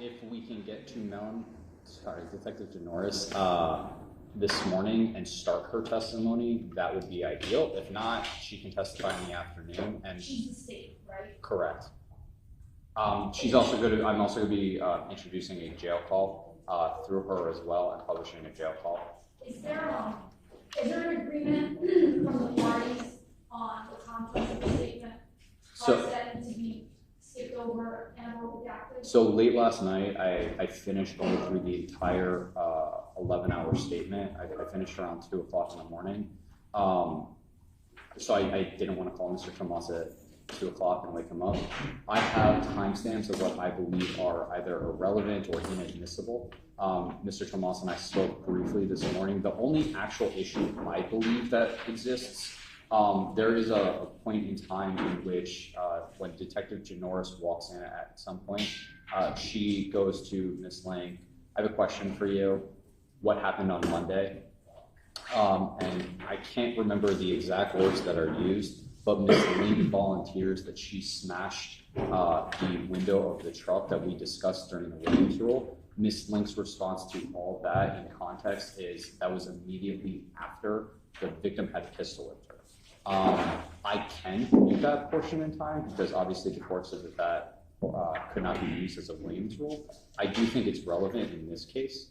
if we can get to Detective Norris this morning and start her testimony, that would be ideal. If not, she can testify in the afternoon. And she's the state, right? Correct. She's also going to. I'm also going to be introducing a jail call through her as well and publishing a jail call. Is there an agreement from the parties on the contents of the statement? So that need to be skipped over and redacted? So late last night, I finished going through the entire 11-hour statement. I finished around 2 o'clock in the morning. So I didn't want to call Mr. Tomas at 2 o'clock and wake him up. I have timestamps of what I believe are either irrelevant or inadmissible. Mr. Tomas and I spoke briefly this morning. The only actual issue I believe that exists, there is a point in time in which when Detective Norris walks in at some point, she goes to Ms. Lang, I have a question for you. What happened on Monday? And I can't remember the exact words that are used, but Ms. Lang volunteers that she smashed the window of the truck that we discussed during the Williams rule. Ms. Lang's response to all that in context is that was immediately after the victim had pistol whipped her. I can mute that portion in time because obviously the court says that could not be used as a Williams rule. I do think it's relevant in this case,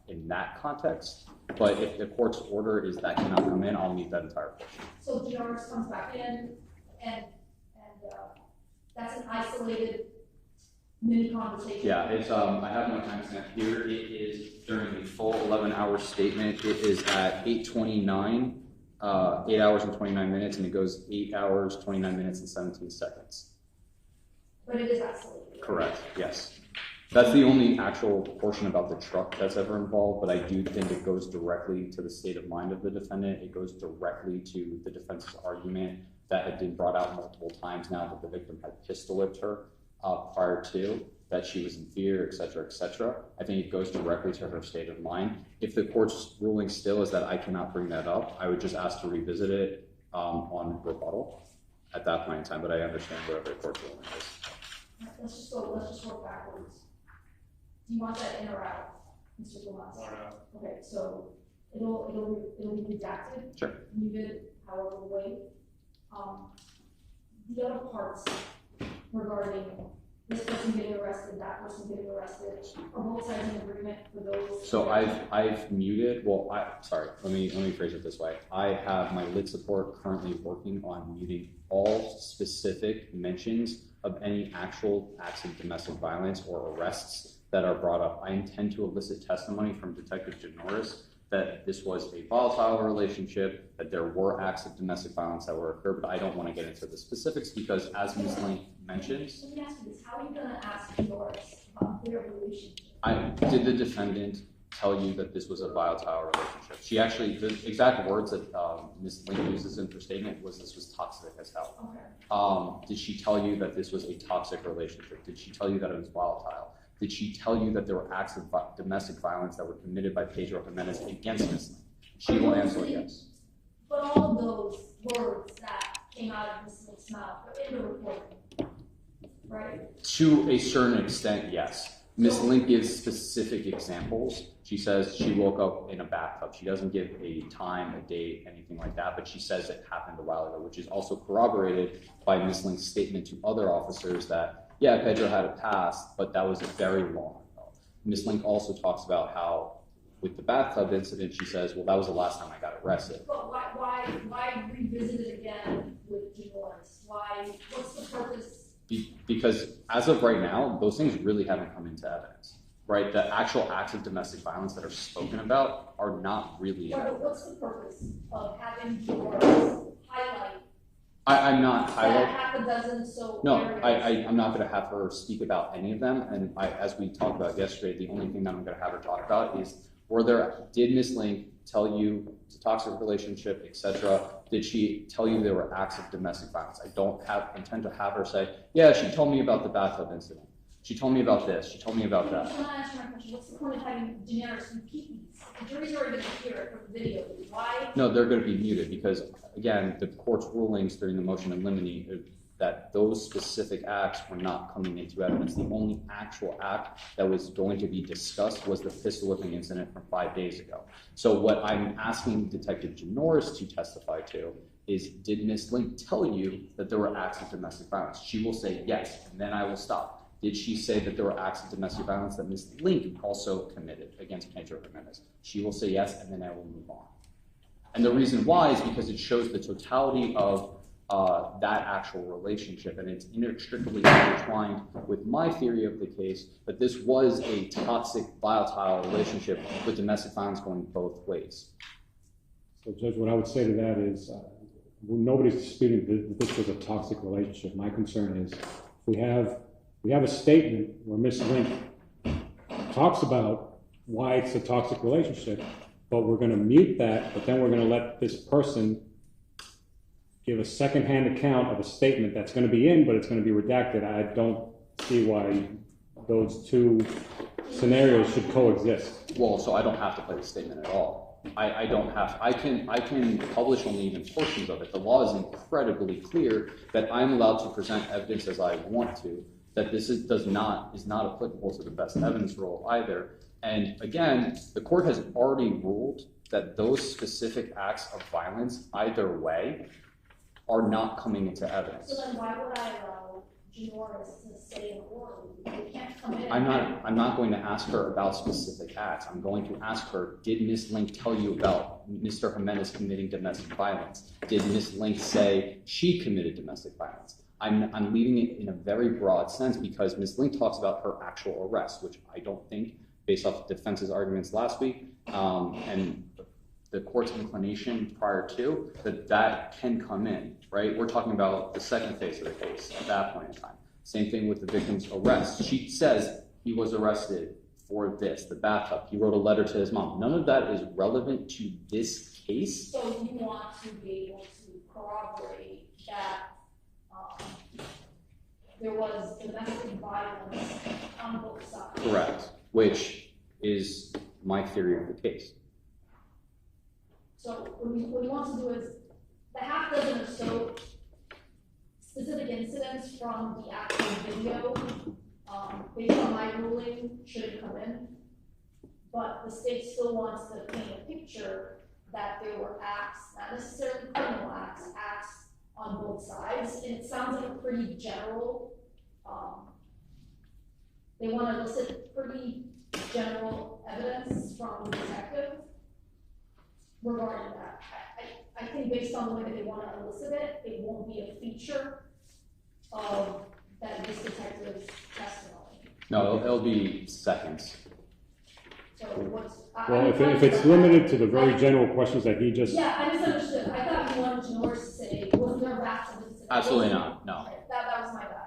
in that context, but if the court's order is that cannot come in, I'll mute that entire portion. So Norris comes back in and that's an isolated mini conversation. Yeah, it's I have my timestamp here. It is during the full 11-hour statement. It is at 8:29, 8 hours and 29 minutes, and it goes 8 hours, 29 minutes, and 17 seconds. But it is isolated. Correct, yes. That's the only actual portion about the truck that's ever involved, but I do think it goes directly to the state of mind of the defendant. It goes directly to the defense's argument that had been brought out multiple times now that the victim had pistol whipped her prior to, that she was in fear, et cetera, et cetera. I think it goes directly to her state of mind. If the court's ruling still is that I cannot bring that up, I would just ask to revisit it on rebuttal at that point in time, but I understand whatever the court's ruling is. Let's just work backwards. Do you want that in or out, Mr. Tomas? Okay, so it'll be redacted, sure, muted, however way. The other parts regarding this person getting arrested, that person getting arrested, are both sides in agreement for those? So I've muted. Well, sorry. Let me phrase it this way. I have my lit support currently working on muting all specific mentions of any actual acts of domestic violence or arrests that are brought up. I intend to elicit testimony from Detective Norris that this was a volatile relationship, that there were acts of domestic violence that were occurred, but I don't want to get into the specifics because, as Ms. Lane mentions, let me ask you this: how are you going to ask Norris about their relationship? Did the defendant tell you that this was a volatile relationship? She actually, the exact words that Ms. Lane uses in her statement was this was toxic as hell. Okay. Did she tell you that this was a toxic relationship? Did she tell you that it was volatile? Did she tell you that there were acts of domestic violence that were committed by Pedro Jimenez against Ms. Lane? She will answer yes. But all of those words that came out of Ms. Lane's mouth are in the report, right? To a certain extent, yes. Ms. Lane gives specific examples. She says she woke up in a bathtub. She doesn't give a time, a date, anything like that, but she says it happened a while ago, which is also corroborated by Ms. Lane's statement to other officers that, yeah, Pedro had a past, but that was very long ago. Ms. Link also talks about how, with the bathtub incident, she says, well, that was the last time I got arrested. But why revisit it again with Norris? What's the purpose? Because as of right now, those things really haven't come into evidence, right? The actual acts of domestic violence that are spoken about are not really. What's the purpose of having Norris highlight? I'm not highlighting. Half a dozen so. No, I'm not going to have her speak about any of them. And as we talked about yesterday, the only thing that I'm going to have her talk about is did Ms. Link tell you it's a toxic relationship, etc.? Did she tell you there were acts of domestic violence? I don't intend to have her say, yeah, she told me about the bathtub incident. She told me about this. She told me about that. I'm not answering my question. What's the point of having Norris repeat these? The jury's already going to hear it from the video. Why? No, they're going to be muted because, again, the court's rulings during the motion in limine that those specific acts were not coming into evidence. The only actual act that was going to be discussed was the pistol whipping incident from 5 days ago. So what I'm asking Detective Norris to testify to is, did Ms. Link tell you that there were acts of domestic violence? She will say yes, and then I will stop. Did she say that there were acts of domestic violence that Ms. Link also committed against Pedro Jimenez? She will say yes, and then I will move on. And the reason why is because it shows the totality of that actual relationship, and it's inextricably intertwined with my theory of the case that this was a toxic, volatile relationship with domestic violence going both ways. So, Judge, what I would say to that is nobody's disputing that this was a toxic relationship. My concern is we have a statement where Ms. Link talks about why it's a toxic relationship, but we're going to mute that, but then we're going to let this person give a secondhand account of a statement that's going to be in, but it's going to be redacted. I don't see why those two scenarios should coexist. Well, so I don't have to play the statement at all. I don't have. I can publish only even portions of it. The law is incredibly clear that I'm allowed to present evidence as I want to. That this is not applicable to the best evidence rule either. And again, the court has already ruled that those specific acts of violence, either way, are not coming into evidence. So then why would I allow Norris to say in court? They can't come in. I'm not going to ask her about specific acts. I'm going to ask her, did Ms. Link tell you about Mr. Jimenez committing domestic violence? Did Ms. Link say she committed domestic violence? I'm leaving it in a very broad sense because Ms. Link talks about her actual arrest, which I don't think, based off the defense's arguments last week, and the court's inclination prior to, that can come in, right? We're talking about the second phase of the case at that point in time. Same thing with the victim's arrest. She says he was arrested for this, the bathtub. He wrote a letter to his mom. None of that is relevant to this case. So you want to be able to corroborate that there was domestic violence on both sides. Correct, which is my theory of the case. So what we want to do is the half dozen or so specific incidents from the actual video, based on my ruling, should come in. But the state still wants to paint a picture that there were acts, not necessarily criminal acts, acts on both sides. And it sounds like a pretty general, they want to elicit pretty general evidence from the detective regarding that. I think based on the way that they want to elicit it, it won't be a feature of this detective's testimony. No, it'll be seconds. So what's... Well, if it's limited to the very general questions that he just... Yeah, I misunderstood. I thought you wanted Norris to say, wasn't there rats in this? Absolutely not, no. Okay, that was my bad.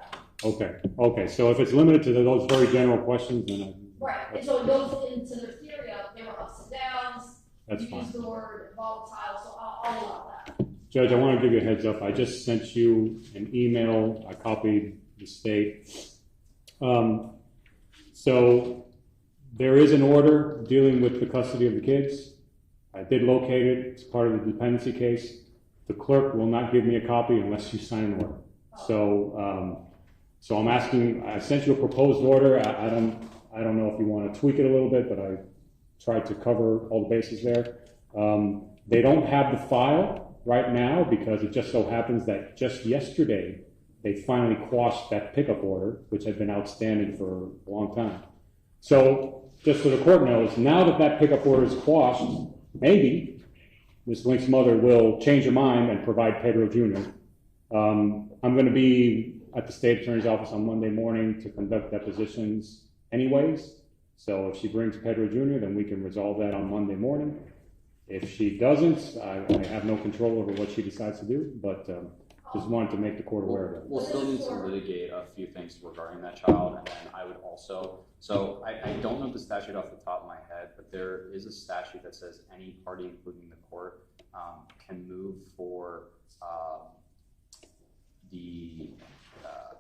Okay, so if it's limited to those very general questions, then Right, and so it goes into their theory of there were ups and downs. That's You fine. used the word volatile, so I'll allow that. Judge, I want to give you a heads up. I just sent you an email. I copied the state. So there is an order dealing with the custody of the kids. I did locate it. It's part of the dependency case. The clerk will not give me a copy unless you sign an order. So I'm asking, I sent you a proposed order. I don't know if you want to tweak it a little bit, but I tried to cover all the bases there. They don't have the file right now because it just so happens that just yesterday they finally quashed that pickup order, which had been outstanding for a long time. So just so the court knows, now that that pickup order is quashed, maybe Ms. Link's mother will change her mind and provide Pedro Jr. I'm going to be at the state attorney's office on Monday morning to conduct depositions anyways. So if she brings Pedro Jr., then we can resolve that on Monday morning. If she doesn't, I have no control over what she decides to do, but just wanted to make the court aware of it. We'll still need to litigate a few things regarding that child, and then I would also, so I don't know the statute off the top of my head, but there is a statute that says any party, including the court, can move for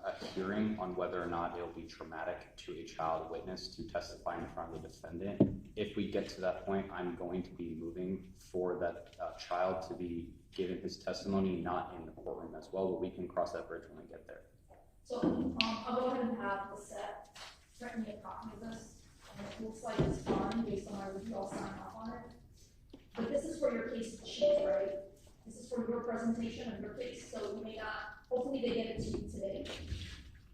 a hearing on whether or not it'll be traumatic to a child witness to testify in front of the defendant. If we get to that point, I'm going to be moving for that child to be given his testimony, not in the courtroom as well, but we can cross that bridge when we get there. So I'll go ahead and have the set threaten me a copy of this, and it looks like it's fine based on my review. I'll sign off on it. But this is for your case sheet, right? This is for your presentation of your case, so you may not. Hopefully, they get it to you today.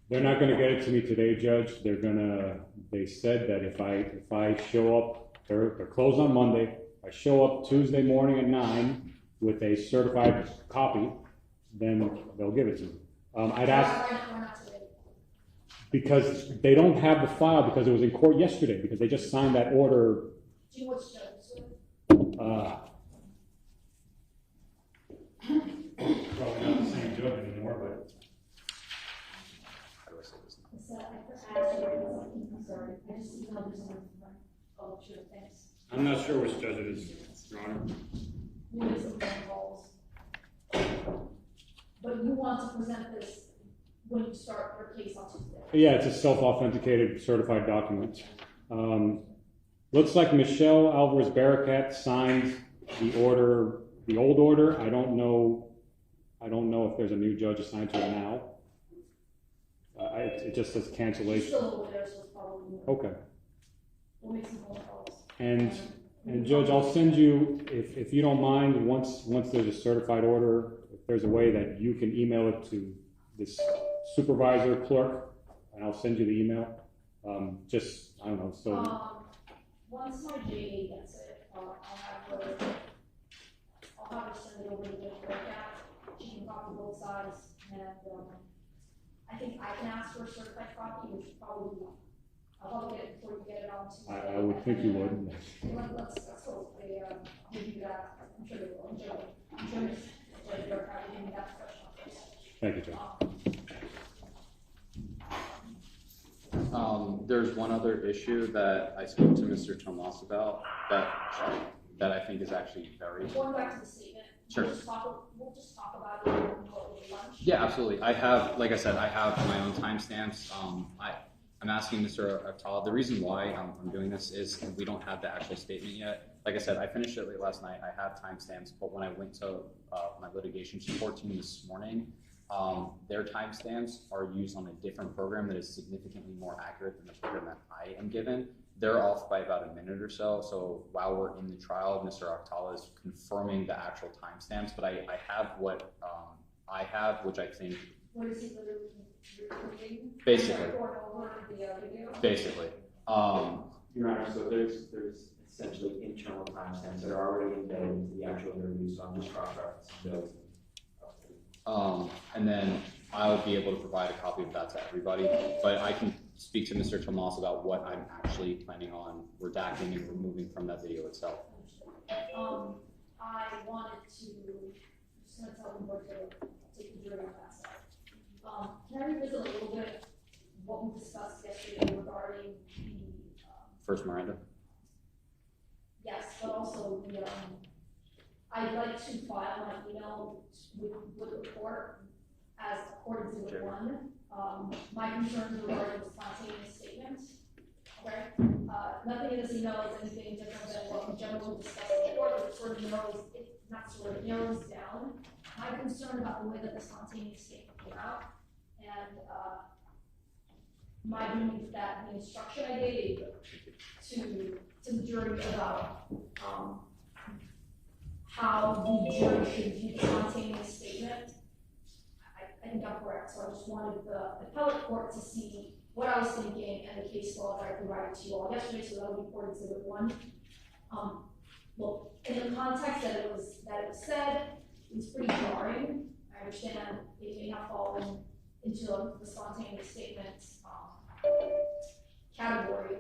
They're not going to get it to me today, Judge. They said that if I show up, they're closed on Monday. I show up Tuesday morning at 9 with a certified copy, then they'll give it to me. I'd ask, Why not today? because they don't have the file because it was in court yesterday, because they just signed that order. Do you know which judge this was? Probably not the same judge anymore, but. How do I say this? The set, I'm sorry. I just emailed you something. Oh, sure, thanks. I'm not sure which judge it is, Your Honor. You made some phone calls. But you want to present this when you start your case on Tuesday? Yeah, it's a self-authenticated certified document. Looks like Michelle Alvarez-Barracat signed the order, the old order. I don't know if there's a new judge assigned to it now. It just says cancellation. Still over there, so it's probably. Okay. We'll make some phone calls. And Judge, I'll send you, if you don't mind, once there's a certified order, if there's a way that you can email it to this supervisor clerk, and I'll send you the email. Just, I don't know, so. Once my JA gets it, I'll have her send it over to the clerk. She can copy both sides, and I think I can ask for a certified copy, which probably I'll probably get it before you get it on Tuesday. I would think you would. Let's hope they give you that. I'm sure they will. I'm sure they're probably giving that professional first. Thank you, Judge. There's one other issue that I spoke to Mr. Tomas about that I think is actually very. Going back to the statement. Sure. We'll just talk about it when we go to lunch. Yeah, absolutely. I have, like I said, I have my own timestamps. I'm asking Mr. Atal, the reason why I'm doing this is we don't have the actual statement yet. Like I said, I finished it late last night. I have timestamps, but when I went to my litigation support team this morning, their timestamps are used on a different program that is significantly more accurate than the program that I am given. They're off by about a minute or so. So while we're in the trial, Mr. Atal is confirming the actual timestamps, but I have what I have, which I think. What is it that you're basically. Basically. Your Honor, so there's essentially internal timestamps that are already embedded into the actual interview, so I'm just cross-referencing those. And then I'll be able to provide a copy of that to everybody, but I can speak to Mr. Tomas about what I'm actually planning on redacting and removing from that video itself. I wanted to, just going to tell them what to take the jury on that side. Can I revisit a little bit what we discussed yesterday regarding the First Miranda? yes, but also the I'd like to file my email with the court as according to the one. My concerns regarding the spontaneous statement. Okay, nothing in this email is anything different than what we generally discussed before, but it sort of narrows down my concern about the way that the spontaneous statement came out, and my belief that the instruction I gave to the jury about how the jury should view the spontaneous statement, I think I'm correct. So I just wanted the appellate court to see what I was thinking and the case law that I provided to you all yesterday, so that will be Court Exhibit 1. Look, in the context that it was said, it was pretty jarring. I understand it may not fall into the spontaneous statements category.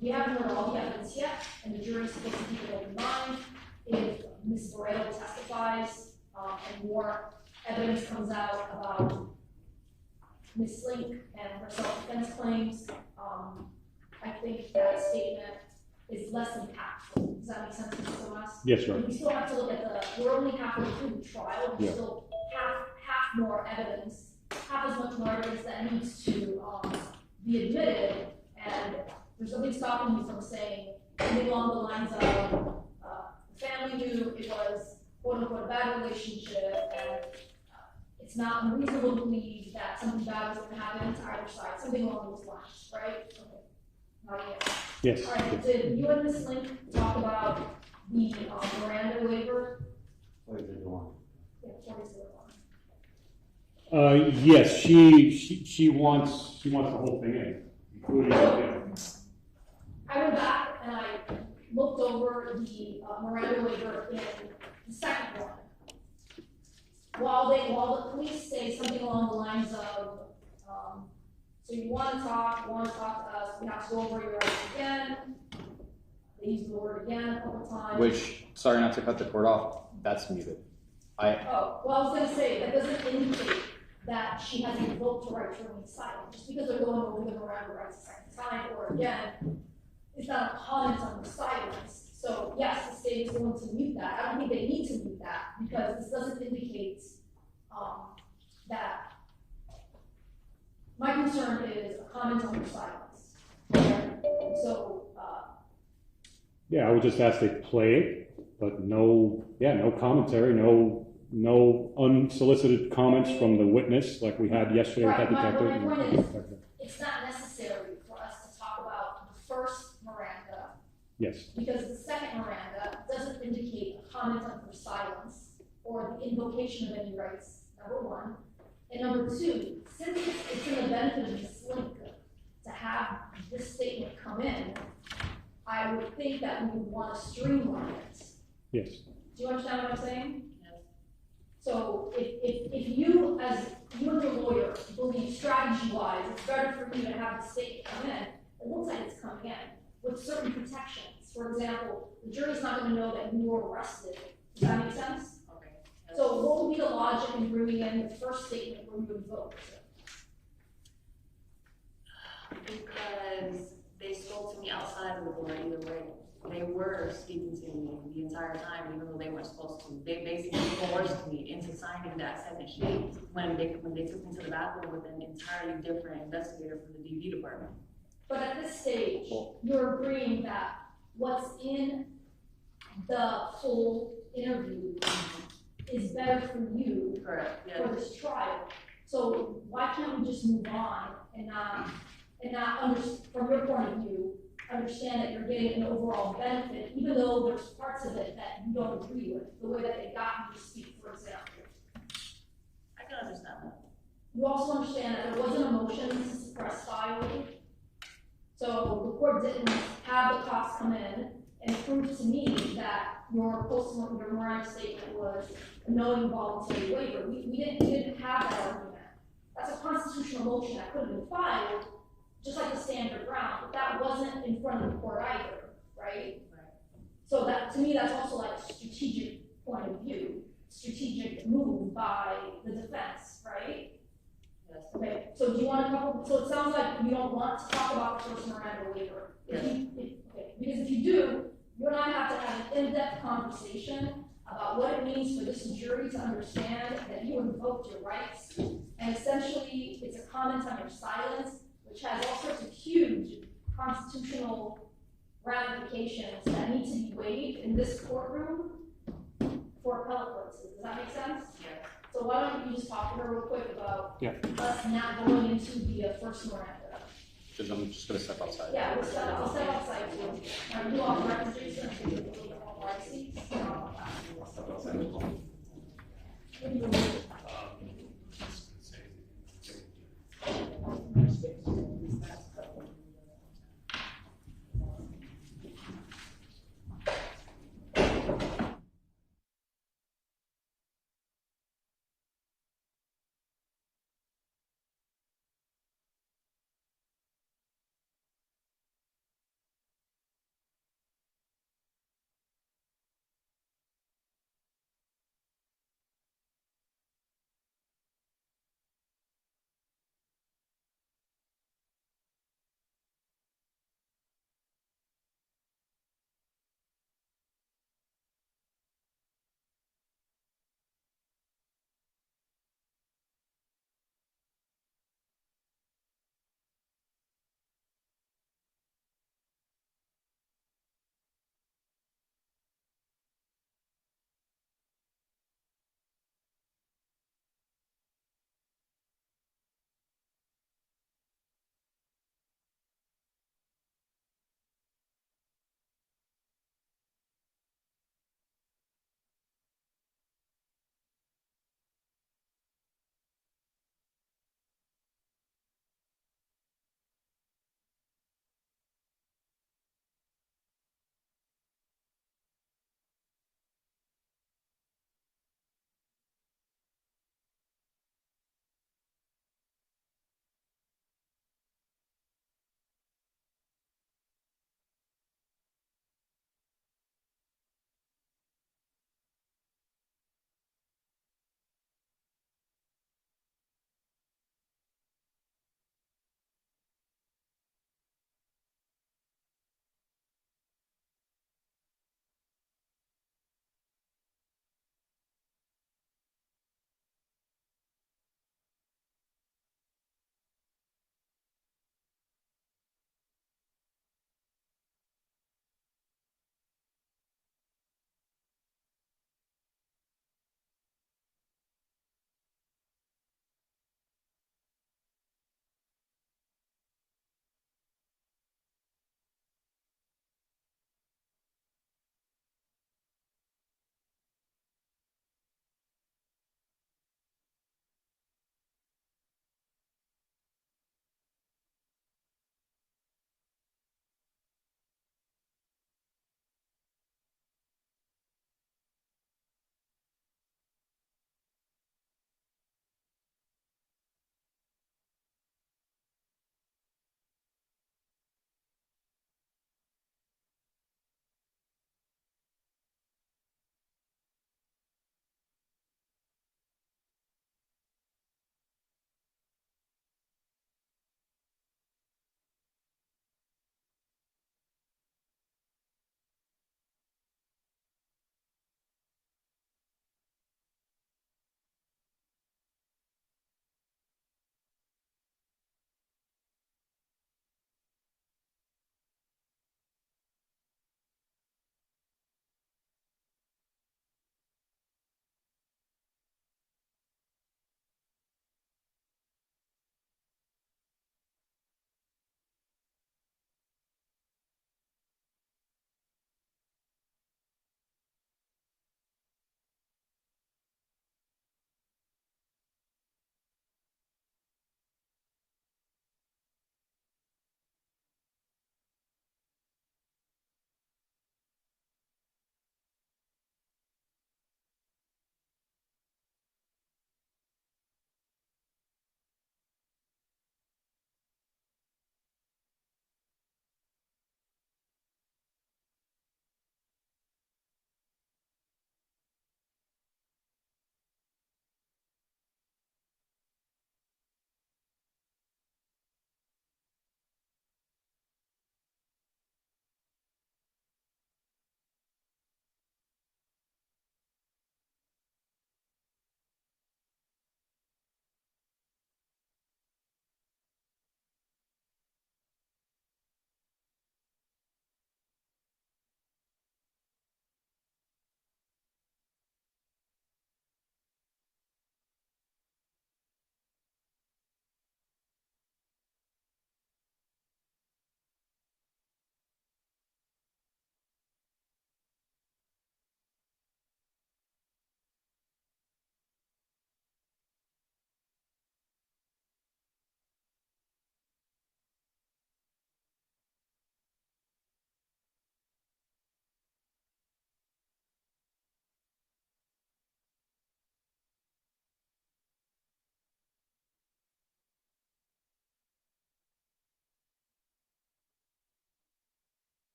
We haven't heard all the evidence yet, and the jury is supposed to keep an open mind. If Ms. Borrell testifies and more evidence comes out about Ms. Link and her self-defense claims, I think that statement is less impactful. Does that make sense, Mr. Tomas? Yes, Your Honor. We still have to look at we're only halfway through the trial, we still have half more evidence, half have as much more evidence that needs to be admitted, and there's nothing stopping you from saying something along the lines of the family knew it was quote unquote a bad relationship, and it's not unreasonable to believe that something bad was going to happen to either side, something along those lines, right? Okay. Not yet. Yes. All right. Did you and Ms. Link talk about the Miranda waiver? What is it doing? Yeah, 40-01. Yes, she wants the whole thing in, including. I went back and I looked over the Miranda waiver in the second one. While the police say something along the lines of, so you want to talk to us, we have to go over your rights again. They use the word again a couple times. Which, sorry not to cut the cord off, that's muted. Oh, well, I was going to say, that doesn't indicate that she has invoked her right to remain silent. Just because they're going over the Miranda rights a second time, or again, it's not a comment on the silence. So, yes, the state is going to mute that. I don't think they need to mute that, because this doesn't indicate that. My concern is a comment on the silence. So, Yeah, I would just ask they play it, but no commentary, no unsolicited comments from the witness like we had yesterday with that right, detective. my point is, it's not necessary for us to talk about the first Miranda. Yes. Because the second Miranda doesn't indicate a comment on her silence or the invocation of any rights, number one. And number two, since it's in the benefit of Ms. Link to have this statement come in, I would think that we would want to streamline it. Yes. Do you understand what I'm saying? Yes. So if you, as you and your lawyer, believe strategy-wise, it's better for you to have the state come in, it looks like it's coming in with certain protections. For example, the jury's not going to know that you were arrested. Does that make sense? Okay. So what would be the logic in bringing in the first statement where you invoked? Because they spoke to me outside of the door either way. They were speaking to me the entire time, even though they weren't supposed to. They basically coerced me into signing that second sheet when they took me to the bathroom with an entirely different investigator from the DV department. But at this stage, you're agreeing that what's in the full interview is better for you. Correct. Yes. For this trial. So why can't we just move on and not from your point of view, understand that you're getting an overall benefit, even though there's parts of it that you don't agree with, the way that they got you to speak, for example. I can understand that. You also understand that there wasn't a motion to suppress filing. So the court didn't have the cops come in and prove to me that your Miranda statement was a knowing voluntary waiver. We didn't have that argument. That's a constitutional motion that could have been filed, just like the standard ground, but that wasn't in front of the court either, right? Right. So that, to me, that's also like a strategic point of view, strategic move by the defense, right? Yes. Okay, so do you want to so it sounds like you don't want to talk about the first Miranda waiver. Yes. Okay, because if you do, you and I have to have an in-depth conversation about what it means for this jury to understand that you invoked your rights, and essentially it's a comment on your silence, which has all sorts of huge constitutional ramifications that need to be weighed in this courtroom for appellate purposes. Does that make sense? Yes. So why don't you just talk to her real quick about us not going into the first Miranda? Because I'm just going to step outside. Yeah, I'll step outside too. Now, you all record Jason and take a little bit more privacy. Step outside.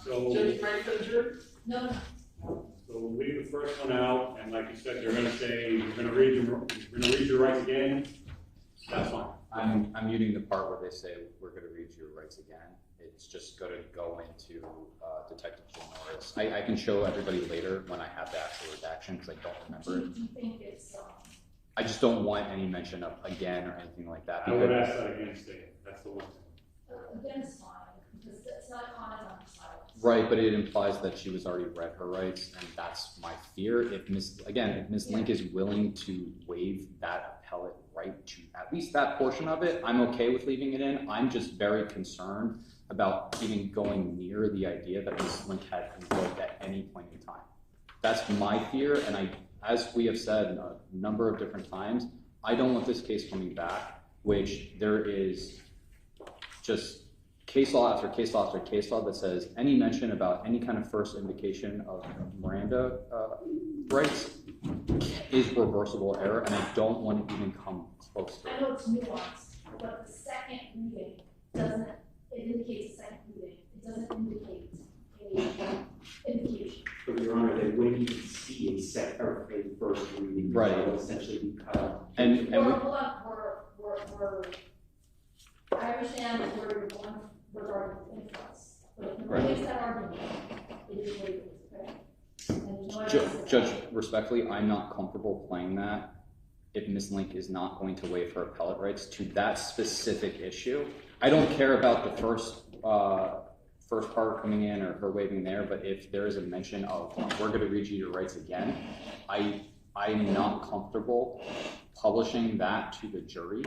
So, Judge, ready for the jury? No, so we'll leave the first one out, and like you said, they're gonna say, you're gonna read your rights again. That's fine. I'm muting the part where they say we're going to read your rights again. It's just going to go into Detective Norris. I can show everybody later when I have the actual redaction because I don't remember it. do you think it's, I just don't want any mention of again or anything like that. I would ask that again, Stan. That's the one thing. again, it's fine, because it's not a comment on the silence. Right, but it implies that she was already read her rights, and that's my fear. If Ms. Link is willing to waive that appellate right to at least that portion of it, I'm okay with leaving it in. I'm just very concerned about even going near the idea that Ms. Link had invoked at any point in time. That's my fear, and as we have said a number of different times, I don't want this case coming back, which there is just case law after case law after case law that says any mention about any kind of first indication of Miranda rights is reversible error, and I don't want to even come close to it. I know it's nuanced, but the second reading doesn't, it indicates a second reading. It doesn't indicate a indication. But Your Honor, they wouldn't even see a first reading. Right. It will essentially be cut off. And Hold on, I understand where you're going regarding inference, but if Right. makes that argument, it is waived, okay? And you know Judge, respectfully, I'm not comfortable playing that if Ms. Link is not going to waive her appellate rights to that specific issue. I don't care about the first part coming in or her waiving there, but if there is a mention of we're going to read you your rights again, I'm not comfortable publishing that to the jury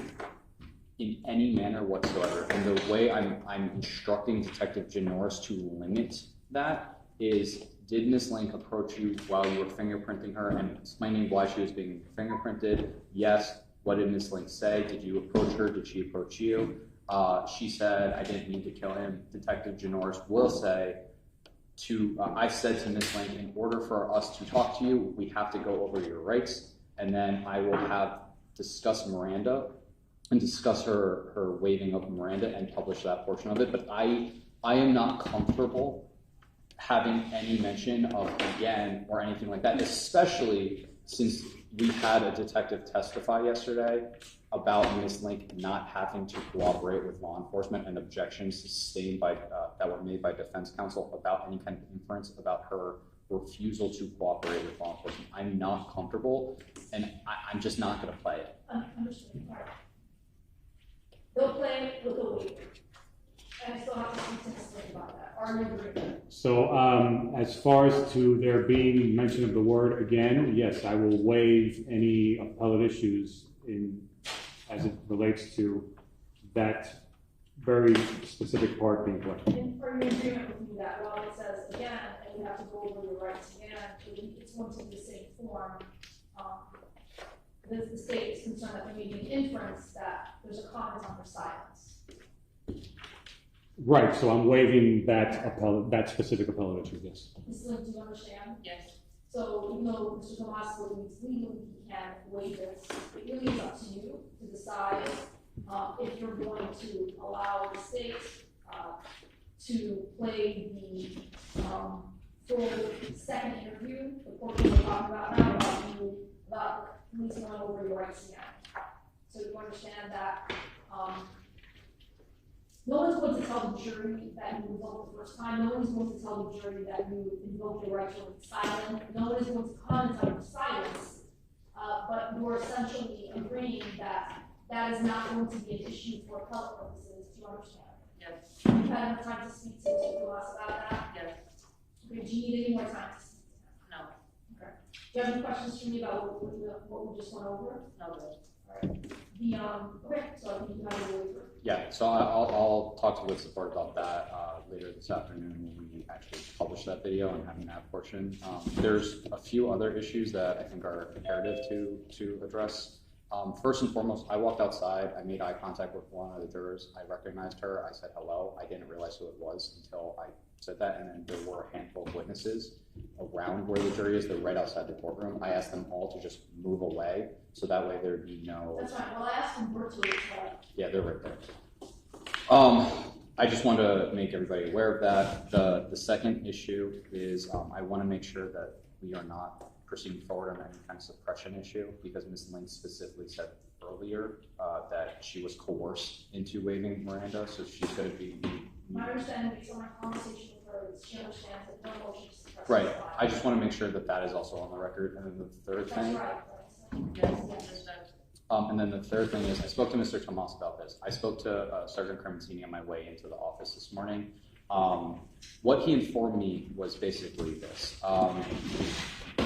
in any manner whatsoever. And the way I'm instructing Detective Norris to limit that is, did Ms. Link approach you while you were fingerprinting her and explaining why she was being fingerprinted? Yes. What did Ms. Link say? Did you approach her? Did she approach you? She said, I didn't mean to kill him. Detective Norris will say, I said to Ms. Link, in order for us to talk to you, we have to go over your rights, and then I will discuss Miranda and discuss her waiving of Miranda and publish that portion of it. But I am not comfortable having any mention of again or anything like that, especially since we had a detective testify yesterday about Ms. Link not having to cooperate with law enforcement and objections sustained that were made by defense counsel about any kind of inference about her refusal to cooperate with law enforcement. I'm not comfortable, and I'm just not going to play it. Understood. All right. They'll play it with a waiver. And I still have to speak to Ms. Link about that. Are you agreeing? So as far as to there being mention of the word again, yes, I will waive any appellate issues as it relates to that very specific part being played. And are you in agreement with me that while it says again, and you have to go over your rights again, it's going to be the same form, the state is concerned that there may be an inference that there's a comment on her silence. Right, so I'm waiving that specific appellate issue, yes. Ms. Link, do you understand? Yes. So even though Mr. Tomas believes legally he can waive this, it really is up to you to decide if you're going to allow the state to play the full second interview, the portion we're talking about now, about police going over your rights again. So you understand that no one's going to tell the jury that you invoked the first time. No one's going to tell the jury that you invoked your right to remain silent. No one is going to comment on your silence. But you're essentially agreeing that that is not going to be an issue for appellate purposes. Do you understand? Yes. You've had enough time to speak to Mr. Tomas about that? Yes. Okay, do you need any more time to speak to him? No. Okay. Do you have any questions for me about what we just went over? No good. All right. Okay, so I think you have a waiver. Yeah, so I'll talk to Liz Support about that later this afternoon when we actually publish that video and having that portion. There's a few other issues that I think are imperative to address. First and foremost, I walked outside, I made eye contact with one of the jurors, I recognized her, I said hello, I didn't realize who it was until I said that, and then there were a handful of witnesses around where the jury is, they're right outside the courtroom. I asked them all to just move away, so that way there'd be no... That's fine. Well, I asked them virtually, but Yeah, they're right there. I just want to make everybody aware of that. The second issue is I want to make sure that we are not proceeding forward on any kind of suppression issue, because Ms. Link specifically said earlier that she was coerced into waiving Miranda, so she's going to be. My understanding based on my conversation with her is she understands that no motion to suppress. Right. I just want to make sure that that is also on the record. And then the third thing. That's right. Yes. And then the third thing is, I spoke to Mr. Tomas about this. I spoke to Sergeant Crementini on my way into the office this morning. What he informed me was basically this.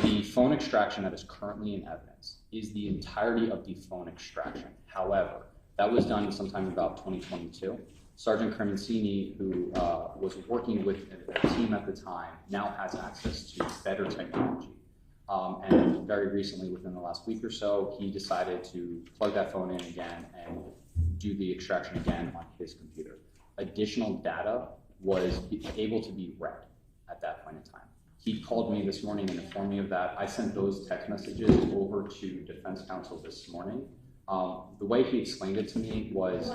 The phone extraction that is currently in evidence is the entirety of the phone extraction. However, that was done sometime about 2022. Sergeant Crementini, who was working with a team at the time, now has access to better technology. And very recently, within the last week or so, he decided to plug that phone in again and do the extraction again on his computer. Additional data was able to be read at that point in time. He called me this morning and informed me of that. I sent those text messages over to defense counsel this morning. The way he explained it to me was no.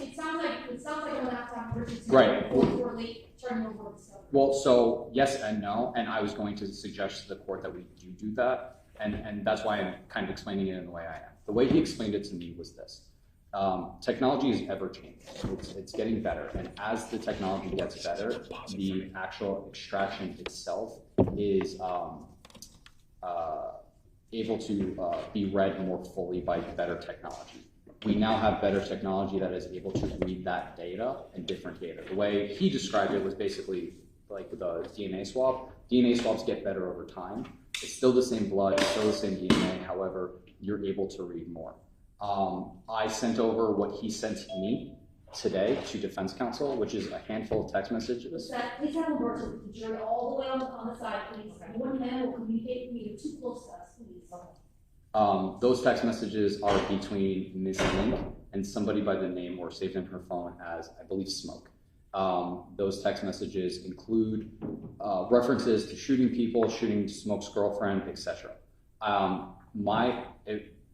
It sounds like I'm gonna have to have Richard right. Before late turning over the stuff. Well, so yes and no, and I was going to suggest to the court that we do that, and that's why I'm kind of explaining it in the way I am. The way he explained it to me was this. Technology is ever changing. It's getting better, and as the technology gets better, the actual extraction itself is able to be read more fully by better technology. We now have better technology that is able to read that data and different data. The way he described it was basically like the DNA swab. DNA swabs get better over time. It's still the same blood, it's still the same DNA, however, you're able to read more. I sent over what he sent me today to defense counsel, which is a handful of text messages. Please have a word to the jury all the way on the side, please. One man will communicate with me. You're too close to us, please. Those text messages are between Ms. Link and somebody by the name or saved in her phone as, I believe, Smoke. Those text messages include references to shooting people, shooting Smoke's girlfriend, etc.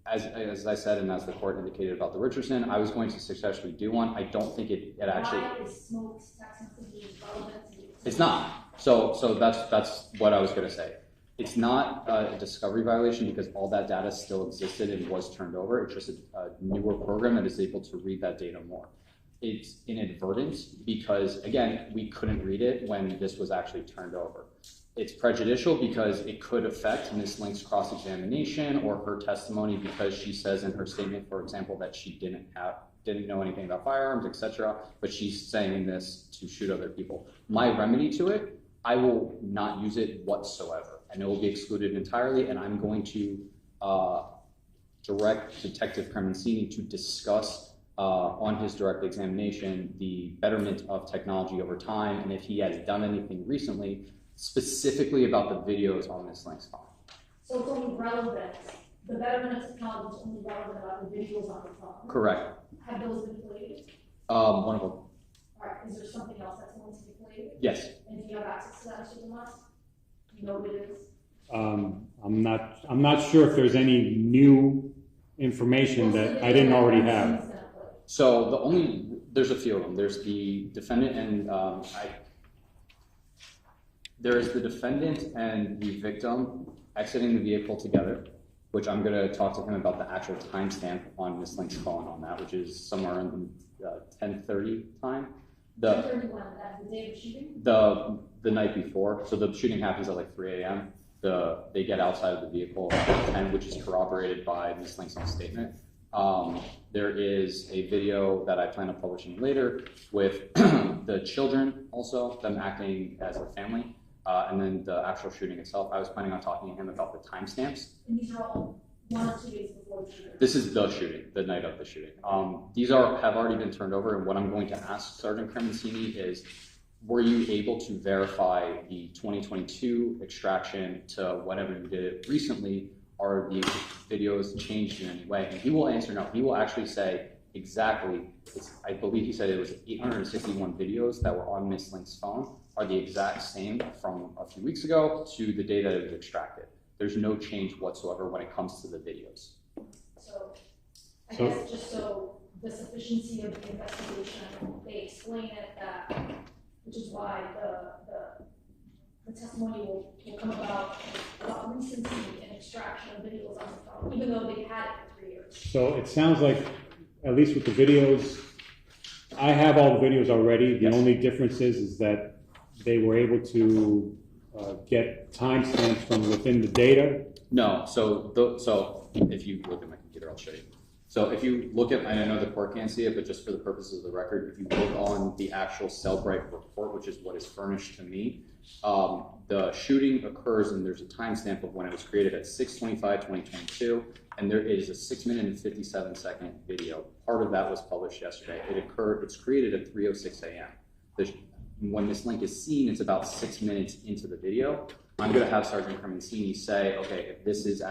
As I said, and as the court indicated about the Richardson, I was going to successfully do one. I don't think it actually. Why is Smoke's text messages relevant to you? It's not. So that's what I was going to say. It's not a discovery violation because all that data still existed and was turned over. It's just a newer program that is able to read that data more. It's inadvertent because, again, we couldn't read it when this was actually turned over. It's prejudicial because it could affect Ms. Link's cross-examination or her testimony because she says in her statement, for example, that she didn't know anything about firearms, etc., but she's saying this to shoot other people. My remedy to it, I will not use it whatsoever, and it will be excluded entirely, and I'm going to direct Detective Crementini to discuss on his direct examination the betterment of technology over time, and if he has done anything recently, specifically about the videos on Ms. Link's phone. So it's only relevant. The betterment of technology is only relevant about the videos on the phone. Correct. Have those been played? One of them. All right. Is there something else that's going to be played? Yes. And do you have access to that, Mr. Tomas? You know what it is? I'm not sure if there's any new information that I didn't already have. So there's a few of them. There's the defendant and there is the defendant and the victim exiting the vehicle together, which I'm going to talk to him about the actual timestamp on Ms. Link's phone on that, which is somewhere in 10:30 time. 10:31, that's the day of the shooting? The night before. So the shooting happens at like 3 a.m. They get outside of the vehicle at 10, which is corroborated by Ms. Link's own statement. There is a video that I plan on publishing later with the children also, them acting as a family, and then the actual shooting itself. I was planning on talking to him about the timestamps. And these are all 1 or 2 days before the shooting? This is the shooting, the night of the shooting. These have already been turned over, and what I'm going to ask Sergeant Crementini is, were you able to verify the 2022 extraction to whatever you did recently? Are the videos changed in any way? And he will answer no. He will actually say exactly, I believe he said it was 861 videos that were on Ms. Link's phone are the exact same from a few weeks ago to the day that it was extracted. There's no change whatsoever when it comes to the videos. So, I guess just so the sufficiency of the investigation, they explain it that, which is why the testimony will come about recency and extraction of videos on the phone, even though they've had it for 3 years. So it sounds like, at least with the videos, I have all the videos already. The Yes. only difference is that they were able to get timestamps from within the data. No, so if you look at my computer, I'll show you. So if you look at, and I know the court can't see it, but just for the purposes of the record, if you look on the actual Cellbrite report, which is what is furnished to me, the shooting occurs and there's a timestamp of when it was created at 6/25/2022, and there is a 6 minute and 57-second video. Part of that was published yesterday. It's created at 3:06 a.m. When this link is seen, it's about 6 minutes into the video. I'm going to have Sergeant Cremencini say, okay, if this is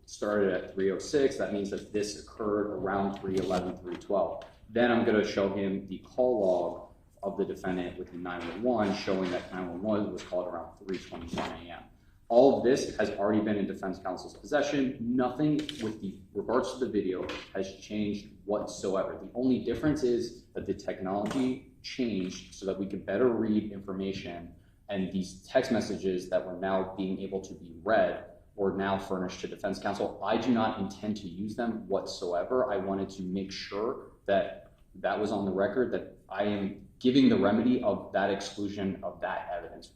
started at 3:06, that means that this occurred around 3:11, 3:12. Then I'm going to show him the call log of the defendant with the 911, showing that 911 was called around 3:21 a.m. All of this has already been in defense counsel's possession. Nothing with regards to the video has changed whatsoever. The only difference is that the technology changed so that we could better read information, and these text messages that were now being able to be read were now furnished to defense counsel. I do not intend to use them whatsoever. I wanted to make sure that that was on the record, that I am giving the remedy of that exclusion of that evidence,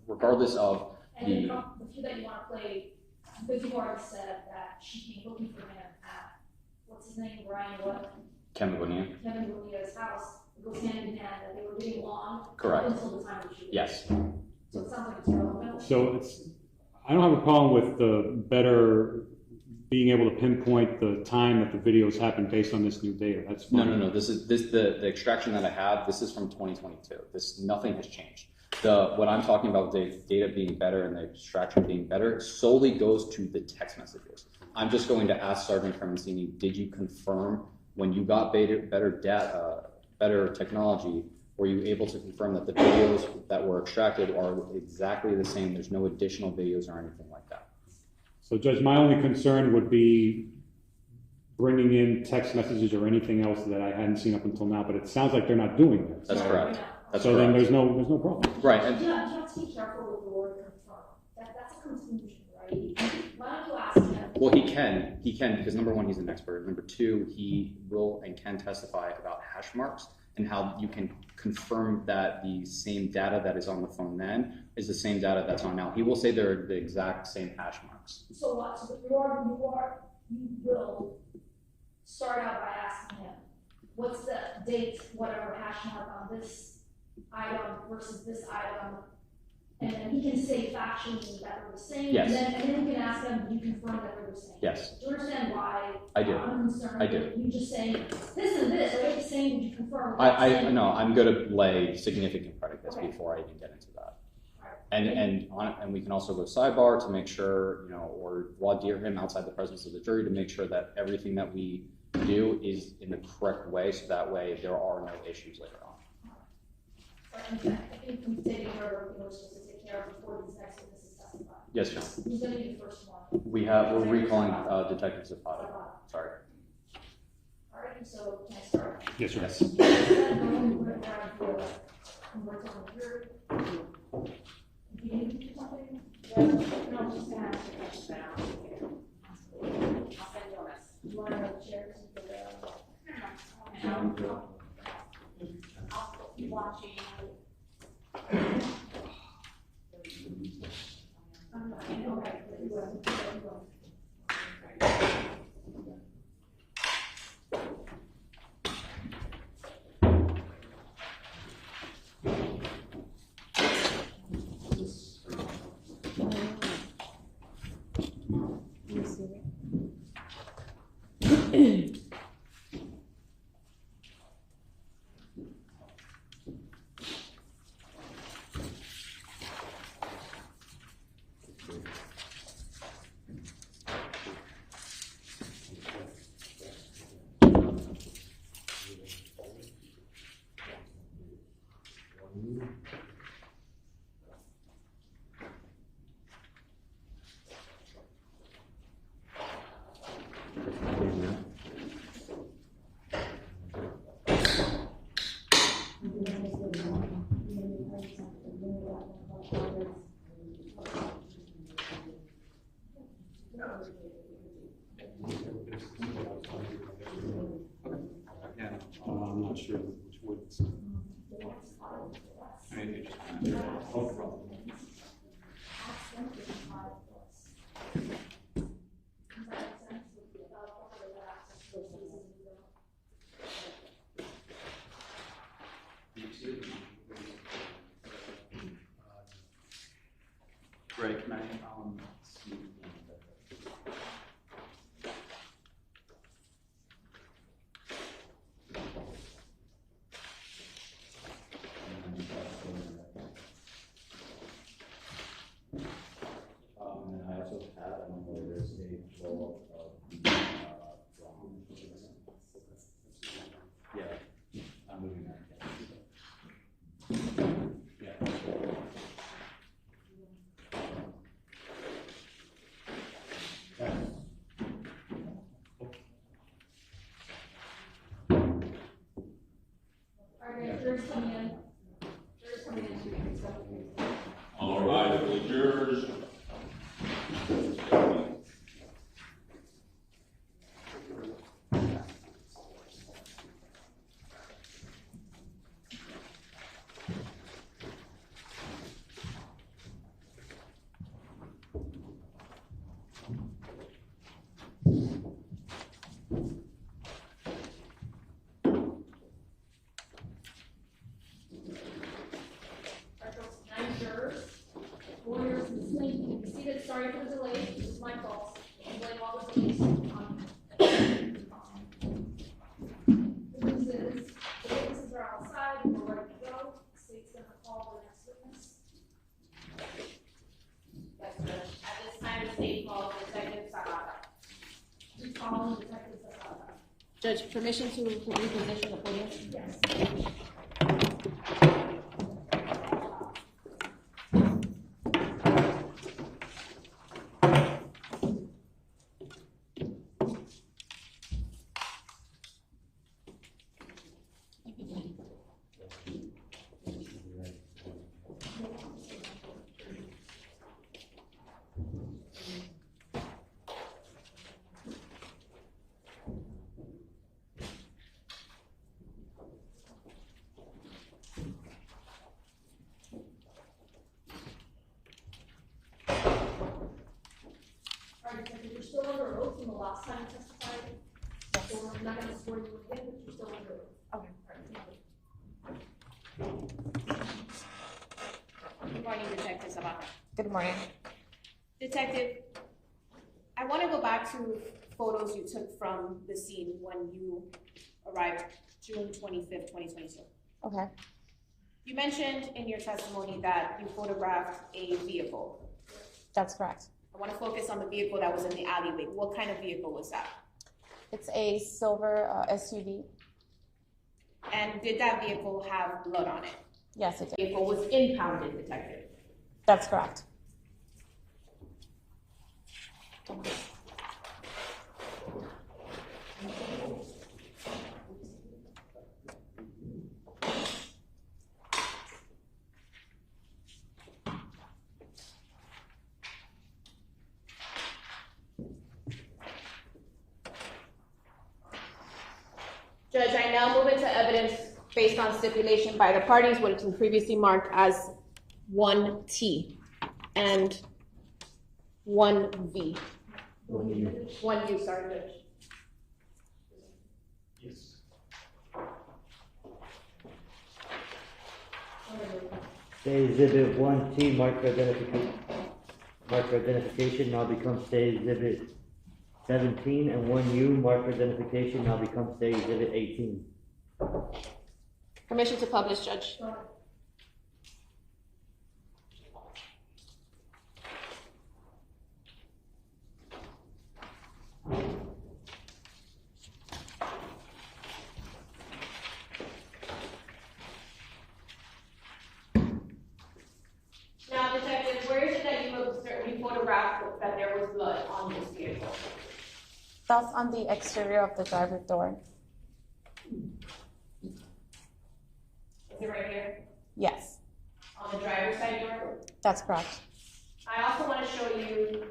regardless of and the few that you want to play, because you already said that she came looking for him at, what's his name, Brian, what? Kevin Bonilla. Kevin Bonilla's house. It goes hand in hand, that they were getting along. Correct. Until the time of shooting. Yes. So it sounds like it's relevant. So I don't have a problem with the better being able to pinpoint the time that the videos happened based on this new data. That's fine. No. The extraction that I have. This is from 2022. Nothing has changed. What I'm talking about, the data being better and the extraction being better, solely goes to the text messages. I'm just going to ask Sergeant Cremencini, did you confirm when you got better technology? Were you able to confirm that the videos that were extracted are exactly the same? There's no additional videos or anything like that. So, Judge, my only concern would be bringing in text messages or anything else that I hadn't seen up until now, but it sounds like they're not doing that. That's correct. That's so correct. Then there's no problem. Right. And You have to be careful with the word confirm. That's a conclusion, right? Why don't you ask him? well, he can because number one, he's an expert. Number two, he will and can testify about hash marks and how you can confirm that the same data that is on the phone then is the same data that's on now. He will say they're the exact same hash marks. So what? So you will start out by asking him, what's the date, whatever hash mark on this item versus this item, and then he can say factually that they're the same. Yes. And then you can ask him, do you confirm that they're the same? Yes. Do you understand why? I do. I'm concerned. I do. You just saying this and this, or you saying, did you confirm? No, I'm going to lay significant predicates Okay. before I even get into that. Right. And we can also go sidebar to make sure, or voir dire him outside the presence of the jury to make sure that everything that we do is in the correct way, so that way there are no issues later on. I think we can take care of what we're supposed to take care of before these next witnesses testify. Yes, John. Who's going to be the first one? We're recalling Detective Zapata. Sorry. All right, so can I start? Yes, sir. Yes. If you need to do something, No, I'm just gonna ask a question now. I'll send you a message. you want to share some I'll be watching. Again, I'm not sure which woods. I mean, it just, Greg, can I, see? And I also had, I don't know, there's a roll of the, wrong. Yeah, I'm moving that. Yeah. Jurors coming in. Jurors coming in. All right, for the jurors. Sorry for the delay, this is my fault. I blame all the things on. The news is, the witnesses are outside, we're ready to go. The state's gonna call the next witness. Yes, Judge. At this time, the state calls Detective Zapata. Just calling Detective Zapata. Judge, permission to reposition the podium? Yes. You're still under oath from the last time you testified. So we're not gonna swear you again, but you're still under oath. Okay. Good morning, Detective Zapata. Good morning. Detective, I want to go back to photos you took from the scene when you arrived June 25th, 2022. Okay. You mentioned in your testimony that you photographed a vehicle. That's correct. I want to focus on the vehicle that was in the alleyway. What kind of vehicle was that? It's a silver SUV. And did that vehicle have blood on it? Yes, it The did. vehicle was impounded, Detective. That's correct. Judge, I now move into evidence based on stipulation by the parties, what has been previously marked as 1T and 1V. 1U, sorry, Judge. yes. Say exhibit 1T marked for identification now becomes say exhibit 17, and 1U marked for identification now becomes say exhibit 18. Permission to publish, Judge. Now, Detective, where is it that you photographed that there was blood on this vehicle? That's on the exterior of the driver's door. Is it right here? Yes, On the driver's side door? that's correct. I also want to show you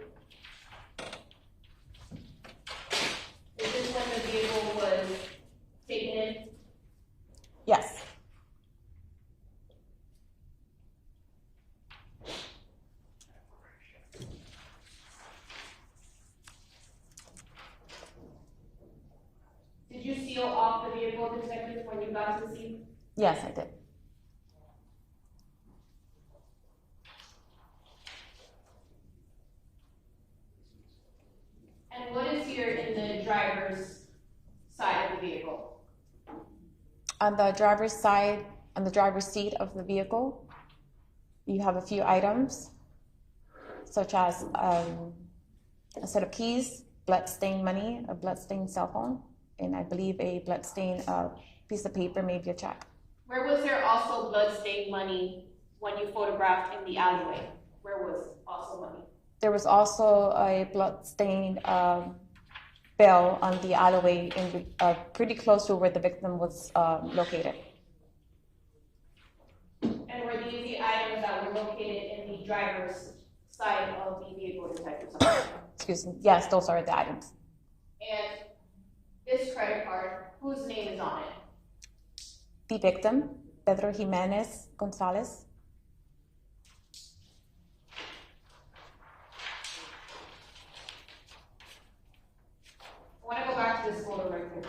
you got to the scene? Yes, I did. And what is here in the driver's side of the vehicle? On the driver's side, on the driver's seat of the vehicle, you have a few items, such as a set of keys, blood-stained money, a blood-stained cell phone, and I believe a blood-stained piece of paper, maybe a check. Where was there also blood-stained money when you photographed in the alleyway? Where was also money? There was also a blood-stained bell on the alleyway, pretty close to where the victim was located. And were these the items that were located in the driver's side of the vehicle, Detective? Excuse me. Yes, those are the items. And this credit card, whose name is on it? The victim, Pedro Jimenez Gonzalez. I want to go back to this photo right here.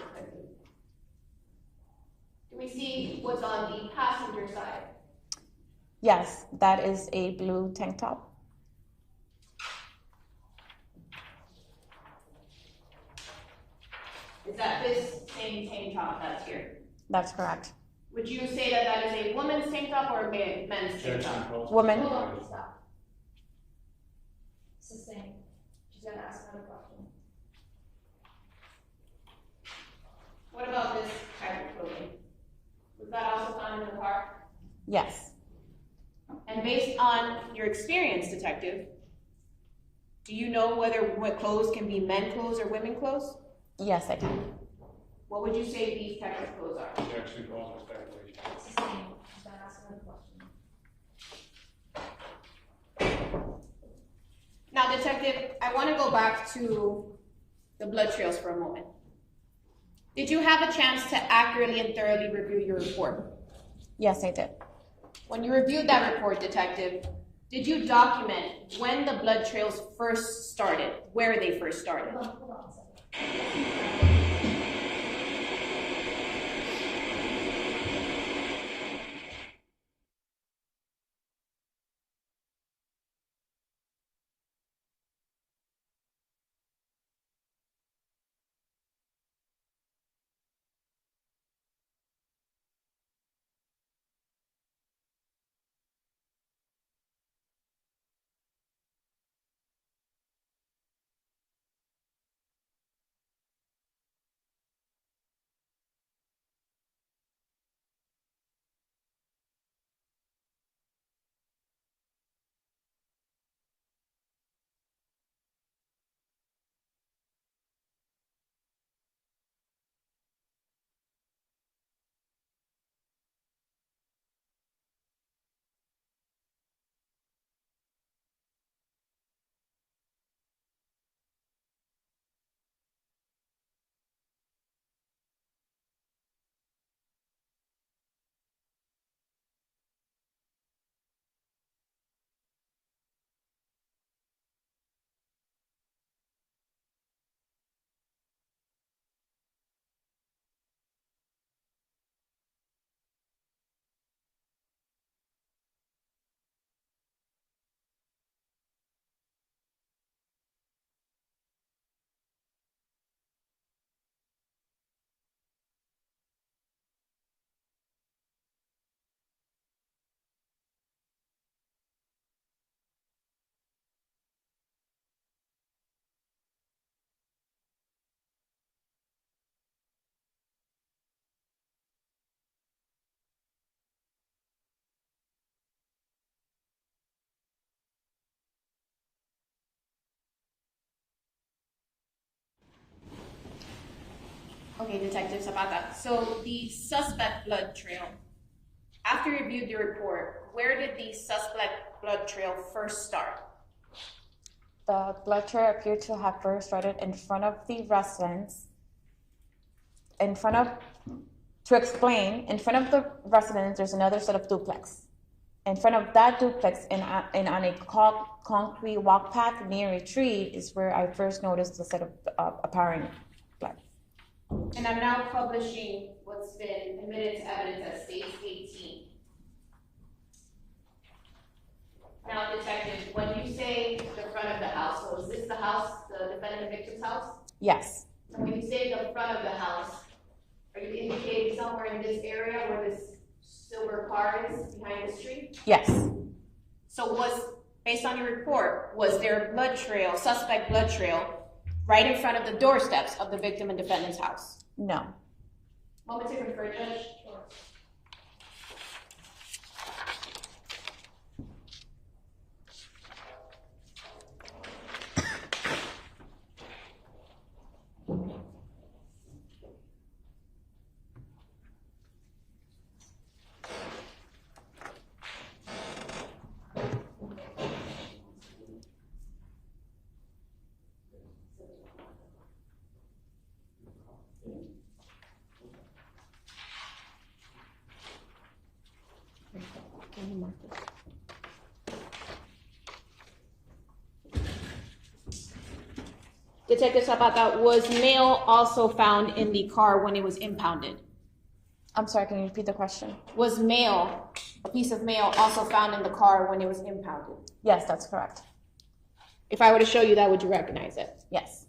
Do we see what's on the passenger side? Yes, that is a blue tank top. Is that this same tank top that's here? That's correct. Would you say that that is a woman's tank top or a men's tank top? Woman. Hold on, stop. It's the same. She's gonna ask another question. What about this type of clothing? Was that also found in the car? Yes. And based on your experience, Detective, do you know whether what clothes can be men clothes or women clothes? Yes, I do. What would you say these types of clothes are? It's the same. She's gonna ask another question. Now, Detective, I want to go back to the blood trails for a moment. Did you have a chance to accurately and thoroughly review your report? Yes, I did. When you reviewed that report, Detective, did you document when the blood trails first started, where they first started? Hold on a second. Okay, Detective Zapata. So the suspect blood trail, after you reviewed the report, where did the suspect blood trail first start? The blood trail appeared to have first started in front of the residence. In front of the residence, there's another set of duplex. In front of that duplex and on a concrete walk path near a tree is where I first noticed the set of apparent blood. And I'm now publishing what's been admitted to evidence as States 18. Now, detective, when you say the front of the house, so is this the house, the defendant and victim's house? Yes, And when you say the front of the house, are you indicating somewhere in this area where this silver car is behind the street? yes, So based on your report, was there a blood trail, suspect blood trail, right in front of the doorsteps of the victim and defendant's house? no. Moment to confer, Judge. Detective Zapata, was mail also found in the car when it was impounded? I'm sorry, can you repeat the question? Was mail, a piece of mail, also found in the car when it was impounded? Yes, that's correct. If I were to show you that, would you recognize it? Yes.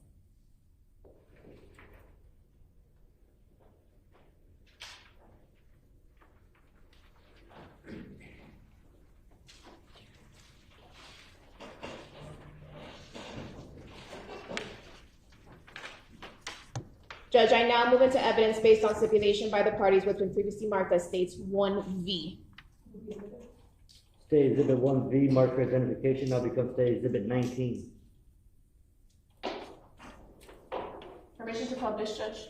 Judge, I now move into evidence based on stipulation by the parties what's been previously marked as States 1V. State Exhibit 1V, marked for identification, now becomes State Exhibit 19. Permission to publish, Judge?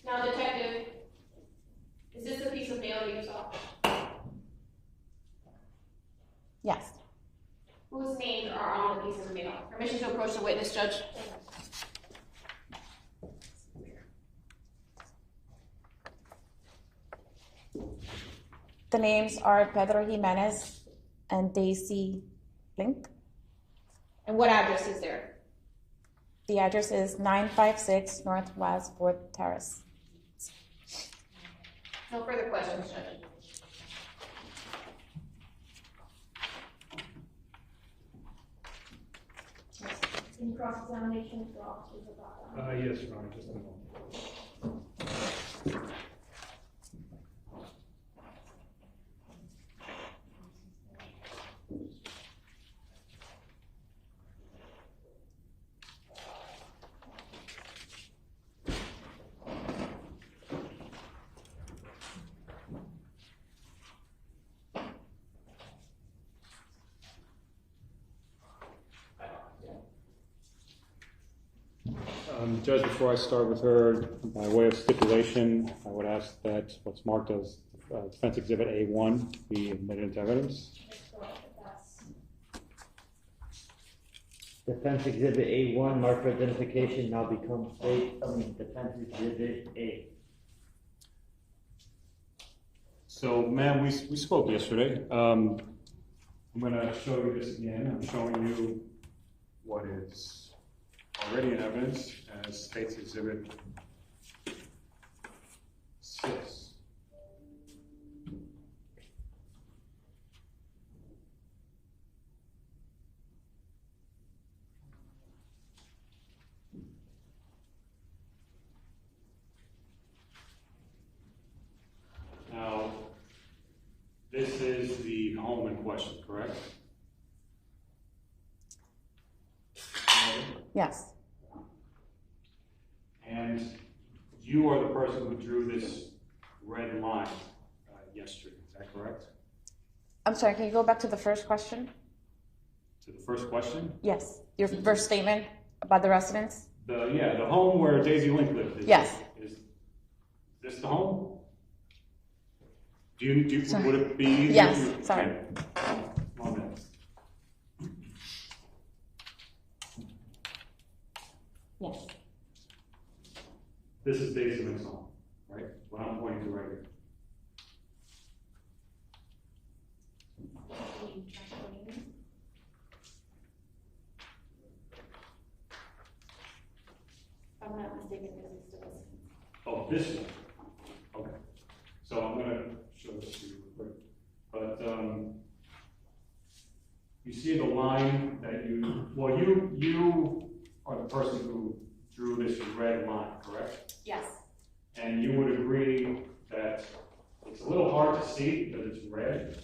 Now, detective, is this the piece of mail that you saw? Yes. Whose names are on the piece of mail? Permission to approach the witness, Judge? The names are Pedro Jimenez and Daisy Link. And what address is there? The address is 956 Northwest 4th Terrace. No further questions, Judge. In cross-examination for officers about that. Yes, Your Honor, just a moment. Judge, before I start with her, by way of stipulation, I would ask that what's marked as Defense Exhibit A1 be admitted into evidence. Defense Exhibit A1, marked for identification, now becomes Defense Exhibit A. So, ma'am, we spoke yesterday. I'm going to show you this again. I'm showing you what is already in evidence as State's Exhibit 6. Now, this is the home in question, correct? Yes. And you are the person who drew this red line yesterday, is that correct? I'm sorry, can you go back to the first question? To the first question? Yes. Your first statement about the residence? The home where Daisy Link lived. Yes. Is this the home? Would it be easier? Yes, sorry. Okay. 1 minute. this is day semen zone, right? What I'm pointing to right here. If I'm not mistaken, this is still. Oh, this one. Okay. So I'm gonna show this to you real quick. But you see the line that you are the person who drew this red line, correct? Yes. And you would agree that it's a little hard to see because it's red,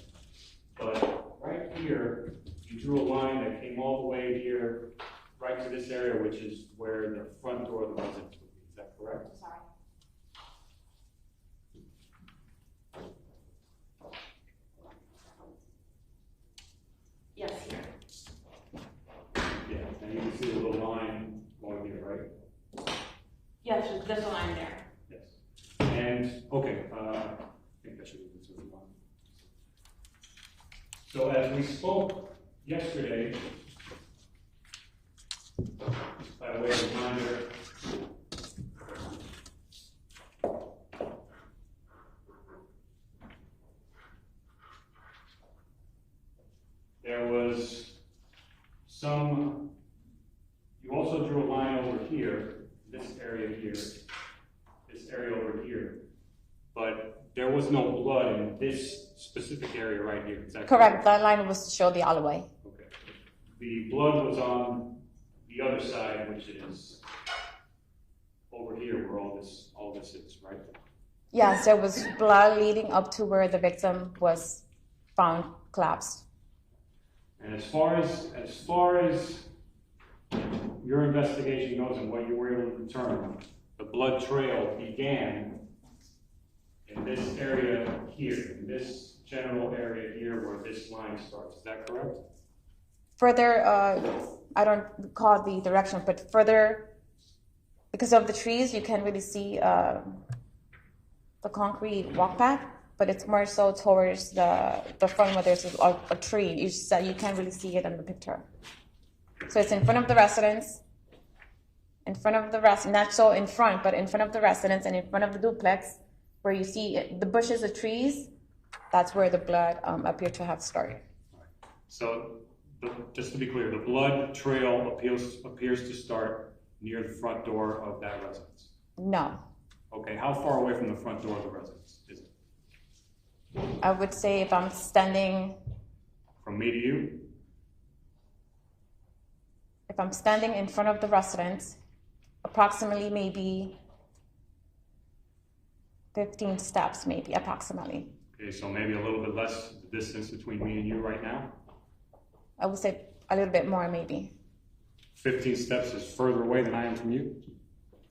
but right here, you drew a line that came all the way here, right to this area, which is where the front door of the residence would be. Is that correct? Sorry. Yes, here. Yeah, and you can see the little line going here, right? Yes, there's a line there. Yes. And, okay, I think I should move this one. So as we spoke yesterday, just by way of reminder, there was some, you also drew a line over here, this area here, this area over here, but there was no blood in this specific area right here. Is that Correct. That line was to show the alleyway. Okay. The blood was on the other side, which is over here where all this is, right? Yes, there was blood leading up to where the victim was found collapsed. And as far as your investigation goes and what you were able to determine, the blood trail began in this area here, in this general area here where this line starts. Is that correct? Further, I don't recall the direction, but further, because of the trees, you can't really see the concrete walk path, but it's more so towards the front where there's a tree. You can't really see it in the picture. So it's in front of the residence, not so in front, but in front of the residence and in front of the duplex, where you see the bushes of trees. That's where the blood appeared to have started. So, just to be clear, the blood trail appears to start near the front door of that residence. No. Okay, how far away from the front door of the residence is it? I would say if I'm standing. From me to you? If I'm standing in front of the residence, approximately maybe 15 steps, maybe approximately. Okay, so maybe a little bit less the distance between me and you right now? I would say a little bit more, maybe. 15 steps is further away than I am from you?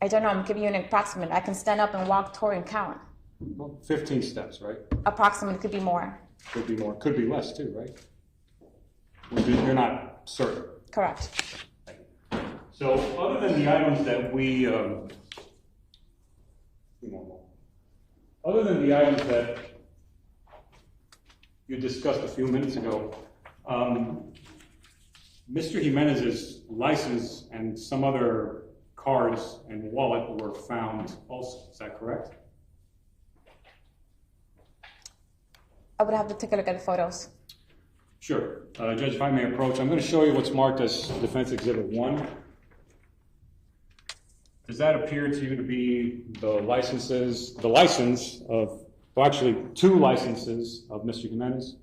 I don't know, I'm giving you an approximate. I can stand up and walk toward and count. Well, 15 steps, right? Approximately, could be more. Could be more, could be less too, right? You're not certain. Correct. So other than the items that other than the items that you discussed a few minutes ago, Mr. Jimenez's license and some other cards and wallet were found also, is that correct? I would have to take a look at the photos. Sure. Judge, if I may approach, I'm going to show you what's marked as Defense Exhibit 1. Does that appear to you to be the license of, well, actually 2 licenses of Mr. Jimenez?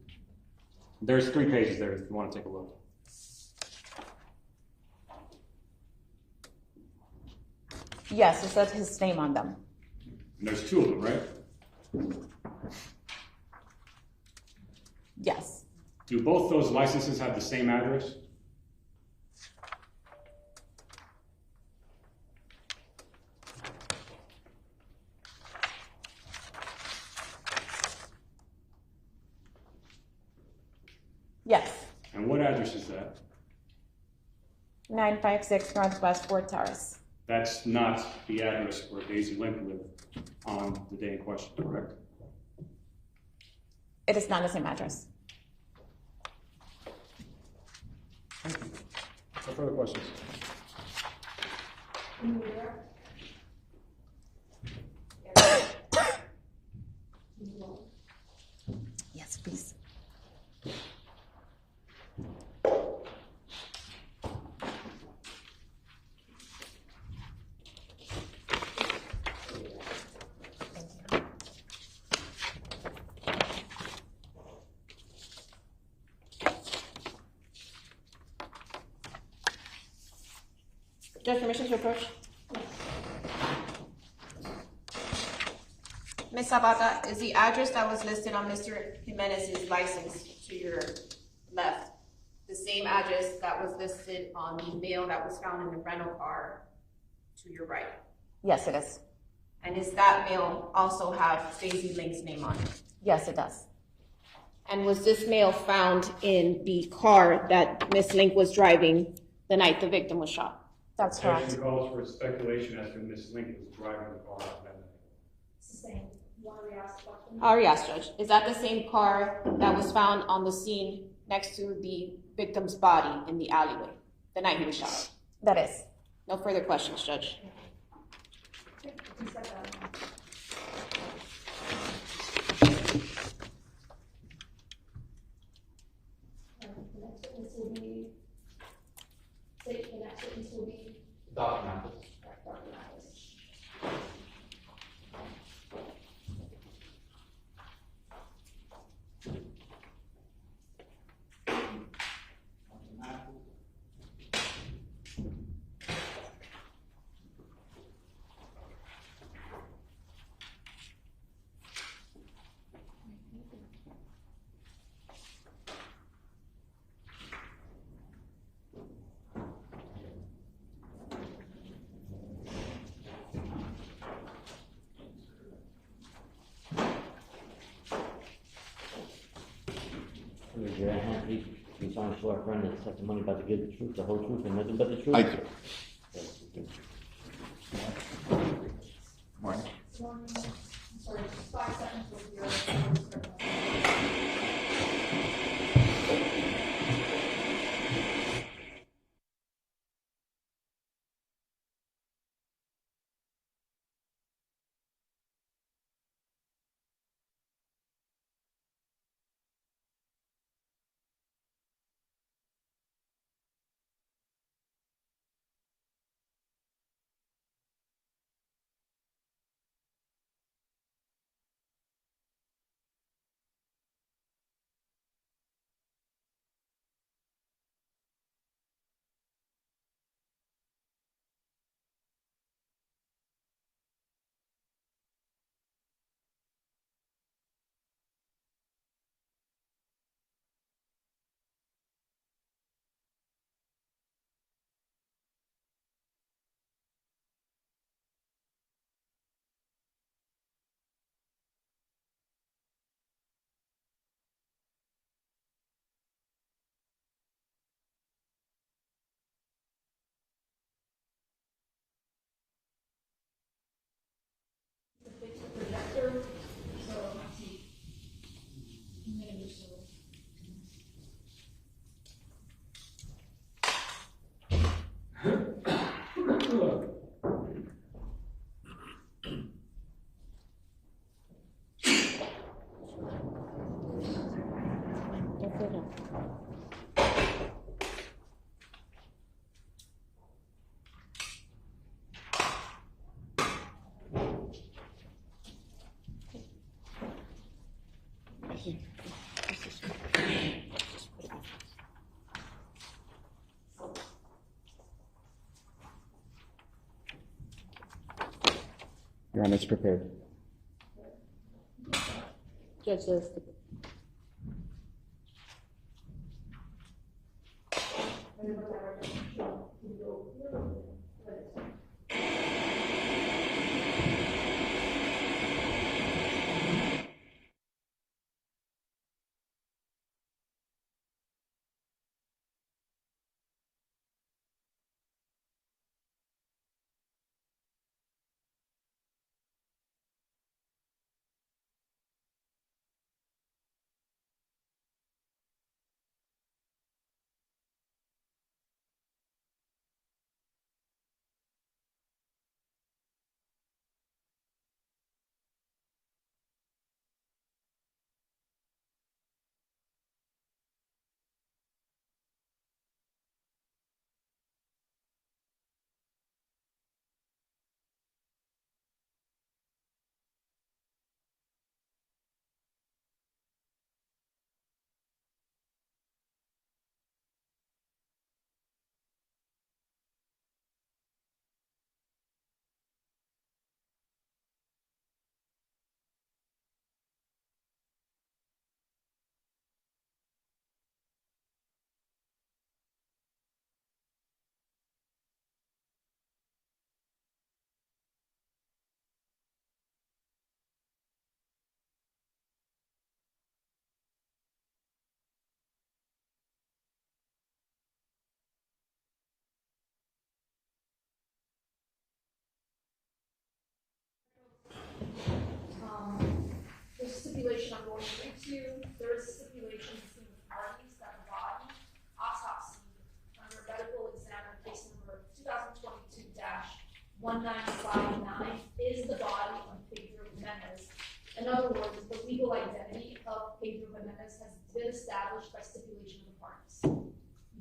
There's 3 pages there if you want to take a look. Yes, it says his name on them. And there's 2 of them, right? Yes. Do both those licenses have the same address? Yes. And what address is that? 956 Northwest 4th Terrace. That's not the address where Daisy Limp lived on the day in question, correct? It is not the same address. No further questions? Judge, permission to approach? Ms. Zapata, is the address that was listed on Mr. Jimenez's license to your left the same address that was listed on the mail that was found in the rental car to your right? Yes, it is. And does that mail also have Stacey Link's name on it? Yes, it does. And was this mail found in the car that Miss Link was driving the night the victim was shot? That's correct. Actually calls for speculation as to Ms. Lincoln was driving the car that night. Sustained. You want to re-ask the question? Oh, yes, Judge. Is that the same car that was found on the scene next to the victim's body in the alleyway the night he was shot? That is. No further questions, Judge. Okay, you can step out. The next witness will be, the next witness will be Dr. Mathis. Dr. Mathis. Raise your hand, please. You sound so our friend that testimony about to give the truth, the whole truth, and nothing but the truth. I do. Sorry, just 5 seconds with your. Fix the projector, so let's see. Maybe so. Your Honor, it's prepared. Judge, the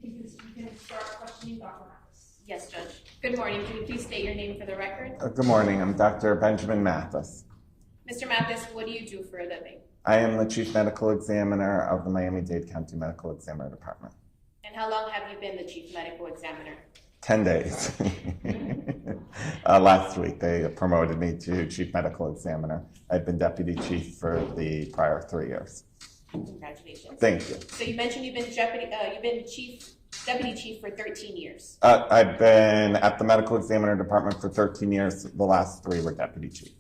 You can start questioning Dr. Mathis. Yes, Judge. Good morning. Can you please state your name for the record? Good morning. I'm Dr. Benjamin Mathis. Mr. Mathis, what do you do for a living? I am the Chief Medical Examiner of the Miami-Dade County Medical Examiner Department. And how long have you been the Chief Medical Examiner? 10 days. Last week, they promoted me to Chief Medical Examiner. I've been Deputy Chief for the prior 3 years. Congratulations. Thank you. So you mentioned you've been Deputy Chief for 13 years. I've been at the Medical Examiner Department for 13 years. The last 3 were Deputy Chief.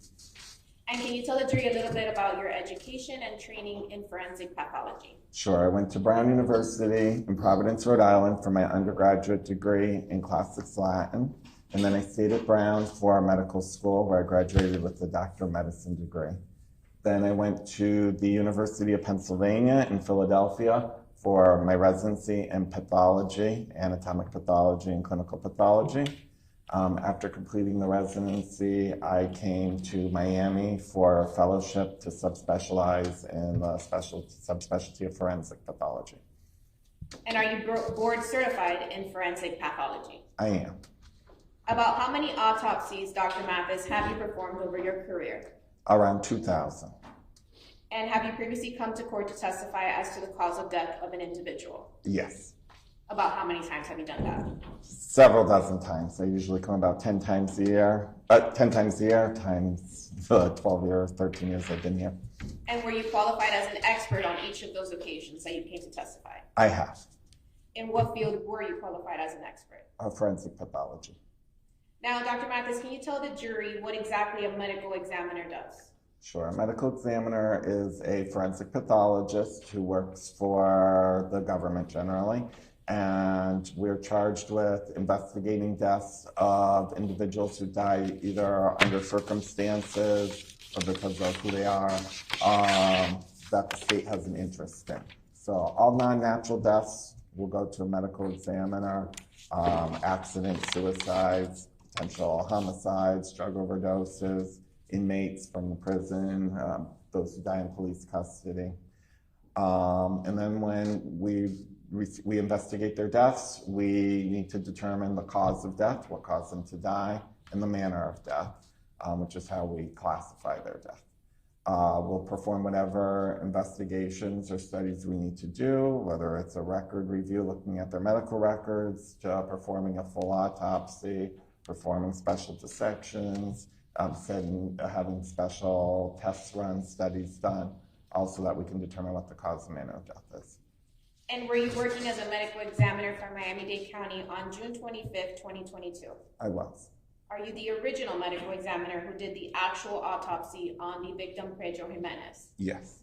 And can you tell the jury a little bit about your education and training in forensic pathology? Sure. I went to Brown University in Providence, Rhode Island for my undergraduate degree in Classics Latin. And then I stayed at Brown for medical school where I graduated with a Doctor of Medicine degree. Then I went to the University of Pennsylvania in Philadelphia for my residency in pathology, anatomic pathology, and clinical pathology. After completing the residency, I came to Miami for a fellowship to subspecialize in the subspecialty of forensic pathology. And are you board certified in forensic pathology? I am. About how many autopsies, Dr. Mathis, have you performed over your career? Around 2,000. And have you previously come to court to testify as to the cause of death of an individual? Yes. About how many times have you done that? Several dozen times. I usually come about 10 times a year. 10 times a year times the 12 years, 13 years I've been here. And were you qualified as an expert on each of those occasions that you came to testify? I have. In what field were you qualified as an expert? Forensic pathology. Now, Dr. Mathis, can you tell the jury what exactly a medical examiner does? Sure. A medical examiner is a forensic pathologist who works for the government generally. And we're charged with investigating deaths of individuals who die either under circumstances or because of who they are that the state has an interest in. So all non-natural deaths will go to a medical examiner, accidents, suicides, potential homicides, drug overdoses, inmates from the prison, those who die in police custody. And then when we investigate their deaths, we need to determine the cause of death, what caused them to die, and the manner of death, which is how we classify their death. We'll perform whatever investigations or studies we need to do, whether it's a record review, looking at their medical records, to performing a full autopsy, performing special dissections, having special tests run, studies done, also that we can determine what the cause and manner of death is. And were you working as a medical examiner for Miami-Dade County on June 25th, 2022? I was. Are you the original medical examiner who did the actual autopsy on the victim, Pedro Jimenez? Yes.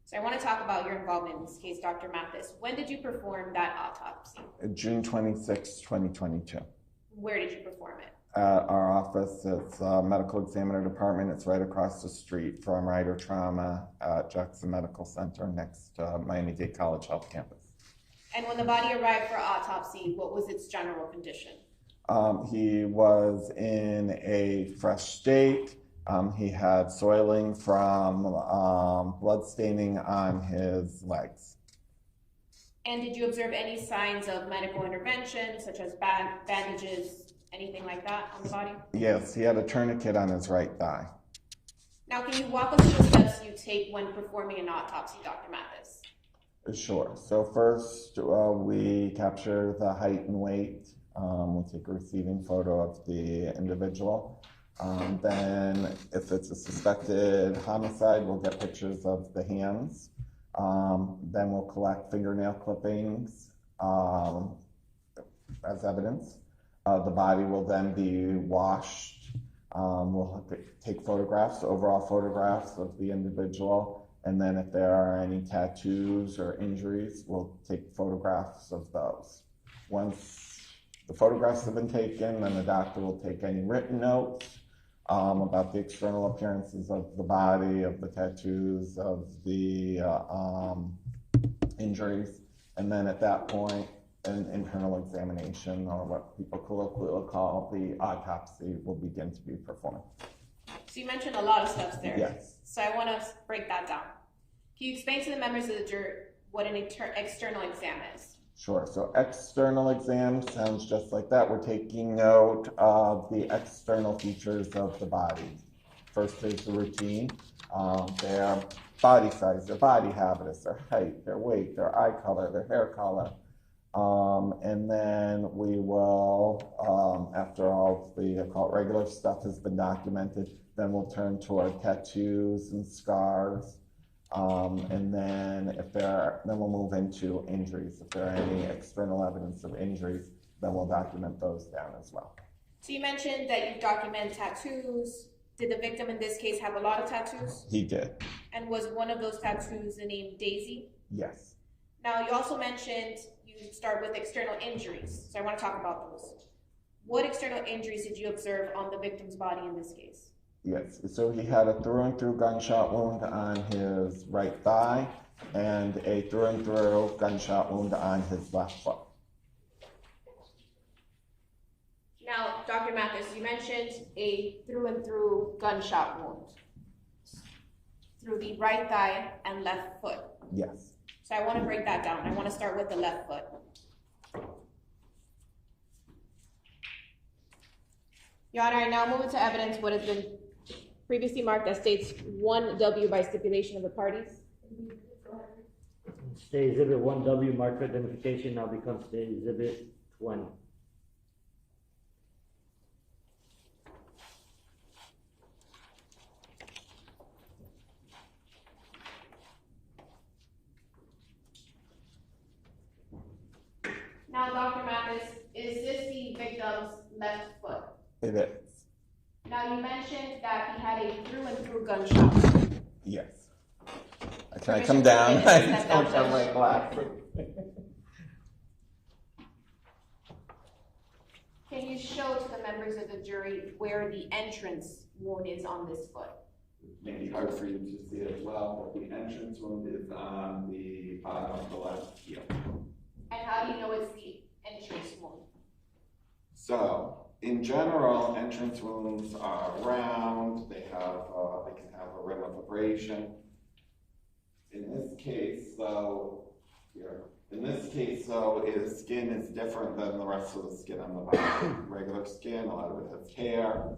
So I want to talk about your involvement in this case, Dr. Mathis. When did you perform that autopsy? June 26, 2022. Where did you perform it? At our office, it's a medical examiner department. It's right across the street from Ryder Trauma at Jackson Medical Center next to Miami-Dade College Health Campus. And when the body arrived for autopsy, what was its general condition? He was in a fresh state. He had soiling from blood staining on his legs. And did you observe any signs of medical intervention, such as bandages, anything like that on the body? Yes, he had a tourniquet on his right thigh. Now, can you walk us through the steps you take when performing an autopsy, Dr. Mathis? Sure. So first, we capture the height and weight. We take a receiving photo of the individual. Then, if it's a suspected homicide, we'll get pictures of the hands. Then we'll collect fingernail clippings as evidence. The body will then be washed. We'll take photographs, overall photographs of the individual. And then if there are any tattoos or injuries, we'll take photographs of those. Once the photographs have been taken, then the doctor will take any written notes about the external appearances of the body, of the tattoos, of the injuries. And then at that point, an internal examination, or what people colloquially will call the autopsy, will begin to be performed. So you mentioned a lot of steps there. Yes. So I want to break that down. Can you explain to the members of the jury what an external exam is? Sure. So external exam sounds just like that. We're taking note of the external features of the body. First is the routine, their body size, their body habitus, their height, their weight, their eye color, their hair color. And then we will, after all the regular stuff has been documented, then we'll turn toward tattoos and scars. And then then we'll move into injuries. If there are any external evidence of injuries, then we'll document those down as well. So you mentioned that you document tattoos. Did the victim in this case have a lot of tattoos? He did. And was one of those tattoos the name Daisy? Yes. Now, you also mentioned you start with external injuries, so I want to talk about those. What external injuries did you observe on the victim's body in this case? Yes, so he had a through and through gunshot wound on his right thigh and a through and through gunshot wound on his left foot. Now, Dr. Mathis, you mentioned a through and through gunshot wound through the right thigh and left foot. Yes. So I want to break that down. I want to start with the left foot. Your Honor, I now move into evidence what has been previously marked as states 1W by stipulation of the parties. State Exhibit 1W, marked for identification, now becomes State Exhibit 20. Now, Dr. Mathis, is this the victim's left foot? It is. Now, you mentioned that he had a through and through gunshot. Yes. Can I come down? I don't have my glasses. Can you show to the members of the jury where the entrance wound is on this foot? It may be hard for you to see as well, but the entrance wound is on the bottom of the left heel. And how do you know it's the entrance wound? So, in general, entrance wounds are round. They can have a rim of abrasion. In this case, though, his skin is different than the rest of the skin on the body. Regular skin, a lot of it has hair.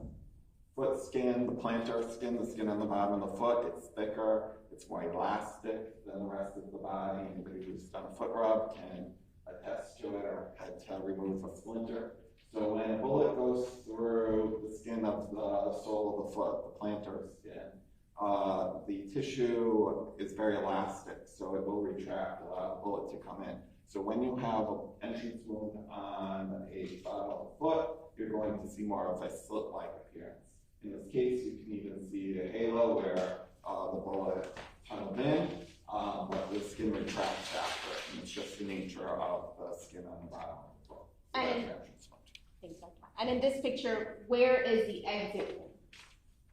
Foot skin, the plantar skin, the skin on the bottom of the foot, it's thicker, it's more elastic than the rest of the body. Anybody who's done a foot rub can attest to it or had to remove a splinter. So when a bullet goes through the skin of the sole of the foot, the plantar skin, the tissue is very elastic, so it will retract, allow the bullet to come in. So when you have an entrance wound on a bottom of the foot, you're going to see more of a slit-like appearance. In this case, you can even see the halo where the bullet tunneled in, but the skin retracts after it, and it's just the nature of the skin on the bottom of the foot. And in this picture, where is the exit wound?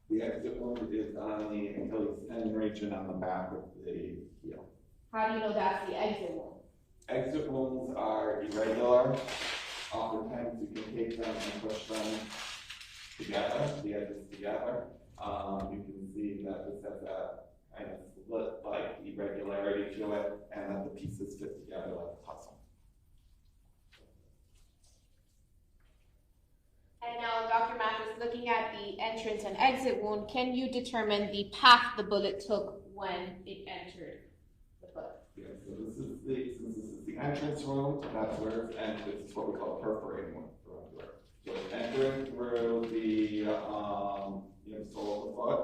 The exit wound is on the Achilles tendon region on the back of the heel. How do you know that's the exit wound? Exit wounds are irregular. Oftentimes you can take them and push them together, the edges together. You can see that this has that kind of split-like irregularity to it, and that the pieces fit together like a puzzle. And now, Dr. Mathis, looking at the entrance and exit wound, can you determine the path the bullet took when it entered the foot? Yeah, so since this is the entrance wound, that's where it's entered. It's what we call a perforating wound. So it's entering through the sole of the foot,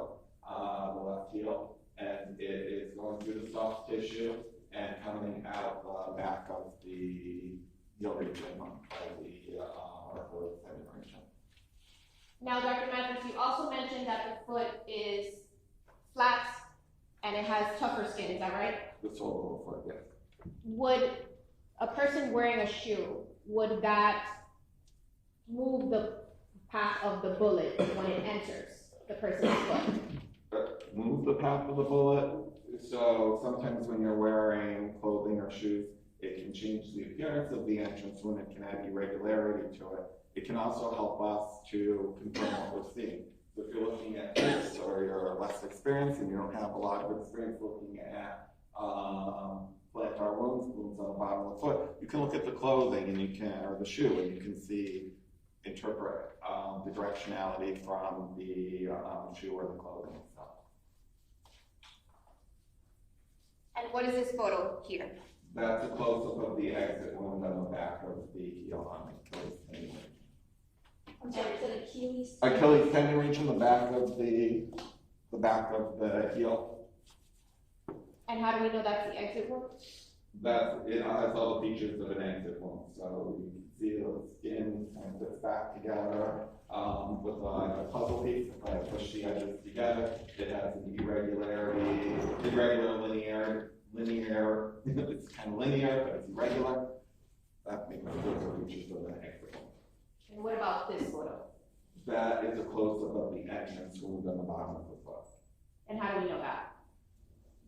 the left heel, and it is going through the soft tissue and coming out the back of the heel region by the Achilles tendon region. Now, Dr. Mathis, you also mentioned that the foot is flat and it has tougher skin, is that right? The sole of the foot, yes. Would a person wearing a shoe, would that move the path of the bullet when it enters the person's foot? Move the path of the bullet. So sometimes when you're wearing clothing or shoes, it can change the appearance of the entrance wound. It can add irregularity to it. It can also help us to confirm what we're seeing. So if you're looking at this or you're less experienced and you don't have a lot of experience looking at plantar wounds on the bottom of the foot. You can look at the clothing and you can, or the shoe, and you can interpret the directionality from the shoe or the clothing itself. And what is this photo here? That's a close-up of the exit wound on the back of the heel on the Achilles tendon region. I'm sorry, is it Achilles? Achilles tendon region, the back of the heel. And how do we know that's the exit wound? It has all the features of an exit wound. So you can see the skin kind of fits back together with a puzzle piece. If I push the edges together, it has an irregular linear, it's kind of linear, but it's irregular. That makes the features of an exit wound. And what about this photo? That is a close-up of the entrance wound on the bottom of the foot. And how do we know that?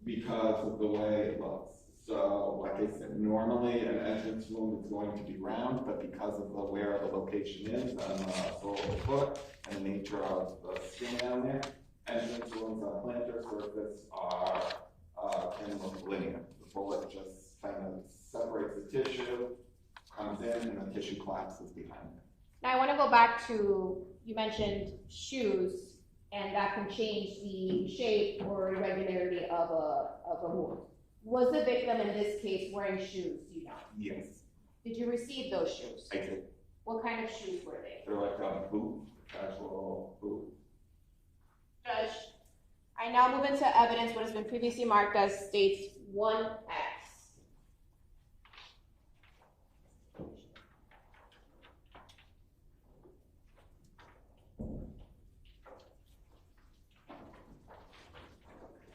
Because of the way it looks. So, like I said, normally an entrance wound is going to be round, but because of where the location is on the sole of the foot and the nature of the skin down there, entrance wounds on plantar surface can look linear. The bullet just kind of separates the tissue, comes in, and the tissue collapses behind it. Now I want to go back to, you mentioned shoes, and that can change the shape or irregularity of a wound. Was the victim in this case wearing shoes, do you know? Yes, Did you receive those shoes? I did. What kind of shoes were they? They're like a boot, casual boot. Judge, I now move into evidence what has been previously marked as states 1X.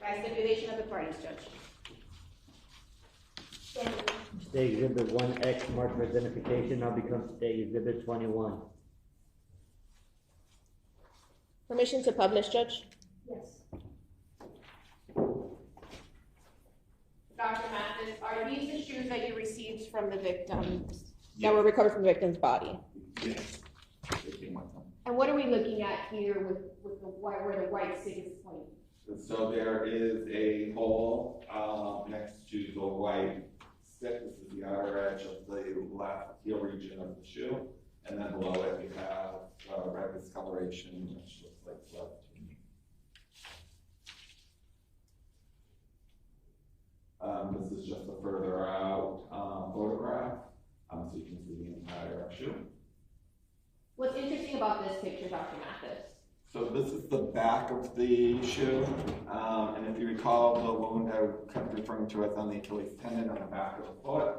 By stipulation of the parties, Judge. State Exhibit 1X marked for identification now becomes State Exhibit 21. Permission to publish, Judge? Yes. Dr. Mathis, are these the shoes that you received from the victims, that were recovered from the victim's body? Yes. And what are we looking at here with the white, where the white stick is pointing? So there is a hole next to the white stick. This is the outer edge of the left heel region of the shoe. And then below it you have red discoloration, which looks like blood to me. This is just a further out photograph, so you can see the entire shoe. What's interesting about this picture, Dr. Mathis? So this is the back of the shoe, and if you recall the wound I kept referring to as on the Achilles tendon on the back of the foot,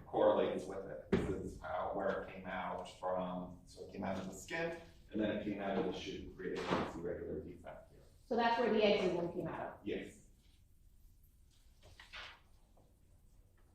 correlates with it. This is where it came out from. So it came out of the skin, and then it came out of the shoe, creating this irregular defect here. So that's where the exit wound came out of. Yes.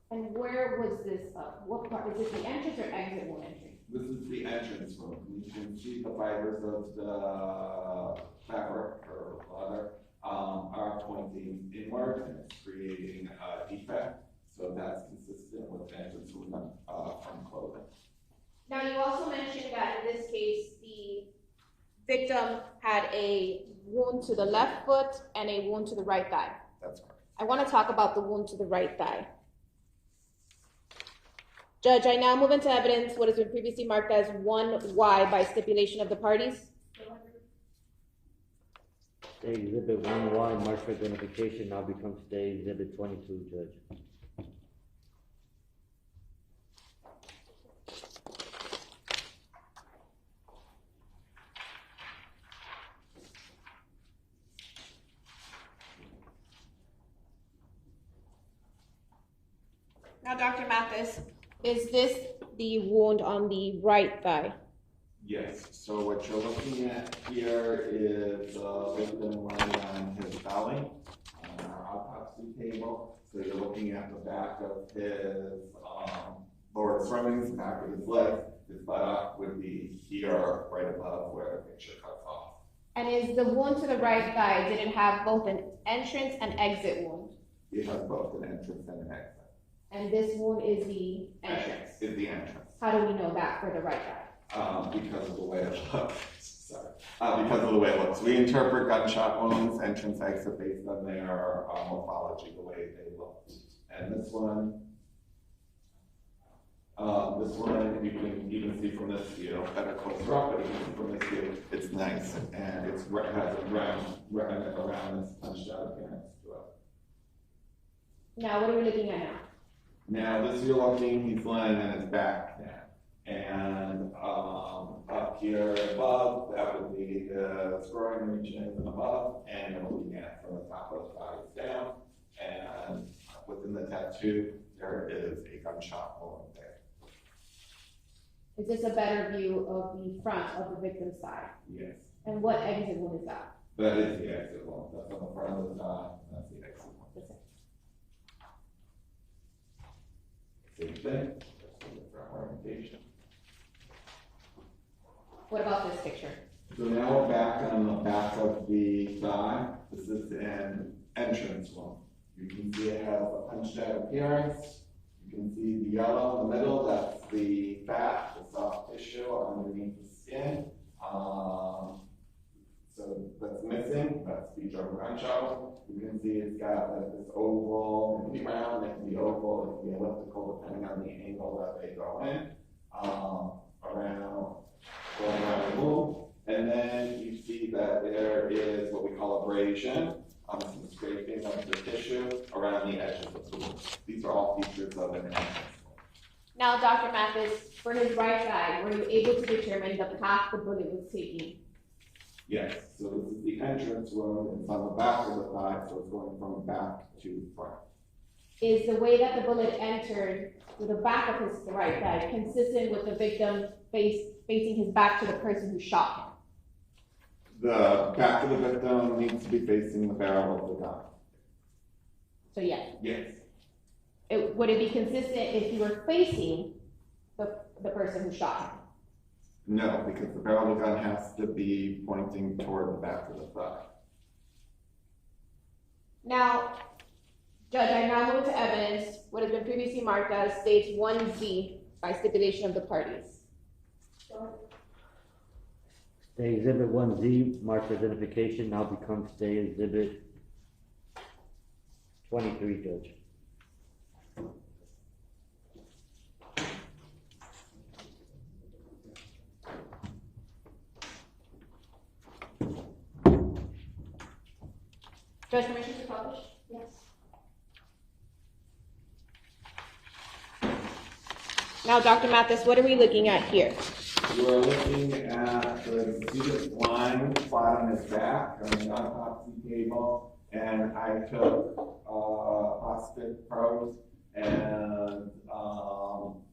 And where was this, what part, is this the entrance or exit wound entry? This is the entrance wound. You can see the fibers of the fabric or leather are pointing inward, and it's creating a defect. So that's consistent with entrance wound from clothing. Now, you also mentioned that in this case, the victim had a wound to the left foot and a wound to the right thigh. That's correct. I want to talk about the wound to the right thigh. Judge, I now move into evidence what has been previously marked as 1Y by stipulation of the parties. State Exhibit 1Y marked for identification now becomes State Exhibit 22, Judge. Now, Dr. Mathis, is this the wound on the right thigh? Yes. So what you're looking at here is a victim laying on his belly on our autopsy table. So you're looking at the back of his lower extremities, the back of his leg. His buttock would be here, right above where the picture cuts off. And is the wound to the right thigh, did it have both an entrance and exit wound? It has both an entrance and an exit. And this wound is the entrance? Is the entrance. How do we know that for the right thigh? Because of the way it looks. sorry, because of the way it looks. We interpret gunshot wounds, entrance, exit based on their morphology, the way they look. And this one, you can even see from this view, better closer up, but you can see from this view, it's nice and it has a round this punched out appearance to it. Now, what are we looking at now? Now, this you're looking, he's lying on his back now. And up here above, that would be the groin region and above, and we're looking at from the top of the thighs down. And within the tattoo, there is a gunshot wound there. Is this a better view of the front of the victim's side? Yes. And what exit wound is that? That is the exit wound. That's on the front of the thigh. That's the exit wound. Same thing. That's the front orientation. What about this picture? So now we're back on the back of the thigh. This is an entrance wound. You can see it has a punched out appearance. You can see the yellow in the middle, that's the fat, the soft tissue underneath the skin. So that's missing, that's the drug gunshot wound. You can see it's got like this oval, it can be round, it can be oval, it can be elliptical depending on the angle that they go in. Going around the wound. And then you see that there is what we call abrasion, some scraping of the tissue around the edges of the wound. These are all features of an entrance. Now, Dr. Mathis, for his right thigh, were you able to determine the path the bullet was taking? Yes, so this is the entrance wound. It's on the back of the thigh, so it's going from back to front. Is the way that the bullet entered through the back of his right thigh consistent with the victim facing his back to the person who shot him? The back of the victim needs to be facing the barrel of the gun. So yes. Yes. Would it be consistent if you were facing the person who shot him? No, because the barrel of the gun has to be pointing toward the back of the thigh. Now, Judge, I now move to evidence what has been previously marked as stage 1Z by stipulation of the parties. Stay exhibit 1Z, marked identification, now becomes stay exhibit 23, Judge. Judge, permission to publish? Yes. Now, Dr. Mathis, what are we looking at here? You are looking at the exhibit line flat on his back on the autopsy table, and I took hospice probes and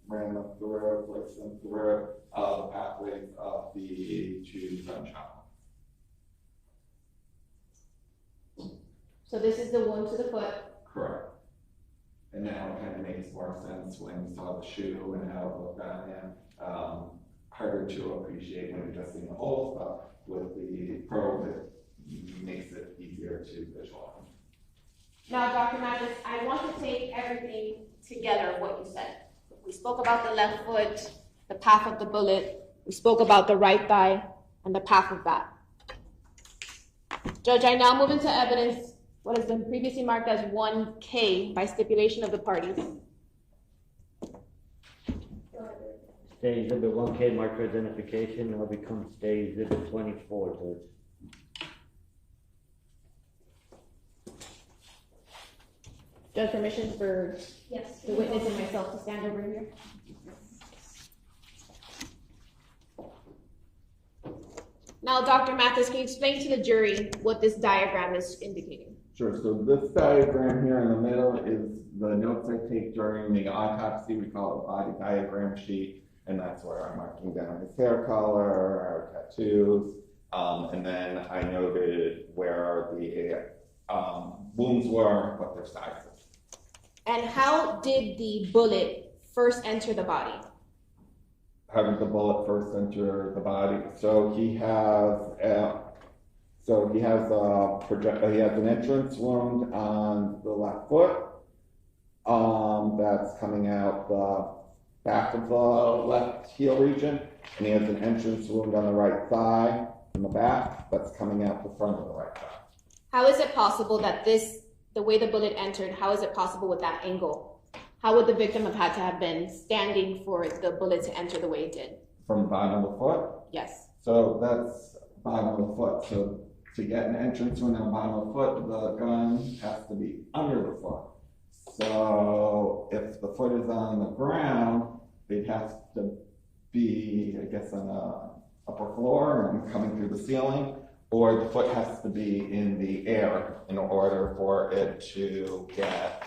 ran them through, placed them through the pathways of the two gunshot. So this is the wound to the foot. Correct. And now it kind of makes more sense when you saw the shoe and how it looked on him. Harder to appreciate when you're just seeing the whole stuff. With the probe, it makes it easier to visualize. Now, Dr. Mathis, I want to take everything together, what you said. We spoke about the left foot, the path of the bullet. We spoke about the right thigh and the path of that. Judge, I now move into evidence what has been previously marked as 1K by stipulation of the parties. Stay exhibit 1K, marked for identification, now becomes stay exhibit 24, Judge. Judge, permission for Yes. the witness and myself to stand over here? Now, Dr. Mathis, can you explain to the jury what this diagram is indicating? Sure, so this diagram here in the middle is the notes I take during the autopsy. We call it a body diagram sheet, and that's where I'm marking down his hair color, our tattoos, and then I noted where the wounds were, what their size is. And how did the bullet first enter the body? How did the bullet first enter the body? So he has an entrance wound on the left foot. That's coming out the back of the left heel region, and he has an entrance wound on the right thigh. in the back that's coming out the front of the right thigh. How is it possible that the way the bullet entered, how is it possible with that angle? How would the victim have had to have been standing for the bullet to enter the way it did? From the bottom of the foot? Yes. So that's bottom of the foot. So to get an entrance when the bottom of the foot, the gun has to be under the foot. So if the foot is on the ground, it has to be, I guess, on the upper floor and coming through the ceiling, or the foot has to be in the air in order for it to get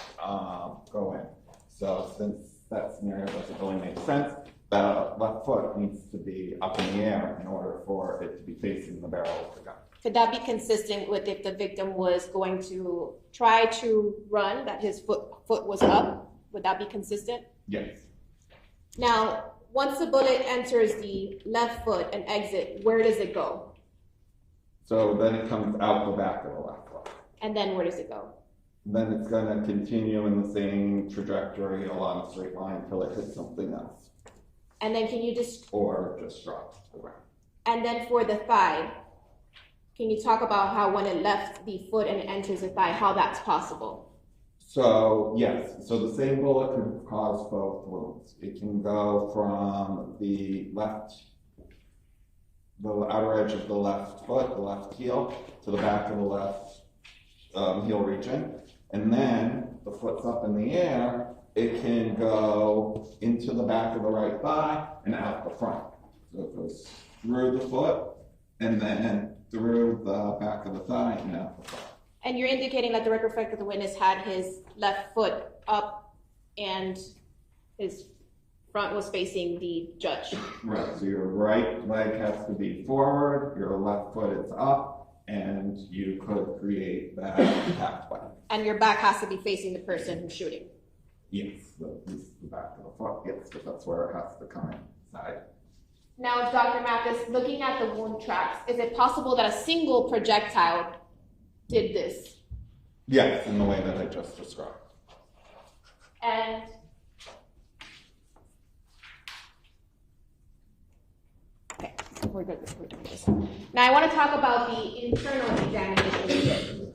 go in. So since that scenario doesn't really make sense, the left foot needs to be up in the air in order for it to be facing the barrel of the gun. Could that be consistent with if the victim was going to try to run, that his foot was up? Would that be consistent? Yes. Now, once the bullet enters the left foot and exit, where does it go? So then it comes out the back of the left foot. And then where does it go? Then it's going to continue in the same trajectory along a straight line until it hits something else. And then can you just, Or just drop to the ground. and then for the thigh, can you talk about how when it left the foot and it enters the thigh, how that's possible? So, yes. So the same bullet can cause both wounds. It can go from the outer edge of the left foot, the left heel, to the back of the left heel region. And then the foot's up in the air, it can go into the back of the right thigh and out the front. So it goes through the foot and then through the back of the thigh and out the front. And you're indicating that the record reflects that the witness had his left foot up and his front was facing the judge. Right, so your right leg has to be forward, your left foot is up, and you could create that pathway. And your back has to be facing the person who's shooting. Yes, the back of the foot, yes, because that's where it has to come inside. Now, Dr. Mathis, looking at the wound tracks, is it possible that a single projectile did this? Yes, in the way that I just described. And okay, we're good. Now I want to talk about the internal examination.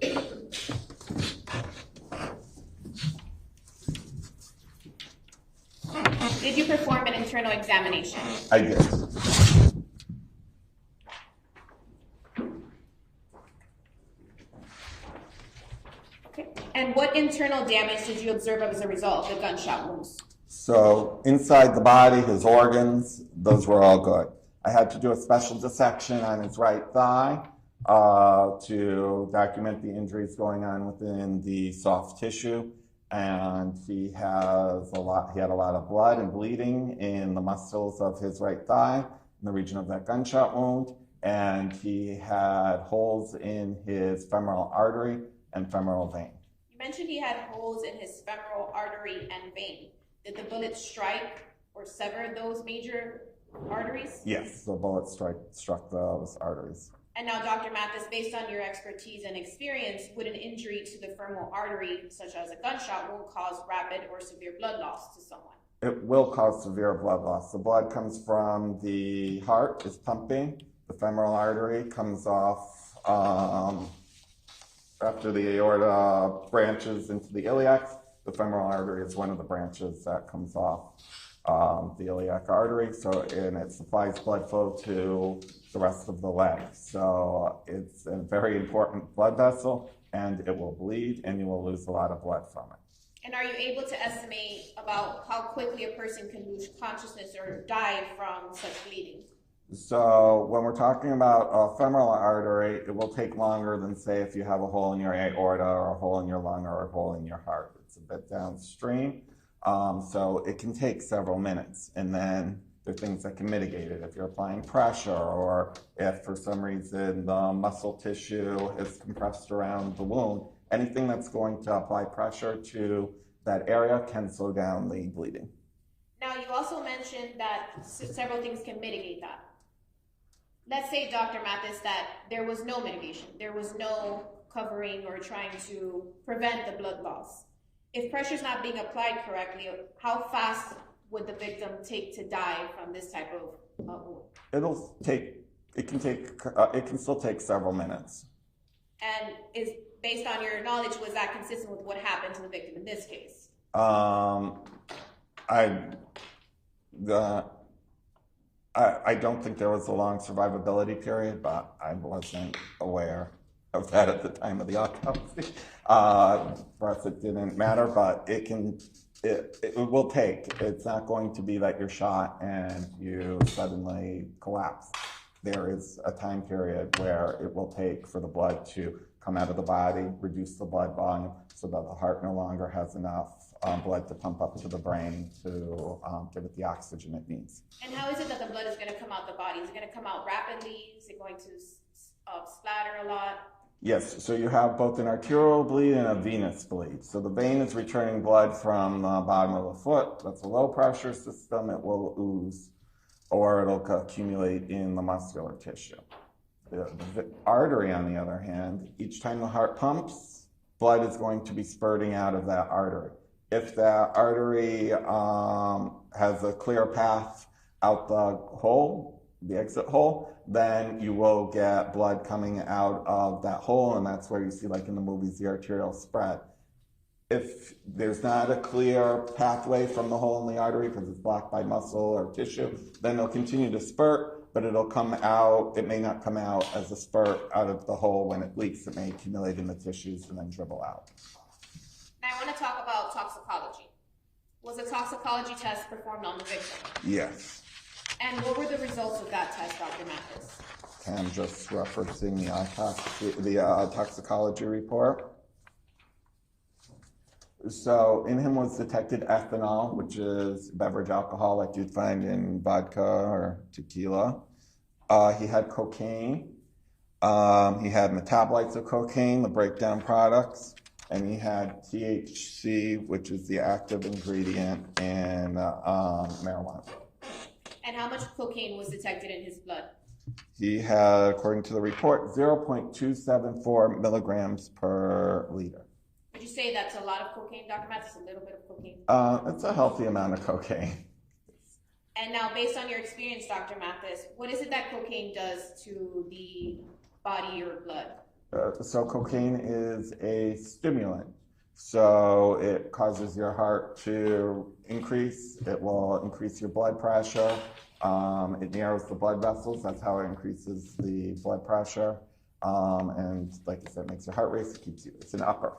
Did you perform an internal examination? I did. Okay. And what internal damage did you observe as a result of the gunshot wounds? So inside the body, his organs, those were all good. I had to do a special dissection on his right thigh to document the injuries going on within the soft tissue. And he had a lot of blood and bleeding in the muscles of his right thigh, in the region of that gunshot wound. And he had holes in his femoral artery and femoral vein. You mentioned he had holes in his femoral artery and vein. Did the bullet strike or sever those major arteries? Yes, the bullet struck those arteries. And now, Dr. Mathis, based on your expertise and experience, would an injury to the femoral artery, such as a gunshot wound, cause rapid or severe blood loss to someone? It will cause severe blood loss. The blood comes from the heart, is pumping. The femoral artery comes off after the aorta branches into the iliacs. The femoral artery is one of the branches that comes off the iliac artery, and it supplies blood flow to the rest of the leg. So it's a very important blood vessel, and it will bleed, and you will lose a lot of blood from it. And are you able to estimate about how quickly a person can lose consciousness or die from such bleeding? So when we're talking about a femoral artery, it will take longer than, say, if you have a hole in your aorta or a hole in your lung or a hole in your heart. It's a bit downstream. So it can take several minutes, and then there are things that can mitigate it. If you're applying pressure, or if for some reason the muscle tissue is compressed around the wound, anything that's going to apply pressure to that area can slow down the bleeding. Now, you also mentioned that several things can mitigate that. Let's say, Dr. Mathis, that there was no mitigation. There was no covering or trying to prevent the blood loss. If pressure is not being applied correctly, how fast would the victim take to die from this type of wound? It'll take It can still take several minutes. And is, based on your knowledge, was that consistent with what happened to the victim in this case? I don't think there was a long survivability period, but I wasn't aware of that at the time of the autopsy. For us, it didn't matter, but it will take. It's not going to be that you're shot and you suddenly collapse. There is a time period where it will take for the blood to come out of the body, reduce the blood volume so that the heart no longer has enough blood to pump up to the brain to give it the oxygen it needs. And how is it that the blood is going to come out the body? Is it going to come out rapidly? Is it going to splatter a lot? Yes, so you have both an arterial bleed and a venous bleed. So the vein is returning blood from the bottom of the foot. That's a low pressure system. It will ooze or it'll accumulate in the muscular tissue. The artery, on the other hand, each time the heart pumps, blood is going to be spurting out of that artery. If that artery has a clear path out the hole, the exit hole, then you will get blood coming out of that hole, and that's where you see, like in the movies, the arterial spread. If there's not a clear pathway from the hole in the artery because it's blocked by muscle or tissue, then it'll continue to spurt, but it'll come out, it may not come out as a spurt out of the hole when it leaks. It may accumulate in the tissues and then dribble out. Now I want to talk about toxicology. Was a toxicology test performed on the victim? Yes. And what were the results of that test, Dr. Mathis? I'm just referencing the toxicology report. So in him was detected ethanol, which is beverage alcohol like you'd find in vodka or tequila. He had cocaine. He had metabolites of cocaine, the breakdown products. And he had THC, which is the active ingredient in marijuana. And how much cocaine was detected in his blood? He had, according to the report, 0.274 milligrams per liter. Would you say that's a lot of cocaine, Dr. Mathis? A little bit of cocaine? It's a healthy amount of cocaine. And now, based on your experience, Dr. Mathis, what is it that cocaine does to the body or blood? So cocaine is a stimulant. So it causes your heart to increase. It will increase your blood pressure. It narrows the blood vessels. That's how it increases the blood pressure. And like I said, makes your heart race. It keeps you. It's an upper.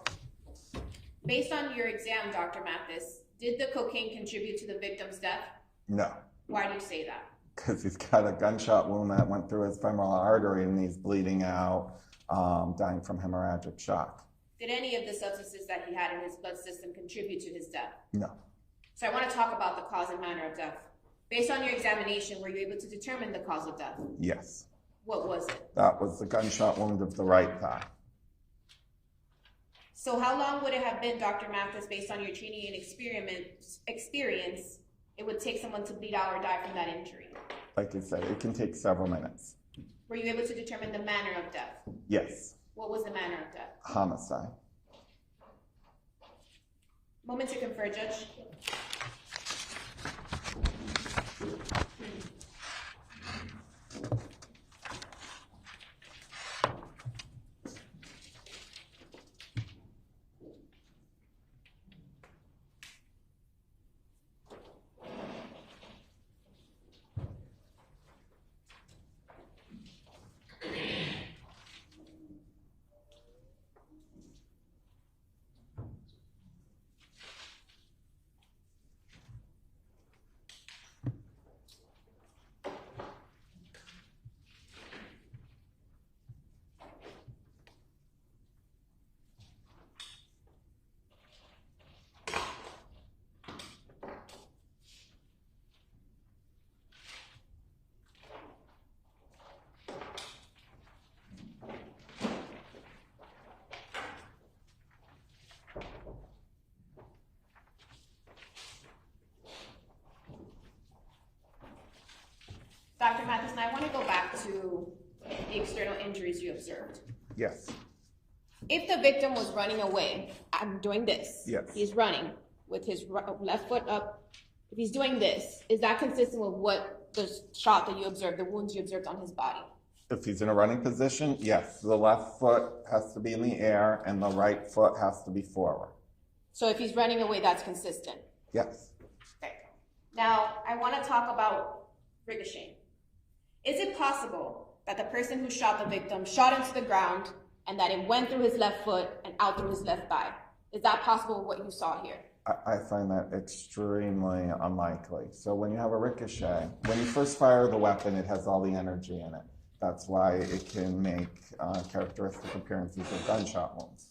Based on your exam, Dr. Mathis, did the cocaine contribute to the victim's death? No. Why do you say that? Because he's got a gunshot wound that went through his femoral artery and he's bleeding out, dying from hemorrhagic shock. Did any of the substances that he had in his blood system contribute to his death? No. So I want to talk about the cause and manner of death. Based on your examination, were you able to determine the cause of death? Yes. What was it? That was the gunshot wound of the right thigh. So how long would it have been, Dr. Mathis, based on your training and experience, it would take someone to bleed out or die from that injury? Like I said, it can take several minutes. Were you able to determine the manner of death? Yes. What was the manner of death? Homicide. Moment to confer, Judge. Dr. Mathis, now I want to go back to the external injuries you observed. Yes. If the victim was running away, I'm doing this. Yes. He's running with his left foot up. If he's doing this, is that consistent with what the shot that you observed, the wounds you observed on his body? If he's in a running position, yes, the left foot has to be in the air and the right foot has to be forward. So if he's running away, that's consistent. Yes. Okay. Now, I want to talk about ricocheting. Is it possible that the person who shot the victim shot into the ground and that it went through his left foot and out through his left thigh? Is that possible, what you saw here? I find that extremely unlikely. So when you have a ricochet, when you first fire the weapon, it has all the energy in it. That's why it can make characteristic appearances of gunshot wounds.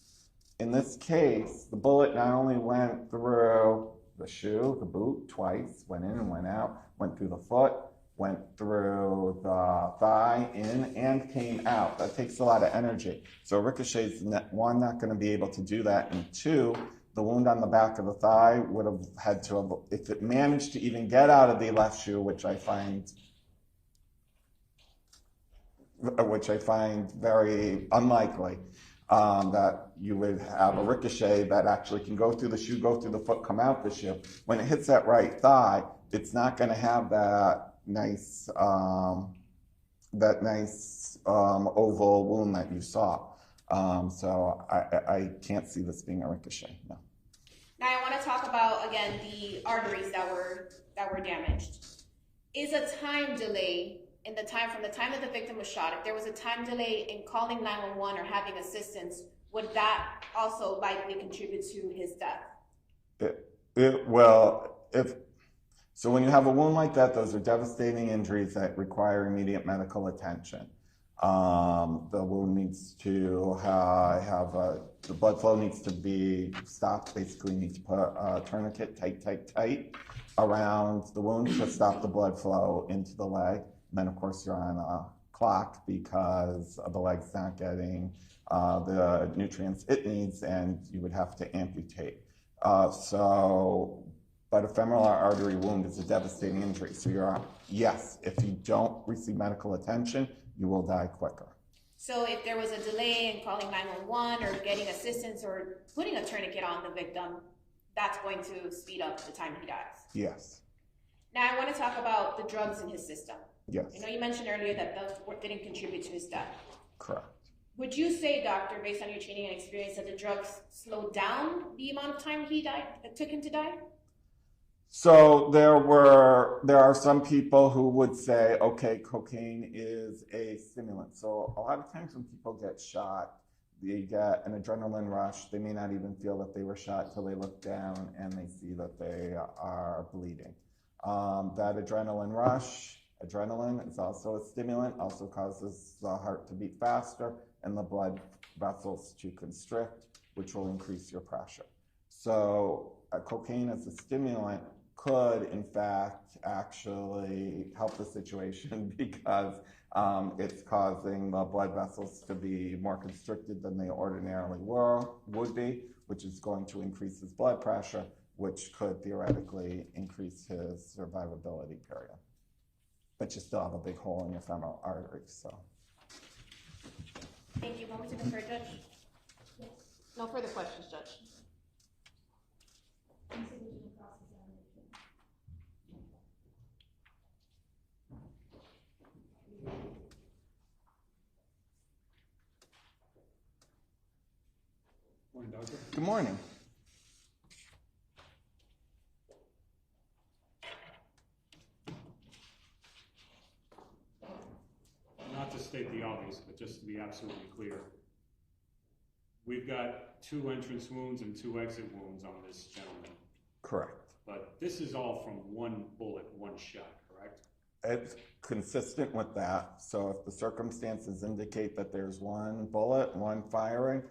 In this case, the bullet not only went through the shoe, the boot, twice, went in and went out, went through the foot, went through the thigh, in, and came out. That takes a lot of energy. So ricochet's, one, not going to be able to do that, and two, the wound on the back of the thigh would have had to have, if it managed to even get out of the left shoe, which I find very unlikely, that you would have a ricochet that actually can go through the shoe, go through the foot, come out the shoe. When it hits that right thigh, it's not going to have that nice oval wound that you saw. So I can't see this being a ricochet, no. Now I want to talk about, again, the arteries that were damaged. Is a time delay in the time from the time that the victim was shot, if there was a time delay in calling 911 or having assistance, would that also likely contribute to his death? So when you have a wound like that, those are devastating injuries that require immediate medical attention. The wound needs to the blood flow needs to be stopped. Basically, you need to put a tourniquet tight around the wound to stop the blood flow into the leg. And then, of course, you're on a clock because the leg's not getting the nutrients it needs, and you would have to amputate. But a femoral artery wound is a devastating injury. So yes, if you don't receive medical attention, you will die quicker. So if there was a delay in calling 911 or getting assistance or putting a tourniquet on the victim, that's going to speed up the time he dies. Yes. Now I want to talk about the drugs in his system. Yes. I know you mentioned earlier that those didn't contribute to his death. Correct. Would you say, doctor, based on your training and experience, that the drugs slowed down the amount of time it took him to die? So there are some people who would say, okay, cocaine is a stimulant. So a lot of times when people get shot, they get an adrenaline rush. They may not even feel that they were shot till they look down and they see that they are bleeding. That adrenaline rush, adrenaline is also a stimulant, also causes the heart to beat faster and the blood vessels to constrict, which will increase your pressure. So cocaine as a stimulant could, in fact, actually help the situation because it's causing the blood vessels to be more constricted than they ordinarily would be, which is going to increase his blood pressure, which could theoretically increase his survivability period. But you still have a big hole in your femoral artery, so. Thank you. Moment to confer, Judge? Yes. No further questions, Judge. Morning, Doctor. Good morning. Not to state the obvious, but just to be absolutely clear, we've got 2 entrance wounds and 2 exit wounds on this gentleman. Correct. But this is all from 1 bullet, 1 shot, correct? It's consistent with that. So if the circumstances indicate that there's 1 bullet, 1 firing,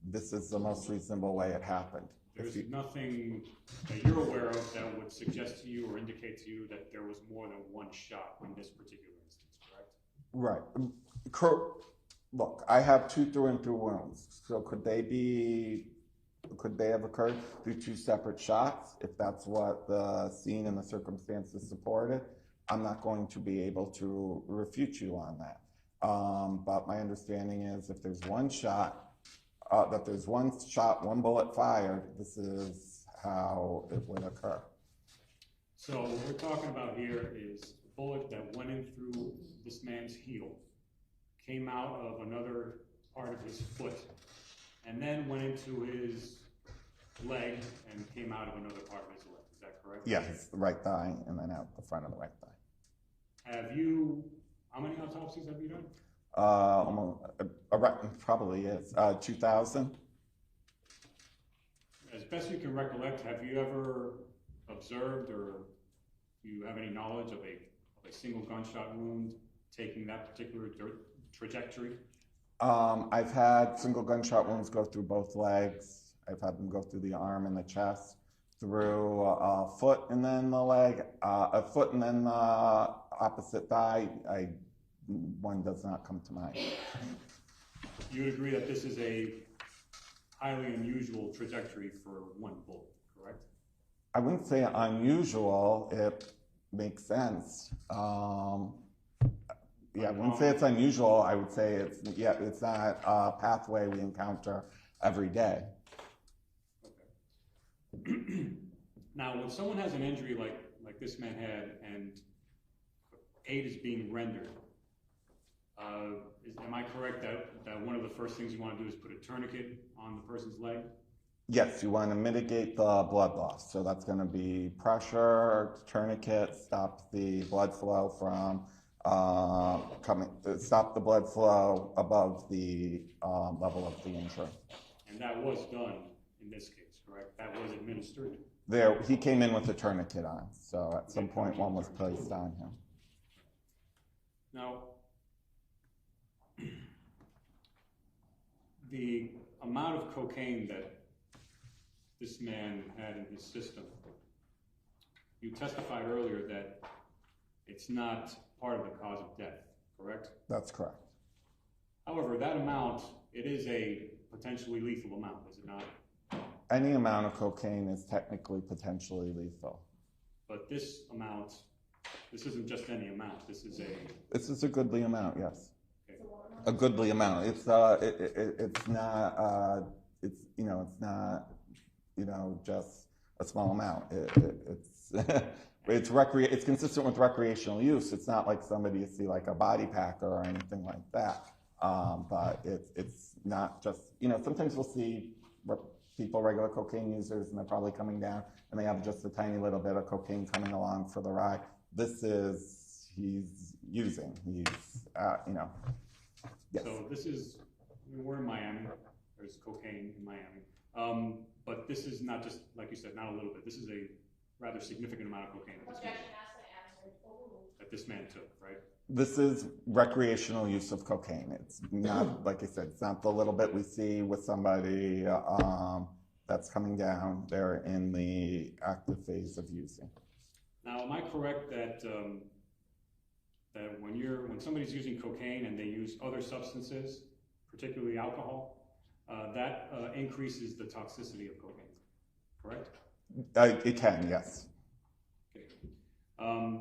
this is the most reasonable way it happened. There's nothing that you're aware of that would suggest to you or indicate to you that there was more than 1 shot in this particular instance, correct? Right. Look, I have 2 through and through wounds. So could they have occurred through 2 separate shots? If that's what the scene and the circumstances supported, I'm not going to be able to refute you on that. But my understanding is if there's 1 shot, that there's 1 shot, 1 bullet fired, this is how it would occur. So what we're talking about here is bullet that went in through this man's heel, came out of another part of his foot, and then went into his leg and came out of another part of his leg. Is that correct? Yes, the right thigh and then out the front of the right thigh. How many autopsies have you done? Probably is 2,000. As best you can recollect, have you ever observed or do you have any knowledge of a single gunshot wound taking that particular trajectory? I've had single gunshot wounds go through both legs. I've had them go through the arm and the chest, through a foot and then the leg, a foot and then the opposite thigh. One does not come to mind. You would agree that this is a highly unusual trajectory for one bullet, correct? I wouldn't say unusual. It makes sense. I wouldn't say it's unusual. I would say it's not a pathway we encounter every day. Okay. Now, when someone has an injury like this man had and aid is being rendered, am I correct that one of the first things you want to do is put a tourniquet on the person's leg? Yes, you want to mitigate the blood loss. So that's going to be pressure, tourniquet, stop the blood flow from stop the blood flow above the level of the injury. And that was done in this case, correct? That was administered? He came in with a tourniquet on, so at some point one was placed on him. Now, the amount of cocaine that this man had in his system, you testified earlier that it's not part of the cause of death, correct? That's correct. However, that amount, it is a potentially lethal amount, is it not? Any amount of cocaine is technically potentially lethal. But this amount, this isn't just any amount, this is a goodly amount, yes. Okay. A goodly amount. It's not just a small amount. It's consistent with recreational use. It's not like somebody you see like a body packer or anything like that. But it's not just, sometimes we'll see people, regular cocaine users, and they're probably coming down and they have just a tiny little bit of cocaine coming along for the ride. He's using, yes. So this is, we're in Miami, there's cocaine in Miami. But this is not just, like you said, not a little bit, this is a rather significant amount of cocaine that this man took, right? This is recreational use of cocaine. It's not, like I said, it's not the little bit we see with somebody that's coming down. They're in the active phase of using. Now, am I correct that that when somebody's using cocaine and they use other substances, particularly alcohol, that increases the toxicity of cocaine, correct? It can, yes. Okay.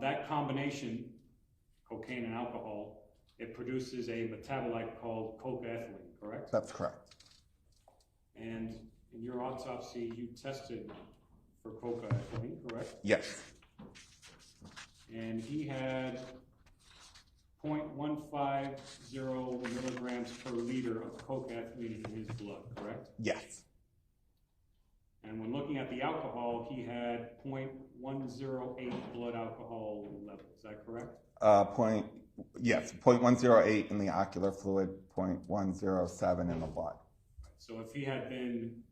That combination, cocaine and alcohol, it produces a metabolite called cocaethylene, correct? That's correct. And in your autopsy, you tested for cocaethylene, correct? Yes. And he had 0.150 milligrams per liter of cocaethylene in his blood, correct? Yes. And when looking at the alcohol, he had 0.108 blood alcohol level. Is that correct? 0.108 in the ocular fluid, 0.107 in the blood. So if he had been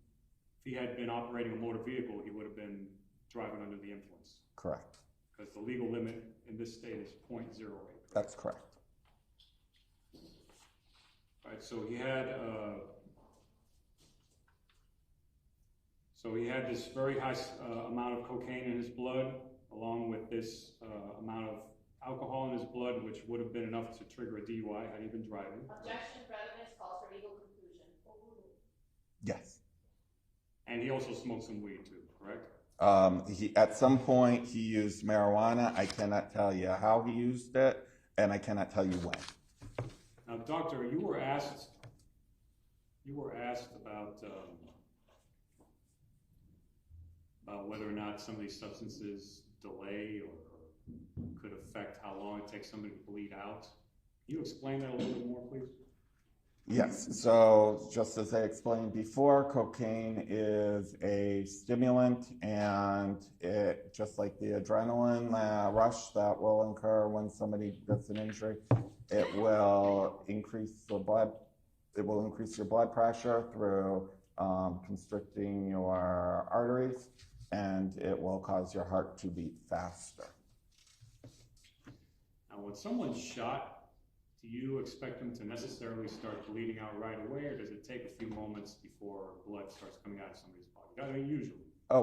operating a motor vehicle, he would have been driving under the influence. Correct. Because the legal limit in this state is 0.08. Correct? That's correct. All right. So he had this very high amount of cocaine in his blood, along with this amount of alcohol in his blood, which would have been enough to trigger a DUI had he been driving. Objection, prejudice, calls for legal conclusion. Yes. And he also smoked some weed too, correct? At some point he used marijuana. I cannot tell you how he used it, and I cannot tell you when. Now, doctor, you were asked about whether or not some of these substances delay or could affect how take somebody to bleed out. Can you explain that a little bit more, please? Yes, so just as I explained before, cocaine is a stimulant, and it, just like the adrenaline rush that will occur when somebody gets an injury, it will increase the blood, it will increase your blood pressure through constricting your arteries, and it will cause your heart to beat faster. Now, when someone's shot, do you expect them to necessarily start bleeding out right away, or does it take a few moments before blood starts coming out of somebody's body? I mean, usually.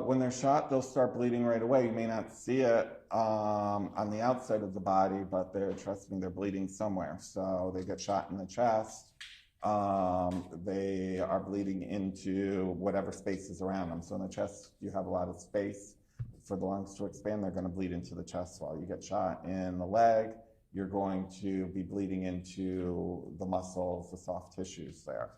When they're shot, they'll start bleeding right away. You may not see it on the outside of the body, but trust me, they're bleeding somewhere. So they get shot in the chest. They are bleeding into whatever space is around them. So in the chest, you have a lot of space for the lungs to expand. They're going to bleed into the chest wall. You get shot in the leg, you're going to be bleeding into the muscles, the soft tissues there.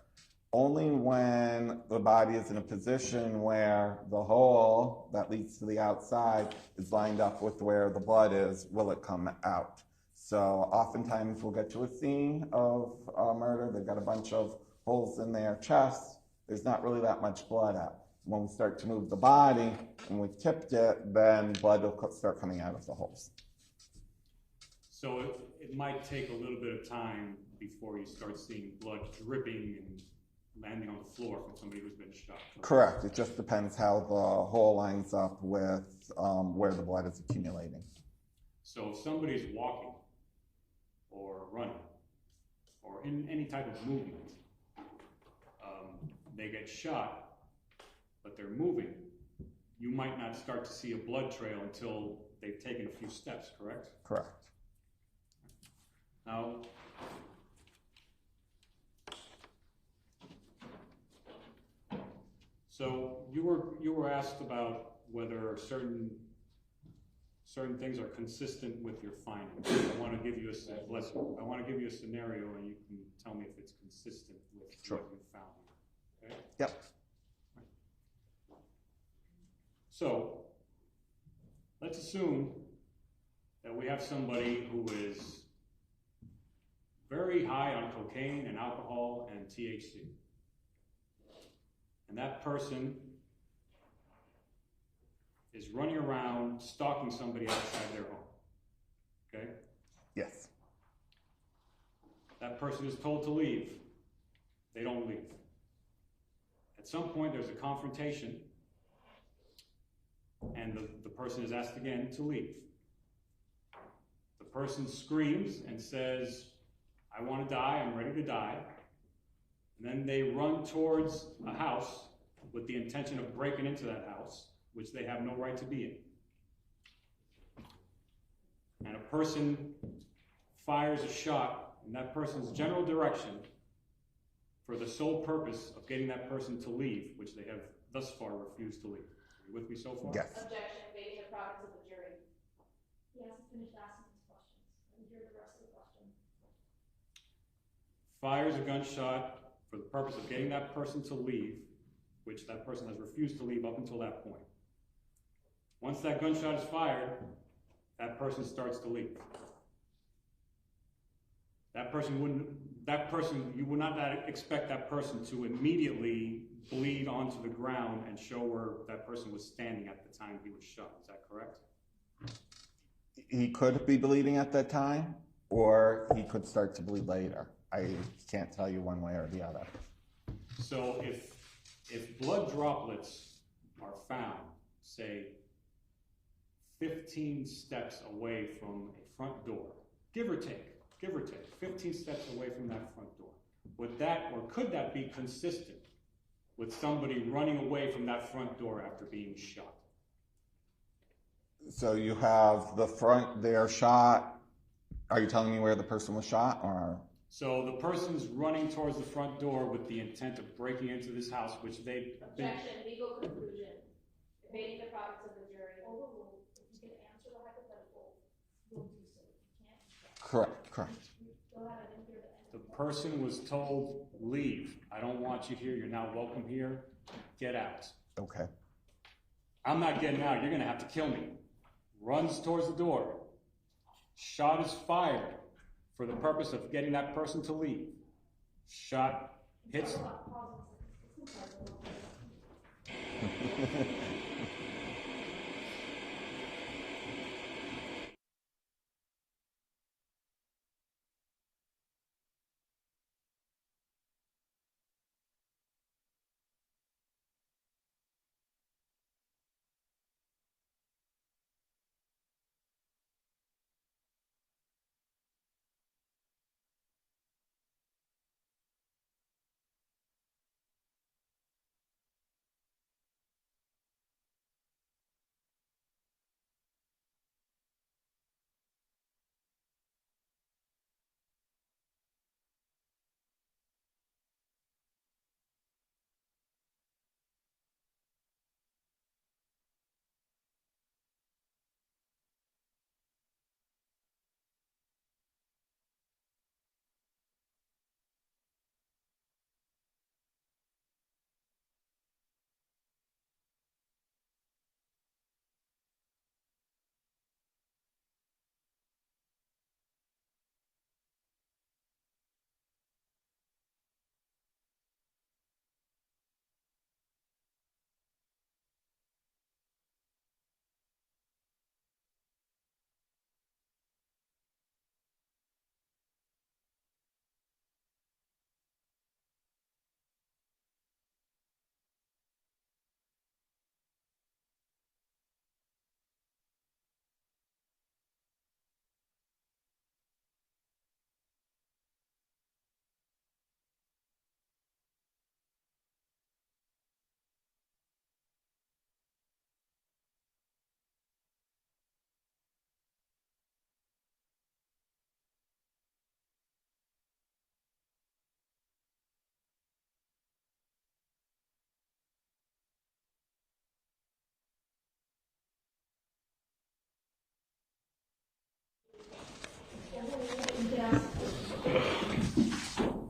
Only when the body is in a position where the hole that leads to the outside is lined up with where the blood is, will it come out. So oftentimes we'll get to a scene of murder. They've got a bunch of holes in their chest. There's not really that much blood out. When we start to move the body and we've tipped it, then blood will start coming out of the holes. So it might take a little bit of time before you start seeing blood dripping and landing on the floor from somebody who's been shot. Correct. It just depends how the hole lines up with where the blood is accumulating. So if somebody's walking or running or in any type of movement, they get shot, but they're moving, you might not start to see a blood trail until they've taken a few steps, correct? Correct. Now, so you were asked about whether certain things are consistent with your findings. I want to give you a scenario, and you can tell me if it's consistent with what you found. Okay? Yep. Right. So let's assume that we have somebody who is very high on cocaine and alcohol and THC. And that person is running around stalking somebody outside their home. Okay? Yes. That person is told to leave. They don't leave. At some point, there's a confrontation, and the person is asked again to leave. The person screams and says, "I want to die, I'm ready to die." And then they run towards a house with the intention of breaking into that house, which they have no right to be in. And a person fires a shot in that person's general direction for the sole purpose of getting that person to leave, which they have thus far refused to leave. Are you with me so far? Yes. Objection, evading the province of the jury. He hasn't finished asking his questions. Let me hear the rest of the question. Fires a gunshot for the purpose of getting that person to leave, which that person has refused to leave up until that point. Once that gunshot is fired, that person starts to leave. You would not expect that person to immediately bleed onto the ground and show where that person was standing at the time he was shot. Is that correct? He could be bleeding at that time, or he could start to bleed later. I can't tell you one way or the other. So if blood droplets are found, say, 15 steps away from a front door, give or take, 15 steps away from that front door, would that, or could that be consistent with somebody running away from that front door after being shot? So you have the front, they're shot. Are you telling me where the person was shot, or? So the person's running towards the front door with the intent of breaking into this house, which they've been... Objection, legal conclusion. Evading the province of the jury. Overruled. If you can answer the hypothetical, you'll do so. If you can't, Correct. go ahead, I didn't hear the end. The person was told, leave. I don't want you here. You're not welcome here. Get out. Okay. I'm not getting out. You're going to have to kill me. Runs towards the door. Shot is fired for the purpose of getting that person to leave. Shot hits.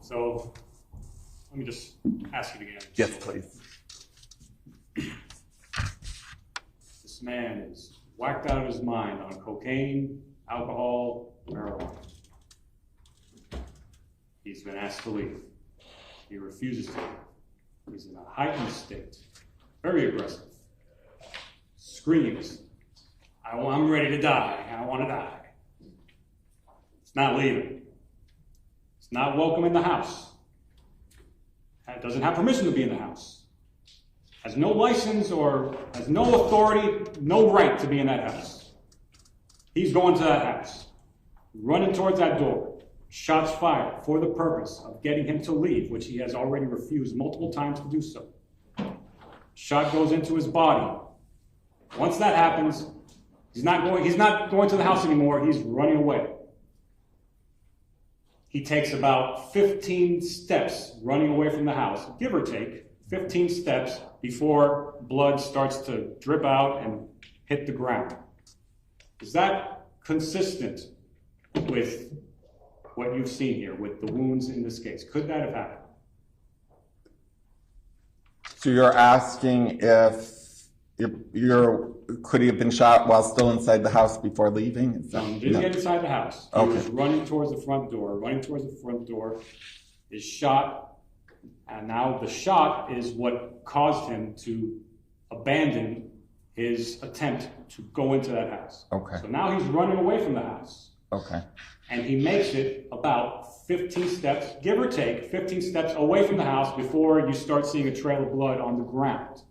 So let me just ask you again. Yes, please. This man is whacked out of his mind on cocaine, alcohol, marijuana. He's been asked to leave. He refuses to leave. He's in a heightened state, very aggressive. Screams, I'm ready to die. I want to die. It's not leaving. It's not welcome in the house. It doesn't have permission to be in the house. Has no license or has no authority, no right to be in that house. He's going to that house, running towards that door. Shots fired for the purpose of getting him to leave, which he has already refused multiple times to do so. Shot goes into his body. Once that happens, he's not going to the house anymore, he's running away. He takes about 15 steps running away from the house, give or take, 15 steps before blood starts to drip out and hit the ground. Is that consistent with what you've seen here, with the wounds in this case? Could that have happened? So you're asking could he have been shot while still inside the house before leaving? He didn't get inside the house. He Okay. was running towards the front door, is shot, and now the shot is what caused him to abandon his attempt to go into that house. Okay. So now he's running away from the house. Okay. And he makes it about 15 steps, give or take, 15 steps away from the house before you start seeing a trail of blood on the ground.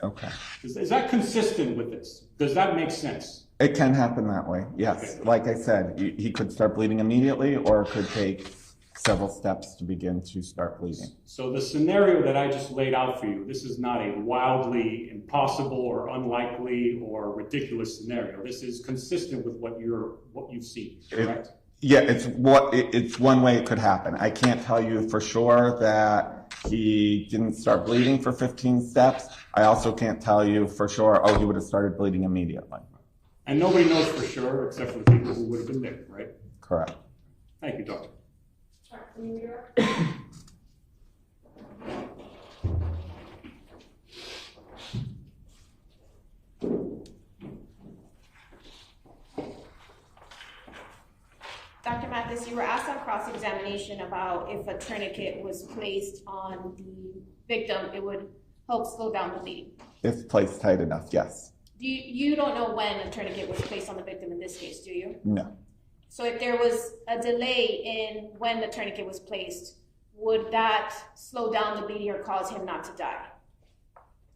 Okay. Is that consistent with this? Does that make sense? It can happen that way, yes. Okay. Like I said, he could start bleeding immediately or it could take several steps to begin to start bleeding. So the scenario that I just laid out for you, this is not a wildly impossible or unlikely or ridiculous scenario. This is consistent with what you've seen, correct? Yeah, it's one way it could happen. I can't tell you for sure that he didn't start bleeding for 15 steps. I also can't tell you for sure, he would have started bleeding immediately. And nobody knows for sure except for the people who would have been there, right? Correct. Thank you, Doctor. Hernandez, you were asked on cross-examination about if a tourniquet was placed on the victim, it would help slow down the bleeding. If placed tight enough, yes. You don't know when a tourniquet was placed on the victim in this case, do you? No. So if there was a delay in when the tourniquet was placed, would that slow down the bleeding or cause him not to die?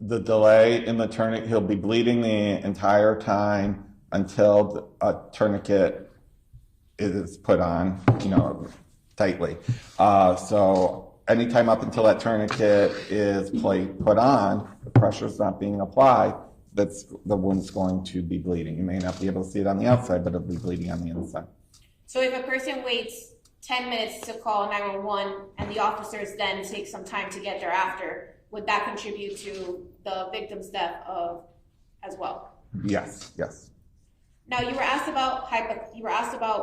The delay in the tourniquet, he'll be bleeding the entire time until a tourniquet is put on, tightly. So anytime up until that tourniquet is put on, the pressure's not being applied, the wound's going to be bleeding. You may not be able to see it on the outside, but it'll be bleeding on the inside. So if a person waits 10 minutes to call 911 and the officers then take some time to get there after, would that contribute to the victim's death as well? Yes. Now you were asked about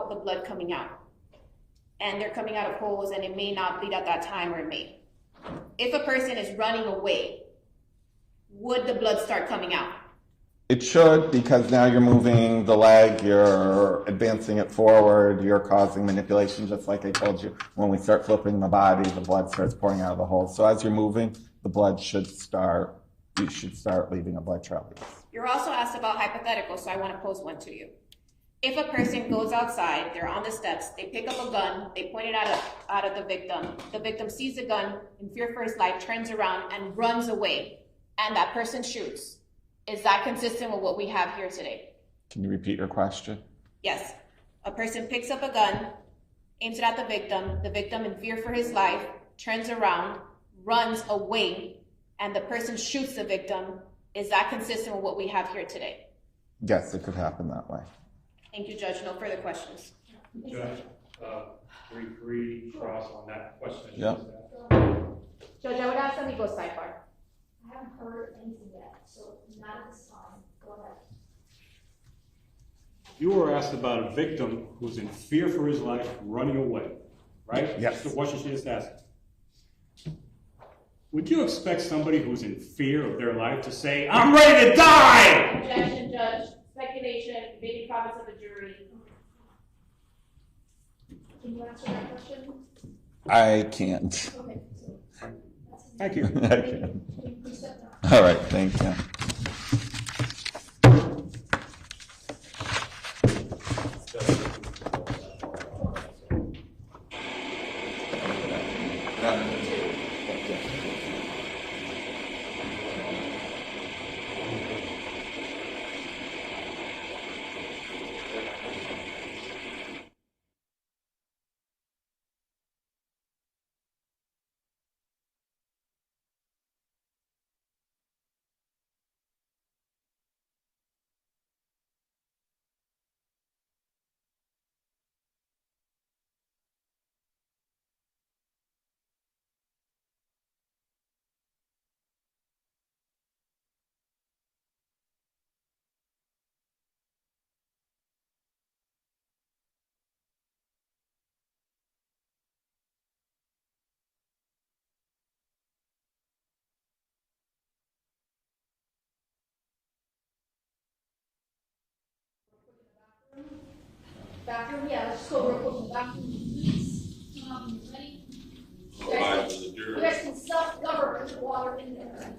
the blood coming out, and they're coming out of holes, and it may not bleed at that time, or it may. If a person is running away, would the blood start coming out? It should, because now you're moving the leg, you're advancing it forward, you're causing manipulation, just like I told you. When we start flipping the body, the blood starts pouring out of the hole. So as you're moving, you should start leaving a blood trail. You're also asked about hypotheticals, so I want to pose one to you. If a person goes outside, they're on the steps, they pick up a gun, they point it out at the victim sees the gun, in fear for his life, turns around and runs away, and that person shoots. Is that consistent with what we have here today? Can you repeat your question? Yes. A person picks up a gun, aims it at the victim in fear for his life, turns around, runs away, and the person shoots the victim. Is that consistent with what we have here today? Yes, it could happen that way. Thank you, Judge. No further questions. Judge, we agree, cross on that question. Yep. Judge, I would ask them to go sidebar. I haven't heard anything yet, so not at this time. Go ahead. You were asked about a victim who's in fear for his life, running away, right? Yes. That's the question she just asked. Would you expect somebody who's in fear of their life to say, "I'm ready to die"? Objection, Judge. Speculation may be province of the jury. Can you answer that question? I can't. Okay. Thank you. I can't. All right, thank you. Bathroom, yeah, let's just go real quick to the bathroom. Ready? All rise for the You jurors. guys can self-govern with water in there.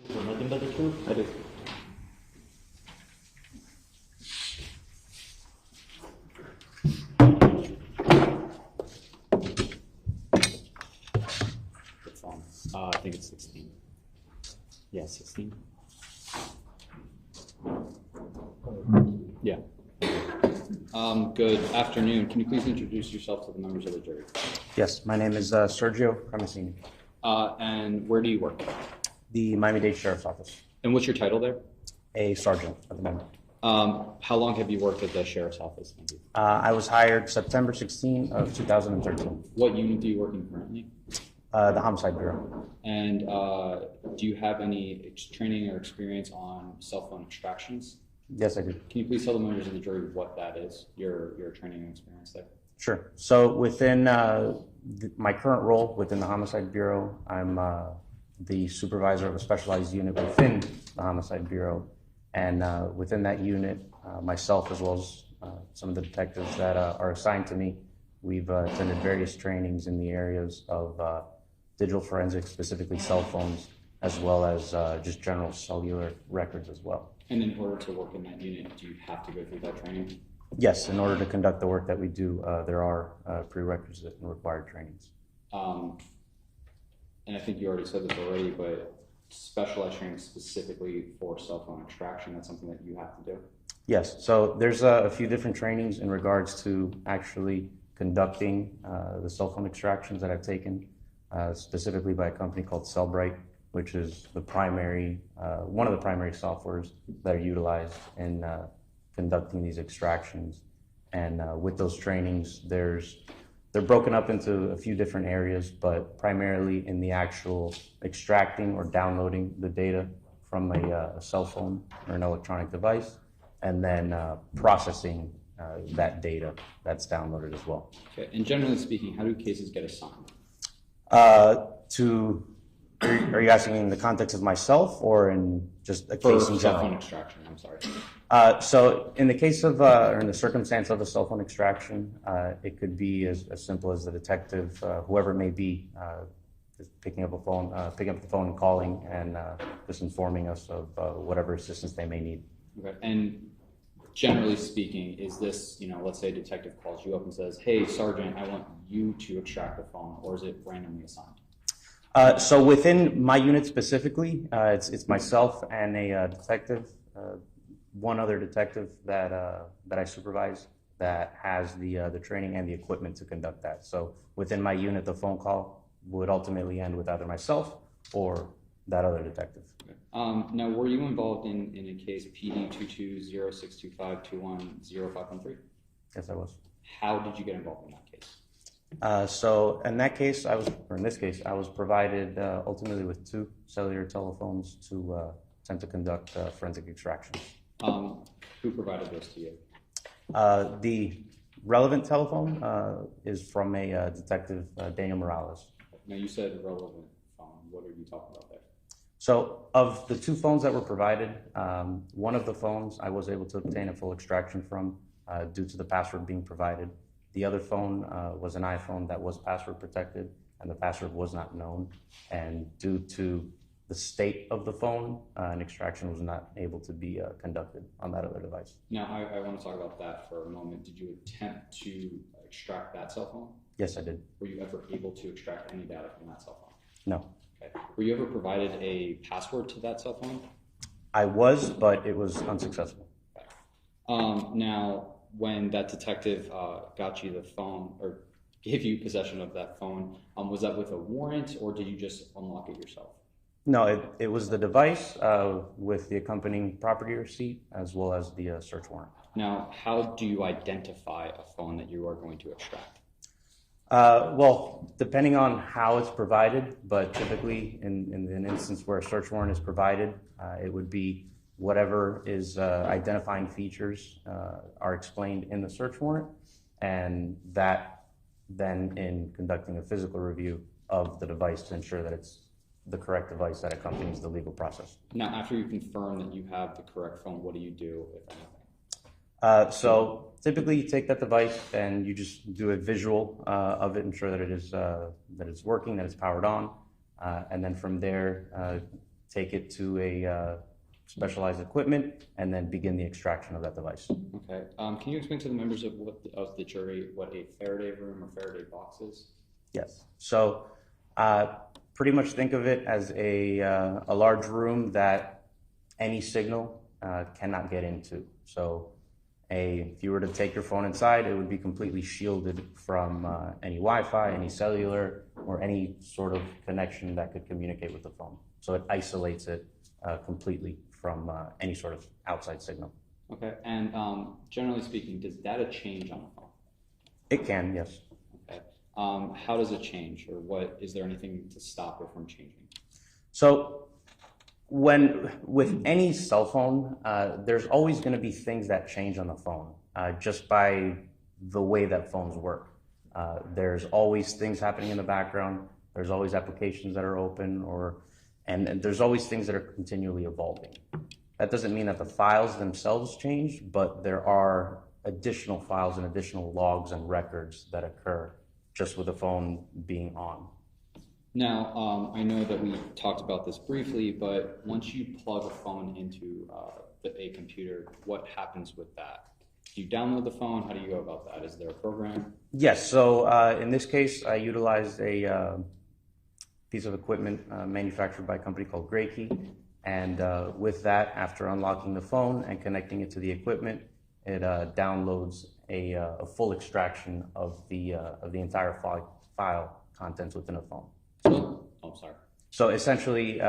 So nothing but the truth? I do. It's on. I think it's 16. Yeah, 16. Yeah. Good afternoon. Can you please introduce yourself to the members of the jury? Yes, my name is Sergio Cremesini, And where do you work? the Miami-Dade Sheriff's Office, And what's your title there? a sergeant at the moment. How long have you worked at the sheriff's office? Thank you. I was hired September 16 of 2013, What unit do you work in currently? the Homicide Bureau. And do you have any training or experience on cell phone extractions? Yes, I do. Can you please tell the members of the jury what that is, your training and experience there? Sure. So within my current role within the Homicide Bureau, I'm the supervisor of a specialized unit within the Homicide Bureau. And within that unit, myself as well as some of the detectives that are assigned to me, we've attended various trainings in the areas of digital forensics, specifically cell phones, as well as just general cellular records as well. And in order to work in that unit, do you have to go through that training? Yes, in order to conduct the work that we do, there are prerequisite and required trainings. And I think you already said this already, but specialized training specifically for cell phone extraction, that's something that you have to do? Yes, so there's a few different trainings in regards to actually conducting the cell phone extractions that I've taken, specifically by a company called Cellbrite, which is the primary, one of the primary softwares that are utilized in conducting these extractions. And with those trainings, they're broken up into a few different areas, but primarily in the actual extracting or downloading the data from a cell phone or an electronic device, and then processing that data that's downloaded as well. Okay, and generally speaking, how do cases get assigned? Are you asking in the context of myself or in just a case in general? Cell phone extraction, I'm sorry. So in the case of, or in the circumstance of a cell phone extraction, it could be as simple as the detective, whoever it may be, just picking up the phone and calling and just informing us of whatever assistance they may need. Okay, and generally speaking, is this, let's say a detective calls you up and says, hey, Sergeant, I want you to extract the phone, or is it randomly assigned? So within my unit specifically, it's myself and a detective, one other detective that I supervise that has the training and the equipment to conduct that. So within my unit, the phone call would ultimately end with either myself or that other detective. Okay. Now, were you involved in a case PD 220625210513? Yes, I was. How did you get involved in that case? So in that case, I was provided ultimately with 2 cellular telephones to attempt to conduct forensic extractions. Who provided those to you? The relevant telephone is from a detective, Daniel Morales. Now, you said relevant phone. What are you talking about there? So of the 2 phones that were provided, one of the phones I was able to obtain a full extraction from due to the password being provided. The other phone was an iPhone that was password protected, and the password was not known. And due to the state of the phone, an extraction was not able to be conducted on that other device. Now, I want to talk about that for a moment. Did you attempt to extract that cell phone? Yes, I did. Were you ever able to extract any data from that cell phone? No. Okay. Were you ever provided a password to that cell phone? I was, but it was unsuccessful. Okay. Now, when that detective got you the phone or gave you possession of that phone, was that with a warrant or did you just unlock it yourself? No, it was the device with the accompanying property receipt as well as the search warrant. Now, how do you identify a phone that you are going to extract? Well, depending on how it's provided, but typically in an instance where a search warrant is provided, it would be whatever is identifying features are explained in the search warrant, and that then in conducting a physical review of the device to ensure that it's the correct device that accompanies the legal process. Now, after you confirm that you have the correct phone, what do you do, if anything? So typically you take that device and you just do a visual of it, ensure that it is that it's working, that it's powered on, and then from there take it to a specialized equipment, and then begin the extraction of that device. Okay. Can you explain to the members of the jury what a Faraday room or Faraday box is? Yes. So pretty much think of it as a large room that any signal cannot get into. So if you were to take your phone inside, it would be completely shielded from any Wi-Fi, any cellular, or any sort of connection that could communicate with the phone. So it isolates it completely from any sort of outside signal. Okay. And generally speaking, does data change on the phone? It can, yes. Okay. How does it change, or is there anything to stop it from changing? So with any cell phone, there's always going to be things that change on the phone just by the way that phones work. There's always things happening in the background. There's always applications that are open, and there's always things that are continually evolving. That doesn't mean that the files themselves change, but there are additional files and additional logs and records that occur just with the phone being on. Now, I know that we talked about this briefly, but once you plug a phone into a computer, what happens with that? Do you download the phone? How do you go about that? Is there a program? Yes. So in this case, I utilized a piece of equipment manufactured by a company called Graykey. And with that, after unlocking the phone and connecting it to the equipment, it downloads a full extraction of the entire file contents within a phone. Oh, sorry. So essentially,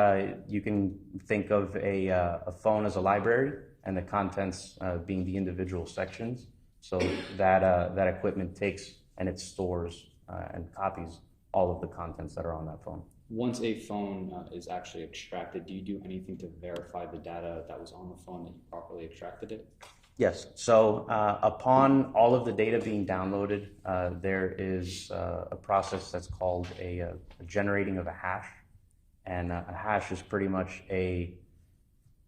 you can think of a phone as a library, and the contents being the individual sections. So that equipment takes and it stores and copies all of the contents that are on that phone. Once a phone is actually extracted, do you do anything to verify the data that was on the phone that you properly extracted it? Yes. So upon all of the data being downloaded, there is a process that's called a generating of a hash. And a hash is pretty much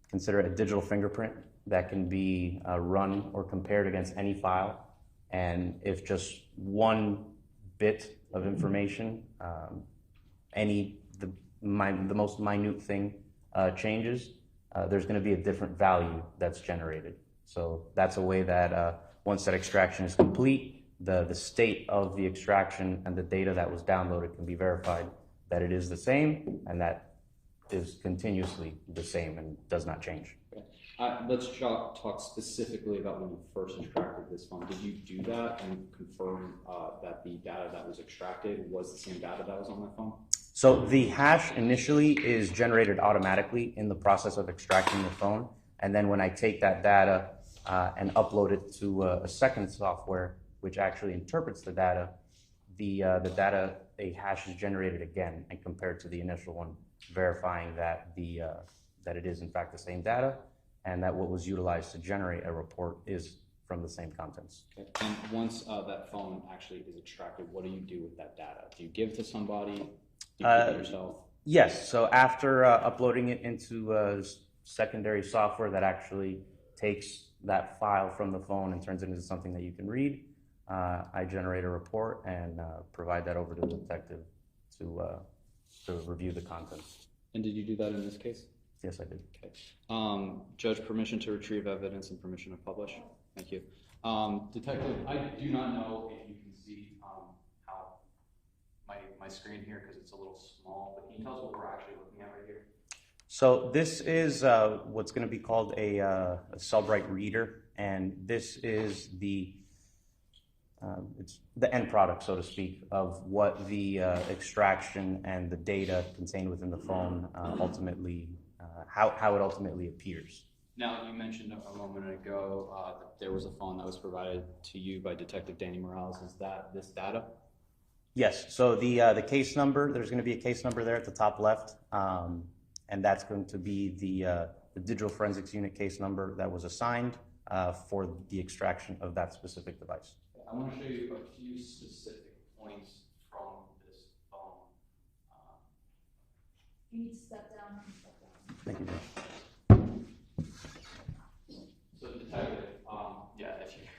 consider it a digital fingerprint that can be run or compared against any file. And if just one bit of information, the most minute thing changes, there's going to be a different value that's generated. So that's a way that once that extraction is complete, the state of the extraction and the data that was downloaded can be verified that it is the same and that is continuously the same and does not change. Okay. Let's talk specifically about when you first extracted this phone. Did you do that and confirm that the data that was extracted was the same data that was on that phone? So the hash initially is generated automatically in the process of extracting the phone. And then when I take that data and upload it to a second software, which actually interprets the data, a hash is generated again and compared to the initial one, verifying that it is in fact the same data and that what was utilized to generate a report is from the same contents. Okay. And once that phone actually is extracted, what do you do with that data? Do you give it to somebody? Do you keep it yourself? Yes. So after uploading it into secondary software that actually takes that file from the phone and turns it into something that you can read, I generate a report and provide that over to the detective to review the contents. And did you do that in this case? Yes, I did. Okay. Judge, permission to retrieve evidence and permission to publish. Thank you. Detective, I do not know if you can see how my screen here because it's a little small, but can you tell us what we're actually looking at right here? So this is what's going to be called a Cellbrite reader, and this is it's the end product, so to speak, of what the extraction and the data contained within the phone ultimately, how it ultimately appears. Now, you mentioned a moment ago that there was a phone that was provided to you by Detective Danny Morales. Is that this data? Yes. So the case number, there's going to be a case number there at the top left, and that's going to be the digital forensics unit case number that was assigned for the extraction of that specific device. I want to show you a few specific points from this phone. You need to step down. Thank you, Judge. So, Detective, if you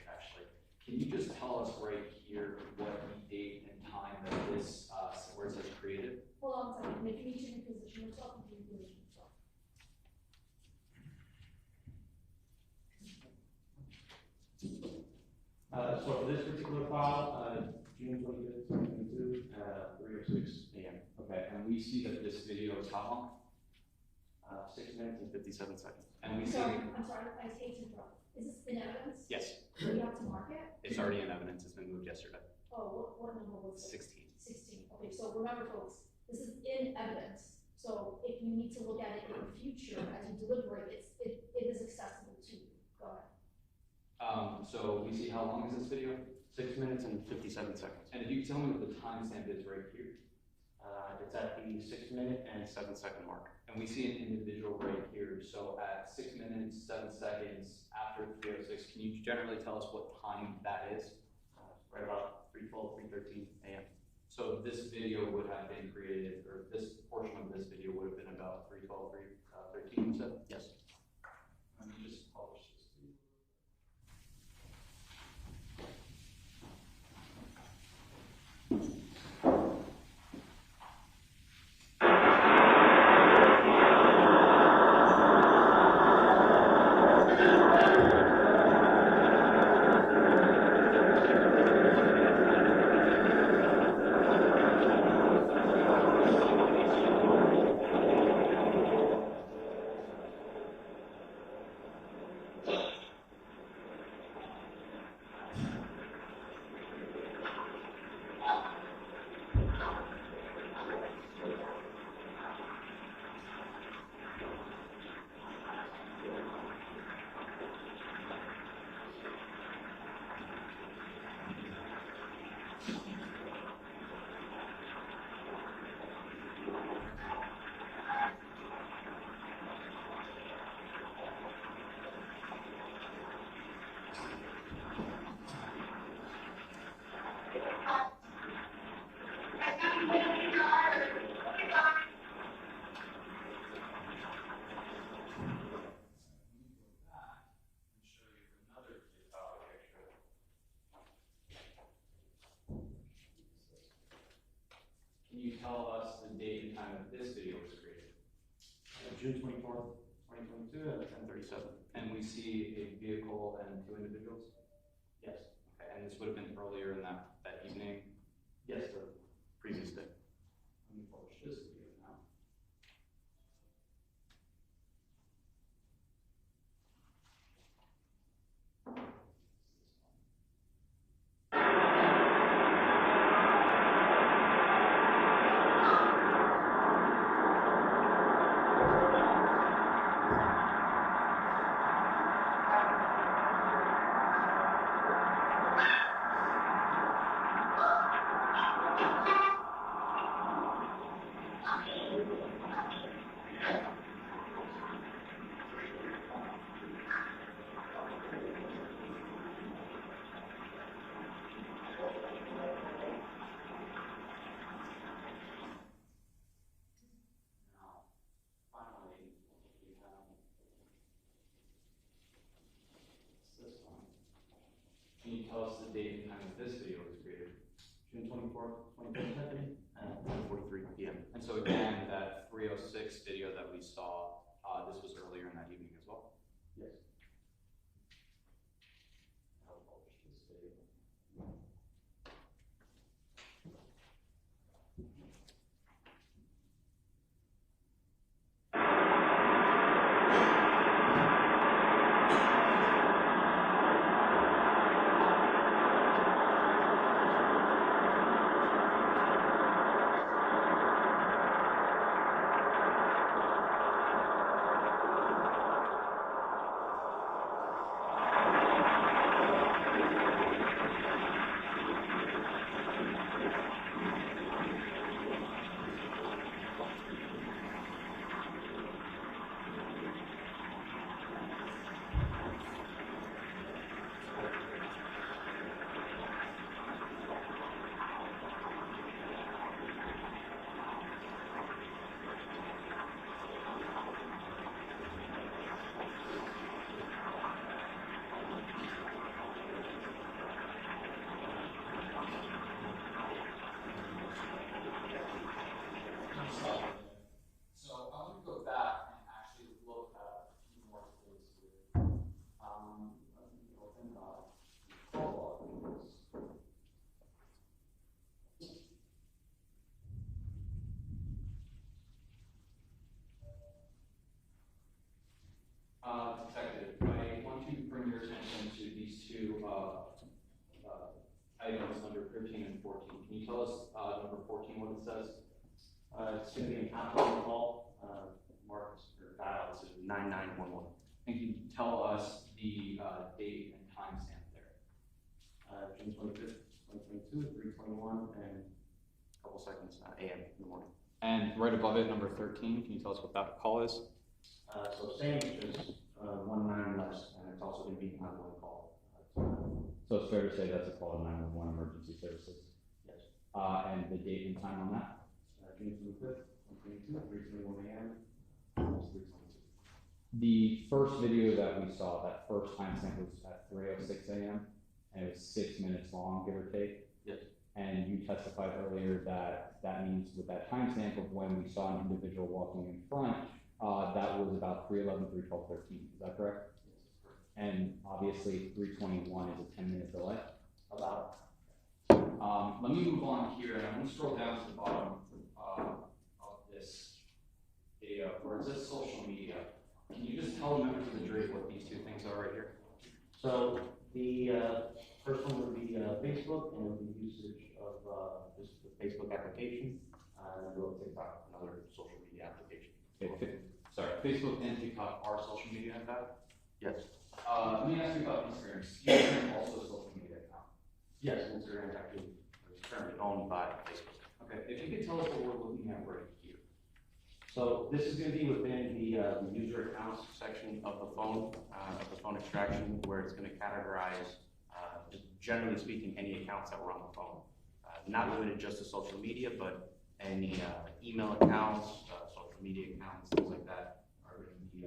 actually, can you just tell us right here what the date and time that this, where it says created? Hold on a second. Maybe you need to reposition yourself and reposition yourself. So for this particular file, June 25th, 2022, 3:06 a.m. Okay, and we see that this video is how long? 6 minutes and 57 seconds. And we see, I'm sorry, I hate to interrupt. Is this in evidence? yes, Do we have to mark it? it's already in evidence, it's been moved yesterday. Oh, what number was it? 16. 16. Okay, so remember folks, this is in evidence. So if you need to look at it in the future as you deliberate, it is accessible to you. Go ahead. So we see how long is this video? 6 minutes and 57 seconds. And if you could tell me what the timestamp is right here. It's at the 6 minute and 7 second mark. And we see an individual right here. So at 6 minutes, 7 seconds after 3:06, can you generally tell us what time that is? Right about 3:12, 3:13 a.m. So this video would have been created, or this portion of this video would have been about 3:12, 3:13, you said? Yes. Let me just publish this video. Can you tell us the date and time that this video was created? June 24th, 2022 at 10:37. And we see a vehicle and 2 individuals? Yes. Okay, and this would have been earlier in that evening? Yes, the previous day. Let me publish this video now. Can you tell us the date and time that this video was created? June 24th, 2022 at 10:43 p.m. And so again, that 3:06 video that we saw, this was earlier in that evening as well? Yes. I'll publish this video. 13 and 14. Can you tell us, number 14, what it says? It's going to be an outgoing call, marked or dialed to 9911. And can you tell us the date and timestamp there? June 25th, 2022, 3:21, and a couple seconds, a.m. in the morning. And right above it, number 13, can you tell us what that call is? So same, just 1 9 less, and it's also going to be an outgoing call. So it's fair to say that's a call to 911 emergency services. Yes. And the date and time on that? June 25th, 2022, 3:21 a.m. Almost 3:22. The first video that we saw, that first timestamp was at 3:06 a.m. and it was 6 minutes long, give or take. Yes. And you testified earlier that that means with that timestamp of when we saw an individual walking in front, that was about 3:11, 3:12, 13. Is that correct? Yes, that's correct. And obviously 3:21 is a 10-minute delay. About. Let me move on here, and I'm going to scroll down to the bottom of this video where it says social media. Can you just tell the members of the jury what these two things are right here? So the first one would be Facebook, and the usage of just the Facebook application, and then we'll TikTok, another social media application. Okay, sorry, Facebook and TikTok are social media account? Yes. Let me ask you about Instagram. Is Instagram also a social media account? Yes, Instagram is actually currently owned by Facebook. Okay, if you could tell us what we're looking at right here. So this is going to be within the user accounts section of the phone extraction, where it's going to categorize, just generally speaking, any accounts that were on the phone. Not limited just to social media, but any email accounts, social media accounts, things like that are going to be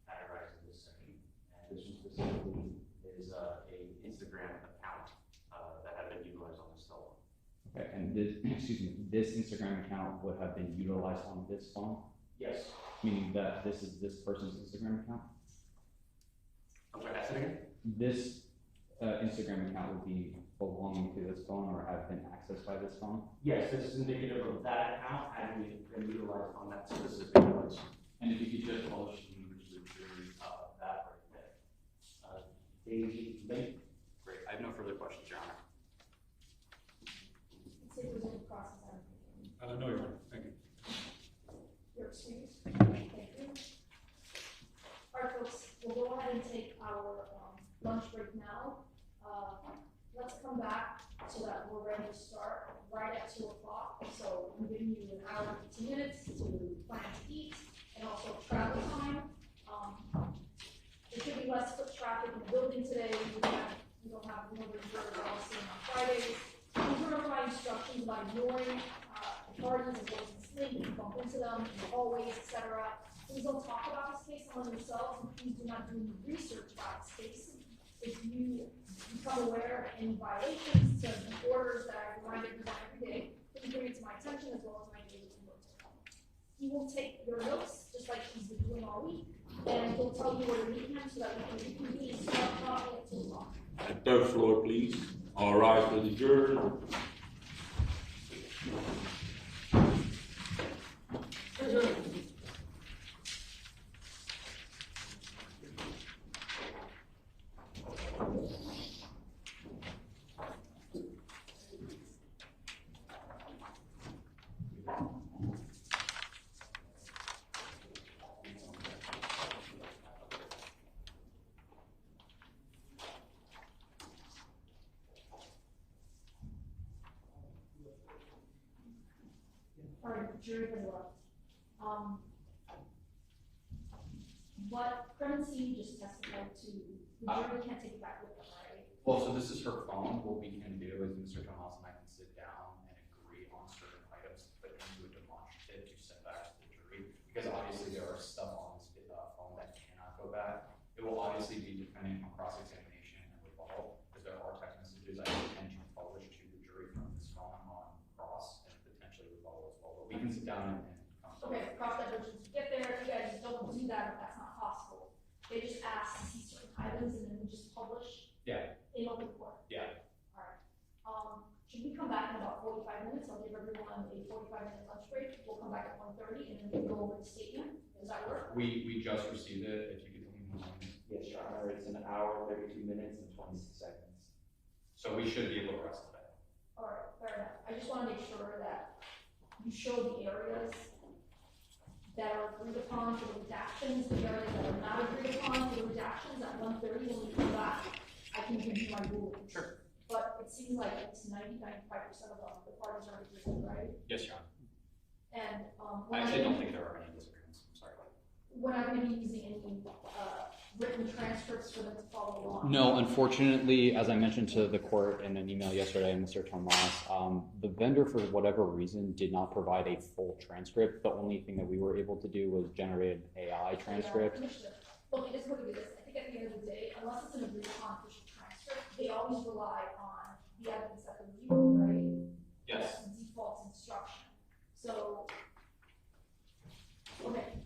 categorized in this section. And this one specifically is a Instagram account that had been utilized on this cell phone. Okay, and this, excuse me, this Instagram account would have been utilized on this phone? Yes. Meaning that this is this person's Instagram account? I'm sorry, ask it again? This Instagram account would be belonging to this phone or have been accessed by this phone? Yes, this is indicative of that account having been utilized on that specific device. And if you could just publish the images of jury, that right there. Daisy, Link. Great, I have no further questions, Your Honor. Let's see if there's any process on it. No, Your Honor, thank you. Your excuse. Thank you. All right, folks, we'll go ahead and take our lunch break now. Let's come back so that we're ready to start right at 2 o'clock. So I'm giving you an hour and 15 minutes to plan to eat and also travel time. There should be less foot traffic in the building today. We don't have more reserves all seen on Fridays. These are my instructions about ignoring the parties and those in sleep, you bump into them in the hallways, etc. Please don't talk about this case among yourselves, and please do not do any research about this case. If you become aware of any violations to the orders that I remind everyone every day, please bring it to my attention as well as my daily notes. He will take your notes, just like he's been doing all week, and he'll tell you where to meet him so that we can reconvene and start talking at 2 o'clock. Third floor, please. All rise for the jurors. All right, jury has left. What Clemency just testified to, the jury can't take it back with them, right? Well, so this is her phone. What we can do is Mr. Thomas and I can sit down and agree on certain items to put into a demonstrative to send back to the jury. Because obviously there are stuff on this phone that cannot go back. It will obviously be dependent on cross-examination and rebuttal, because there are text messages I intend to publish to the jury from this phone on cross and potentially rebuttal as well. But we can sit down and come to Okay, cross that bridge when you get there. If you guys don't do that, if that's not possible. They just ask to see certain items and then we just publish. Yeah. In open court. Yeah. All right. Should we come back in about 45 minutes? I'll give everyone a 45-minute lunch break. We'll come back at 1:30 and then we'll go over the statement. Does that work? We just received it. If you could tell me when. Yes, Your Honor, it's an hour, 32 minutes, and 26 seconds. So we should be able to rest today. All right. fair enough. I just wanna make sure that you show the areas that are agreed upon for the redactions, the areas that are not agreed upon for the redactions at 1:30 when we come back. I can give you my ruling. Sure. But it seems like it's 95% of them, the parties are agreeing, right? Yes, Your Honor. And, I actually don't think there are any disagreements. I'm sorry. we're not gonna be using any, written transcripts for them to follow along. No, unfortunately, as I mentioned to the court in an email yesterday, Mr. Tomas, the vendor, for whatever reason, did not provide a full transcript. The only thing that we were able to do was generate an AI transcript. Yeah, look, it is what it is. I think at the end of the day, unless it's an agreed upon official transcript, they always rely on the evidence that they review, right? Yes. That's the default instruction. So, okay.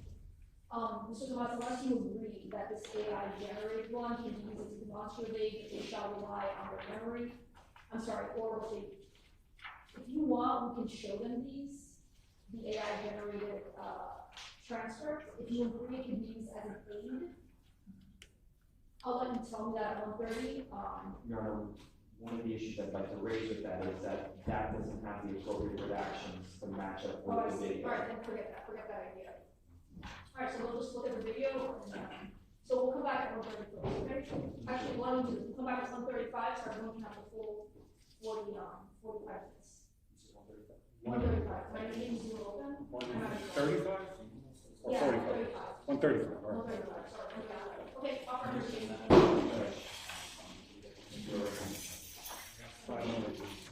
Mr. Tomas, unless you agree that this AI generated one can be used as demonstrative, they shall rely on their memory. I'm sorry, or what they, if you want, we can show them these, the AI generated, transcript. If you agree it can be used as an aid, I'll let you tell me that at 1:30. Your Honor, one of the issues I'd like to raise with that is that that doesn't have the appropriate redactions to match up Oh, I with the see. video. All right, then forget that idea. All right, so we'll just look at the video, and, so we'll come back at 1:35, okay? Actually, why don't we do, we'll come back at 1:35, so everyone can have the full 45 minutes. 1:35, my meeting's due open. 135? Or Yeah, 45? 1:35. 135, all right. 1:35, sorry, okay, I'll proceed. Five minutes.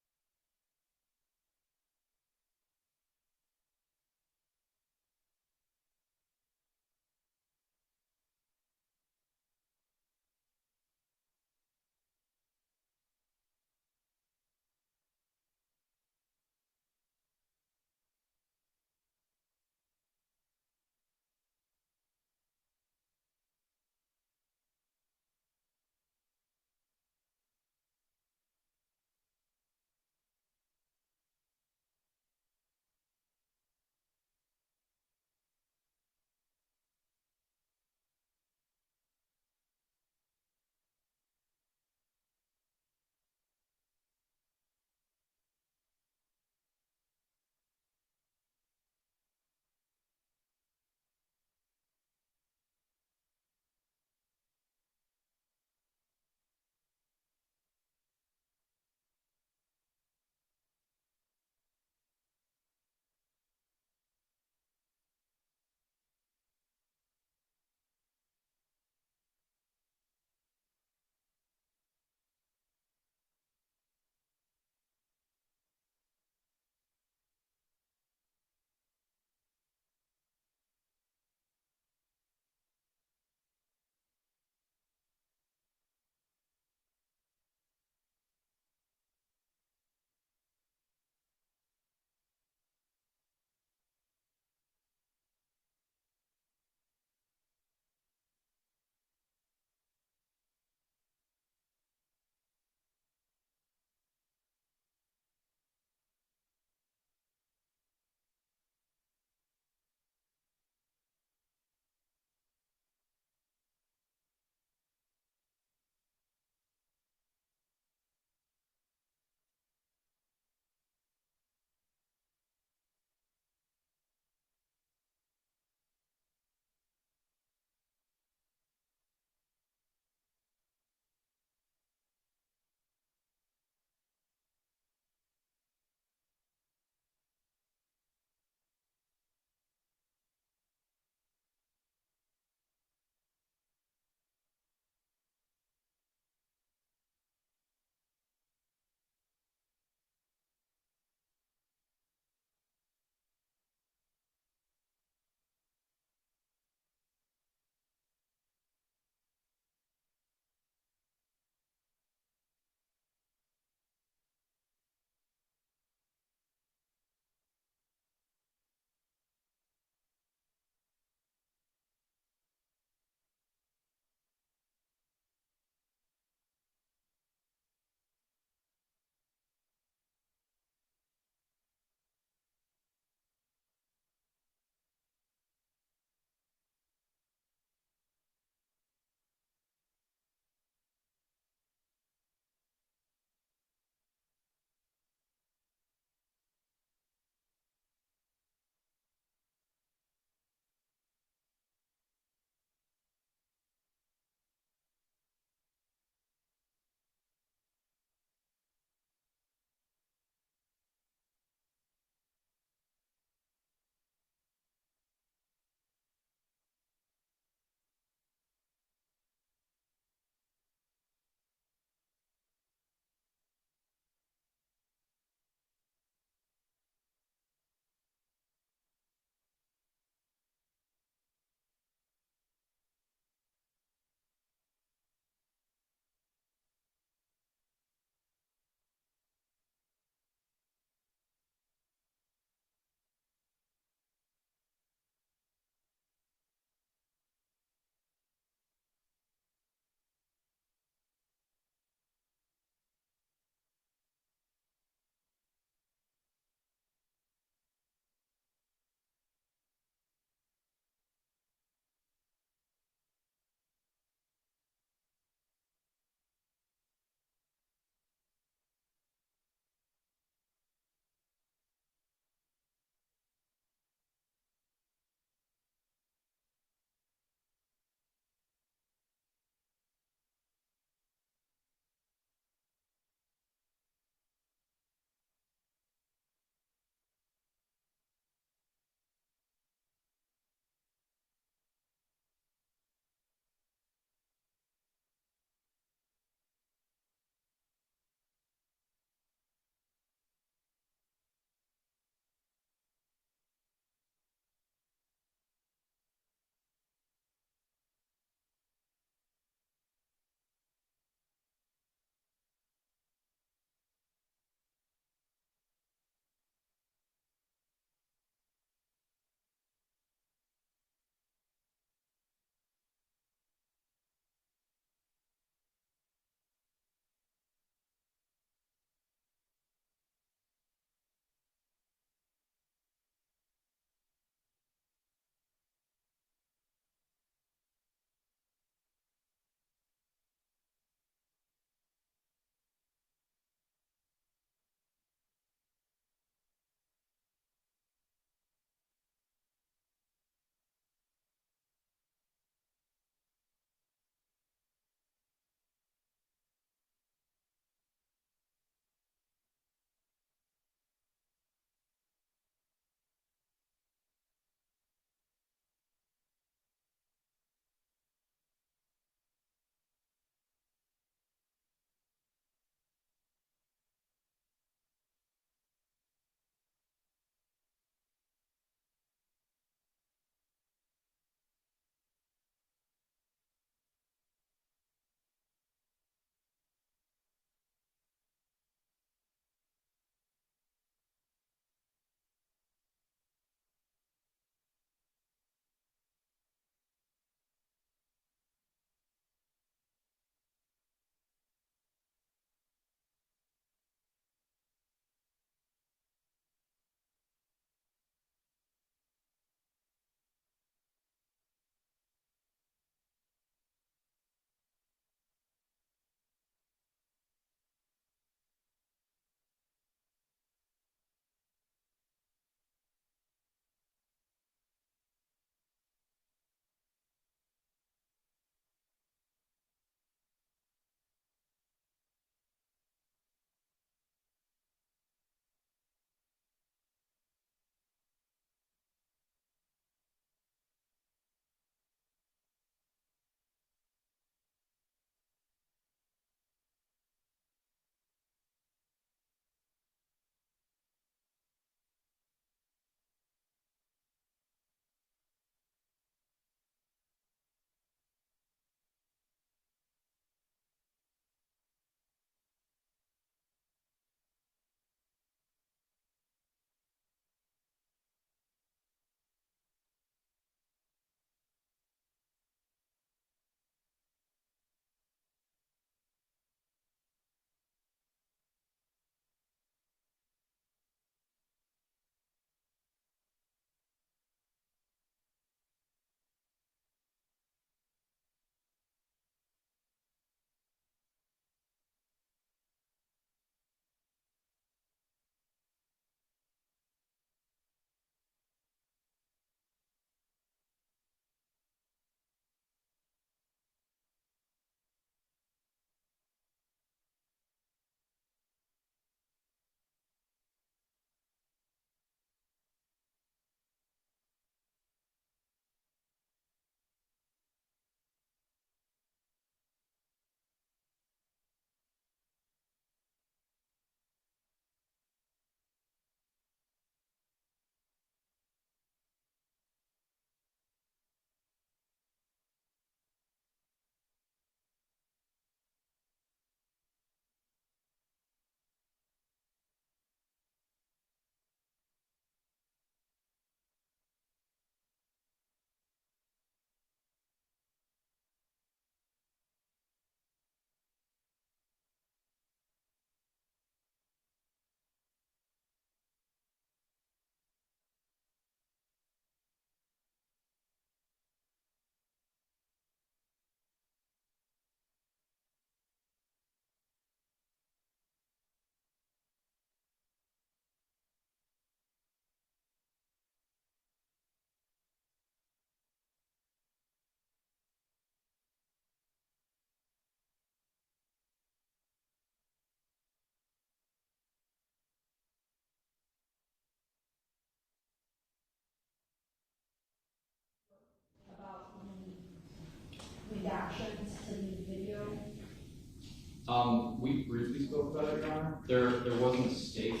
We briefly spoke about it, Your Honor. There was a mistake.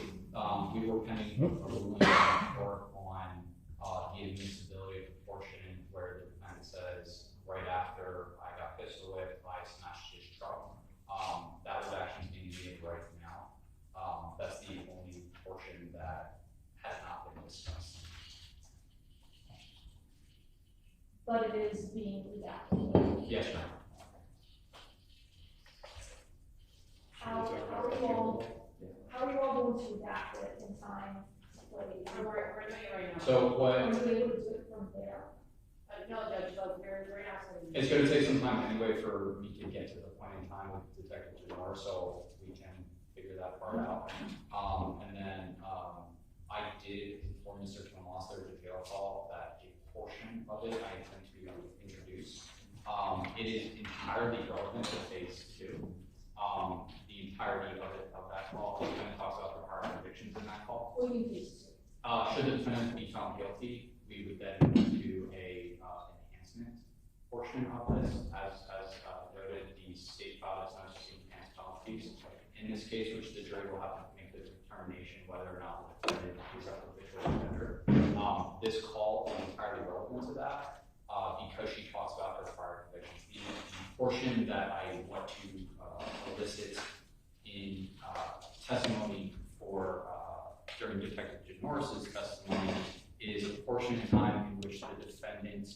We were pending a ruling in court on the admissibility of the portion where the defendant says, right after I got pistol whipped, I smashed his truck. That redaction is being made right now. That's the only portion that has not been discussed. But it is being redacted. Yes, Your Honor. How are you all going to redact it in time? We're doing it right now. So what? Are you able to do it from there? No, Judge, but we're not saying. It's going to take some time anyway for me to get to the point in time with Detective Norris, so we can figure that part out. And then I did inform Mr. Tomas there at the jail call that a portion of it I intend to introduce. It is entirely relevant to phase 2. The entirety of it, of that call, the defendant talks about the prior convictions in that call. What do you mean? Should the defendant be found guilty, we would then do a enhancement portion of this. As noted, the state filed its notice of enhanced penalties. In this case, which the jury will have to make the determination whether or not the defendant is a habitual offender. This call is entirely relevant to that because she talks about her prior convictions. The portion that I want to elicit in testimony for during Detective Norris's testimony is a portion in time in which the defendant,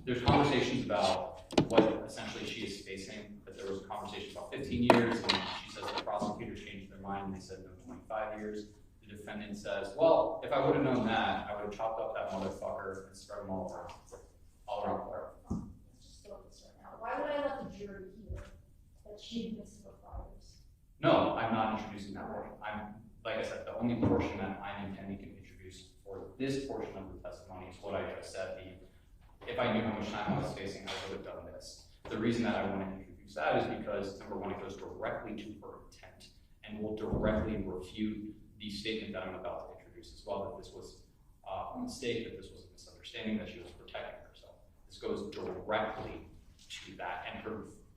there's conversations about what essentially she is facing, but there was a conversation about 15 years, and she says the prosecutor changed their mind and they said no, 25 years. The defendant says, well, if I would have known that, I would have chopped up that motherfucker and spread them all around the world. Just focus right now. Why would I let the jury hear that she admits her crimes? No, I'm not introducing that portion. Like I said, the only portion that I'm intending to introduce for this portion of the testimony is what I just said. If I knew how much time I was facing, I would have done this. The reason that I want to introduce that is because, number one, it goes directly to her intent and will directly refute the statement that I'm about to introduce as well, that this was a mistake, that this was a misunderstanding, that she was protecting herself. This goes directly to that,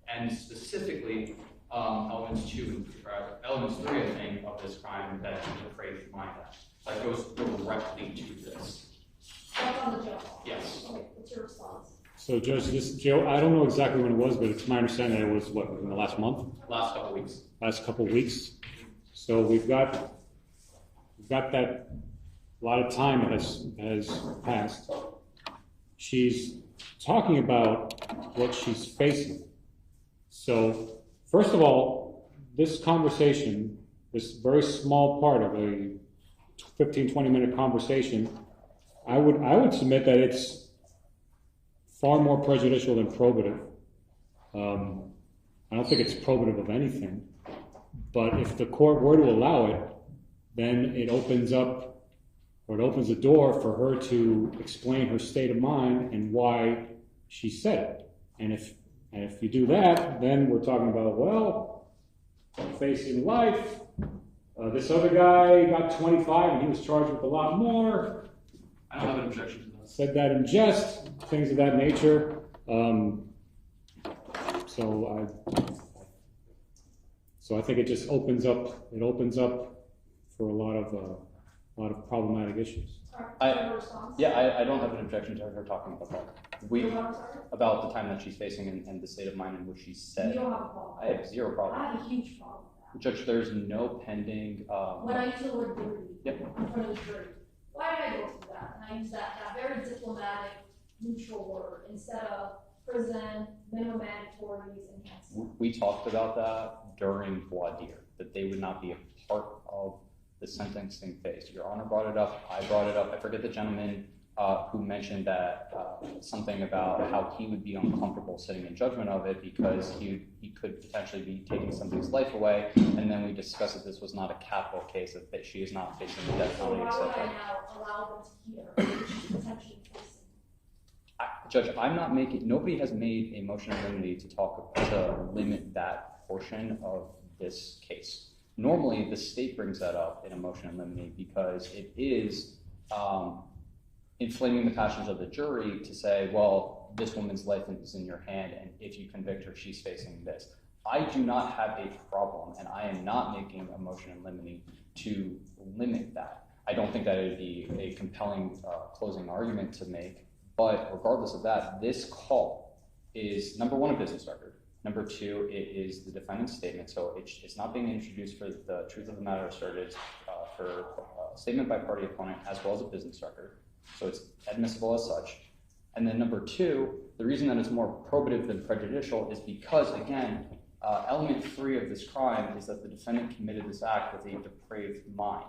and specifically elements 3, I think, of this crime that she's afraid to mind that goes directly to this. That's on the jail. Yes. Okay, what's your response? So Judge, this jail, I don't know exactly when it was, but it's my understanding that it was, what, in the last month? Last couple weeks. Last couple weeks. So we've got that, a lot of time has passed. She's talking about what she's facing. So, first of all, this conversation, this very small part of a 15, 20-minute conversation, I would submit that it's far more prejudicial than probative. I don't think it's probative of anything. But if the court were to allow it, then it opens up, or it opens the door for her to explain her state of mind and why she said it. And if you do that, then we're talking about, well, facing life. This other guy got 25 and he was charged with a lot more. I don't have an objection to that. Said that in jest, things of that nature. So I think it just opens up. It opens up for a lot of problematic issues. I don't have an objection to her talking about that. About the time that she's facing and the state of mind in which she said. You don't have a problem. I have zero problem. I have a huge problem with Judge, there's no pending. When I use the word duty Yep. in front of the jury, why did I go through that? And I use that very diplomatic, neutral word instead of prison, minimum mandatories, enhancement. We talked about that during voir dire, that they would not be a part of the sentencing phase. Your Honor brought it up. I brought it up. I forget the gentleman who mentioned that something about how he would be uncomfortable sitting in judgment of it because he could potentially be taking somebody's life away. And then we discussed that this was not a capital case, that she is not facing the death penalty, So why would I etc. now allow them to hear what she's potentially facing? Judge, I'm not making. Nobody has made a motion of limine to limit that portion of this case. Normally, the state brings that up in a motion of limine because it is inflaming the passions of the jury to say, well, this woman's life is in your hand, and if you convict her, she's facing this. I do not have a problem, and I am not making a motion in limine to limit that. I don't think that it would be a compelling closing argument to make, but regardless of that, this call is, number one, a business record. Number two, it is the defendant's statement, so it's not being introduced for the truth of the matter asserted, for a statement by party opponent as well as a business record, so it's admissible as such. And then number two, the reason that it's more probative than prejudicial is because, again, element 3 of this crime is that the defendant committed this act with a depraved mind,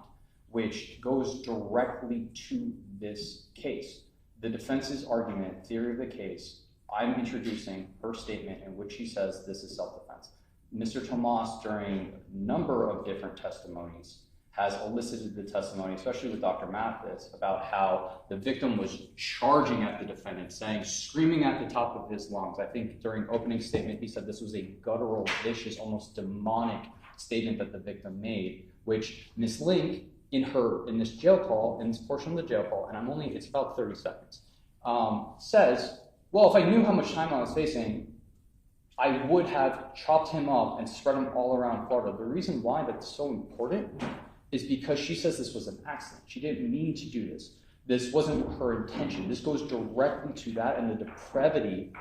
which goes directly to this case. The defense's argument, theory of the case, I'm introducing her statement in which she says this is self-defense. Mr. Tomas, during a number of different testimonies, has elicited the testimony, especially with Dr. Mathis, about how the victim was charging at the defendant, screaming at the top of his lungs. I think during opening statement, he said this was a guttural, vicious, almost demonic statement that the victim made, which Ms. Link, in this jail call, in this portion of the jail call, and it's about 30 seconds, says, well, if I knew how much time I was facing, I would have chopped him up and spread him all around Florida. The reason why that's so important is because she says this was an accident. She didn't mean to do this. This wasn't her intention. This goes directly to that and the depravity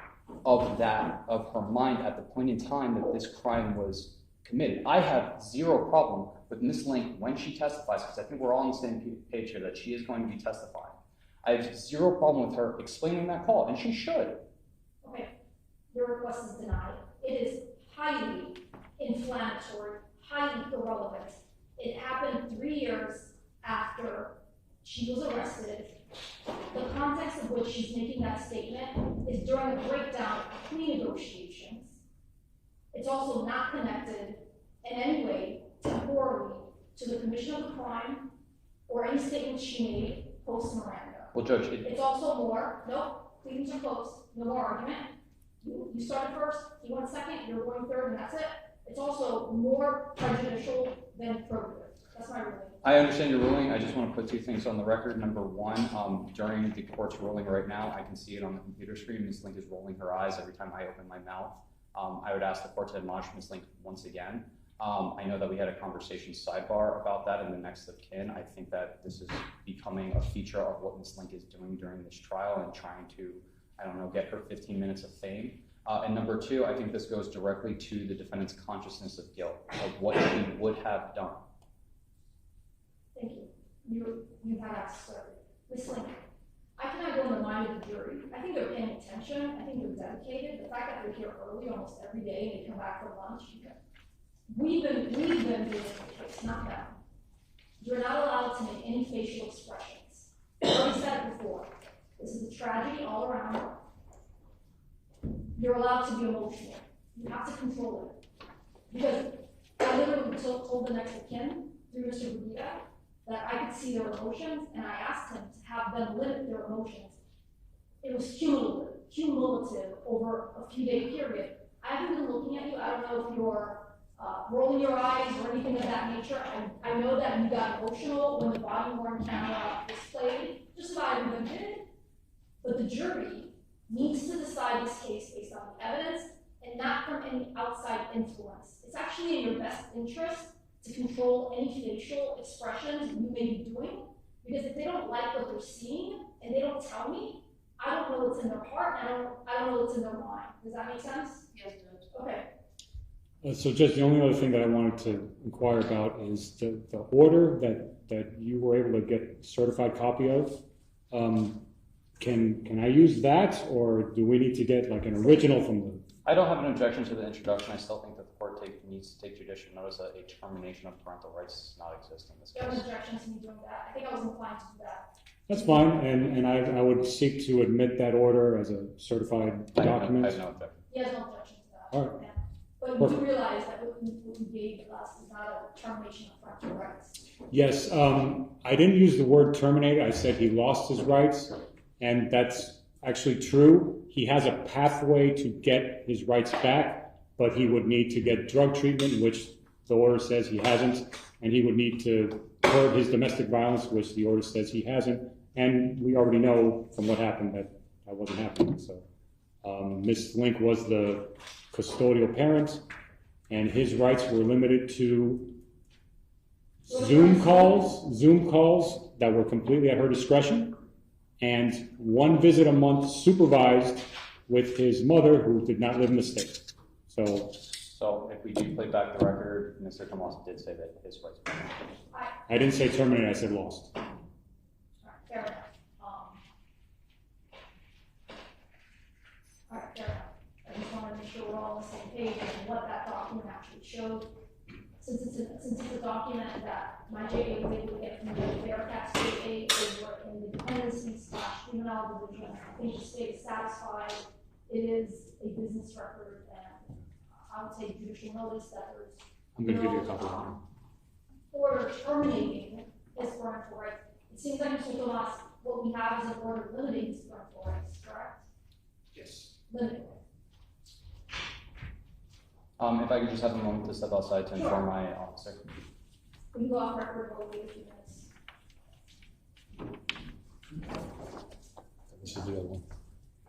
of her mind at the point in time that this crime was committed. I have zero problem with Ms. Link when she testifies, because I think we're all on the same page here that she is going to be testifying. I have zero problem with her explaining that call, and she should. Okay, your request is denied. It is highly inflammatory, highly irrelevant. It happened 3 years after she was arrested. The context of which she's making that statement is during a breakdown of plea negotiations. It's also not connected in any way temporally to the commission of the crime or any statements she made post-Miranda. Well, Judge, it's also more, nope, pleadings are closed, no more argument. You started first, you went second, you're going third, and that's it. It's also more prejudicial than probative. That's my ruling. I understand your ruling. I just want to put two things on the record. Number one, during the court's ruling right now, I can see it on the computer screen. Ms. Link is rolling her eyes every time I open my mouth. I would ask the court to admonish Ms. Link once again. I know that we had a conversation sidebar about that in the next of kin. I think that this is becoming a feature of what Ms. Link is doing during this trial and trying to, I don't know, get her 15 minutes of fame. And number two, I think this goes directly to the defendant's consciousness of guilt, of what he would have done. Thank you. You have asked, sir. Ms. Link, I cannot go in the mind of the jury. I think they're paying attention. I think they're dedicated. The fact that they're here early almost every day and they come back for lunch, we've been doing the case, not them. You're not allowed to make any facial expressions. I already said it before. This is a tragedy all around. You're allowed to be emotional. You have to control it. Because I literally told the next of kin, through Mr. Rubita, that I could see their emotions, and I asked him to have them limit their emotions. It was cumulative over a few-day period. I haven't been looking at you. I don't know if you're rolling your eyes or anything of that nature. I know that you got emotional when the body-worn camera was played, just about everyone did. But the jury needs to decide this case based on the evidence and not from any outside influence. It's actually in your best interest to control any facial expressions you may be doing, because if they don't like what they're seeing and they don't tell me, I don't know what's in their heart, and I don't know what's in their mind. Does that make sense? Yes, Judge. Okay. So just the only other thing that I wanted to inquire about is the order that you were able to get a certified copy of. Can I use that, or do we need to get like an original from the? I don't have an objection to the introduction. I still think that the court needs to take judicial notice that a termination of parental rights does not exist in this case. There was objection to me doing that. I think I was inclined to do that. That's fine, and I would seek to admit that order as a certified document. I have no objection. He has no objection to that. All right. Yeah. But you do realize that what you gave us is not a termination of parental rights. Yes, I didn't use the word terminate. I said he lost his rights, and that's actually true. He has a pathway to get his rights back, but he would need to get drug treatment, which the order says he hasn't, and he would need to curb his domestic violence, which the order says he hasn't, and we already know from what happened that wasn't happening. So Ms. Link was the custodial parent, and his rights were limited to Zoom calls that were completely at her discretion, and one visit a month supervised with his mother, who did not live in the state. So if we do play back the record, Mr. Tomas did say that his rights were limited. I didn't say terminate, I said lost. Fair enough. Alright, fair enough. I just wanna make sure we're all on the same page and what that document actually showed. Since it's a document that my JA was able to get from the Bearcat State Aid over in the dependency/juvenile division, I think the state is satisfied. It is a business record, and I would take judicial notice that there's I'm gonna give you a copy of mine. order terminating his parental rights. It seems like Mr. Tomas, what we have is an order limiting his parental rights, correct? Yes. Limiting. If I could just have a moment to step outside to inform my officer. We can go off record for a few minutes. This is the other one.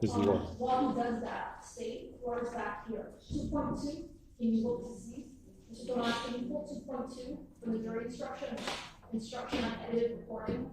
This is the one. While he does that, state orders back here. 2.2, can you look to see? Mr. Tomas, can you pull 2.2 from the jury instruction on edited recording?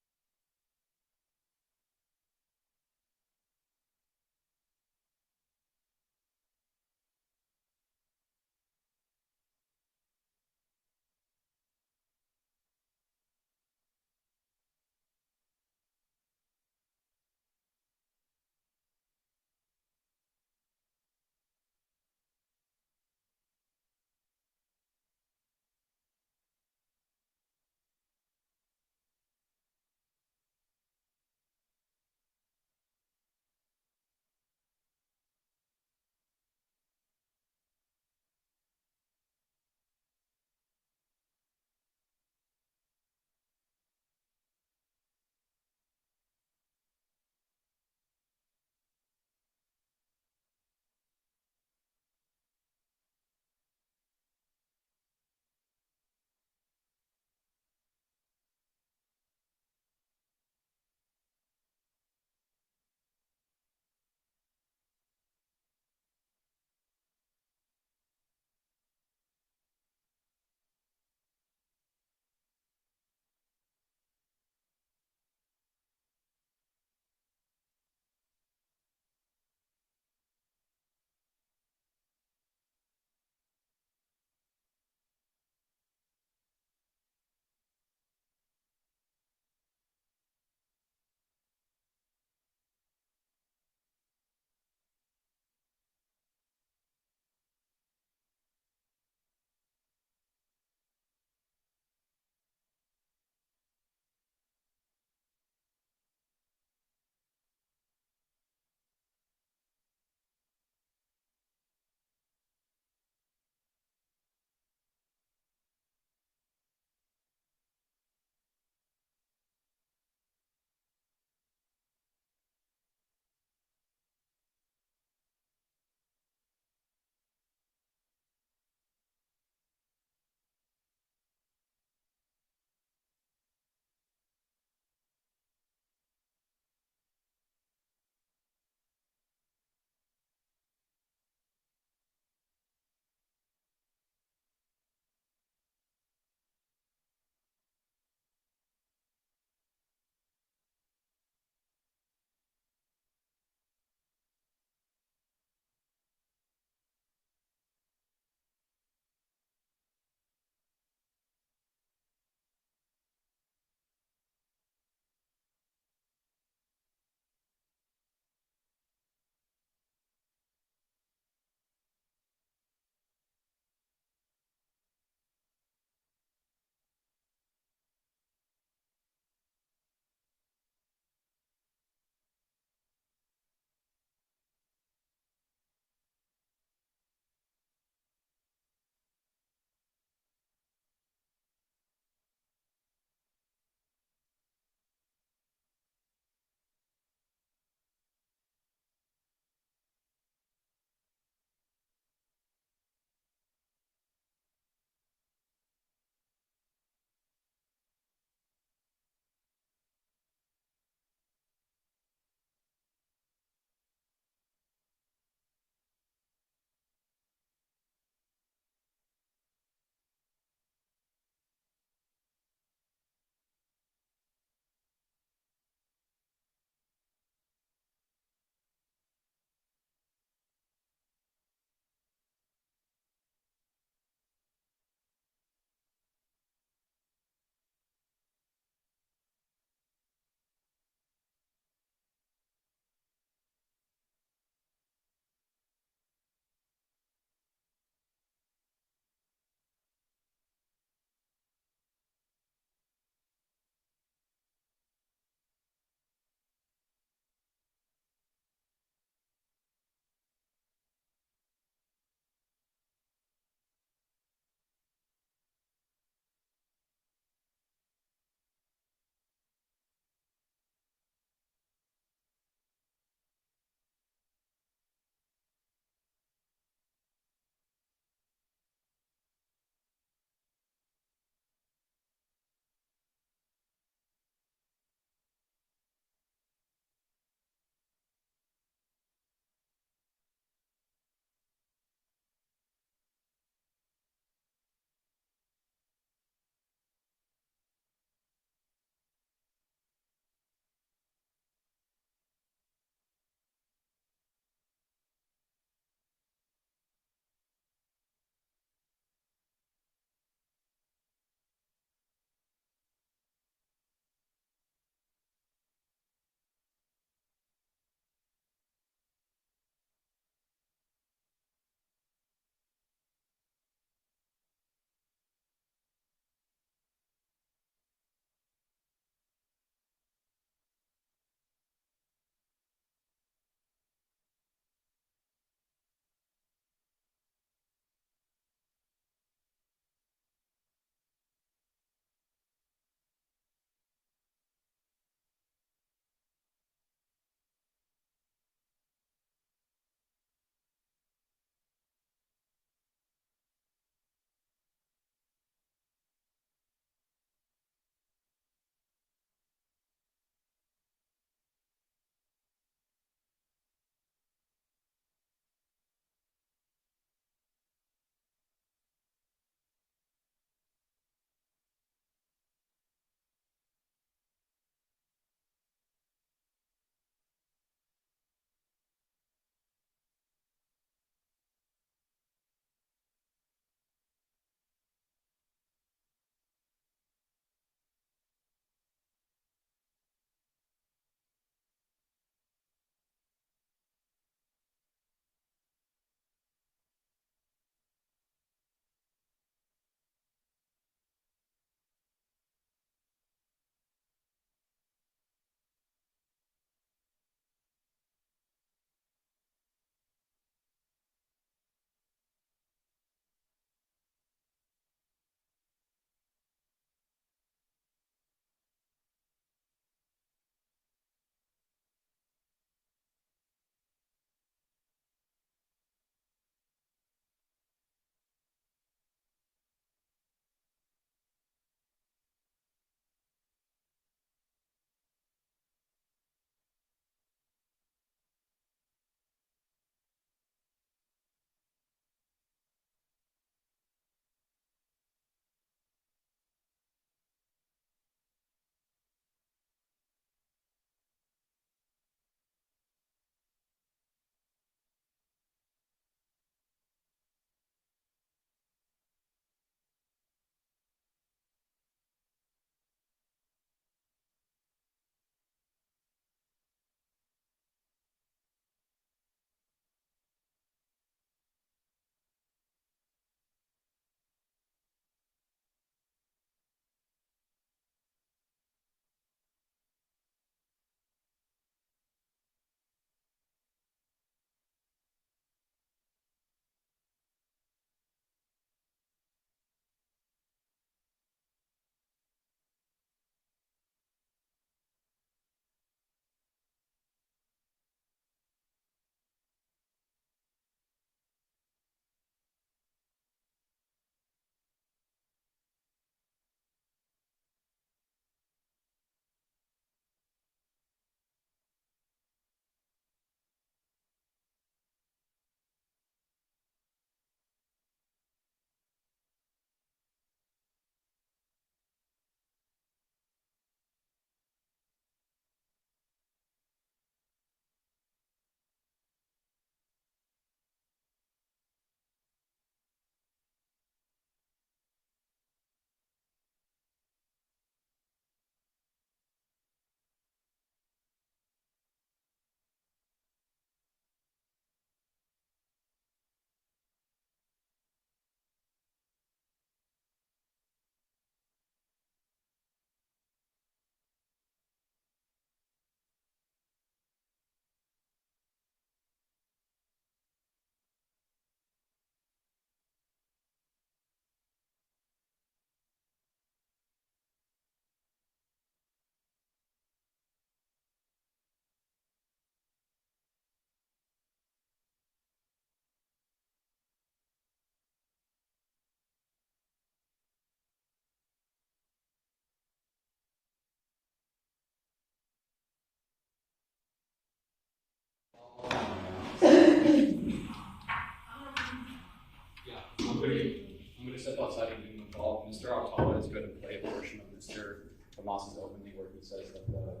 step outside and give him a call. Mr. Alcala is going to play a portion of Mr. Tomas's opening where he says that the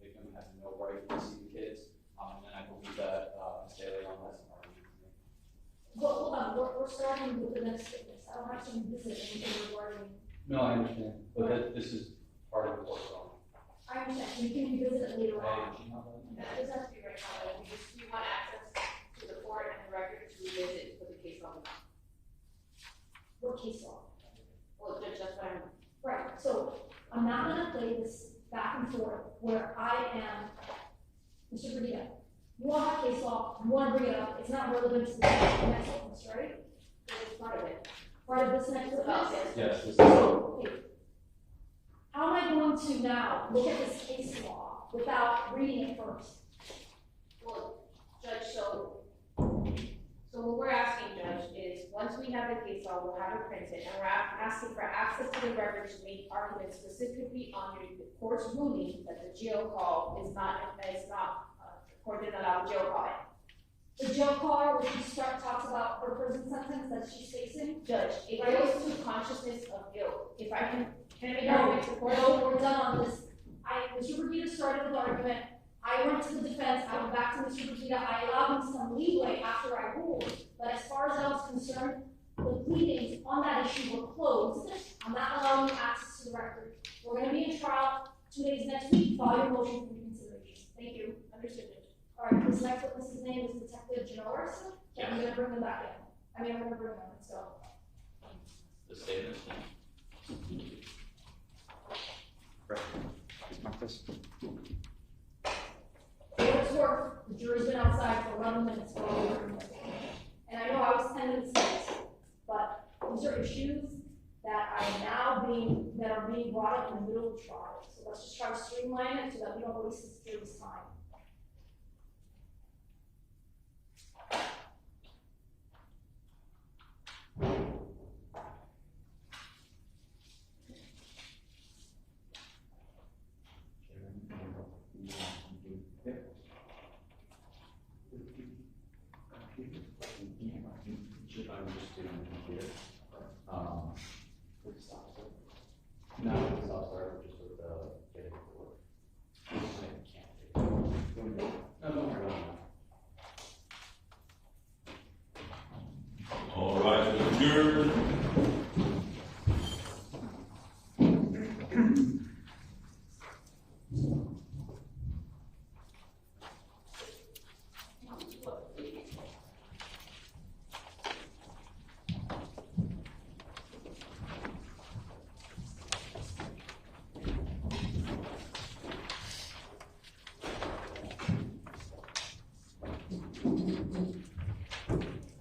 victim has no right to see the kids. And then I believe that Ms. Leon has an argument to make. Well, hold on, we're starting with the next witness. I don't have to visit anything regarding. No, I understand, but this is part of the court zone. I understand, we can revisit it later on. That doesn't have to be right now, we want access to the court and the record to revisit for the case law. What case law? Well, Judge, that's what I'm. Right, so I'm not gonna play this back and forth where I am, Mr. Brigida. You all have case law, you wanna bring it up, it's not relevant to the next witness, right? It's part of it. Part of this next witness? Yes. This is Okay. How am I going to now look at this case law without reading it first? Well, Judge, so what we're asking, Judge, is once we have the case law, we'll have it printed, and we're asking for access to the record to make arguments specifically on the court's ruling that the jail call is not, court did not allow the jail call. The jail call, where she talks about her prison sentence that she's facing? Judge, it goes to consciousness of guilt. If I can I make No, argument to court? no, we're done on this. Mr. Brigida started the argument. I went to the defense, I went back to Mr. Brigida, I allowed him some leeway after I ruled, but as far as I was concerned, the pleadings on that issue were closed. I'm not allowing access to the record. We're gonna be in trial 2 days next week, file your motion for reconsideration. Thank you. Understood, Judge. All right, this next witness's name is Detective Norris. I'm gonna bring him back in. I'm gonna bring him in, so. The statement. Marcus. For what it's worth, the jury's been outside for 11 minutes for all the argument. And I know I was 10 minutes late, but these are issues that are being brought up in the middle of the trial. So let's just try to streamline it so that we don't waste the jury's time. No, it's all started just with getting to work. No, don't worry about it. All right, adjourned.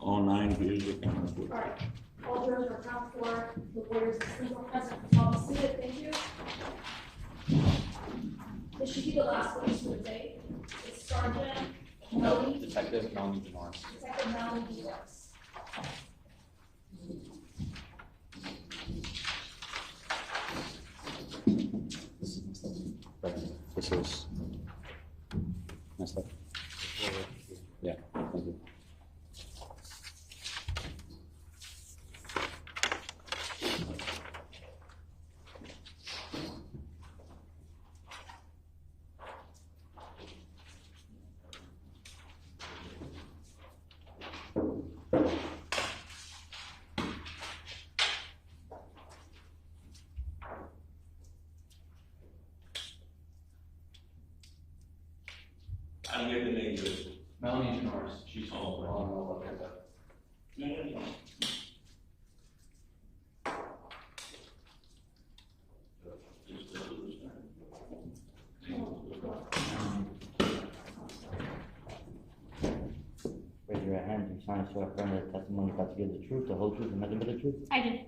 All 9 bills accounted for. All right, all jurors are accounted for, the lawyers are single present, all seated, thank you. This should be the last witness for the day. It's Sergeant Melanie, Detective Melanie Norris. Detective Melanie Norris. This is messed up. Yeah, thank you. I didn't get the name listed. Melanie Norris. She's Oh, right. on the left. Raise your right hand. You sign to affirm that the testimony about to give the truth, the whole truth, and nothing but the truth. I did.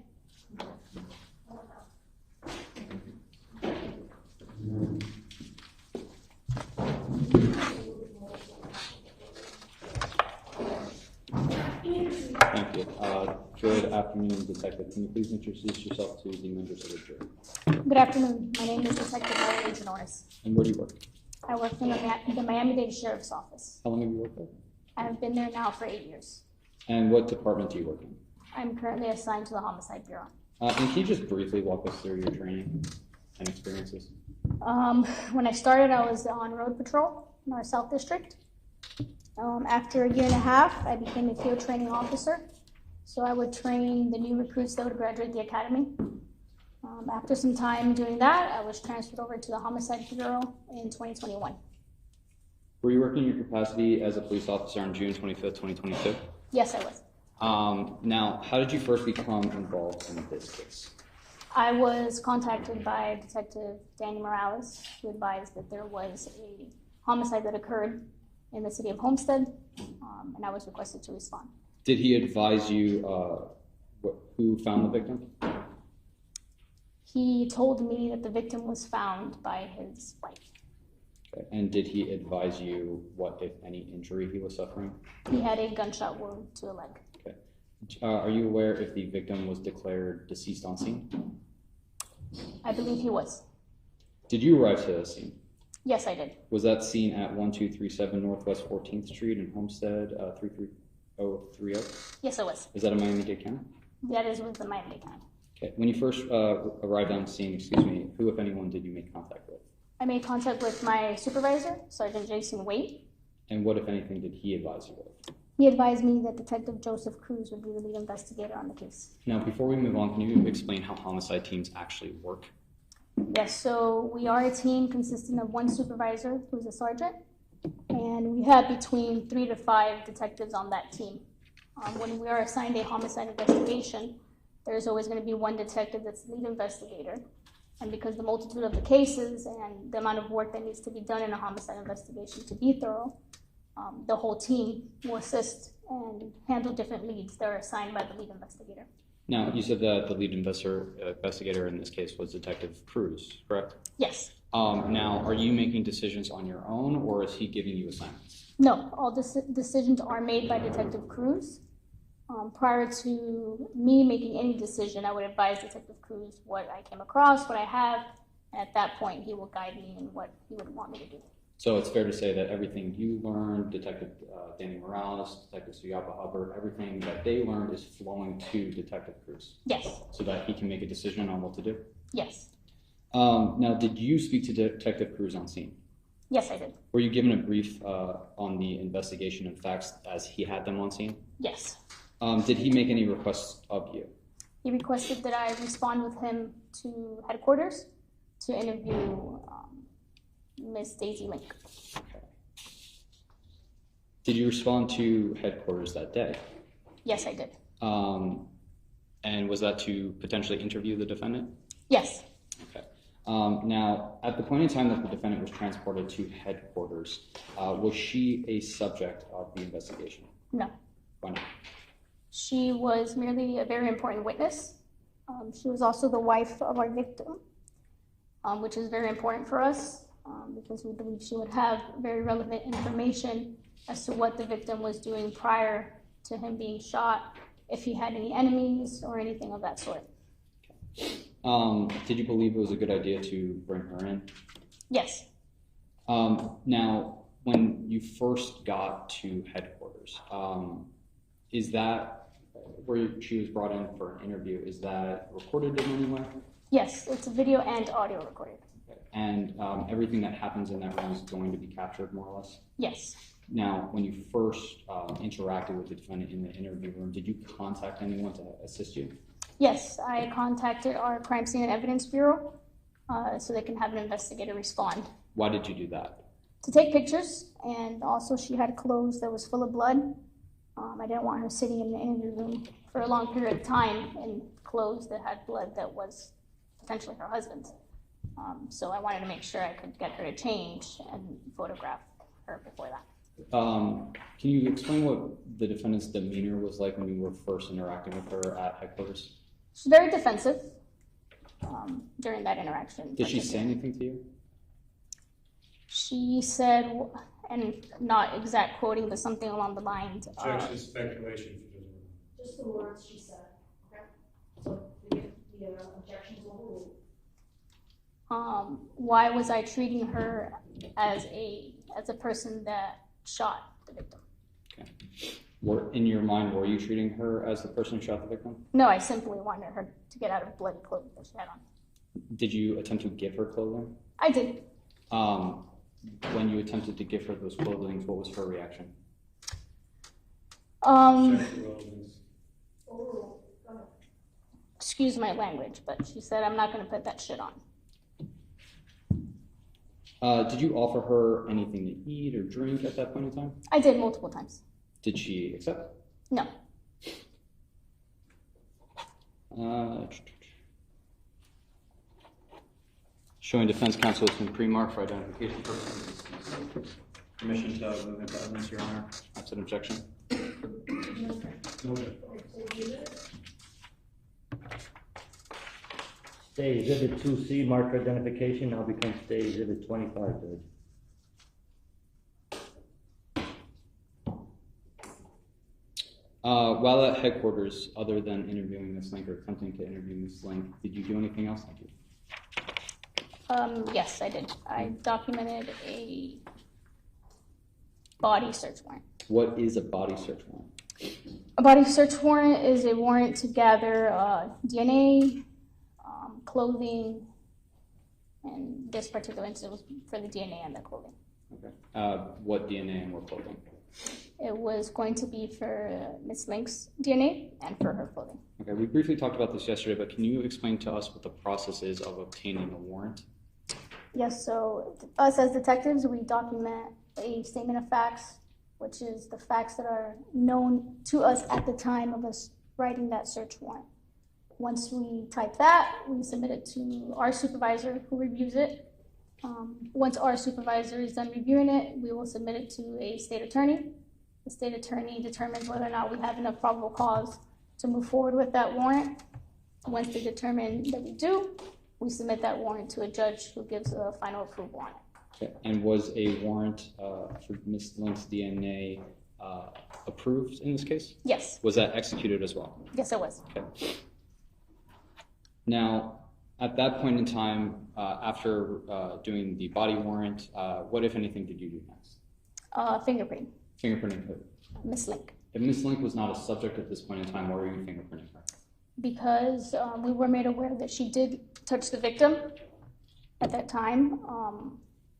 Thank you. Good afternoon, Detective. Can you please introduce yourself to the members of the jury? Good afternoon. My name is Detective Melanie Norris. And where do you work? I work in the Miami-Dade Sheriff's Office. How long have you worked there? I've been there now for 8 years. And what department do you work in? I'm currently assigned to the Homicide Bureau. And can you just briefly walk us through your training and experiences? When I started, I was on road patrol in our South District. After a year and a half, I became a field training officer. So I would train the new recruits that would graduate the academy. After some time doing that, I was transferred over to the Homicide Bureau in 2021. Were you working in your capacity as a police officer on June 25th, 2022? Yes, I was. Now, how did you first become involved in this case? I was contacted by Detective Danny Morales, who advised that there was a homicide that occurred in the city of Homestead, and I was requested to respond. Did he advise you who found the victim? He told me that the victim was found by his wife. Okay. And did he advise you what, if any, injury he was suffering? He had a gunshot wound to the leg. Okay. Are you aware if the victim was declared deceased on scene? I believe he was. Did you arrive to the scene? Yes, I did. Was that scene at 1237 Northwest 14th Street in Homestead, 33030? Yes, it was. Is that a Miami-Dade County? That is with the Miami-Dade County. Okay. When you first arrived on scene, who, if anyone, did you make contact with? I made contact with my supervisor, Sergeant Jason Waite. And what, if anything, did he advise you of? He advised me that Detective Joseph Cruz would be the lead investigator on the case. Now, before we move on, can you explain how homicide teams actually work? Yes, so we are a team consisting of one supervisor, who's a sergeant, and we have between 3 to 5 detectives on that team. When we are assigned a homicide investigation, there's always going to be one detective that's the lead investigator. And because the multitude of the cases and the amount of work that needs to be done in a homicide investigation to be thorough, the whole team will assist and handle different leads that are assigned by the lead investigator. Now, you said that the lead investigator in this case was Detective Cruz, correct? Yes. Now, are you making decisions on your own, or is he giving you assignments? No, all decisions are made by Detective Cruz. Prior to me making any decision, I would advise Detective Cruz what I came across, what I have, and at that point, he will guide me in what he would want me to do. So it's fair to say that everything you learned, Detective Danny Morales, Detective Suyapa Hubbard, everything that they learned is flowing to Detective Cruz? Yes. So that he can make a decision on what to do? Yes. Now, did you speak to Detective Cruz on scene? Yes, I did. Were you given a brief on the investigation and facts as he had them on scene? Yes. Did he make any requests of you? He requested that I respond with him to headquarters to interview Miss Daisy Link. Okay. Did you respond to headquarters that day? Yes, I did. And was that to potentially interview the defendant? Yes. Okay. Now, at the point in time that the defendant was transported to headquarters, was she a subject of the investigation? No. Why not? She was merely a very important witness. She was also the wife of our victim, which is very important for us because we believe she would have very relevant information as to what the victim was doing prior to him being shot, if he had any enemies or anything of that sort. Did you believe it was a good idea to bring her in? Yes. Now, when you first got to headquarters, is that where she was brought in for an interview, is that recorded in any way? Yes, it's video and audio recorded. Okay. And everything that happens in that room is going to be captured, more or less? Yes. Now, when you first interacted with the defendant in the interview room, did you contact anyone to assist you? Yes, I contacted our Crime Scene and Evidence Bureau so they can have an investigator respond. Why did you do that? To take pictures, and also she had clothes that was full of blood. I didn't want her sitting in the interview room for a long period of time in clothes that had blood that was potentially her husband's. So I wanted to make sure I could get her to change and photograph her before that. Can you explain what the defendant's demeanor was like when you were first interacting with her at headquarters? She's very defensive during that interaction. Did she say anything to you? She said, and not exact quoting, but something along the lines of... Objection, speculation. Just the words she said. Okay. So the objections overruled. Why was I treating her as a person that shot the victim? Okay. In your mind, were you treating her as the person who shot the victim? No, I simply wanted her to get out of bloody clothing that she had on. Did you attempt to give her clothing? I did. When you attempted to give her those clothing, what was her reaction? Excuse my language, but she said, I'm not going to put that shit on. Did you offer her anything to eat or drink at that point in time? I did multiple times. Did she accept? No. Showing defense counsel has been pre-marked for identification purposes. Permission to move into evidence, Your Honor. Absent objection. Stay Exhibit 2C, marker identification, now becomes Stay Exhibit 25, Judge. While at headquarters, other than interviewing Ms. Link or attempting to interview Ms. Link, did you do anything else? Thank you. Yes, I did. I documented a body search warrant. What is a body search warrant? A body search warrant is a warrant to gather DNA, clothing, and this particular incident was for the DNA and the clothing. Okay. What DNA and what clothing? It was going to be for Ms. Link's DNA and for her clothing. Okay, we briefly talked about this yesterday, but can you explain to us what the process is of obtaining a warrant? Yes, so us as detectives, we document a statement of facts, which is the facts that are known to us at the time of us writing that search warrant. Once we type that, we submit it to our supervisor who reviews it. Once our supervisor is done reviewing it, we will submit it to a state attorney. The state attorney determines whether or not we have enough probable cause to move forward with that warrant. Once they determine that we do, we submit that warrant to a judge who gives a final approval on it. Okay. And was a warrant for Ms. Link's DNA approved in this case? Yes. Was that executed as well? Yes, it was. Okay. Now, at that point in time, after doing the body warrant, what, if anything, did you do next? Fingerprint. Fingerprinting who? Ms. Link. If Ms. Link was not a subject at this point in time, why were you fingerprinting her? Because we were made aware that she did touch the victim at that time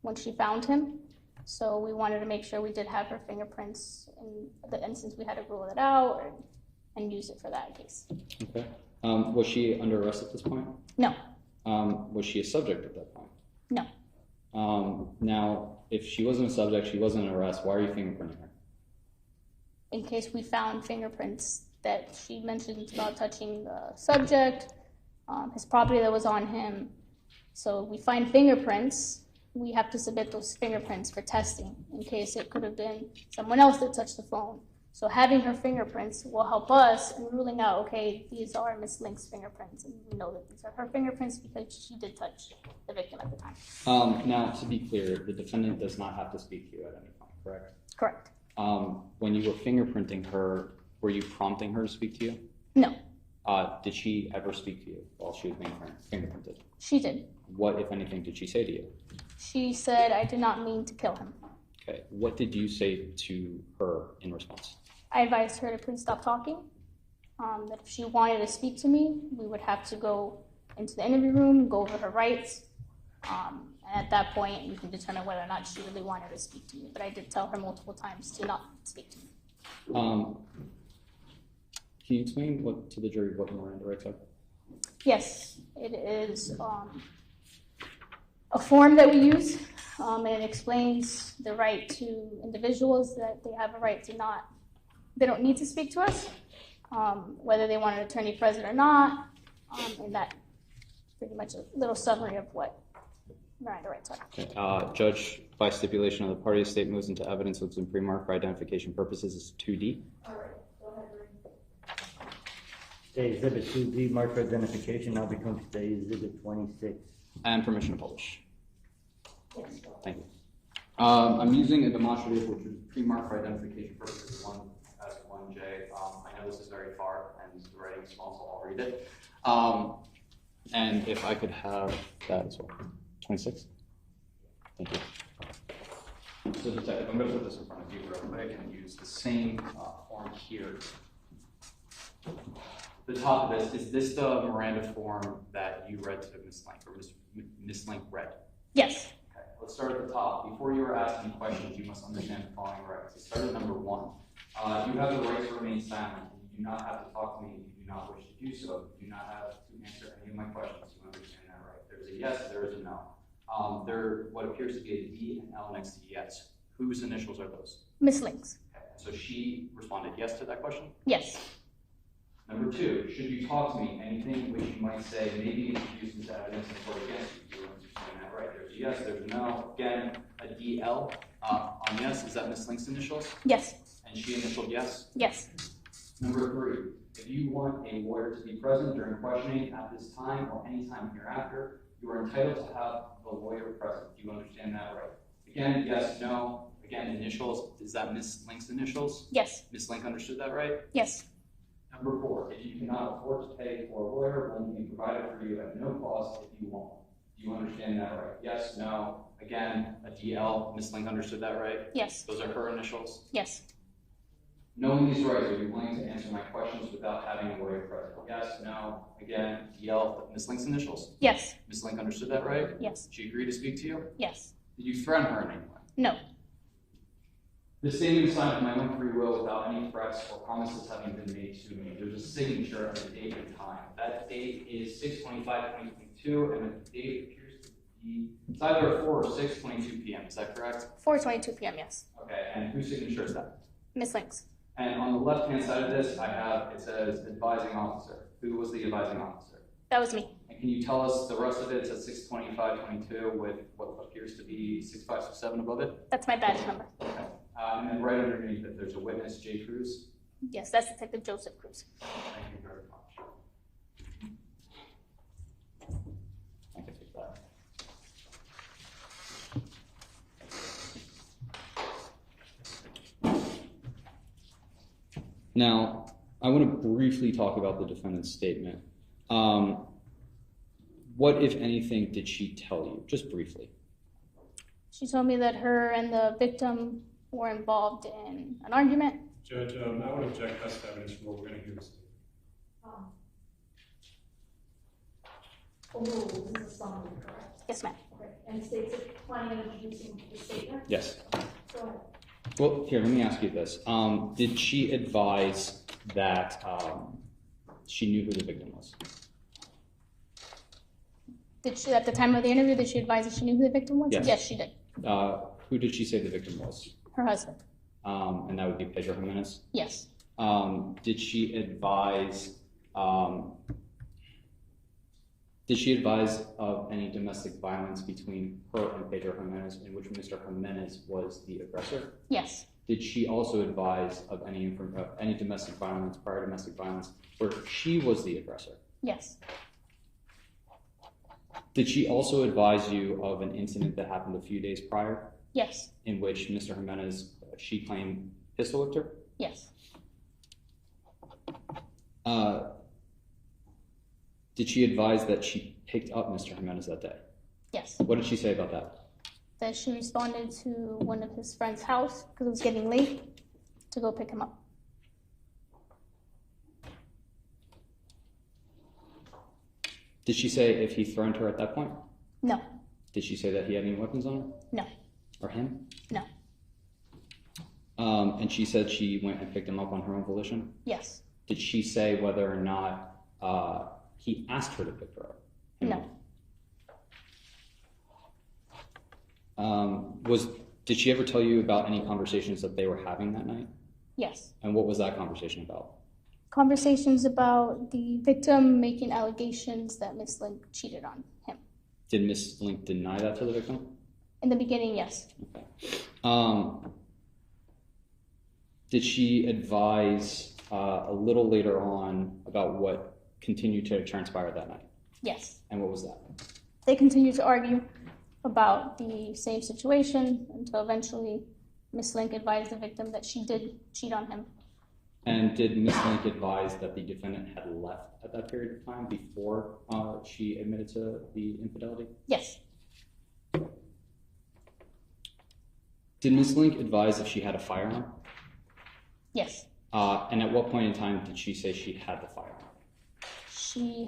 when she found him. So we wanted to make sure we did have her fingerprints in the instance we had to rule it out and use it for that case. Okay. Was she under arrest at this point? No. Was she a subject at that point? No. Now, if she wasn't a subject, she wasn't an arrest, why are you fingerprinting her? In case we found fingerprints that she mentioned about touching the subject, his property that was on him. So we find fingerprints, we have to submit those fingerprints for testing in case it could have been someone else that touched the phone. So having her fingerprints will help us in ruling out, okay, these are Ms. Link's fingerprints, and we know that these are her fingerprints because she did touch the victim at the time. Now, to be clear, the defendant does not have to speak to you at any point, correct? Correct. When you were fingerprinting her, were you prompting her to speak to you? No. Did she ever speak to you while she was being fingerprinted? She did. What, if anything, did she say to you? She said, I did not mean to kill him. Okay. What did you say to her in response? I advised her to please stop talking, that if she wanted to speak to me, we would have to go into the interview room, go over her rights, and at that point, we can determine whether or not she really wanted to speak to me. But I did tell her multiple times to not speak to me. Can you explain to the jury what Miranda rights are? Yes, it is a form that we use. It explains the right to individuals that they have a right to not, they don't need to speak to us, whether they want an attorney present or not, and that pretty much a little summary of what Miranda rights are. Okay. Judge, by stipulation of the party, the state moves into evidence which has been pre-marked for identification purposes is 2D. All right, go ahead, Stay Exhibit 2D, marker identification, now becomes Stay Exhibit 26. And permission to publish. Yes. Thank you. I'm using a demonstrative which is pre-marked for identification purposes as 1J. I know this is very far and the writing is small, so I'll read it. And if I could have that as well. 26? Thank you. So Detective, I'm going to put this in front of you real quick and use the same form here. The top of this, is this the Miranda form that you read to Ms. Link, or Ms. Link read? Yes. Okay, let's start at the top. Before you are asking questions, you must understand the following rights. Let's start at number 1. You have the right to remain silent. You do not have to talk to me if you do not wish to do so. You do not have to answer any of my questions. You understand that right? There's a yes, there is a no. There, what appears to be a D and L next to yes. Whose initials are those? Miss Link's. Okay, so she responded yes to that question? Yes. Number 2, should you talk to me, anything which you might say may be introduced as evidence in court against you. You understand that right? There's a yes, there's a no. Again, a DL on yes. Is that Miss Link's initials? Yes. And she initialed yes? Yes. Number 3, if you want a lawyer to be present during questioning at this time or any time hereafter, you are entitled to have the lawyer present. Do you understand that right? Again, yes, no. Again, initials. Is that Miss Link's initials? Yes. Miss Link understood that right? Yes. Number 4, if you cannot afford to pay for a lawyer, one will be provided for you at no cost if you want. Do you understand that right? Yes, no. Again, a DL. Miss Link understood that right? Yes. Those are her initials? Yes. Knowing these rights, are you willing to answer my questions without having a lawyer present? Yes, no. Again, DL. Miss Link's initials? Yes. Miss Link understood that right? Yes. She agreed to speak to you? Yes. Did you threaten her in any way? No. The statement is signed of my own free will without any threats or promises having been made to me. There's a signature and a date and time. That date is 6/25/2022, and the date appears to be, it's either 4 or 6:22 p.m. Is that correct? 4:22 p.m. Yes. Okay, and whose signature is that? Miss Link's. And on the left-hand side of this, I have, it says advising officer. Who was the advising officer? That was me. And can you tell us the rest of it? It says 6/25/22 with what appears to be 6567 above it? That's my badge number. Okay. And then right underneath it, there's a witness, J. Cruz. Yes, that's Detective Joseph Cruz. Thank you very much. I can take that. Now, I want to briefly talk about the defendant's statement. What, if anything, did she tell you? Just briefly. She told me that her and the victim were involved in an argument. Judge, I would object best evidence from what we're going to hear this. Oh, this is summary, correct? Yes, ma'am. Okay, and states it planning on introducing the statement? Yes. Go ahead. Well, here, let me ask you this. Did she advise that she knew who the victim was? Did she, at the time of the interview, did she advise that she knew who the victim was? Yes. Yes, she did. Who did she say the victim was? Her husband. And that would be Pedro Jimenez? Yes. Did she advise of any domestic violence between her and Pedro Jimenez, in which Mr. Jimenez was the aggressor? Yes. Did she also advise of any domestic violence, prior domestic violence, where she was the aggressor? Yes. Did she also advise you of an incident that happened a few days prior? Yes. In which Mr. Jimenez, she claimed pistol whipped her? Yes. Did she advise that she picked up Mr. Jimenez that day? Yes. What did she say about that? That she responded to one of his friend's house because it was getting late to go pick him up. Did she say if he threatened her at that point? No. Did she say that he had any weapons on him? No. Or him? No. And she said she went and picked him up on her own volition? Yes. Did she say whether or not he asked her to pick her up? No. Did she ever tell you about any conversations that they were having that night? Yes. And what was that conversation about? Conversations about the victim making allegations that Miss Link cheated on him. Did Miss Link deny that to the victim? In the beginning, yes. Okay. Did she advise a little later on about what continued to transpire that night? Yes. And what was that? They continued to argue about the same situation until eventually Miss Link advised the victim that she did cheat on him. And did Miss Link advise that the defendant had left at that period of time before she admitted to the infidelity? Yes. Did Ms. Link advise if she had a firearm? Yes. And at what point in time did she say she had the firearm? She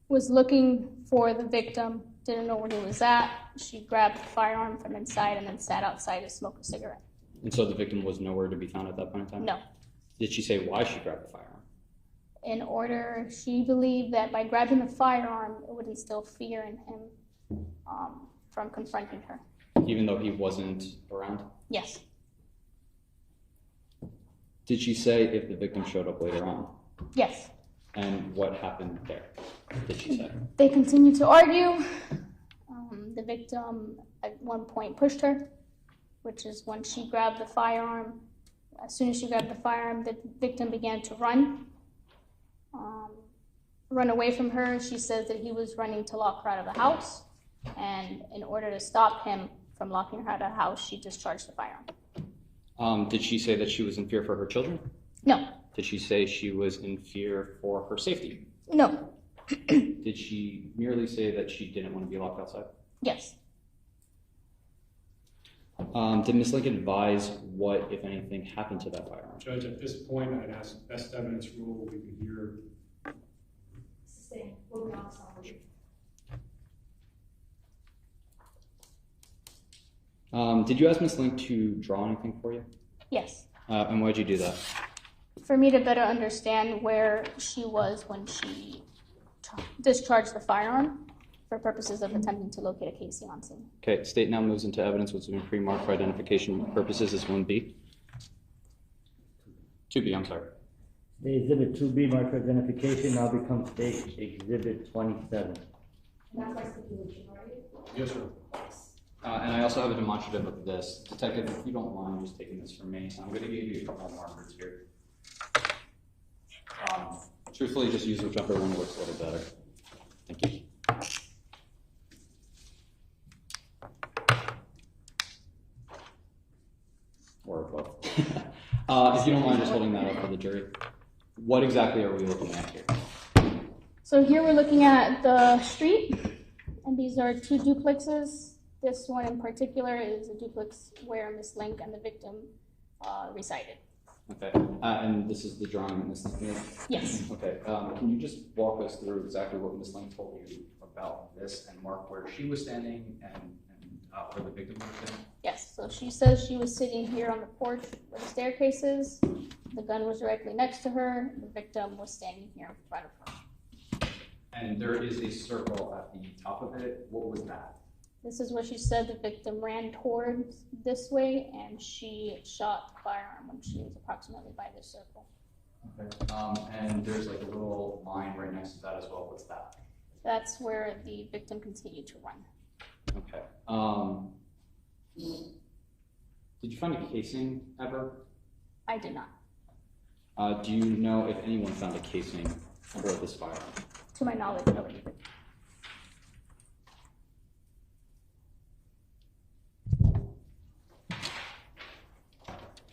was looking for the victim, didn't know where he was at. She grabbed the firearm from inside and then sat outside to smoke a cigarette. And so the victim was nowhere to be found at that point in time? No. Did she say why she grabbed the firearm? She believed that by grabbing the firearm, it would instill fear in him from confronting her. Even though he wasn't around? Yes. Did she say if the victim showed up later on? Yes. And what happened there, did she say? They continued to argue. The victim at one point pushed her, which is when she grabbed the firearm. As soon as she grabbed the firearm, the victim began to run away from her. She says that he was running to lock her out of the house, and in order to stop him from locking her out of the house, she discharged the firearm. Did she say that she was in fear for her children? No. Did she say she was in fear for her safety? No. Did she merely say that she didn't want to be locked outside? Yes. Did Ms. Lincoln advise what, if anything, happened to that firearm? Judge, at this point, I'd ask best evidence rule. We can hear. Sustain. Moving on to summary. Did you ask Ms. Link to draw anything for you? Yes. And why'd you do that? For me to better understand where she was when she discharged the firearm for purposes of attempting to locate a casing on scene. Okay, state now moves into evidence which has been pre-marked for identification purposes as 1B. 2B, I'm sorry. State Exhibit 2B, marked for identification, now becomes State Exhibit 27. And that's my stipulation, right? Yes, sir. And I also have a demonstrative of this. Detective, if you don't mind just taking this from me, I'm going to give you a couple of markers here. Truthfully, just use whichever one works a little better. Thank you. Or both. If you don't mind just holding that up for the jury. What exactly are we looking at here? So here we're looking at the street, and these are two duplexes. This one in particular is a duplex where Ms. Link and the victim resided. Okay, and this is the drawing that Ms. Link made? Yes. Okay, can you just walk us through exactly what Ms. Link told you about this and mark where she was standing and where the victim was standing? Yes, so she says she was sitting here on the porch where the staircase is. The gun was directly next to her. The victim was standing here in front of her. And there is a circle at the top of it. What was that? This is what she said. The victim ran towards this way, and she shot the firearm when she was approximately by this circle. Okay. And there's like a little line right next to that as well. What's that? That's where the victim continued to run. Okay. Did you find a casing ever? I did not. Do you know if anyone found a casing for this firearm? To my knowledge, nobody did.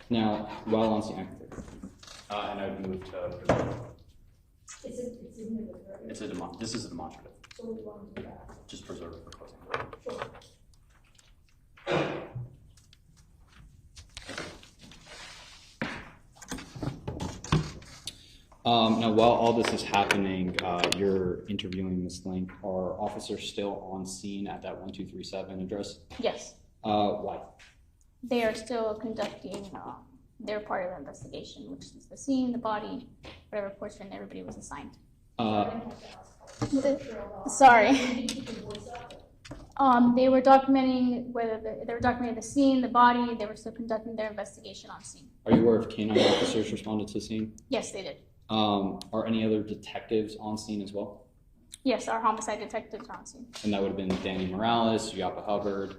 Now, while on scene, and I would move to It's a this is a demonstrative. So we want to do that. Just preserve it for closing. Sure. Now, while all this is happening, you're interviewing Ms. Link. Are officers still on scene at that 1237 address? Yes. Why? They are still conducting their part of the investigation, which is the scene, the body, whatever portion everybody was assigned. Sorry. They were documenting they were documenting the scene, the body. They were still conducting their investigation on scene. Are you aware if canine officers responded to the scene? Yes, they did. Are any other detectives on scene as well? Yes, our homicide detectives are on scene. And that would have been Danny Morales, Yapa Hubbard,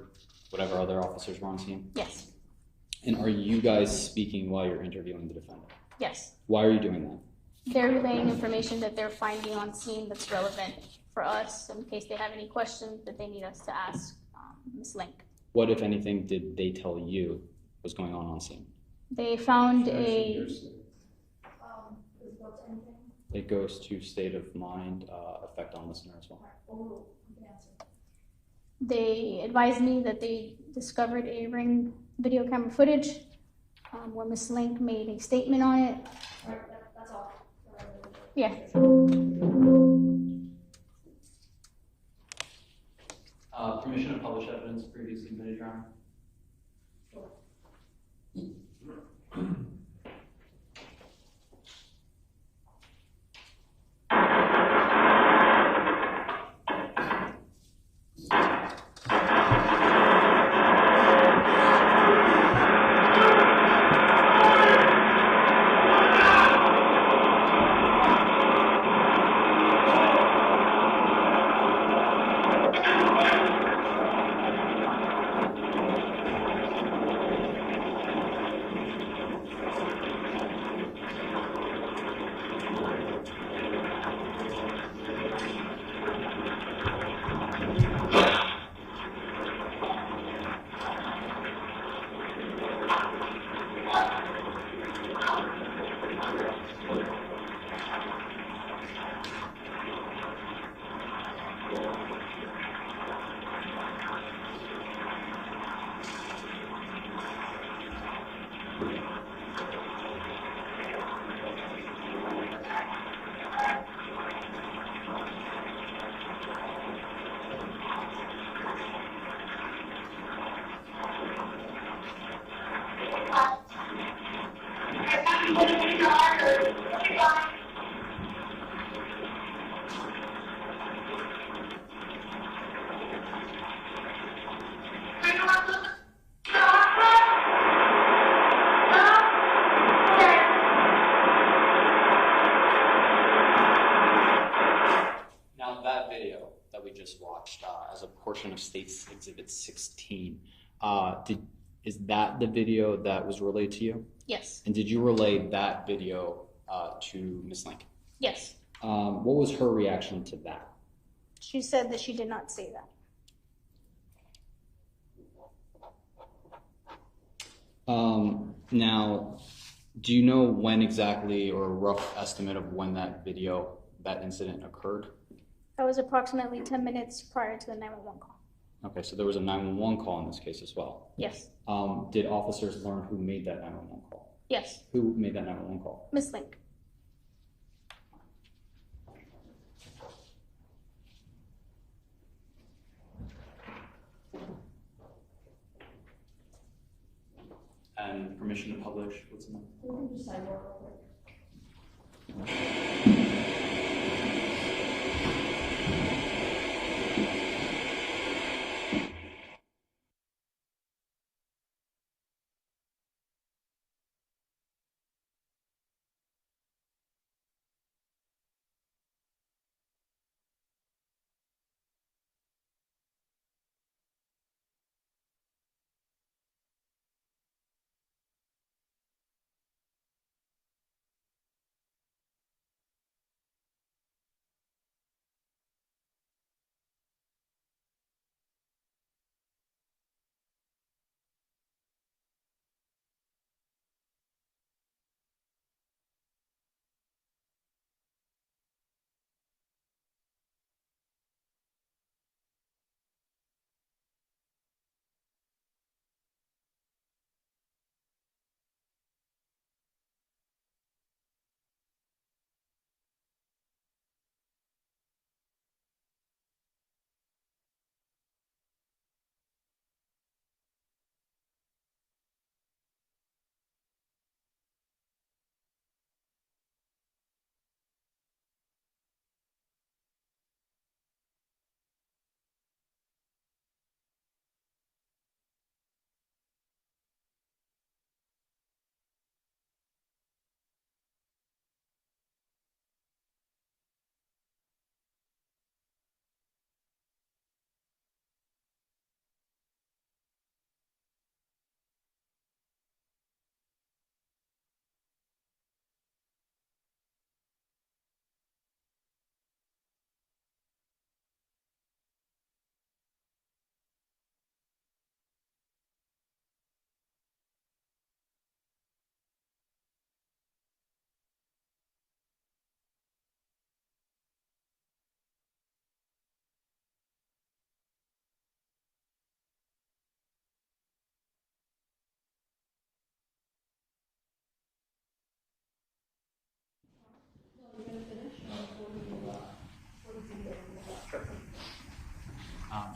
whatever other officers were on scene? Yes. And are you guys speaking while you're interviewing the defendant? Yes. Why are you doing that? They're relaying information that they're finding on scene that's relevant for us in case they have any questions that they need us to ask Ms. Link. What, if anything, did they tell you was going on scene? They found a... It goes to state of mind, effect on listener as well. They advised me that they discovered a ring video camera footage where Ms. Link made a statement on it. Alright, that's all. Yeah. Permission to publish evidence previously submitted, Your Honor? Now, that video that we just watched as a portion of State's Exhibit 16, is that the video that was relayed to you? Yes. And did you relay that video to Ms. Link? Yes. What was her reaction to that? She said that she did not say that. Now, do you know when exactly, or a rough estimate of when that incident occurred? That was approximately 10 minutes prior to the 911 call. Okay, so there was a 911 call in this case as well. Yes. Did officers learn who made that 911 call? Yes. Who made that 911 call? Ms. Link. And permission to publish, what's the name? We can just sign real quick.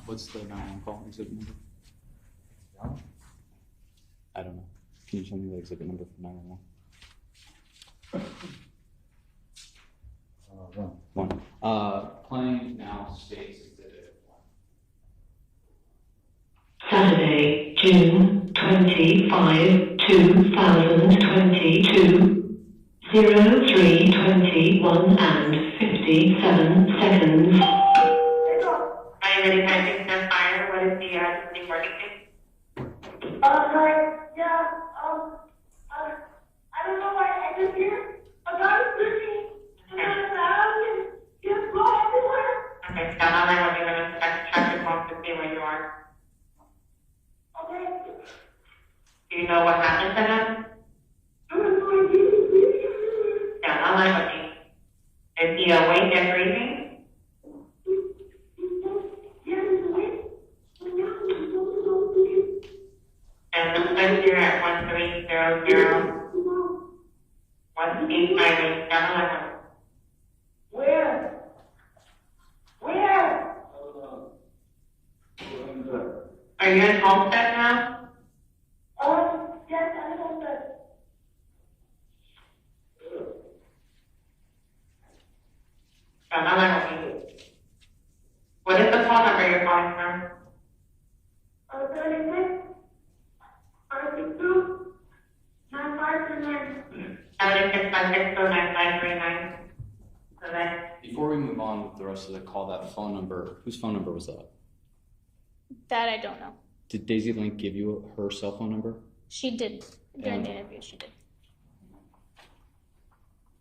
What's the 911 call exhibit number? I don't know. Can you tell me the exhibit number for 911? One. Claim now states exhibit 1. Saturday, June 25, 2022, 03:21 and 57 seconds. Are you ready for anything to fire? What is the emergency? I don't know why I just hear a guy screaming. Just go everywhere. Okay, stand on there. We're going to check your phone to see where you are. Okay. Do you know what happened to him? Stand on there with me. Is he awake and breathing? And the says here at 1300. What's 858? Stand on there. Where? Are you in Homestead now? Yes, I'm in Homestead. What is the phone number you're calling from? 36, 62, 9539. 76562939. Okay. Before we move on with the rest of the call, that phone number, whose phone number was that? That I don't know. Did Daisy Link give you her cell phone number? She did during the interview. She did.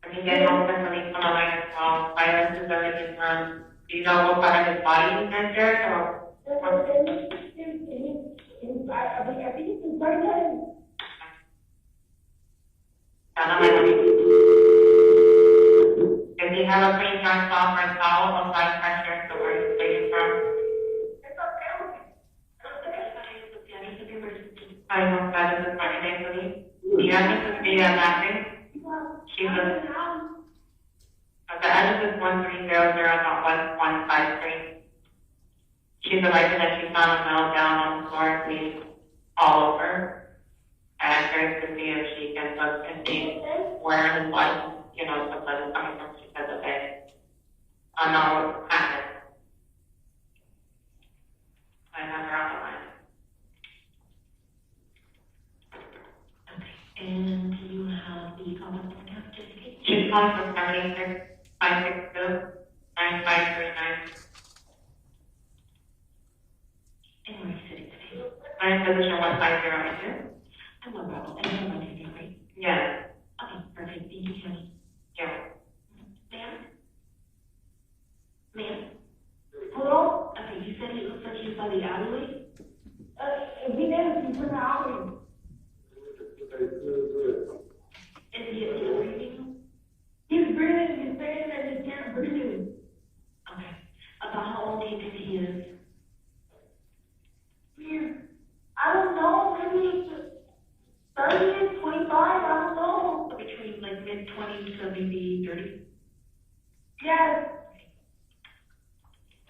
I can get home and release on the line as well. Violence is everything from, do you know what part of his body he injured or? I think it's inside there. Does he have a clean dry cloth or towel or blood pressure so where he's bleeding from? I know that is a funny day for me. Do you have to see that laughing? She was, the address is 1300.1153. She's alleged that she found a male down on the floor, bleeding all over. And I'm curious to see if she can look and see where his blood, the blood is coming from. She says, okay, I'll know what happened. I have her on the line. And you have the contact number? She's calling from 786-562-9539. And where are you sitting today? I'm in position 1502. I'm no problem. And you're my name, right? Yes. Okay, perfect. Thank you, Kelly. Yeah. Ma'am? Hello? Okay, you said he looks like he's by the alleyway? He is. He's in the alleyway. Is he still breathing? He's breathing. He's saying that he can't breathe. Okay. About how old do you think he is? I don't know. Maybe 30, 25. I don't know. Between like mid-20s to maybe 30? Yes.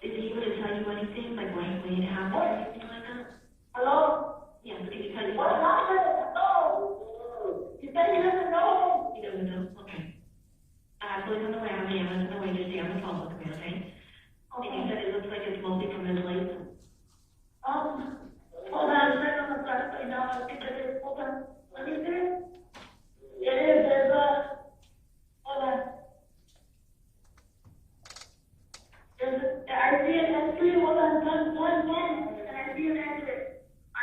Is he able to tell you anything? Like when it happened or anything like that? Hello? Yes, can you tell you what happened? No. He said he doesn't know. He doesn't know? Okay. Please on the way, I'm the ambulance on the way, just stay on the phone with me, okay? And you said it looks like it's mostly from his legs? Hold on, it's right on the side right now. I think it is. Hold on. Let me see. It is. There's a. Hold on. I see an entry. Hold on. One. And I see an entry.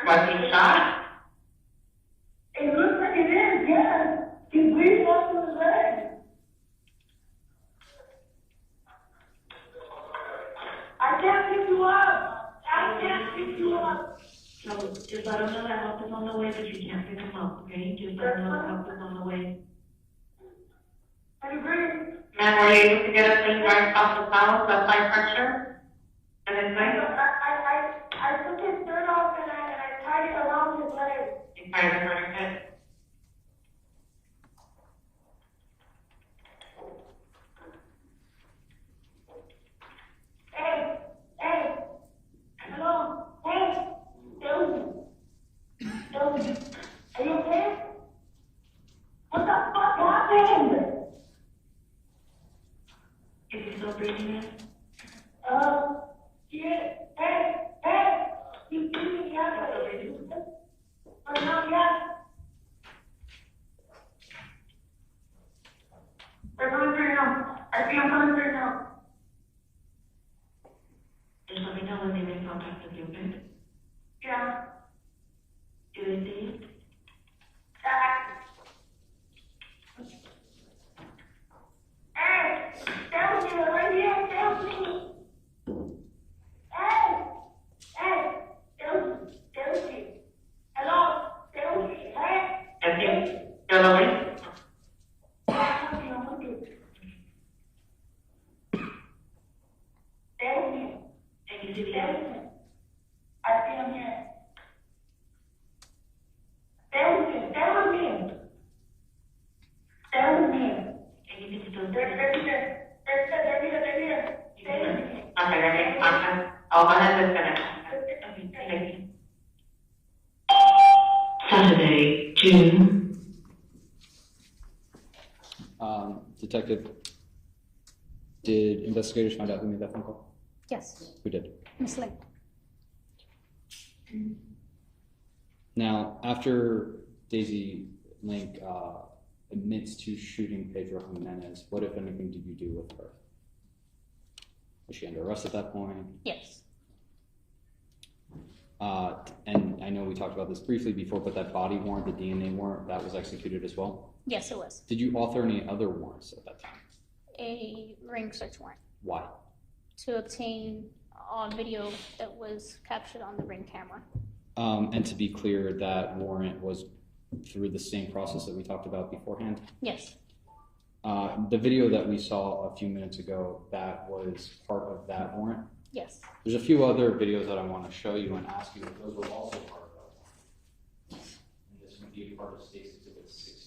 Was he shot? It looks like it is, yes. He's bleeding off to his leg. I can't pick you up. So just let him know that help is on the way, but you can't pick him up, okay? Just let him know that help is on the way. I agree. Ma'am, were you able to get a clean dry off the towel, the blood pressure? And his leg? I took his shirt off and I tied it around his leg. You tied it around your head? Hey. Hello? reading it? Yeah, hey, you do me the or not yet? They're going through now. I see I'm coming through now. Just let me know when they make contact with you, okay? Yeah. Do they see it? Hey, tell me right here, tell me. Hey, tell me. Hello, tell me, hey. That's you. You're the way? Tell me. And you see the Tell evidence? me. I see him here. Tell me. And you can still see They're it? here. Tell me. Okay. I'll go ahead and finish. Okay, thank you. Saturday, June. Detective, did investigators find out who made that phone call? Yes, Who did? Ms. Lake. Now, after Daisy Link admits to shooting Pedro Jimenez, what, if anything, did you do with her? Was she under arrest at that point? Yes, And I know we talked about this briefly before, but that body warrant, the DNA warrant, that was executed as well? yes, it was. Did you author any other warrants at that time? A ring search warrant Why? to obtain video that was captured on the ring camera. And to be clear, that warrant was through the same process that we talked about beforehand? Yes, The video that we saw a few minutes ago, that was part of that warrant? yes. There's a few other videos that I want to show you and ask you if those were also part of that warrant. And this would be a part of State's Exhibit 16.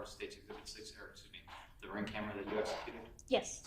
State's Exhibit 6, or excuse me, the ring camera that you executed? Yes.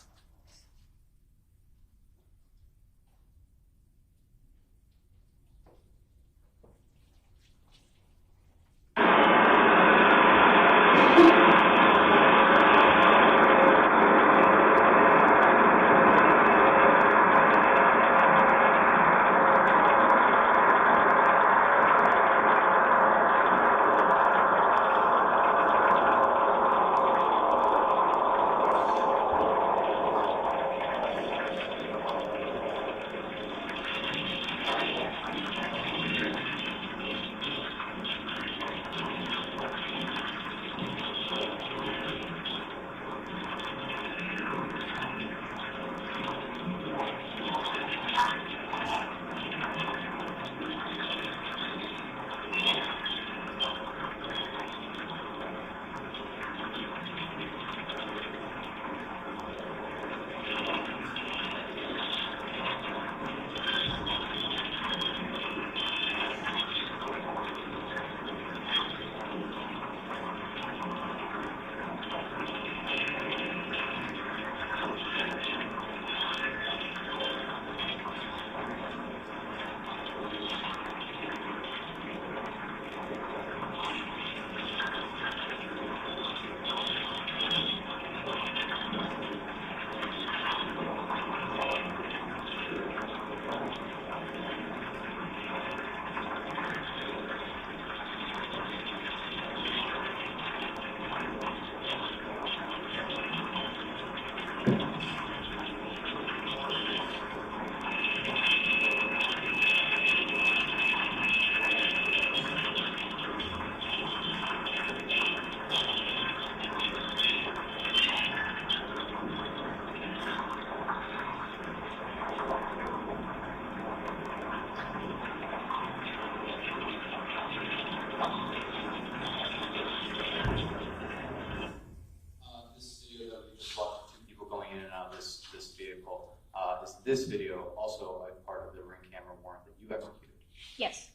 you executed. Yes.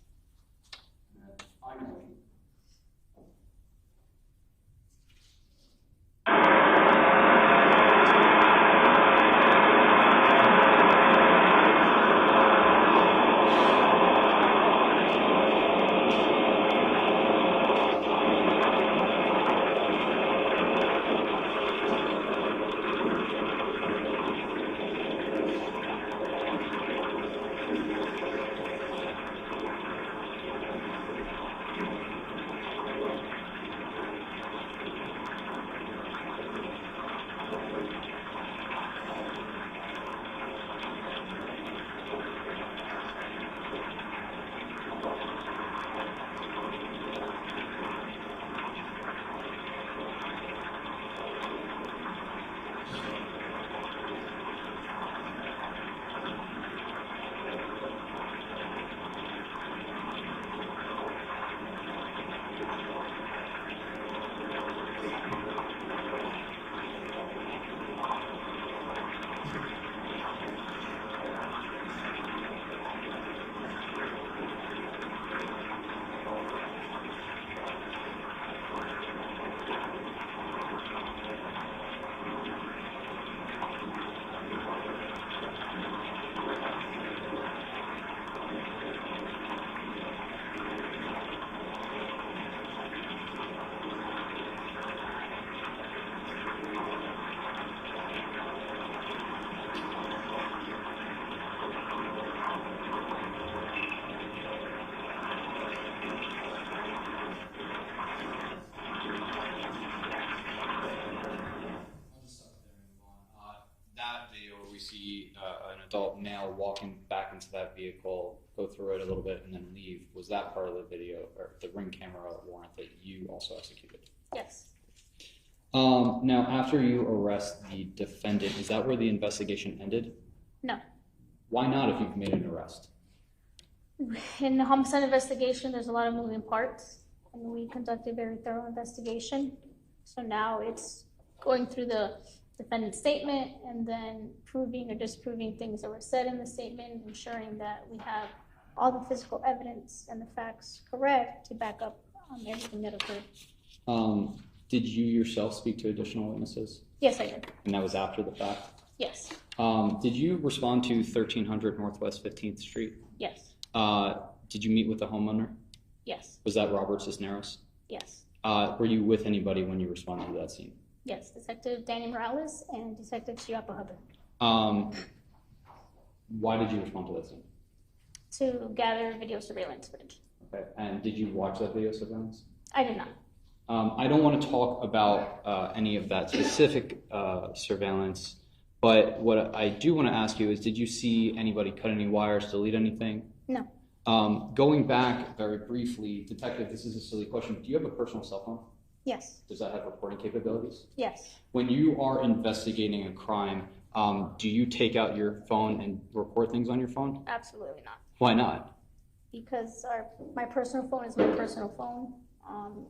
And then finally, see an adult male walking back into that vehicle, go through it a little bit, and then leave. Was that part of the video or the ring camera warrant that you also executed? Yes. Now, after you arrest the defendant, is that where the investigation ended? No. Why not if you've made an arrest? In the homicide investigation, there's a lot of moving parts, and we conducted a very thorough investigation. So now it's going through the defendant's statement and then proving or disproving things that were said in the statement, ensuring that we have all the physical evidence and the facts correct to back up everything that occurred. Did you yourself speak to additional witnesses? Yes, I did. And that was after the fact? Yes. Did you respond to 1300 Northwest 15th Street? Yes. Did you meet with the homeowner? Yes. Was that Robert Cisneros? Yes. Were you with anybody when you responded to that scene? Yes, Detective Danny Morales and Detective Chiappa Hubbard. Why did you respond to that scene? To gather video surveillance footage. Okay, and did you watch that video surveillance? I did not. I don't want to talk about any of that specific surveillance, but what I do want to ask you is, did you see anybody cut any wires, delete anything? No. Going back very briefly, Detective, this is a silly question. Do you have a personal cell phone? Yes. Does that have reporting capabilities? Yes. When you are investigating a crime, do you take out your phone and report things on your phone? Absolutely not. Why not? Because my personal phone is my personal phone.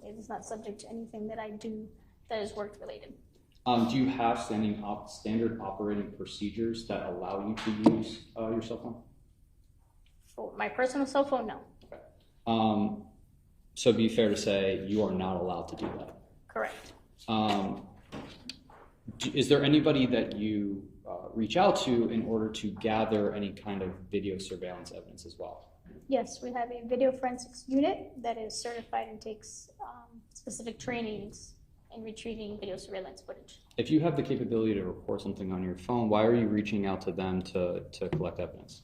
It is not subject to anything that I do that is work related. Do you have standard operating procedures that allow you to use your cell phone? For my personal cell phone, no. Okay. So it'd be fair to say you are not allowed to do that. Correct. Is there anybody that you reach out to in order to gather any kind of video surveillance evidence as well? Yes, we have a video forensics unit that is certified and takes specific trainings in retrieving video surveillance footage. If you have the capability to record something on your phone, why are you reaching out to them to collect evidence?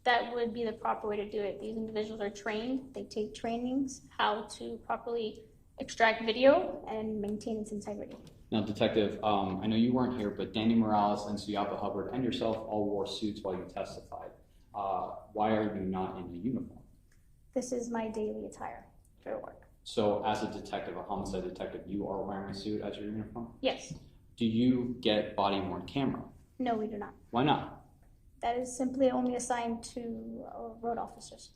That would be the proper way to do it. These individuals are trained. They take trainings how to properly extract video and maintain its integrity. Now, Detective, I know you weren't here, but Danny Morales and Chiappa Hubbard and yourself all wore suits while you testified. Why are you not in a uniform? This is my daily attire for work. So as a detective, a homicide detective, you are wearing a suit as your uniform? Yes. Do you get body-worn camera? No, we do not. Why not? That is simply only assigned to road officers.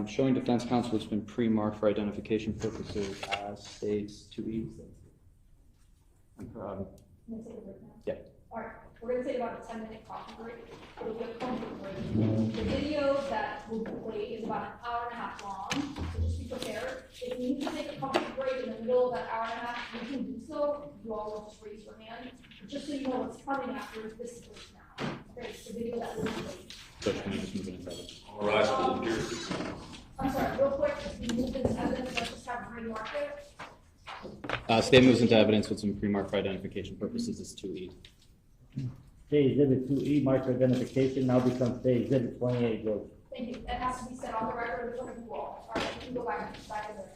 Showing defense counsel has been pre-marked for identification purposes as states 2E. I'm gonna take a break now. Yeah. All right, we're gonna take about a 10-minute coffee break. It'll be a comfort break. The video that will be played is about an hour and a half long, so just be prepared. If you need to take a coffee break in the middle of that hour and a half, you can do so. You all will just raise your hand. But just so you know what's coming after this break now. Okay, it's the video that will be played. Judge, can you just move it into evidence? All rise for the jury. I'm sorry, real quick, if you move this evidence, let's just have Green mark it. State moves into evidence with some pre-marked for identification purposes is 2E. State Exhibit 2E, marked for identification, now becomes State Exhibit 28, Judge. Thank you. That has to be said on the record in front of you all. All right, you can go back in there.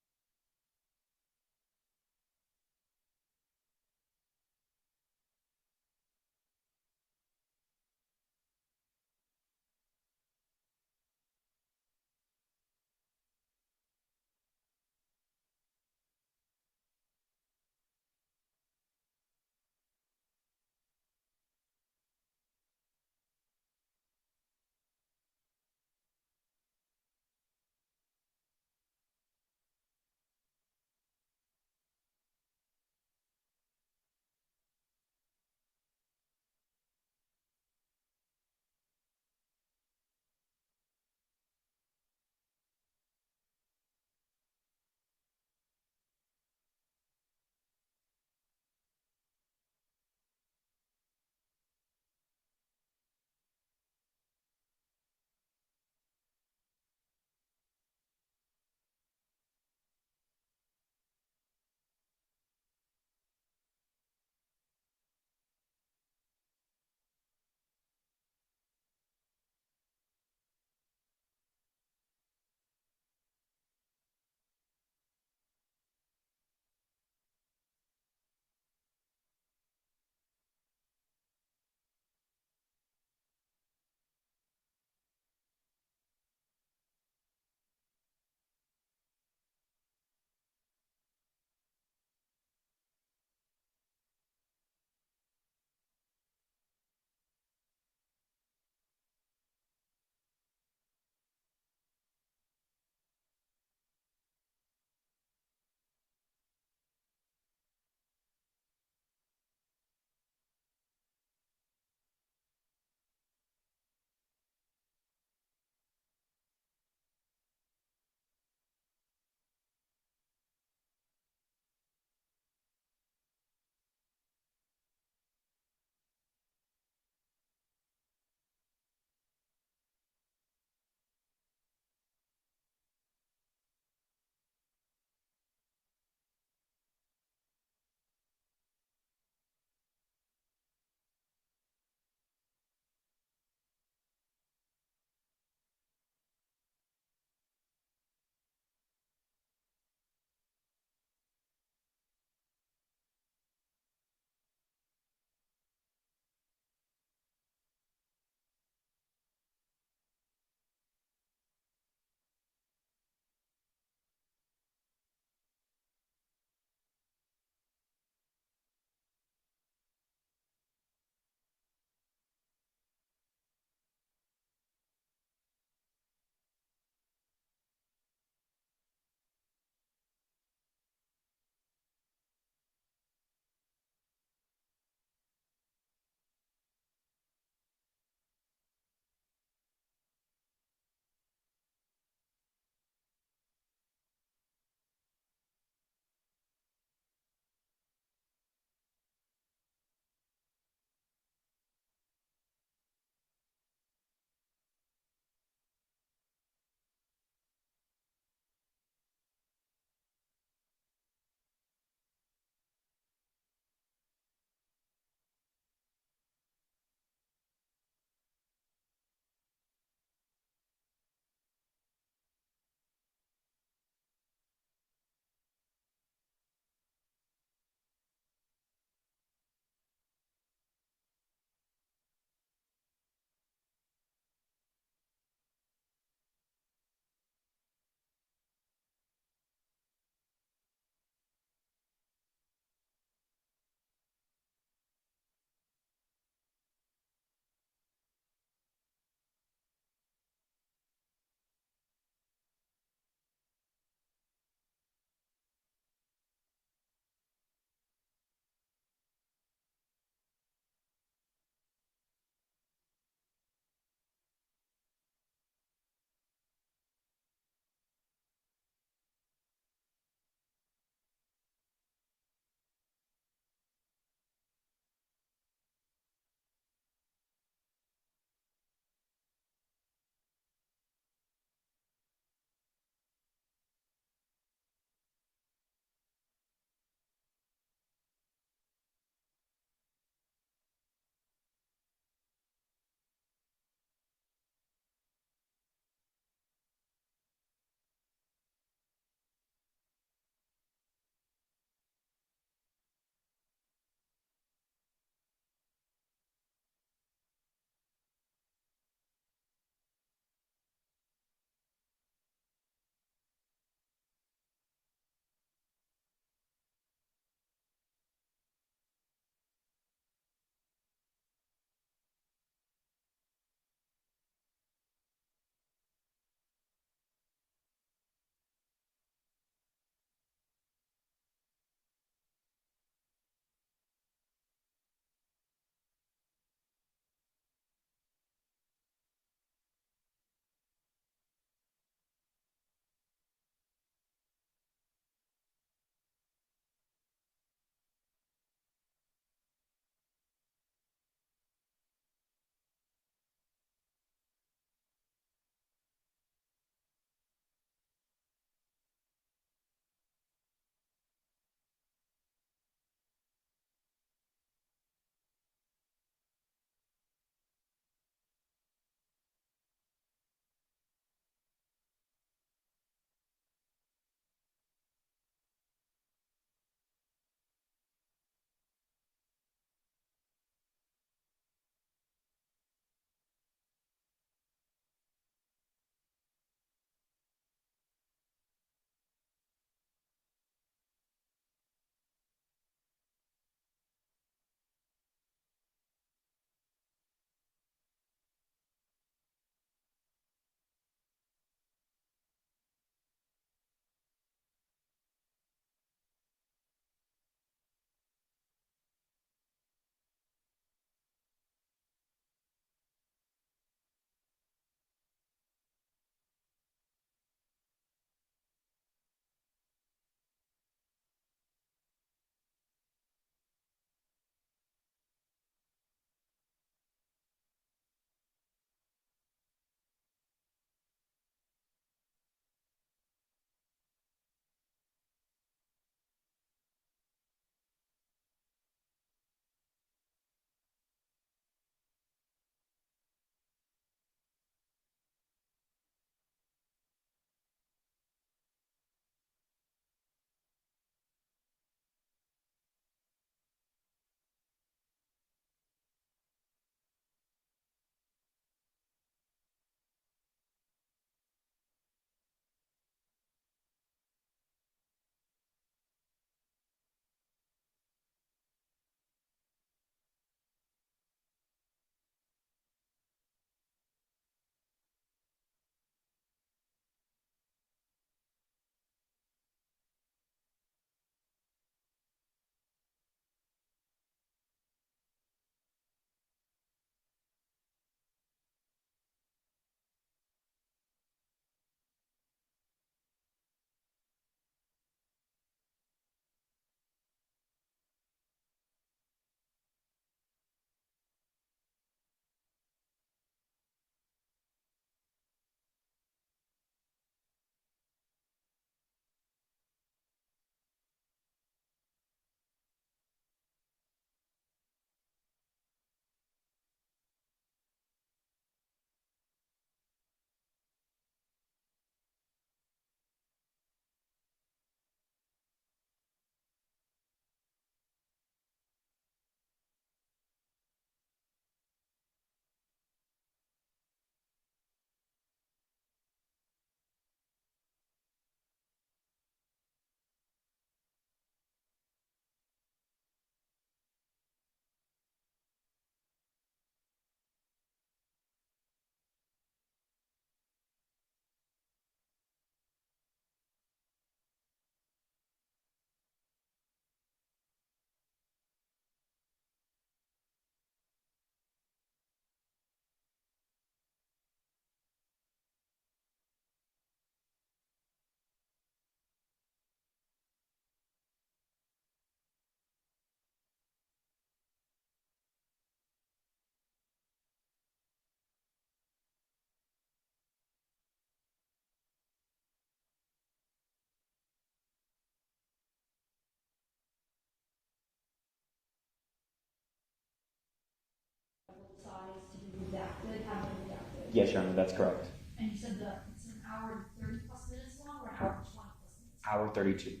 Yes, Your Honor, that's correct. And you said that it's an hour and 30 plus minutes long, or an hour and 20 plus minutes? Hour 32.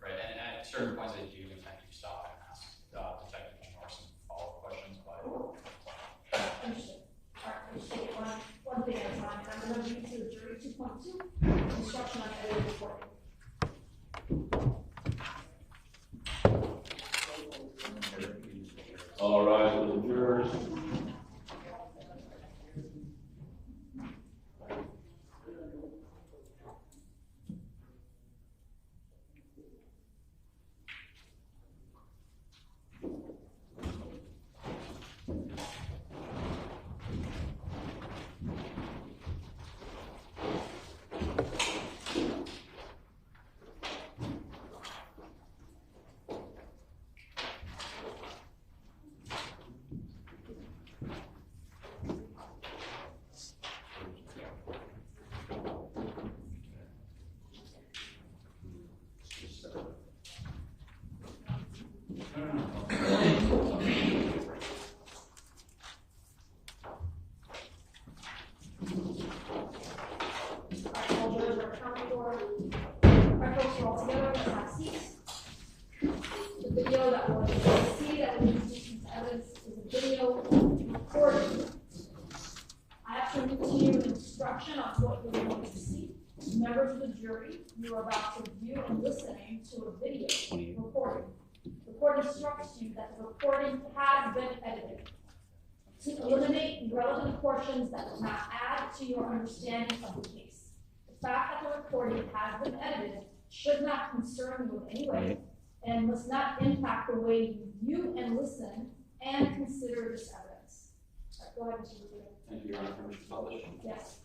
Right, and at certain points I do intend to stop and ask Detective Norris some follow-up questions, but. Understood. All right, we'll just take one thing at a time, and I'm going to read to the jury 2.2, instruction on edited recording. All rise for the jurors. The video that was see that was introduced into evidence is a video recording. I have to read to you an instruction on what you're going to see. Members of the jury, you are about to view and listening to a video recording. The court instructs you that the recording has been edited to eliminate irrelevant portions that will not add to your understanding of the case. The fact that the recording has been edited should not concern you in any way and must not impact the way you view and listen and consider this evidence. Go ahead, Mr. Rubio. Thank you, Your Honor. Permission to publish? Yes.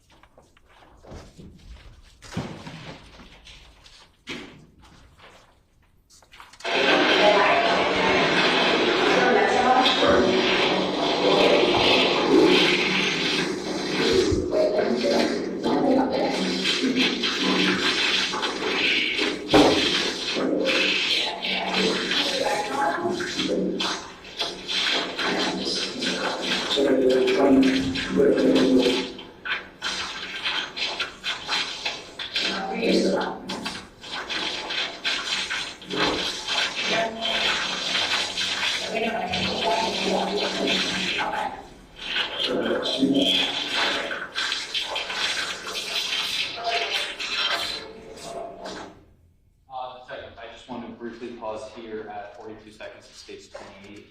I just want to briefly pause here at 42 seconds of stage 28.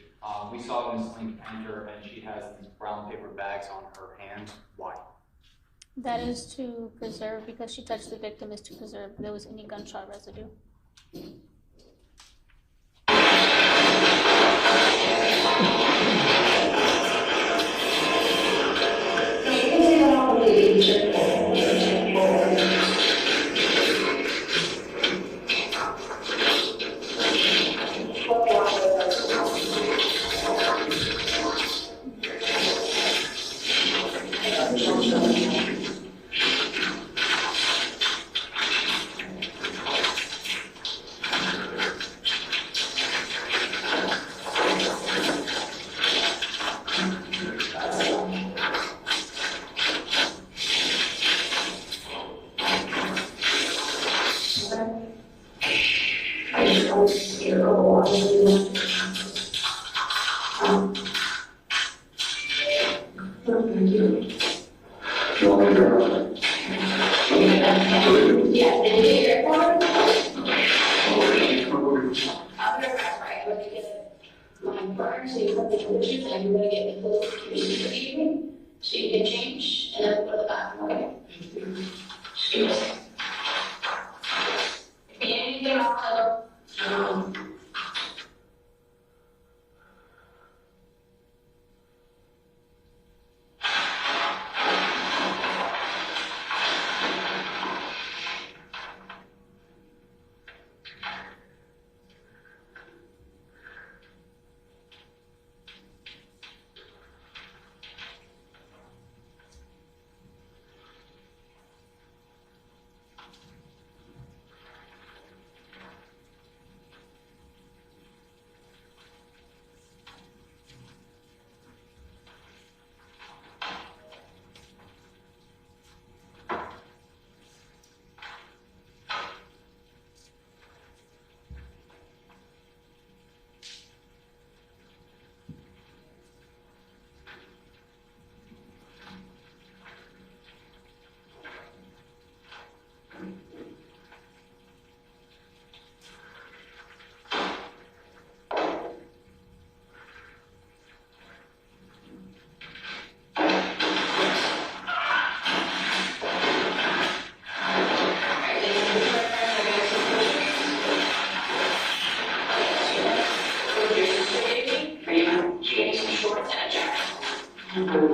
We saw Ms. Link enter and she has these brown paper bags on her hands. Why? That is to preserve, because she touched the victim, is to preserve if there was any gunshot residue.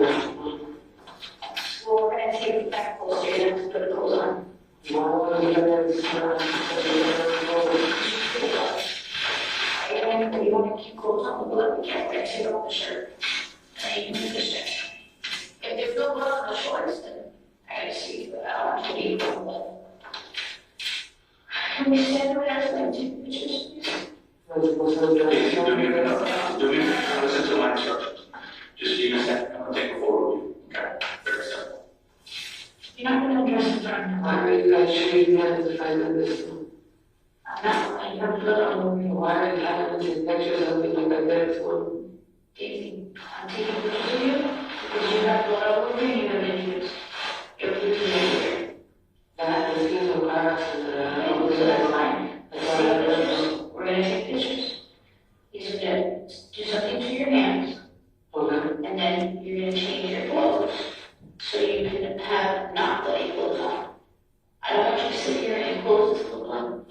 Well, we're gonna take it back closer, you're gonna have to put those on. And you want to keep clothes on the blood, we can't get it off the shirt. And you can just check. If there's no blood on the shorts, then I gotta see, but I don't want to leave the blood. Can we send the rest of them to pictures, please? Do me, listen to my instructions. Just give me a second, I'm gonna take a photo of you. Okay, very simple. You're not gonna address the front. I really got shady hands if I did this. I'm not, I have blood all over you. Why did I have to take pictures of me like I did for? Daisy, I'm taking pictures of you because you have blood all over you and you have injuries. You're losing your hair. That is in the car accident. So that's fine. Let's take pictures. We're gonna take pictures. He's gonna do something to your hands. Okay. And then you're gonna change your clothes so you can have not bloody clothes on. I don't want you to sit here and clothes full of blood.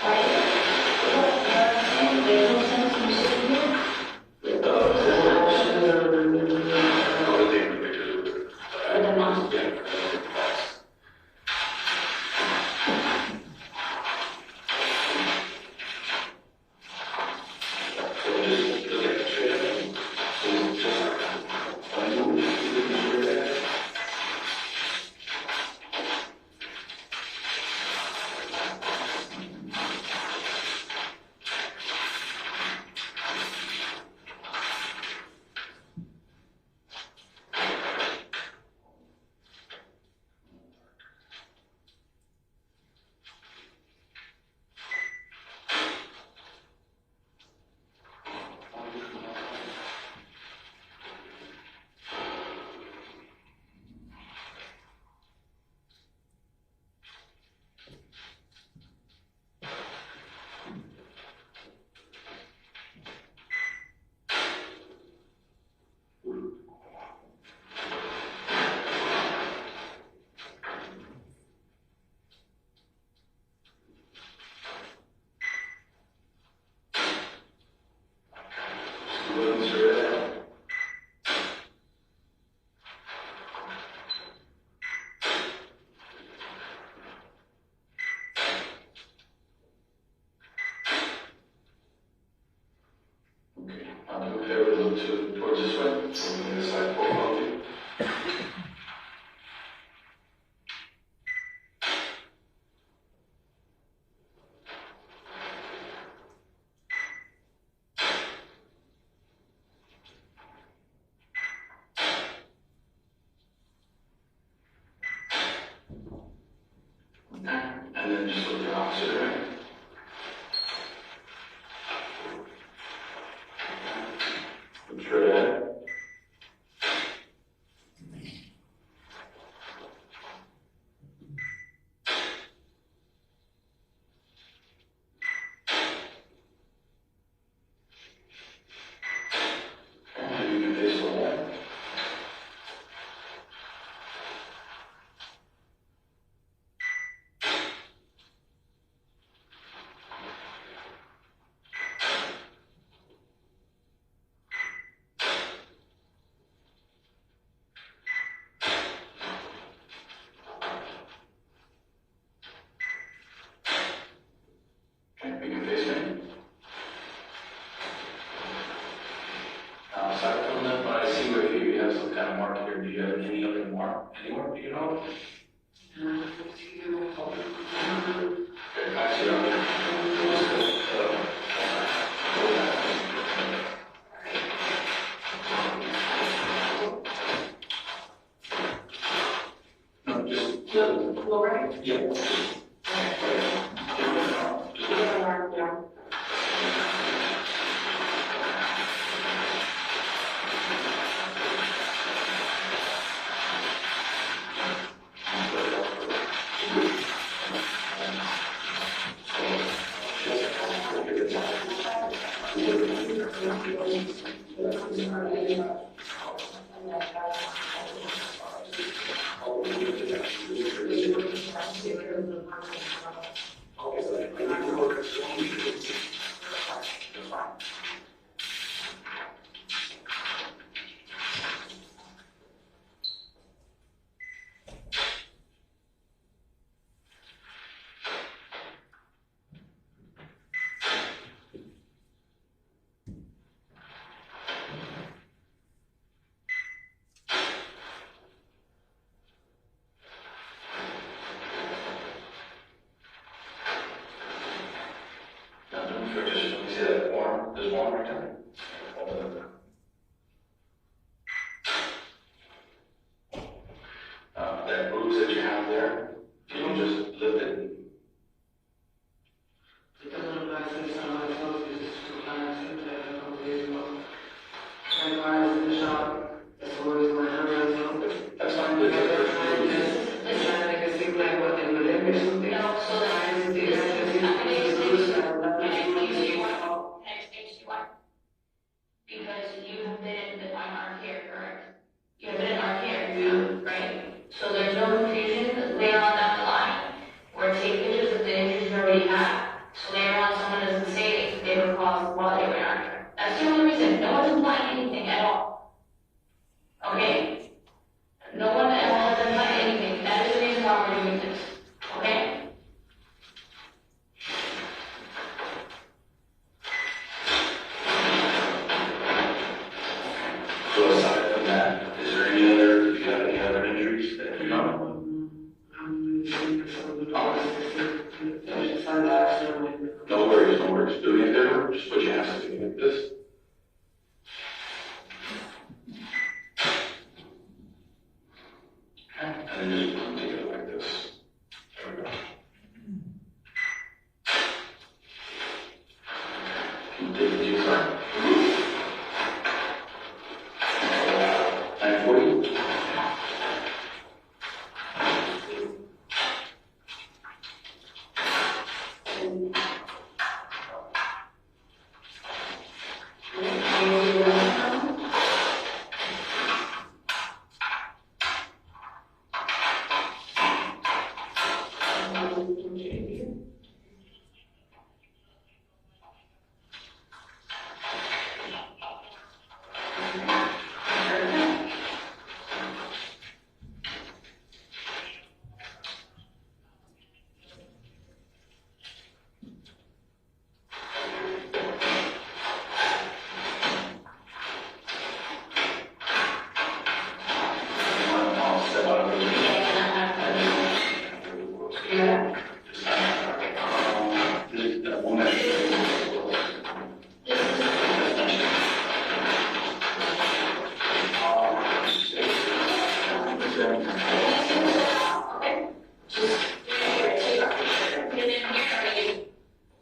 Right? You know what I'm saying? There's no sense in you sitting here with clothes that are for the mom. Towards this way, so we're going to side profile view. Okay, and then just look the opposite way. Straight ahead. And you can face the wall. You can face me. Aside from that, but I see where you have some kind of mark here. Do you have any other mark anywhere? Do you know? Okay, I see it. No, just Lower? yeah. there? Can you just lift it? It doesn't apply to someone else, it's applied to that a couple days ago. And while I was in the shop, that's always my hand. That's fine. They're trying to make it seem like what they were living or something. No, so I didn't see that. Because you have been on our care, correct? You have been in our care, right? So there's no confusion that later on down the line, or take pictures of the injuries you already have. So later on, someone doesn't say they were caused while they were in our care. That's the only reason. No one's implying anything at all. Okay? No one at all has implied anything. That is the reason why we're doing this. Okay? So aside from that, is there any other, do you have any other injuries that you know of? No worries, no worries. Do me a favor, just put your hands together like this. And then just put them together like this. There we go. Can you take a deep breath? 940.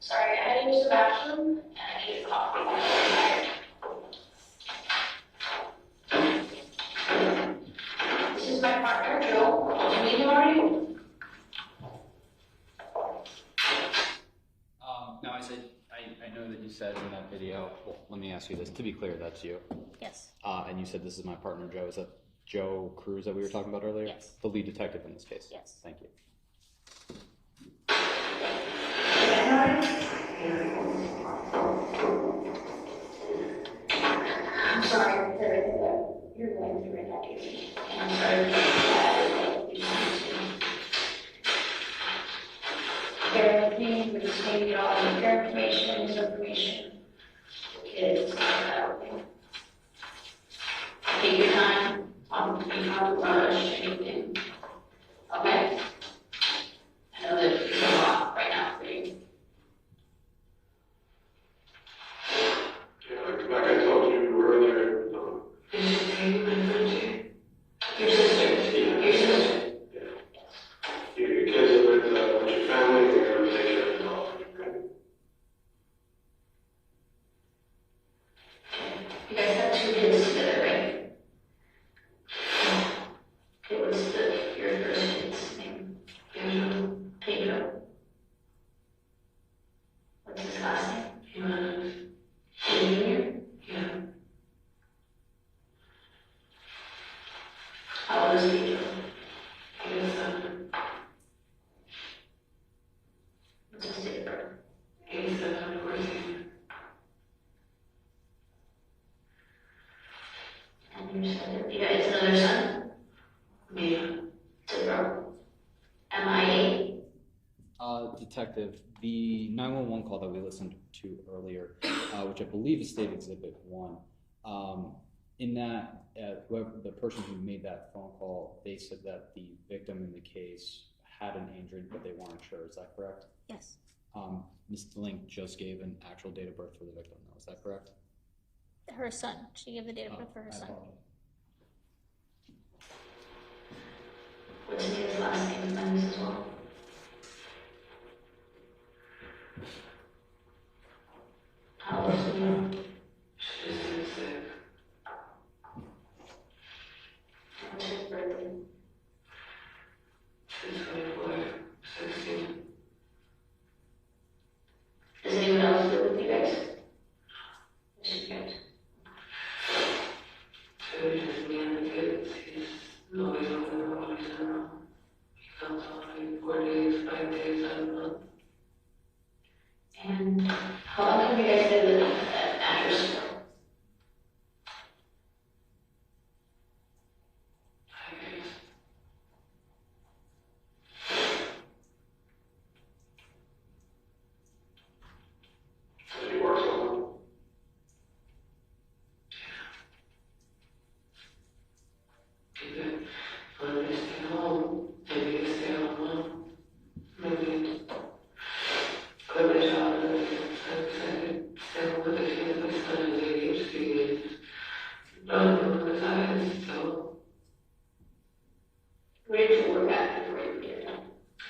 Sorry, I had to use the bathroom and I needed coffee. This is my partner, Joe. Did you meet him already? No, I said, I know that you said in that video, well, let me ask you this, to be clear, that's you. Yes. And you said this is my partner, Joe. Is that Joe Cruz that we were talking about earlier? Yes. The lead detective in this case? Yes. Thank you. I'm sorry for everything that you're going through right now, Casey. And I'm sorry for bear with me, we're just maybe all your information and his information. Kids, take your time, be not rush anything. Okay? I know that it's a lot right now for you. Yeah, like I told you earlier, Your sister. Yeah. Your sister. your kids are with your family, and you're going to take care of them all. Okay? You guys have 2 kids together, right? It was your first kid's name. Pedro. What's his last name? Jimenez. Junior? Yeah. How old is Pedro? He was 7. What's his date of birth? 87, 14. And you said that you guys another son? Yeah. Zero. MIA? Detective, the 911 call that we listened to earlier, which I believe is State Exhibit 1, in that, whoever the person who made that phone call, they said that the victim in the case had an injury, but they weren't sure. Is that correct? Yes. Ms. Link just gave an actual date of birth for the victim, though. Is that correct? Her son. She gave the date of birth for her son. What's his last name?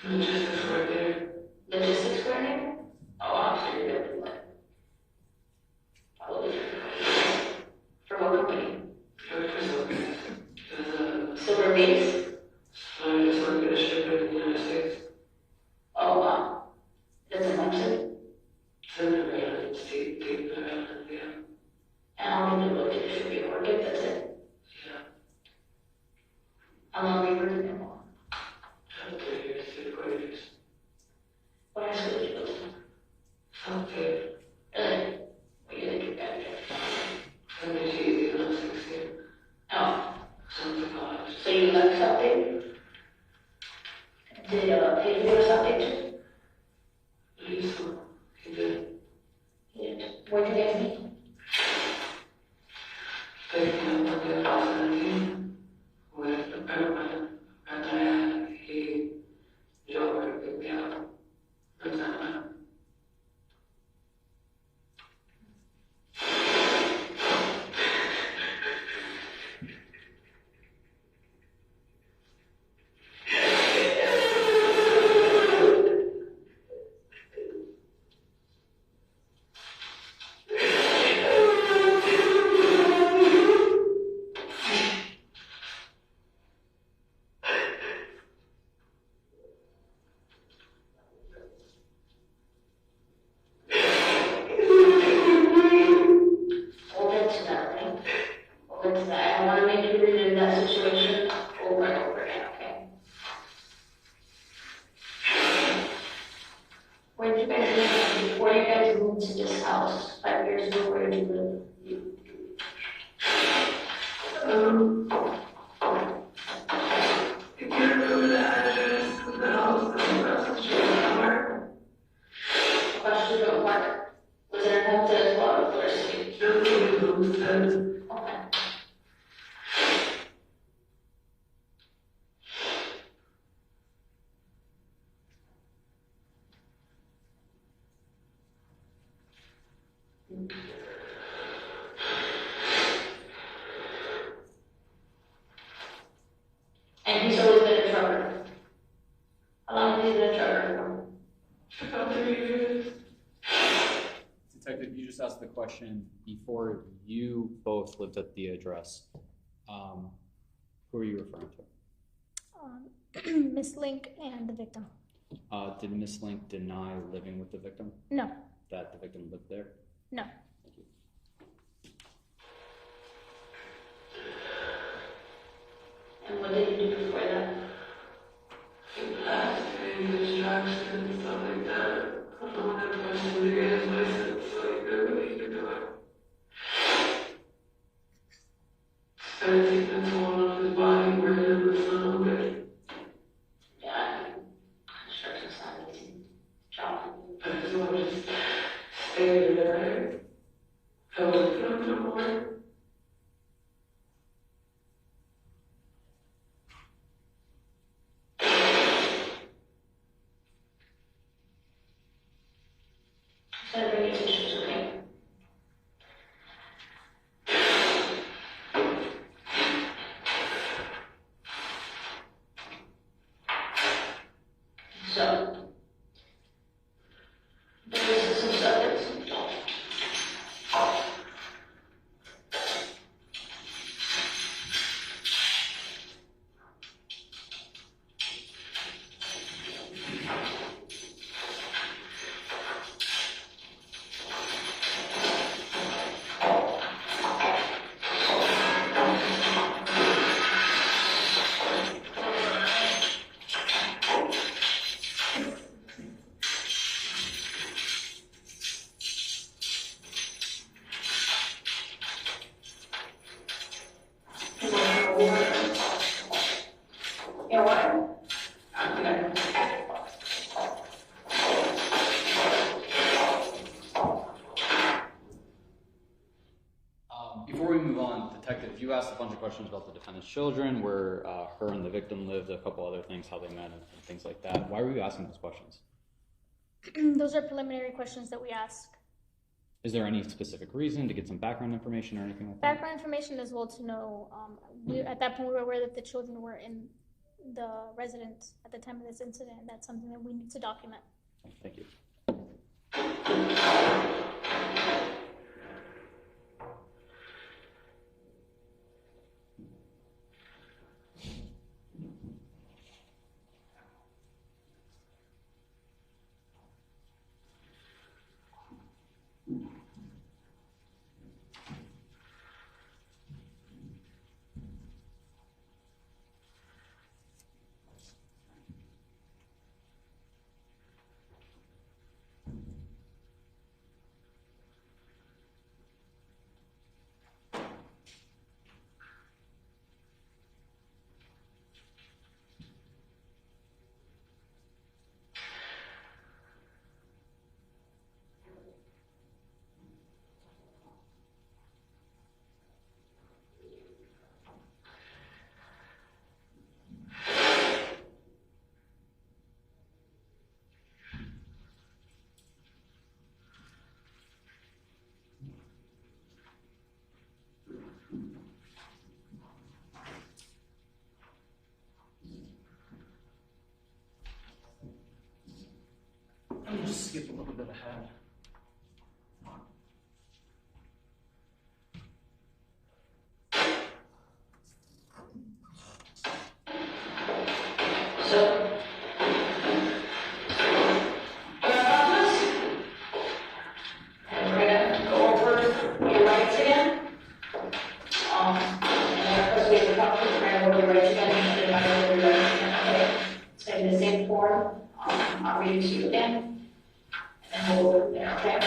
Logistics coordinator. Logistics coordinator? Oh, I'm sure you're doing what? Probably. For what company? For Silver. Silver Base? I just work at a ship in the United States. Oh, wow. That's in Lexington? It's in Nevada, state, Nevada, yeah. And how many people did you be working? That's it? Yeah. How long were you working there for? 3 years, 4 years. What high school did you go to? Southgate. Really? What year did you graduate? 72, when I was 16. Oh. Something college. So you left Southgate? Did Pedro go to Southgate too? I used to. He did. Where'd you guys meet? Taking up with the 2017 with the permanent, and then he joined with me out. And then And he's always been a trucker. How long has he been a trucker for? about 3 years. Detective, you just asked the question before you both lived at the address. Who are you referring to? Miss Link and the victim. Did Miss Link deny living with the victim? No. That the victim lived there? No. Thank you. And what did you do before that? Distraction and stuff like that. I don't want that person to get his license, so he could really do it. Started taking a toll on his body, where he was a little bit. Yeah, construction's not an easy job. I just want to just stay there. I wasn't feeling no more. So bring your tissues, okay? So, there's some stuff that's Before we move on, Detective, you asked a bunch of questions about the defendant's children, where her and the victim lived, a couple other things, how they met, and things like that. Why were you asking those questions? Those are preliminary questions that we ask. Is there any specific reason to get some background information or anything like that? Background information as well to know. At that point, we were aware that the children were the resident at the time of this incident. That's something that we need to document. Thank you. Let me just skip a little bit ahead. So, and we're gonna go over your rights again. And of course, we have a couple, we're gonna go over your rights again, and then I'm gonna go over your rights again, okay? It's gonna be the same form. I'll read it to you again, and we'll go over there, okay?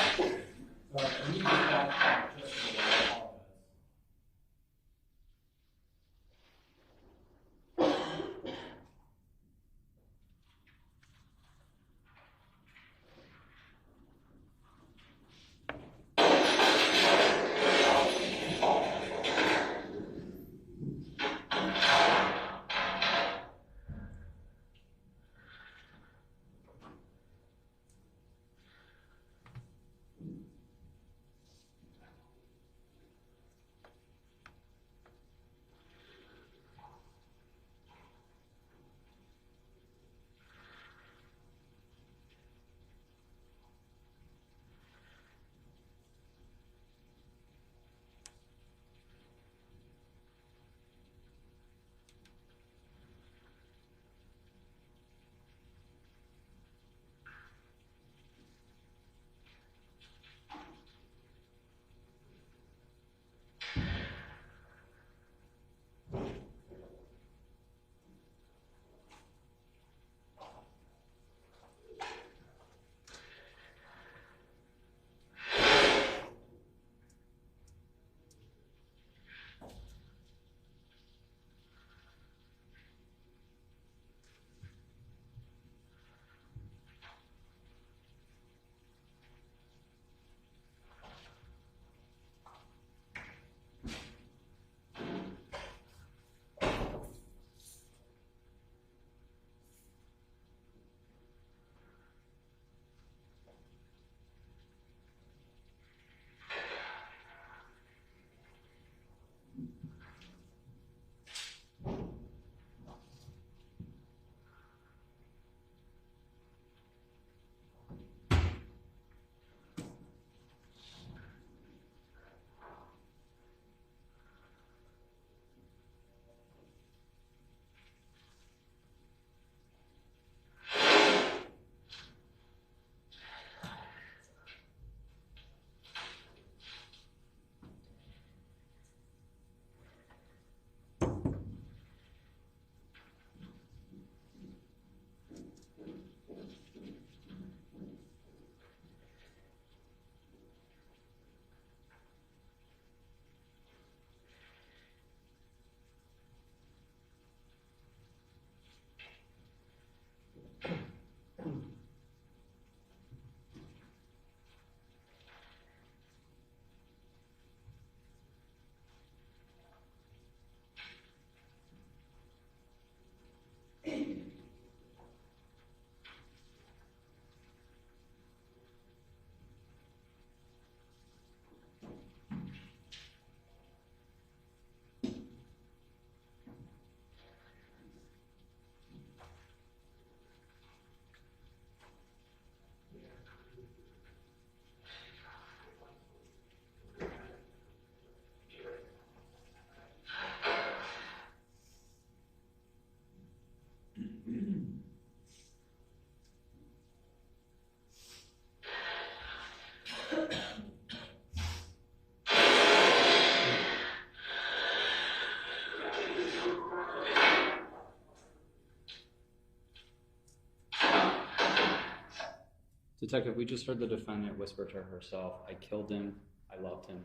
Detective, we just heard the defendant whisper to herself, "I killed him, I loved him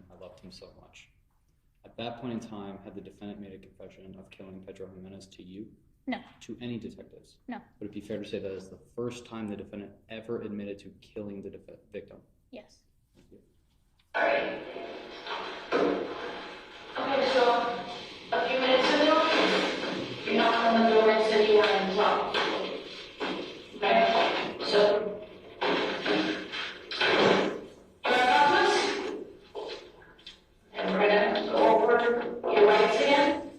so much." At that point in time, had the defendant made a confession of killing Pedro Jimenez to you? No. To any detectives? No. Would it be fair to say that is the first time the defendant ever admitted to killing the victim? Yes. Thank you. Alright. Okay, so a few minutes ago, you knocked on the door and said you wanted to talk. Okay, so and we're gonna go over your rights again.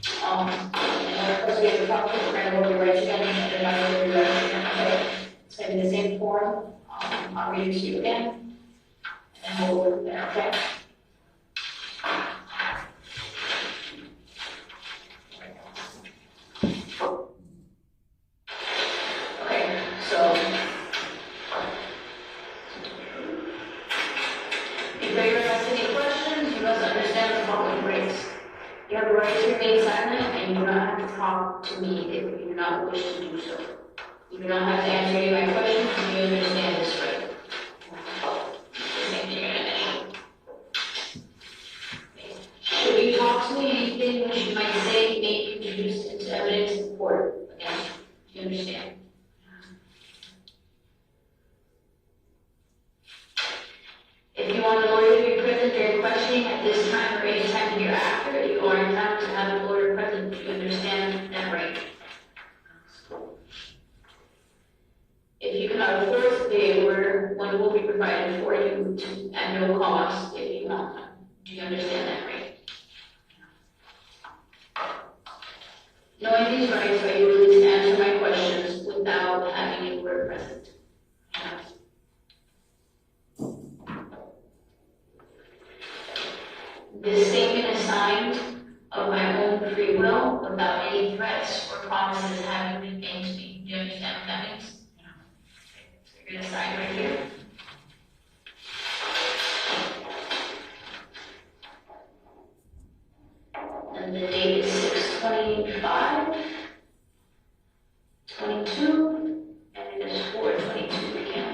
And of course we have to talk to we're gonna go over your rights again, and then I'll go over your rights again, okay? It's gonna be the same form. I'll read it to you again. And we'll go from there, okay? Okay, so if there are any questions, you must understand the following rights. You have a right to remain silent, and you do not have to talk to me if you do not wish to do so. You do not have to answer any of my questions if you understand this right. Should you talk to me, anything which you might say may be introduced into evidence in court. Again, do you understand? If you want a lawyer to be present during questioning at this time or any time hereafter, you are entitled to have a lawyer present. Do you understand that right? If you cannot afford to pay a lawyer, one will be provided for you at no cost if you want one. Do you understand that right? Knowing these rights, are you willing to answer my questions without having a lawyer present? This statement is signed of my own free will without any threats or promises having been made to me. Do you understand what that means? So you're going to sign right here. And the date is 6/25/22, and it is 4/22 p.m.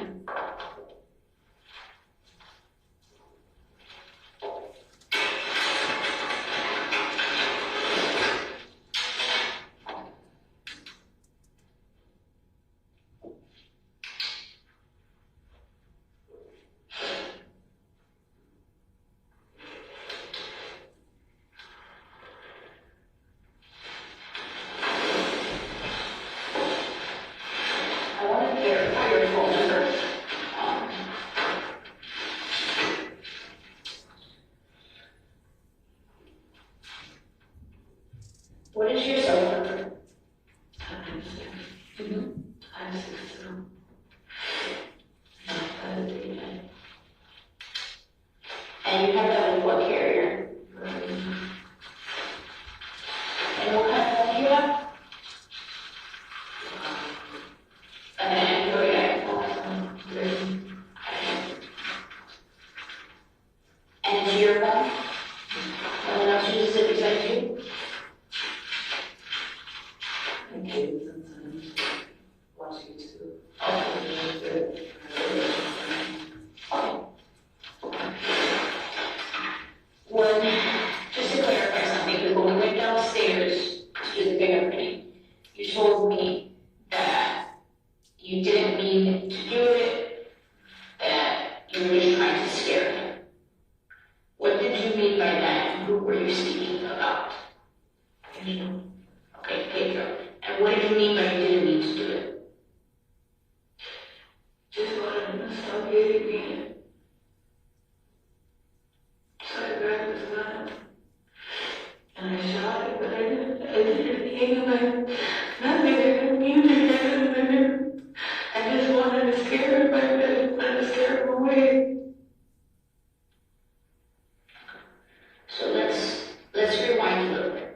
What is your cell phone number? And you have that with what carrier? And what kind of phone do you have? An Android iPhone. And it's your phone? No one else uses it besides you? Okay, sometimes watch YouTube. Okay. Just to clarify something, because when we went downstairs to do the fingerprinting, you told me that you didn't mean to do it, that you were just trying to scare him. What did you mean by that, and who were you speaking about? Okay, Pedro. And what did you mean by you didn't mean to do it? Just wanted him to stop hitting me. So I grabbed his gun and I shot it, but I didn't aim him. Nothing, I didn't mean to hit him. I just wanted to scare him, but I didn't want to scare him away. So let's rewind a little bit.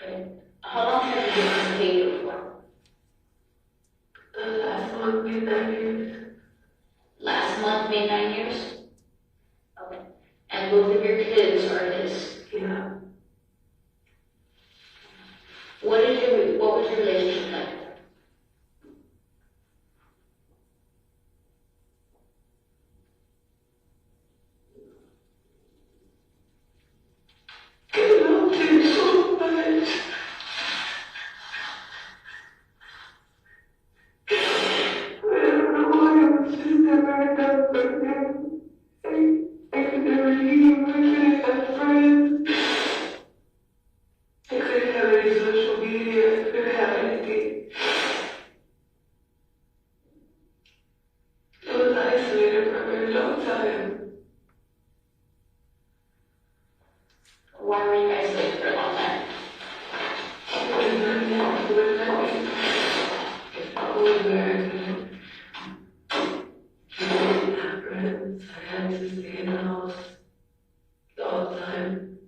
Okay. How long have you been paid for? Last month made 9 years. Last month made 9 years? Okay. And both of your kids are his? Yeah. What was your relationship like? I didn't have anything. It was isolated for a very long time. Why were you isolated for a long time? It was nothing. It was nothing. I was very good. I didn't have friends. I had to stay in the house all the time.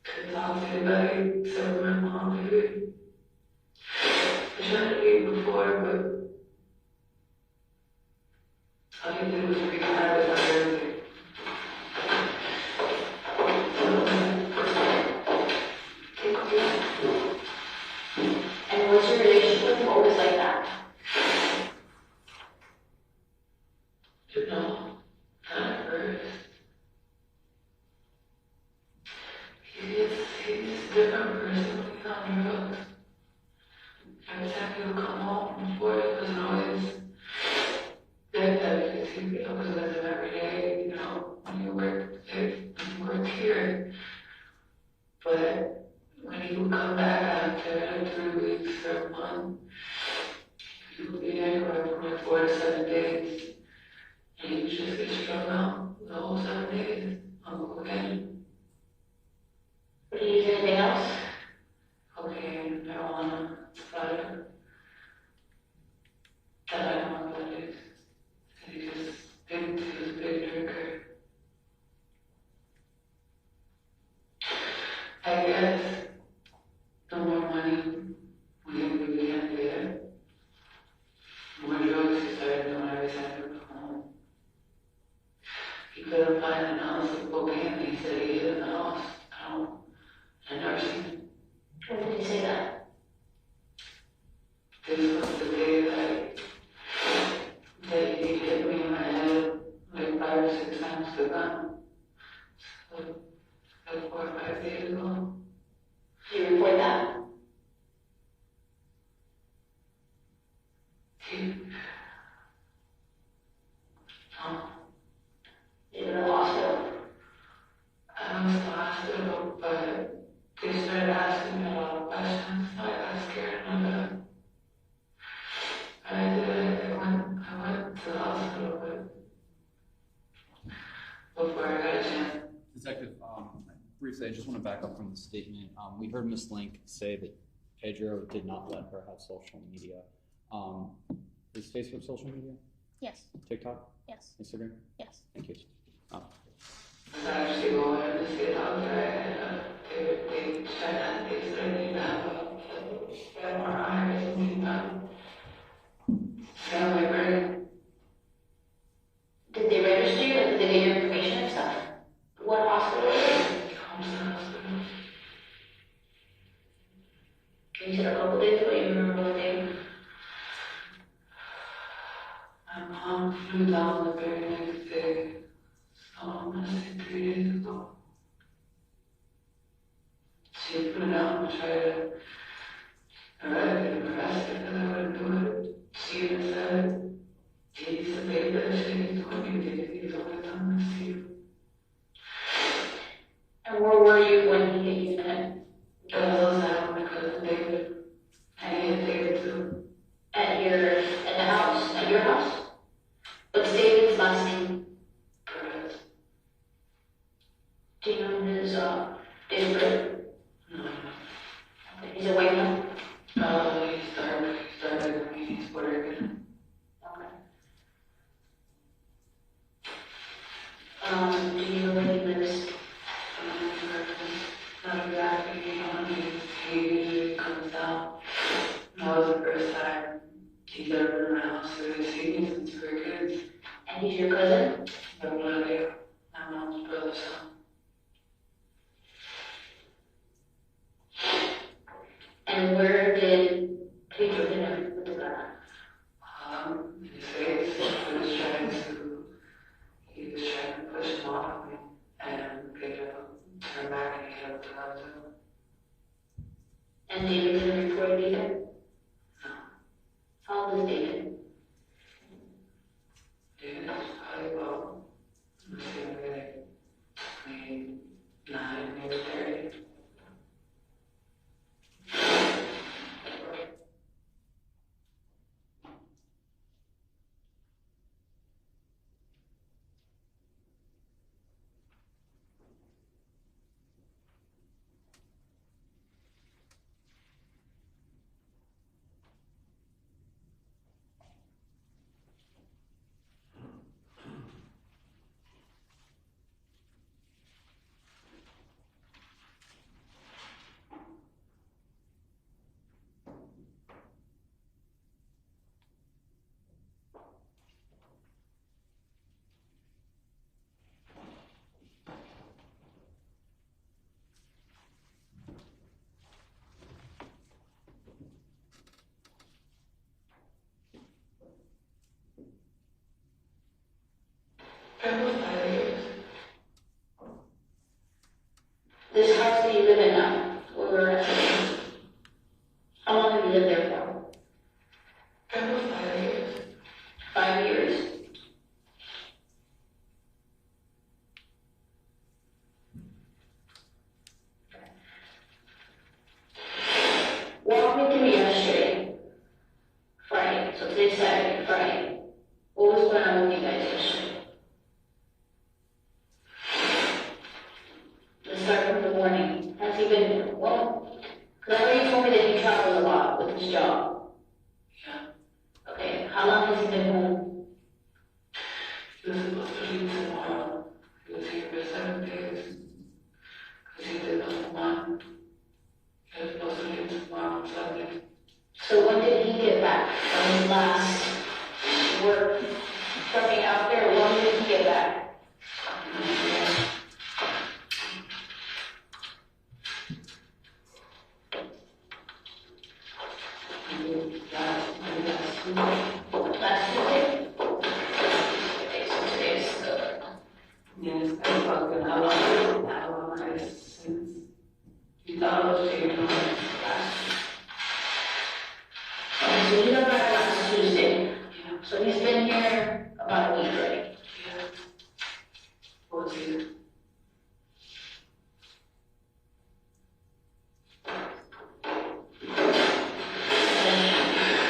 Couldn't talk to anybody except for my mom, maybe. I tried to leave before, but all he did was wreak havoc on everything. And what's your relationship with him always like that? You know, not at first. He's a different person when he's on drugs. Every time he would come home before, it wasn't always that because he was with him every day, you know, when you worked here. But when he would come back after 3 weeks or a month, he would be anywhere from like 4 to 7 days. And he would just get strung out the whole 7 days on cocaine. Would he use anything else? Cocaine, marijuana, vodka. That I don't know what it is. He just didn't, he was a big drinker. I guess the more money we began to get, the more drugs he started doing every time he would come home. He couldn't find an ounce of cocaine. He said he hid in the house. I never seen it. When did he say that? This was the day that he hit me in my head like 5 or 6 times with a gun. So, like 4 or 5 days ago. Did you report that? You were in the hospital? I was in the hospital, but they started asking me a lot of questions. I got scared and I left. I went to the hospital, but before I got a chance. Detective, briefly, I just want to back up from the statement. We heard Ms. Link say that Pedro did not let her have social media. Is Facebook social media? Yes. TikTok? Yes. Instagram? Yes. Thank you. I was actually going to see a doctor and they said they need to have a MRI or something. Scan my brain. Did they register you? Did they get your information and stuff? What hospital is it? Hospital. You said a couple days ago, you remember what day? My mom flew down the very next day. So I'm going to say 3 days ago. She flew down to try to get him arrested because I wouldn't do it. She even said, he's a baby that she needs to communicate. He's always on the scene. And where were you when he hit you in the head? I was outside with my cousin David. And he hit David too. At the house? At your house? What's David's last name? Correct. Do you know his date of birth? No. He's a white man? He's dark. He's darker than me. He's Puerto Rican. Okay. Do you know where he lives? Not exactly. He usually comes down. That was the first time he's ever been in my house. So he's seen me since we were kids. And he's your cousin? I have no idea. My mom's brother's son. And where did Pedro hit him with the gun? In his face. He was trying to push him off me. And Pedro turned back and he hit him with the gun too. And David didn't report it either? No. How old is David? David is probably about, let's see, like 29, maybe 30. he lived there for? About 5 years. 5 years? Walk me through yesterday, Friday, so today's Saturday, Friday. What was going on with you guys yesterday? Let's start from the morning. Has he been, well, because I know you told me that he travels a lot with his job. Yeah. Okay, how long has he been home? He was supposed to leave tomorrow. He was here for 7 days. Because he did nothing wrong. He was supposed to leave tomorrow on Sunday. So when did he get back from his last work? Trucking out there, when did he get back? Last Tuesday? Okay, so today's Yes, I fucking how long since he thought I was taking on last so he got back last Tuesday. Yeah. So he's been here about a week already. Yeah. What's he?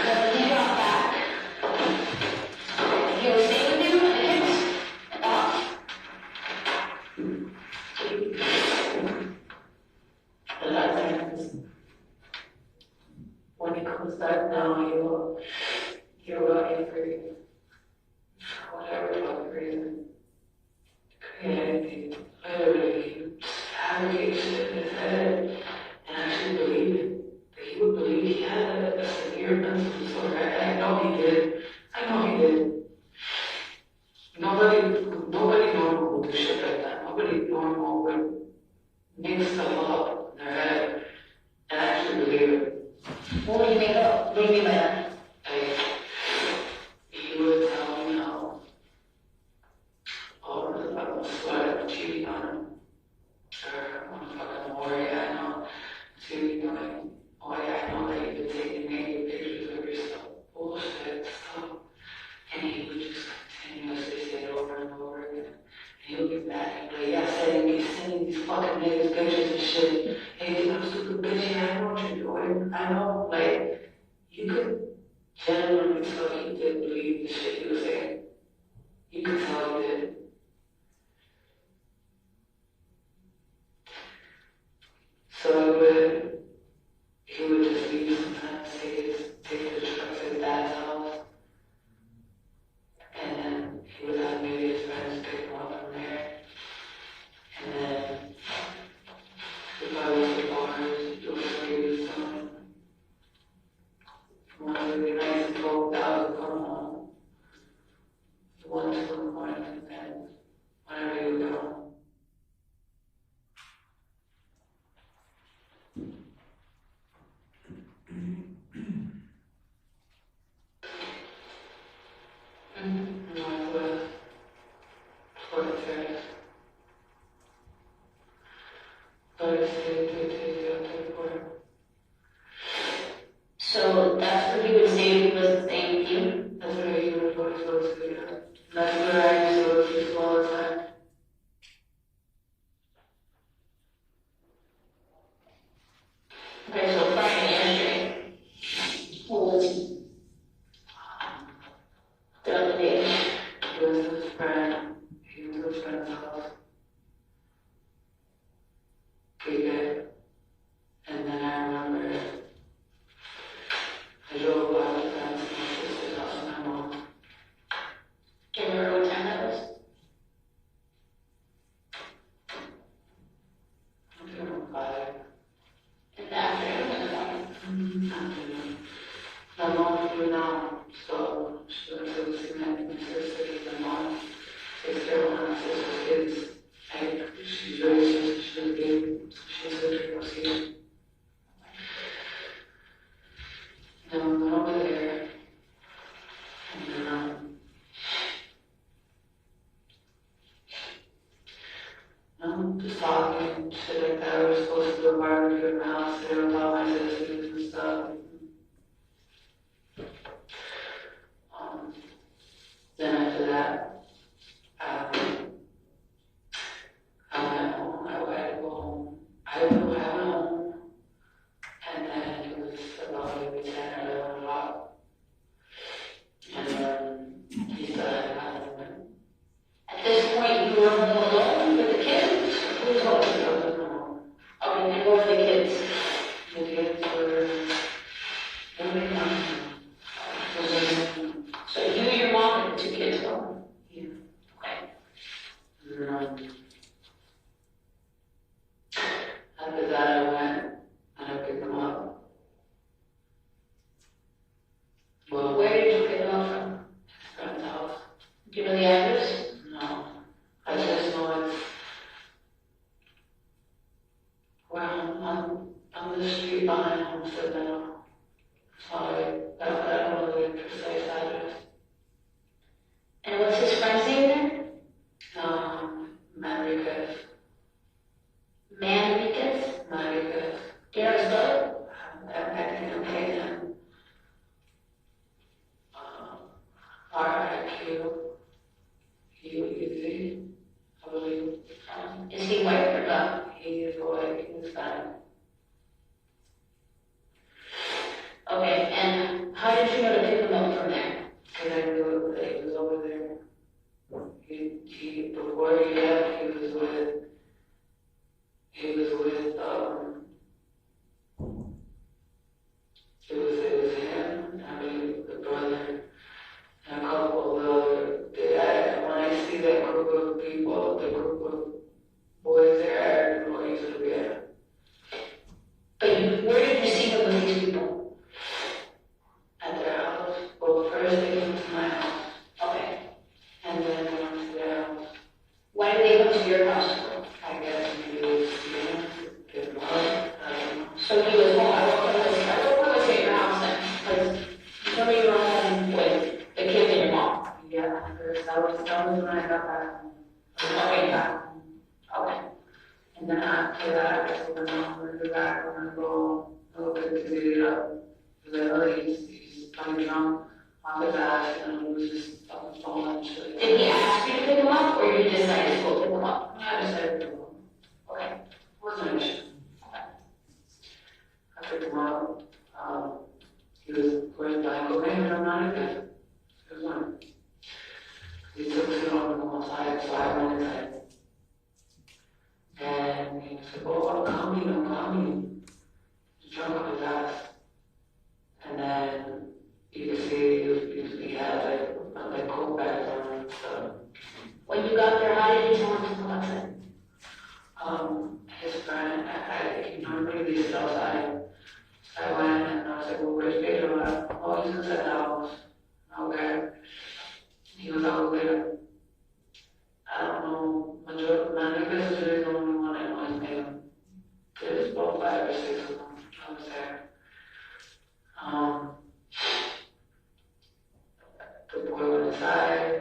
When he got back, he was staying with you, I guess? The last time is when he comes back now, he'll run for whatever fucking reason. And he literally fabricates shit in his head and actually believe it. He would believe he had a severe mental disorder. I know he did. I know he did. Nobody normal would do shit like that. Nobody normal would make stuff up in their head and actually believe it. What would you make up? What do you mean by that? Like, he would tell me how all of the fucking sweat of cheating on him. Or on fucking Maury, I know. Cheating on him. Oh yeah, I know that you've been taking naked pictures of yourself. Bullshit stuff. And he would just continuously say it over and over again. And he would get mad and be like, yeah, sending these fucking niggas pictures and shit. Hey, you know, stupid bitch, yeah, I know what you're doing. I know, like, you could genuinely tell he did believe the shit he was saying. You could tell he did. So he would just leave sometimes, take the truck to his dad's house. And then he would have maybe his friends pick him up from there. And then if I went to bars, do whatever he was doing. One of the nights and 12,000 come home. 1, 2 in the morning, and then whenever he would go home. Northwest, Porter, So that's where he would say he wasn't staying with you? That's where he would go to. That's where I used to go to all the time. Okay, so Friday yesterday, who was he? The other day. He was with his friend. He was with his friend's house. Okay. And then I remember I drove by with friends to my sister's house and my mom. Do you remember what time that was? I think around 5. In the afternoon or in the morning? Afternoon. My mom flew down, so she went to the semen with her sister. My mom takes care of one of my sister's kids. And she's very sick, she was big, so she said to go see her. And we went over there, and then, just talking, shit like that. We were supposed to do a barbecue in the house there with all my sisters and stuff. a lot of it, and I learned a lot. And he said, at this point, you were home alone with the kids? Who's home? Okay, and what were the kids? The kids were moving on. So you, your mom, and the 2 kids home? Yeah. Okay. After that, I went and I picked them up. Well, where did you pick them up from? Friend's house. Do you know the address? No. I just know it's, well, I'm the street behind Homestead now. So I don't know the precise address. And what's his friend's name then? Manriquez. Manriquez? Manriquez. Do you know how to spell it? I think I'm taking R-I-Q-U-E-Z, I believe. Is he white or not? He is white, he's Hispanic. Okay, and how did you know to pick him up from there? Because I knew that he was over there. Before he left, it was him, I believe, the brother, and a couple of other, when I see that group of people, the group of boys there, I know he's gonna be there. But where did you see him with these people? At their house. Well, first they came to my house. Okay. And then they went to their house. Why did they come to your house? I guess maybe it was get more. So he was home. What was at your house then? Because some of you were home with the kids and your mom. Yeah, first that was when I got back. Okay, yeah. Okay. And then after that, I guess when I'm going to go back, I'm going to go a little bit to clean it up. Because I know he's coming drunk on the back and he was just on the phone and shit. Did he ask you to pick him up or you decided to go pick him up? I decided to pick him up. Okay. Wasn't an issue. Okay. I picked him up. He was, of course, buying cocaine and I'm not again. It was one. He took it on the outside, so I went inside. And he said, oh, I'm coming. He's drunk on his ass. And then you can see he had like coke bags on him. So when you got there, how did you tell him to come outside? His friend, he normally leaves outside. I went and I was like, well, where's Pedro at? Oh, he's inside the house. Okay. He was out there. I don't know, Manriquez is really the only one I know his name. There's about 5 or 6 of them. I was there. The boy went inside.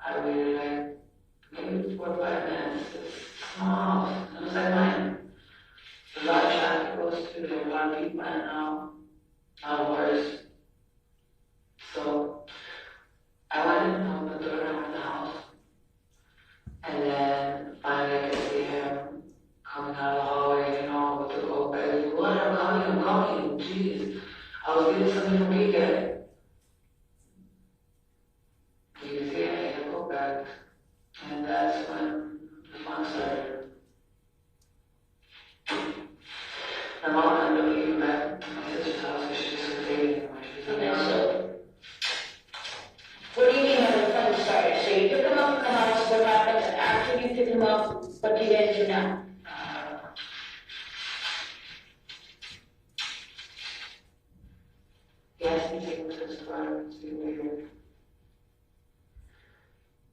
I waited like maybe 4 or 5 minutes. It's small. It was like mine. There's a lot of traffic goes through there, a lot of people in and out. Worse. So I went and opened the door and I went in the house. And then finally I could see him coming out of the hallway, with the coke bag. What? I'm coming. Jeez. I was getting something from PK. You can see I had a coke bag. And that's when the fun started. My mom ended up leaving back to my sister's house because she was dating when she was in there. So, what do you mean when the fun started? So you took him up from the house, what happened after you took him up? What do you guys do now? He asked me to take him to the store to see waiver.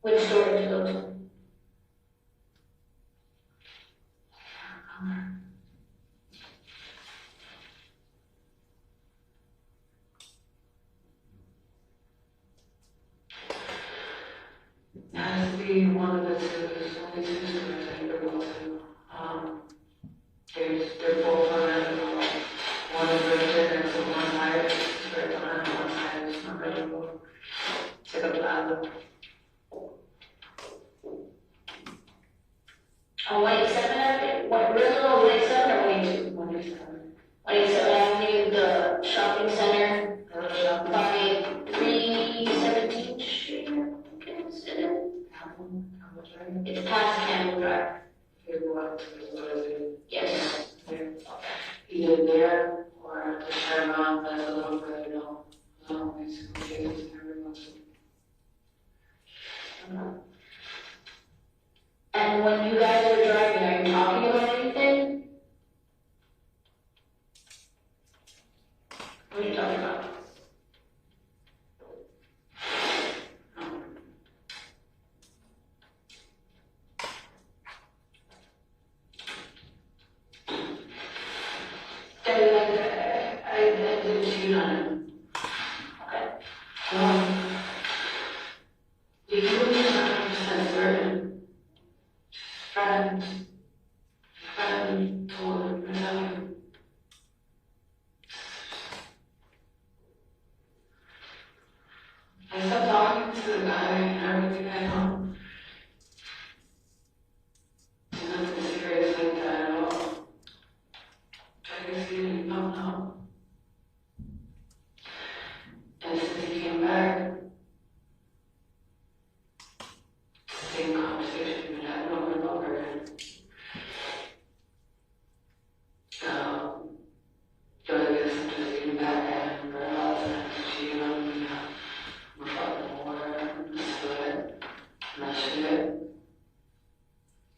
Which store did you go to? It has to be one of the sisters, only 2 sisters I ever go to. They're both on it. One is registered and so one hired. Right behind one hired. It's not registered. Take a plaza. On 187, what, Rizzo, 187 or 182? 187. 187, I need the shop shopping center by 317th Street, I think it is. It's past Campbell Drive. Yes. Either there or the Paramount, that's a little further down. And when you guys are driving, are you talking about anything? What are you talking about? I did see none. Okay. Do you believe 100% certain? Friend told me that. I stopped talking to the guy and everything I know. Nothing serious like that at all. I guess he didn't know. And since he came back, same conversation we had over and over again. So I guess I'm just getting back at him for all the time cheating on me. I'm a fucking whore, I'm a slut, and that shit.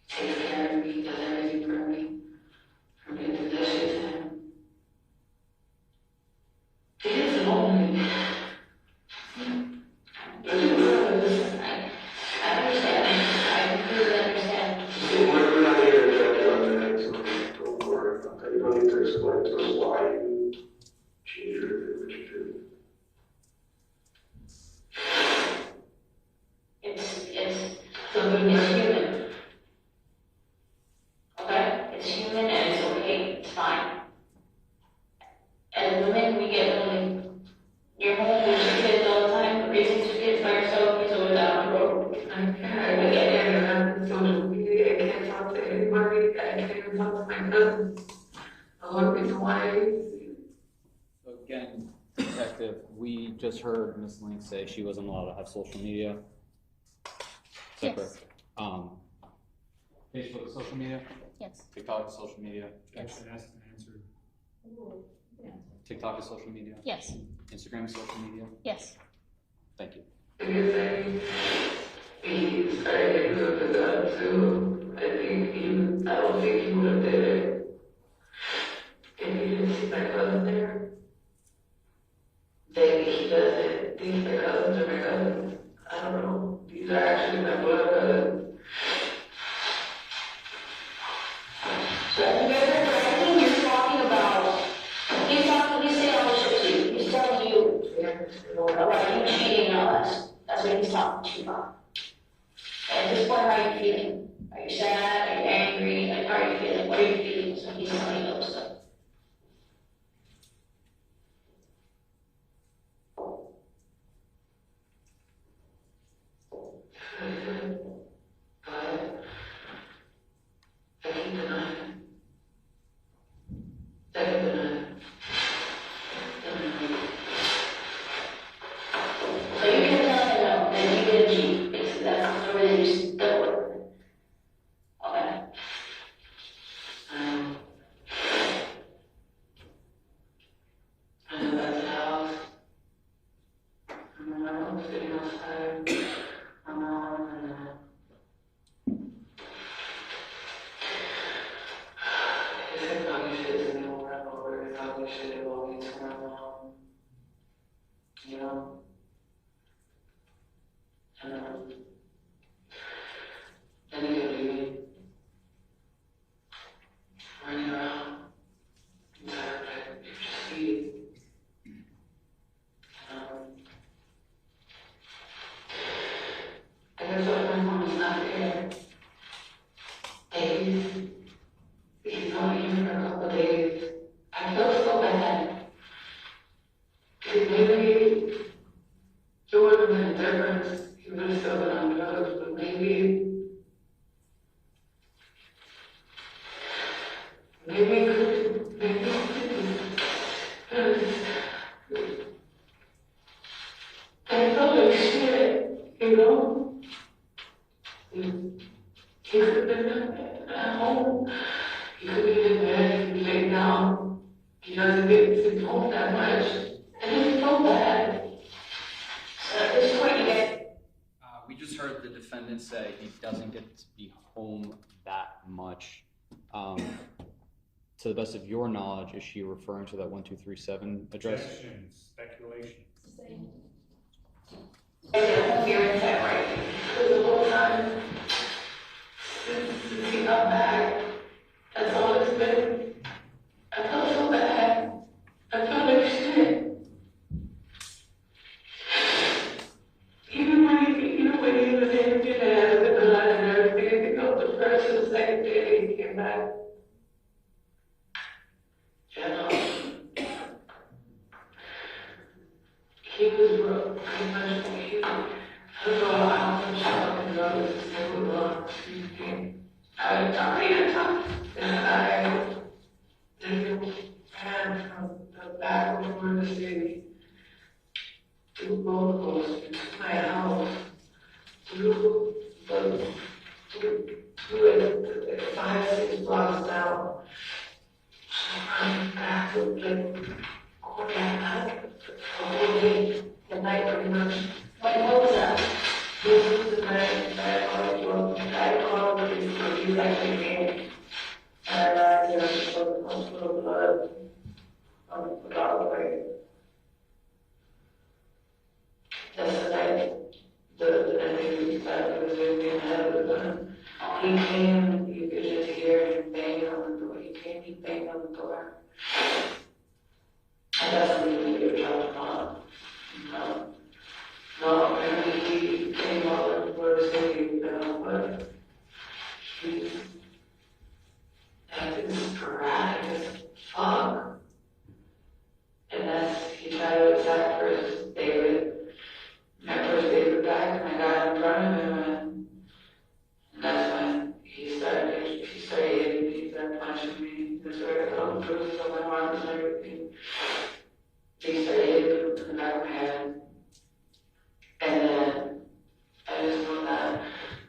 Takes care of me, does everything for me. For me to do that shit to him. He is lonely. I understand. I completely understand. We're not here to judge you on that, so don't worry about that. You don't need to explain to us why you cheated or did what you did. It's human. Okay? It's human and it's okay. It's fine. As women, we get lonely. You're home with your kids all the time, raising your kids by yourself, it's always out on the road. I can't on social media, I can't talk to anybody, I can't even talk to my cousins. I love me twice. So again, Detective, we just heard Ms. Link say she wasn't allowed to have social media. Is that Yes. correct? Facebook is social media? Yes. TikTok is social media? Yes. TikTok is social media? Yes. Instagram is social media? Yes. Thank you. He started to the gun too. I don't think he would have did it. If he didn't see my cousin there. Maybe he doesn't think my cousins are my cousins. I don't know. These are actually my blood cousins. So have you ever heard anything you're talking about? He's saying all this shit to you. He's telling you about you cheating and all that. That's what he's talking to you about. At this point, how are you feeling? Are you sad? Are you angry? Like, how are you feeling? What are your feelings when he's telling you those stuff? I keep denying it. I keep denying it. So you can tell him no, and you get a G. Basically, that's the story that you still with. Okay. I know that's the house. I'm sitting outside. I'm out and he said funny shit to me over and over. He talking shit about me to my mom. You know? Then he could leave me. Running around. Inside, like, you just see it. I guess what my mom is not there. Days. He's only here for a couple of days. I feel so bad. Because maybe it would have been a difference. He would have still been on drugs, but maybe you know, he could have been at home. He could be in bed, he laid down. He doesn't get to his home that much. And it's so bad. So at this point, you get. We just heard the defendant say he doesn't get to be home that much. To the best of your knowledge, is she referring to that 1237 address? Speculation. Here in that right. Because the whole time, since he got back, that's all it's been. I felt so bad. I felt like shit. Even when he was empty and had the blood and everything, it got the first and the second day he came back. He was broke, pretty much. I don't know how much I can go with this table on. I had time. And I ran from the back of the city to roller coaster to my house, through the 5-6 blocks down. I'm back to the night pretty much. What was that? This was the night that I called the police for you actually came. And I just put a little blood on the doorway. That's the night the enemy that was with me and had the gun. He came, you could just hear him banging on the door. He banged on the door. And that's when he was trying to find. No, and he came out for the city, but he's sporadic as fuck. And he tried to attack first David. My first David back, and I got in front of him, and that's when he started hitting me, he started punching me, he started throwing bruises on my arms and everything. He started hitting me in the back of my head. And then I just know that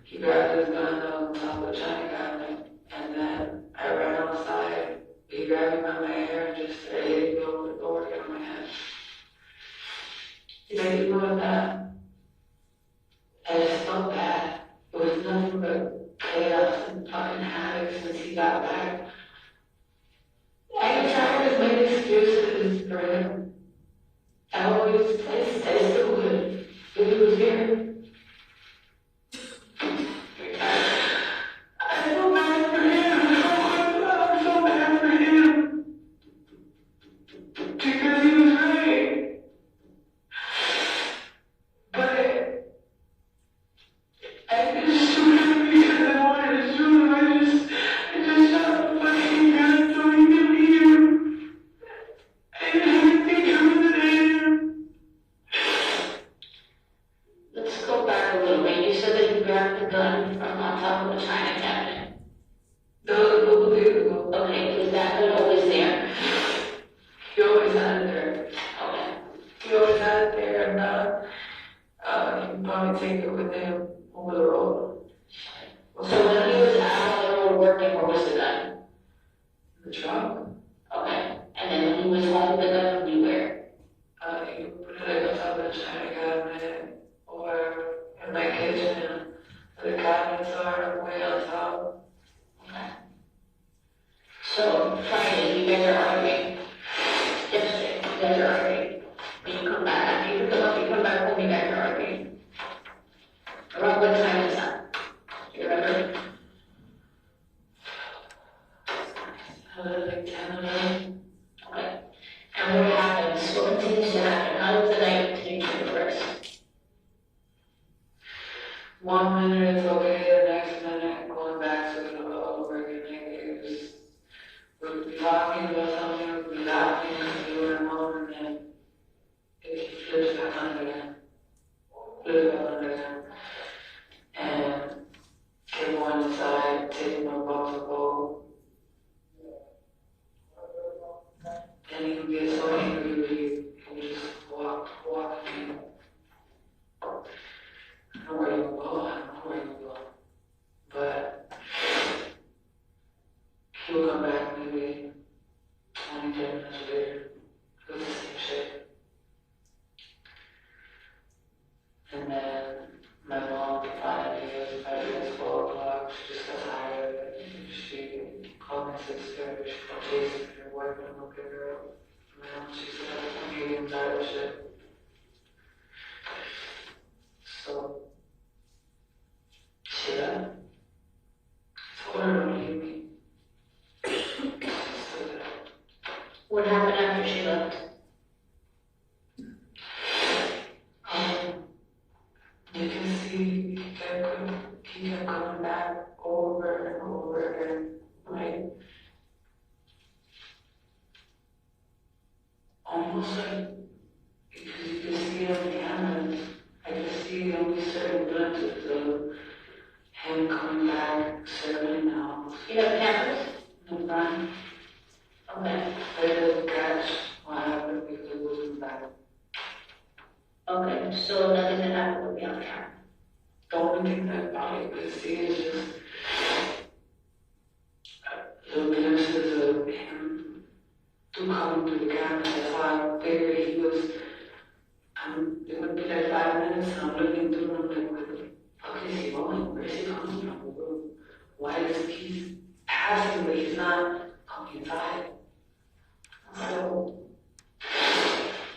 he grabbed his gun on top of the china cabinet, and then I ran outside. He grabbed me by my hair and just started hitting me over the door, get on my head. He said, you know that? I just felt bad. It was nothing but chaos and fucking havoc since he got back. I tried to make excuses for him. I still would. If he was here, I feel bad for him. I feel bad for him. Because he was right. But I just shoot him because I wanted to shoot him. I just shot the fucking gun so he could be here. I didn't think it was an aim. Let's go back a little bit. You said that you grabbed the gun from on top of the china cabinet. That was a couple days ago. Okay, was that gun always there? He always had it there. Okay. He always had it there, and he would probably take it with him over the road. So when he was out on the road working, where was the gun? In the trunk. Okay. And then when he was home, the gun would be where? He would put it on top of the china cabinet. Or in my kitchen, the cabinets are way on top. Okay. So, Friday, you guys are arguing. Yesterday, you guys are arguing. When you come back, after you come back home, you guys are arguing. Around what time is that? Do you remember? Like 10 or 11. Okay. And what happens? What continues to happen? How does the night continue to progress? 1 minute it's okay, the next minute going back to the over again. We'll be talking about something, we'll be laughing, and we were home, and then it flips back on again. Flips back on again. And everyone inside taking a box of gold. And he would get so angry with you, he would just walk me. inside of shit. So, yeah. Told her to leave me. What happened after she left? You can see he kept coming back over and over again, like, almost like, because you can see on the cameras, I can see only certain glimpses of him coming back, circling now. You have cameras? No front. Okay. They didn't catch what happened because it wasn't back. Okay, so nothing that happened would be on camera. The only thing that I probably could see is just the glimpses of him coming through the camera. That's why I figured he was, it would be like 5 minutes, and I'm looking through and I'm like, where the fuck is he going? Where is he coming from? Why is he passing, but he's not coming inside? So,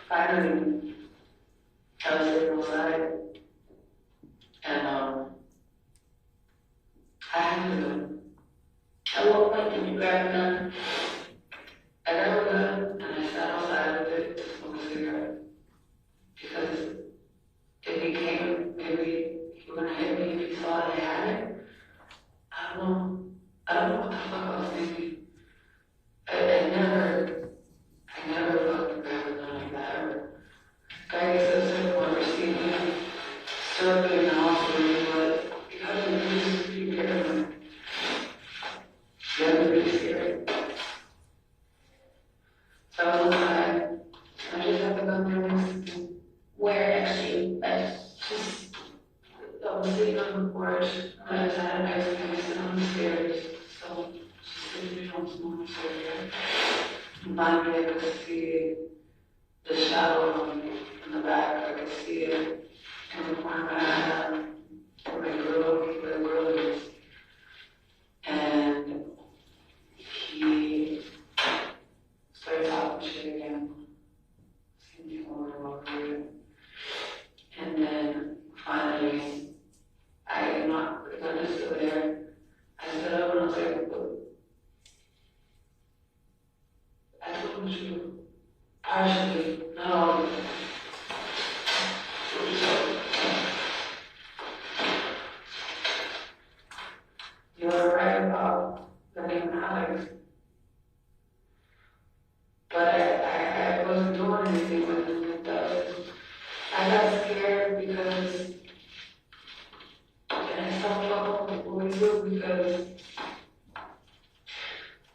finally, I was sitting outside, and I had a gun. At what point did you grab a gun? I got a gun, and I sat outside with it to smoke a cigarette. Because it became, maybe he was gonna hit me if he saw that I had it. I don't know what the fuck I was thinking. I never fucking grabbed a gun like that ever. Guy gets to a certain point where seeing him circling the house where he was, you gotta be really paranoid. You gotta be really scared. So I was outside, I just had the gun there next to me. Where next to you? Just, I was sitting on the porch, and I just had an ice cream sitting on the stairs, so just sitting on the stairs. Finally, I could see the shadow in the back. I could see it in the corner of my eye, where the grill is. And he started talking shit again. Seemed to go over it. And then finally, the gun is still there. I stood up and I was like, I told you, partially, not all of it. You were right about the name Alex. But I wasn't doing anything with him like that. I got scared because, and I stopped talking with the boys because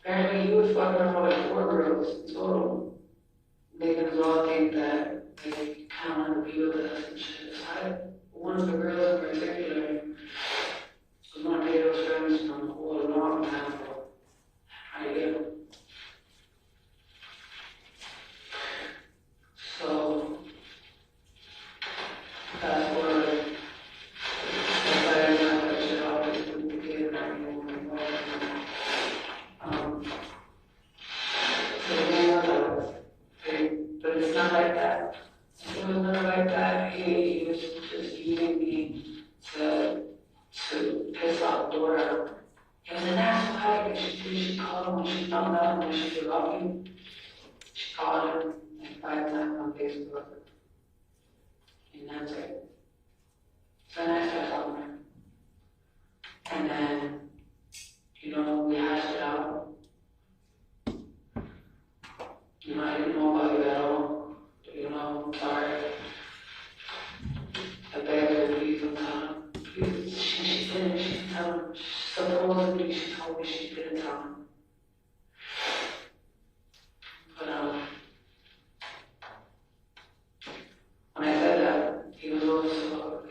apparently he was fucking around with like 4 girls in total, making us all think that they kind of wanted to be with us and shit. So one of the girls in particular was one of Pedro's friends from all along now, trying to get him. So, fast forward, I decided not to shit off with the kid and everything. But it's not like that. It was never like that. He was just using me to piss off Dora. He was an asshole. She called him when she found out when she forgot me. She called him like 5 times on Facebook. And that's it. So then I started talking to her. And then, we hashed it out. I didn't know about you at all. I'm sorry. I begged her, please don't tell him. Please. She didn't. She didn't tell him. Supposedly, she told me she didn't tell him. But, when I said that, he was also,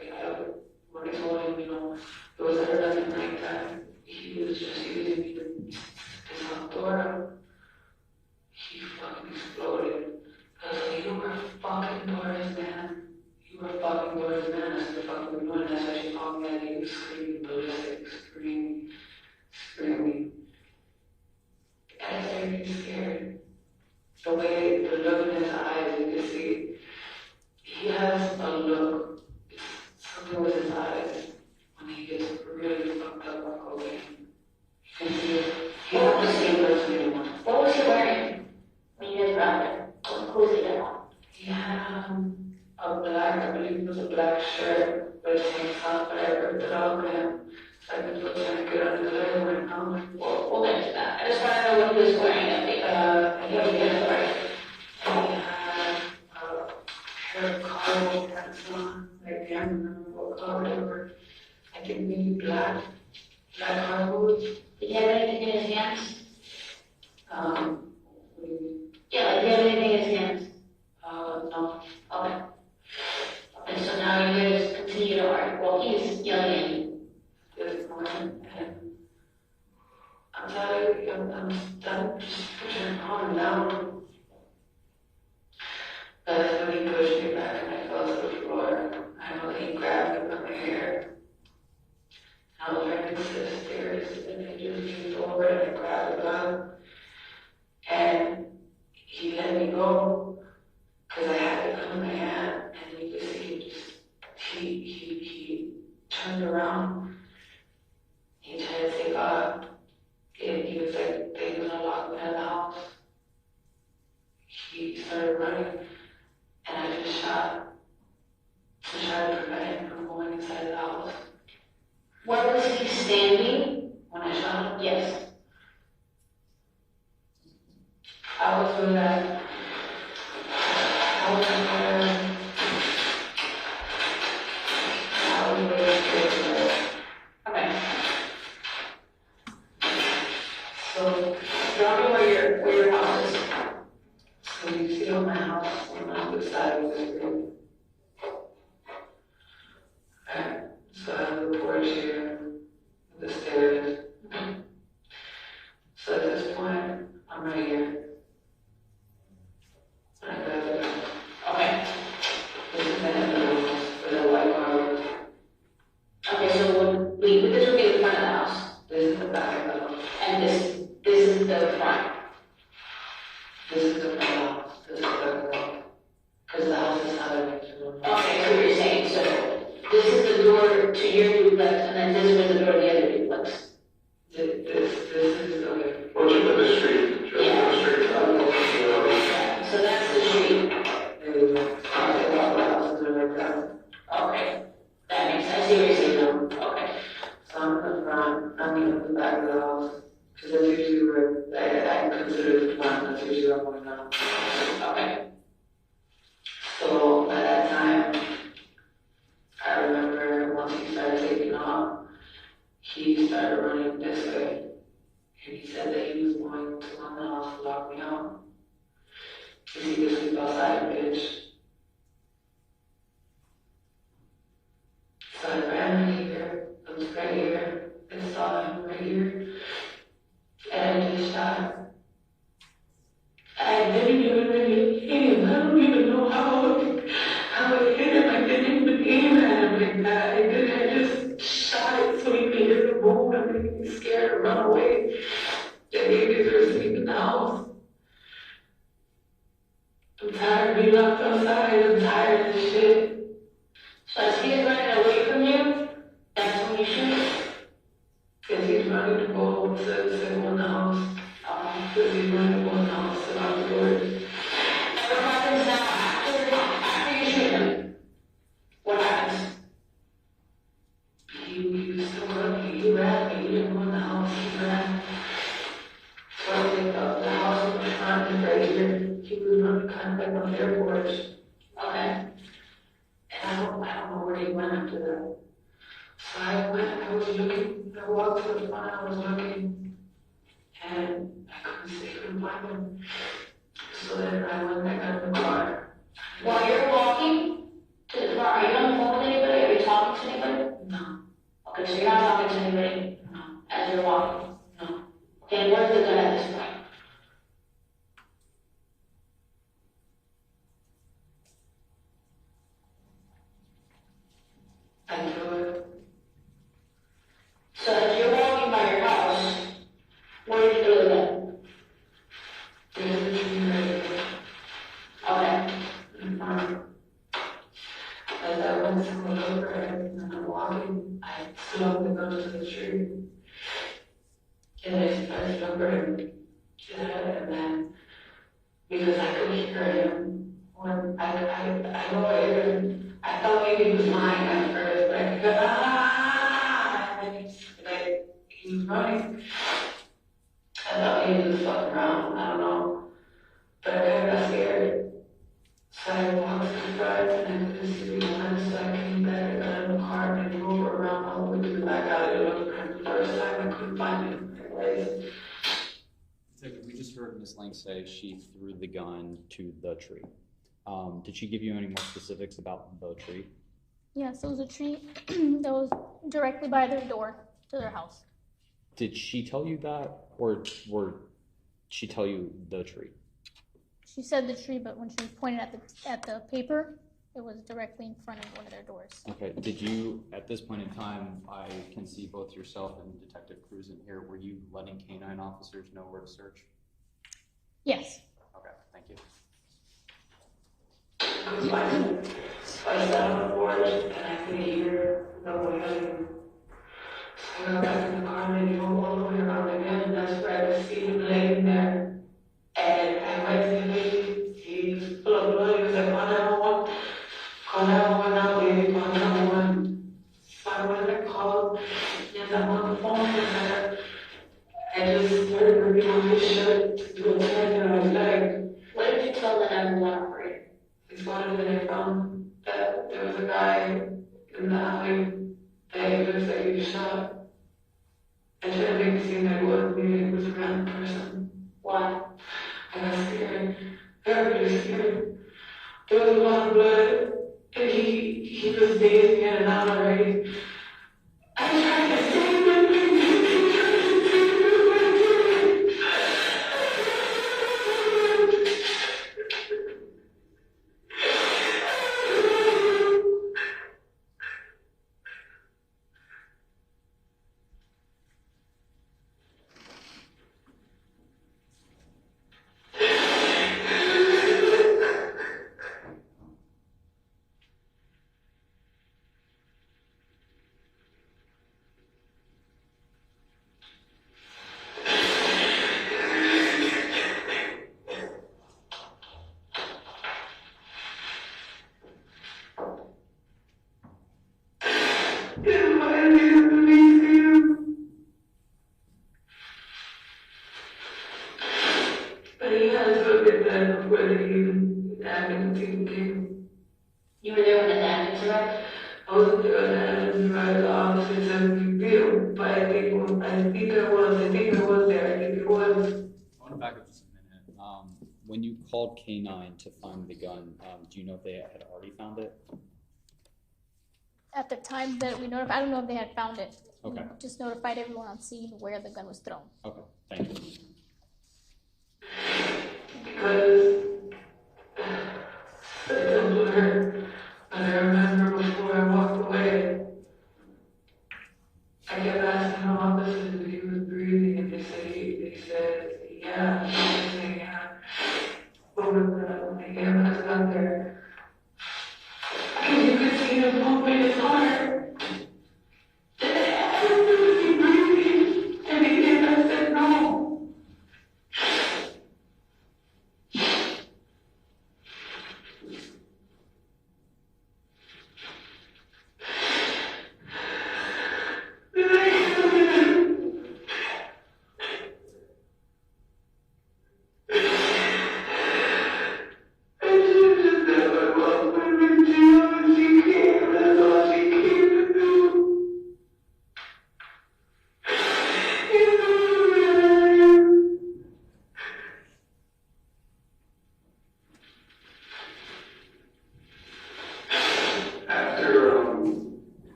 when I told him, it was her nothing like that. He was just using me to piss off Dora. He fucking exploded. I was like, you were fucking Dora's man. You were fucking Dora's man. That's what the fuck we were doing. That's why she called me that. He was screaming, ballistic, screaming. And I started getting scared. The way, the look in his eyes, you could see a black, I believe it was a black shirt with tank top, but I ripped it off him. So I could look trying to get under there right now. We'll get to that. I just want to know what he was wearing. He had a pair of cargo pants on. I can't remember what color they were. I think maybe black cargos. Did he have anything in his hands? Yeah, like, do you have anything in his hands? No. Okay. Okay, so now you guys continue to argue. Well, he's yelling at you. This morning, and I'm tired, I'm done just pushing on and down. But that's when he pushed me back and I fell to the floor. I know that he grabbed me by my hair. I was trying to get to the stairs, and he just leaned over and I grabbed the gun. And he let me go, because I had it in my hand, and you could see he turned around. He tried to take off. He was like, they were gonna lock me in the house. He started running, and I just shot to try to prevent him from going inside the house. Where was he standing? When I shot him? Yes. I was in that. I was in there. I was really scared. Okay. So, tell me where your house is. So you see on my house on the other side of the room. Okay. So I have the porch here, the stairs. So at this point, I'm right here. Okay. This is the end of the house for the white cars. Okay, so this would be the front of the house. This is the back of the house. And this is the front. This is the front of the house. This is the back of the house. Because the house is not a Okay, so you're saying, so this is the door to your duplex, and then this was the door to the other duplex. This is okay. What's in the street? Just in the street. So that's the street. Okay. That makes sense. I see what you're saying now. Okay. So I'm in the front, I'm in the back of the house. Because that's usually where I consider the front, that's usually where I'm going now. Okay. So at that time, I remember once he started taking off, he started running this way. And he said that he was going to run the house to lock me out. Because he could sleep outside, bitch. So I ran right here. I was right here. I saw him right here. And I just shot. I didn't even really hit him. I don't even know how I hit him. I didn't even aim at him like that. I just shot it so he could hear the boom and make me scared and run away. The babies were asleep in the house. I'm tired of being locked outside. I'm tired of this shit. So as he's running away from you, that's when you shoot? Because he's running to go to the house. Because he's running to go in the house and out the doors. What happens now after you shoot him? What happens? He was still running. He ran. He didn't go in the house. He ran. So I think the house was behind right here. He was running kind of like on their porch. Okay. And I don't know where he went after that. So I went, I was looking, I walked to the front, I was looking, and I couldn't find him. So then I went back out of the car. While you're walking to the car, are you on the phone with anybody? Are you talking to anybody? No. Okay, so you're not talking to anybody? No. As you're walking? No. Okay, and where's the gun at this point? I threw it. So as you're walking by your house, where did you throw the gun? There's a tree right here. Okay. As I went to look over and I'm walking, I slung the gun to the tree. And I started over his head, and then, because I could hear him when I know it, I thought maybe it was mine at first, like he was running. I thought maybe he was fucking around, I don't know. But I kind of got scared. So I walked to the front and I couldn't see behind, so I came back and got in the car and drove around all the way to the back alley. The first time I couldn't find him. We just heard Ms. Lang say she threw the gun to the tree. Did she give you any more specifics about the tree? Yes, it was a tree that was directly by their door to their house. Did she tell you that, or she tell you the tree? She said the tree, but when she was pointing at the paper, it was directly in front of one of their doors. Okay. Did you, at this point in time, I can see both yourself and Detective Cruz in here, were you letting canine officers know where to search? Yes. Okay, thank you. I sat on the porch and I could hear the wailing. So I got back in the car and I drove all the way around again, and that's where I could see him laying there. And I went to him, he was full of blood, he was like, call 911 now, baby, call 911. So I went and called, and I'm on the phone with her. I just started ripping off his shirt to do a tag on his leg. What did you tell the 911 operator? It's one of them I found that there was a guy in the alley that he looks like he was shot. I tried to make it seem like it was a random person. Why? I got scared. Very scared. There was a lot of blood, and he was dazing in and out already. I tried to save him. You were there when the ambulance arrived? I wasn't there when the ambulance arrived. The officer said we did, but I think I was there. I think it was. I want to back up just a minute. When you called K9 to find the gun, do you know if they had already found it? At the time that we notified, I don't know if they had found it. Okay. We just notified everyone on scene where the gun was thrown. Okay, thank you. Because I told her, and I remember before I walked away, I kept asking the officers if he was breathing, and they said, yeah, and I was saying, yeah. But when the ambulance got there, you could see him pumping his heart. Was he breathing? And I said, no.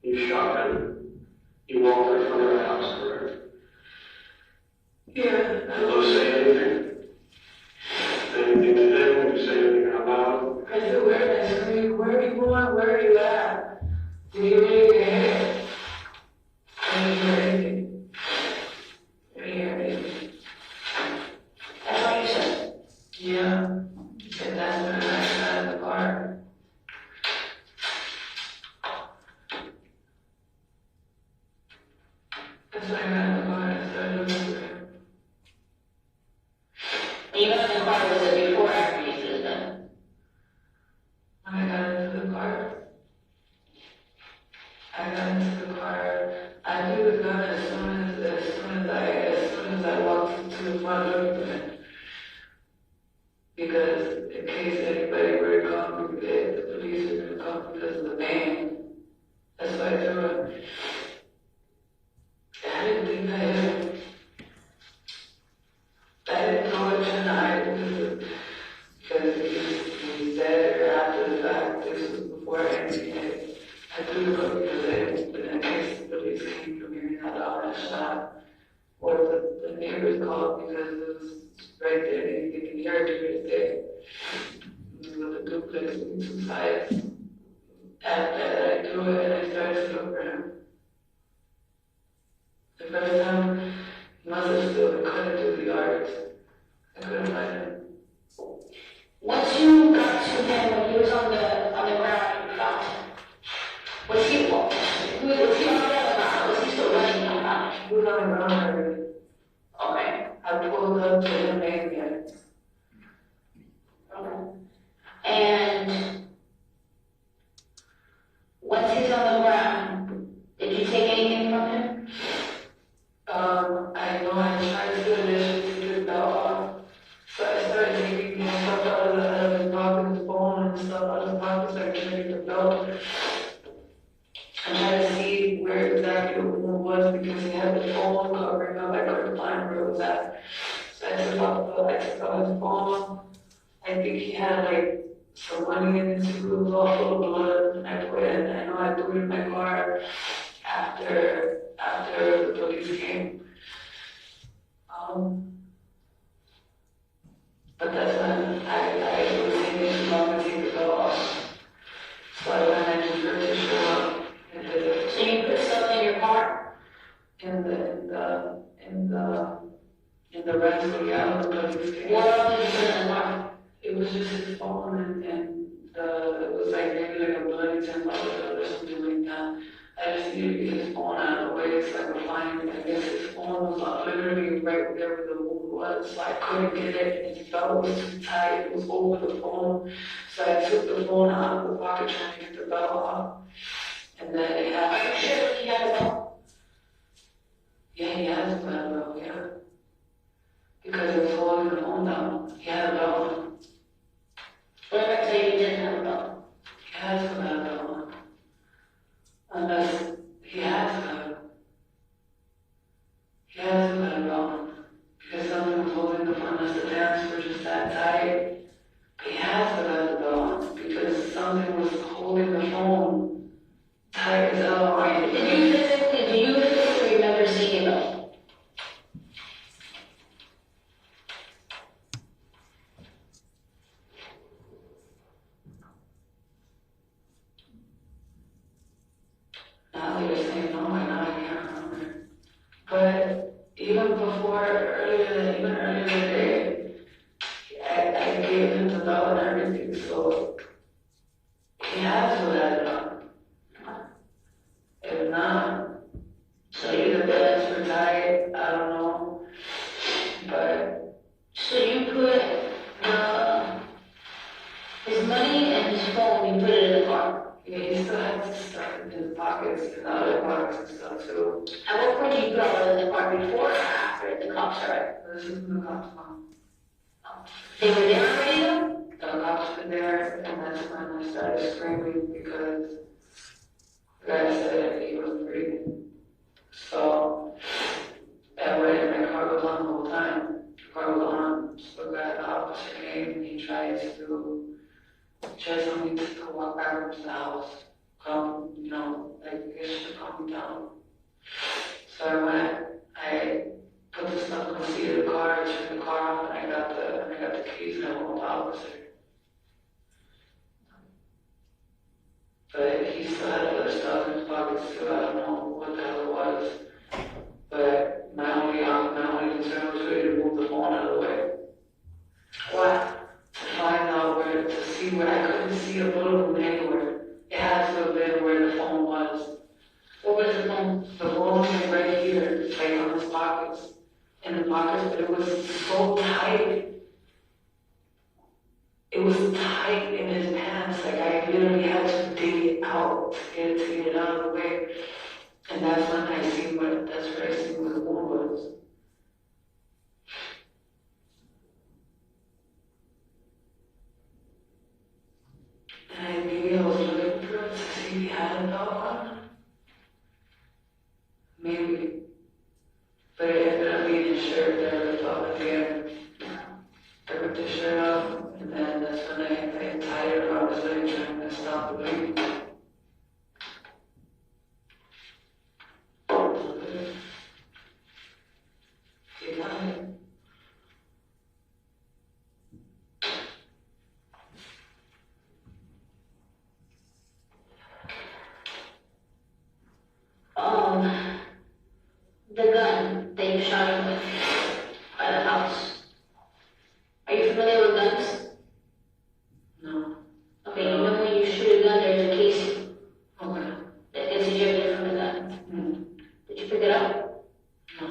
You shot him. You walked in front of the house, correct? Yeah. Did you say anything? Anything to them? Did you say anything out loud? I said, where are you going? Where are you at? Did you really care? I didn't hear anything. I didn't hear anything. That's what you said? Yeah. He said that's when I got out of the car. That's when I got out of the car and I started looking for him. You got in the car, was it before or after you said that? the car. I got into the car. I threw the gun as soon as I walked into the front door of it. Because in case anybody were to come, the police were going to come because of the pain. That's why I threw it. I didn't think I hit him. I didn't know it tonight because he said or after the fact, this was before anything. I threw the gun because I didn't, but in case the police came from here and had a shot, or the neighbors called because it was right there and you can hear it right there. With the duplex with two sides. After that, I threw it and I started to look for him. The first time, he must have still been cutting through the yards. I couldn't find him. Once you got to him when he was on the ground, you found him. Was he on the ground? Was he still running around? He was on the ground already. Okay. I pulled up to him again. Okay. And once he's on the ground, did you take anything from him? I know I tried to initially take his belt off. So I started taking stuff out of his pocket, his phone and stuff out of his pocket, so I could take the belt. I tried to see where exactly the wound was because he had the phone covering up. I couldn't find where it was at. So I took out his phone. I think he had like some money in his suit, it was all full of blood. And I put it in, I know I threw it in my car after the police came. But that's when I was thinking about to take the belt off. So I went and just ripped his shirt up and did it. So you put something in your car? In the rental, yeah, the police came. What else did you put in the car? It was just his phone and it was like maybe like a bloody $10 bill or something like that. I just needed to get his phone out of the way so I could find it. I guess his phone was literally right there where the wound was, so I couldn't get it, and his belt was too tight, it was over the phone. So I took the phone out of the pocket trying to get the belt off. And then it happened. Are you sure he had a belt? Yeah, he has a belt, yeah. Because he was holding the phone down. He had a belt on. What if I tell you he didn't have a belt? He has to have a belt on. Unless he has to have it. He has to have a belt on. Because someone was holding the phone, unless the pants were just that tight. He has to have the belt on. Because something was holding the phone tight as hell. Do you physically remember seeing a belt? Now that you're saying no, and now I can't remember. But even earlier today, I gave him the belt and everything, so he has to let it on. If not, so either the legs were tight, I don't know. But so you put his money and his phone, you put it in the car? yeah, he still had stuff in his pockets and other pockets and stuff too. At what point did you put all in the car, before or after the cops arrived? This is when the cops come. They were there already though? The cops were there, and that's when I started screaming because the guy said he was breathing. So that way my car was on the whole time. The car was on, so the officer came and he tried to me to walk back to the house. Come, like get to calm me down. So I went, I put the stuff in the seat of the car, I turned the car off, and I got the keys and I went with the officer. But he still had other stuff in his pockets too. I don't know what the hell it was. But my only concern was really to move the phone out of the way. Why? To find out to see where I couldn't see a bullet wound anywhere. It had to have been where the phone was. What was the phone? The phone was like right here, like on his pockets. In the pockets, but it was so tight. It was tight in his pants, like I literally had to get it out of the way. And that's when I see that's where I see what the wound was. And maybe I was looking for it to see if he had a belt on. Maybe. But it ended up being his shirt that I ripped off at the end. I ripped his shirt off, and then that's when I tied it around his leg trying to stop the bleeding. The gun that you shot him with by the house. Are you familiar with guns? No. Okay, you know when you shoot a gun, there's a casing Okay. that gets ejected from the gun. Did you pick it up? No.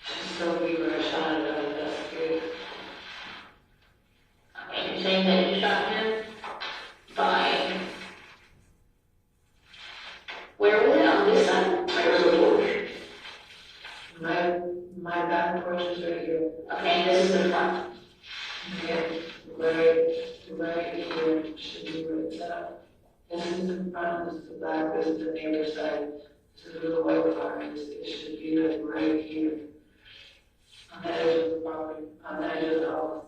Just tell me where I shot it at, that's good. Okay, you're saying that you shot him by... Where was it? On this side? There's a porch. My back porch is right here. Okay, and this is the front. Yeah, right here should be where it's at. This is the front, this is the back, this is the neighbor's side. This is where the white car is. It should be like right here. On the edge of the property, on the edge of the house.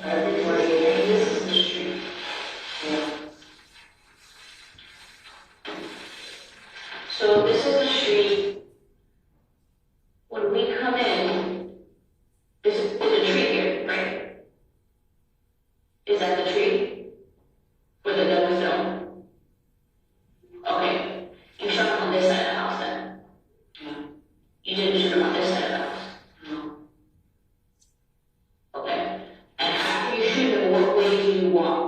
This is the street. Yeah. So this is the street. When we come in, there's a tree here, right? Is that the tree? Where the gun was thrown? Okay. You shot him on this side of the house then? Yeah. You didn't shoot him on this side of the house? No. Okay. And after you shoot him, what way do you walk?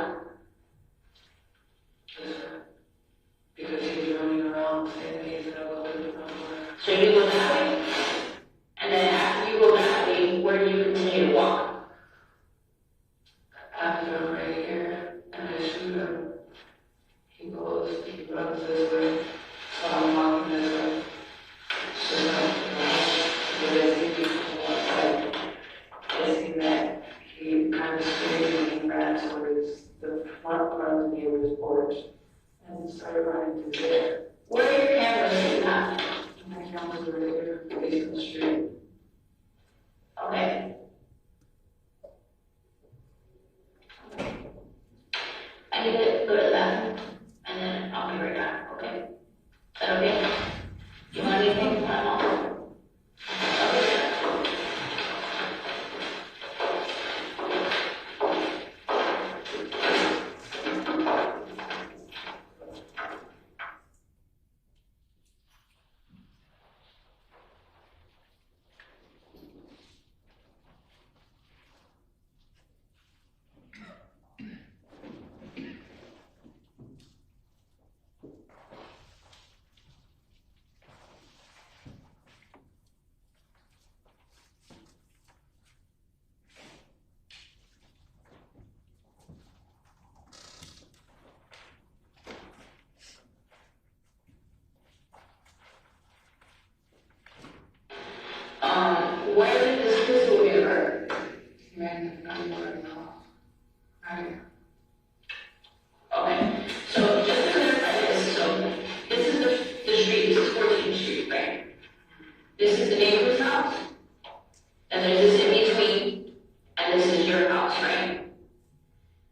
Because he's running around saying he's gonna go to the front door. So you go that way? And then after you go that way, where do you continue to walk? After I'm right here, and I shoot him, he runs this way, so I'm walking this way. So but I see people from one side. I see that he kind of screamed and he ran towards the front part of the neighbor's porch and started running through there. Where are your cameras sitting at? My cameras are right here, facing the street. Okay. I need to go to the bathroom, and then I'll be right back, okay? Is that okay? Do you want anything? I'm off. Okay. Where did this pistol get hurt? Man, I'm running off. Okay, so just to clarify this, so this is the street, this is 14th Street, right? This is the neighbor's house, and there's this in between, and this is your house, right?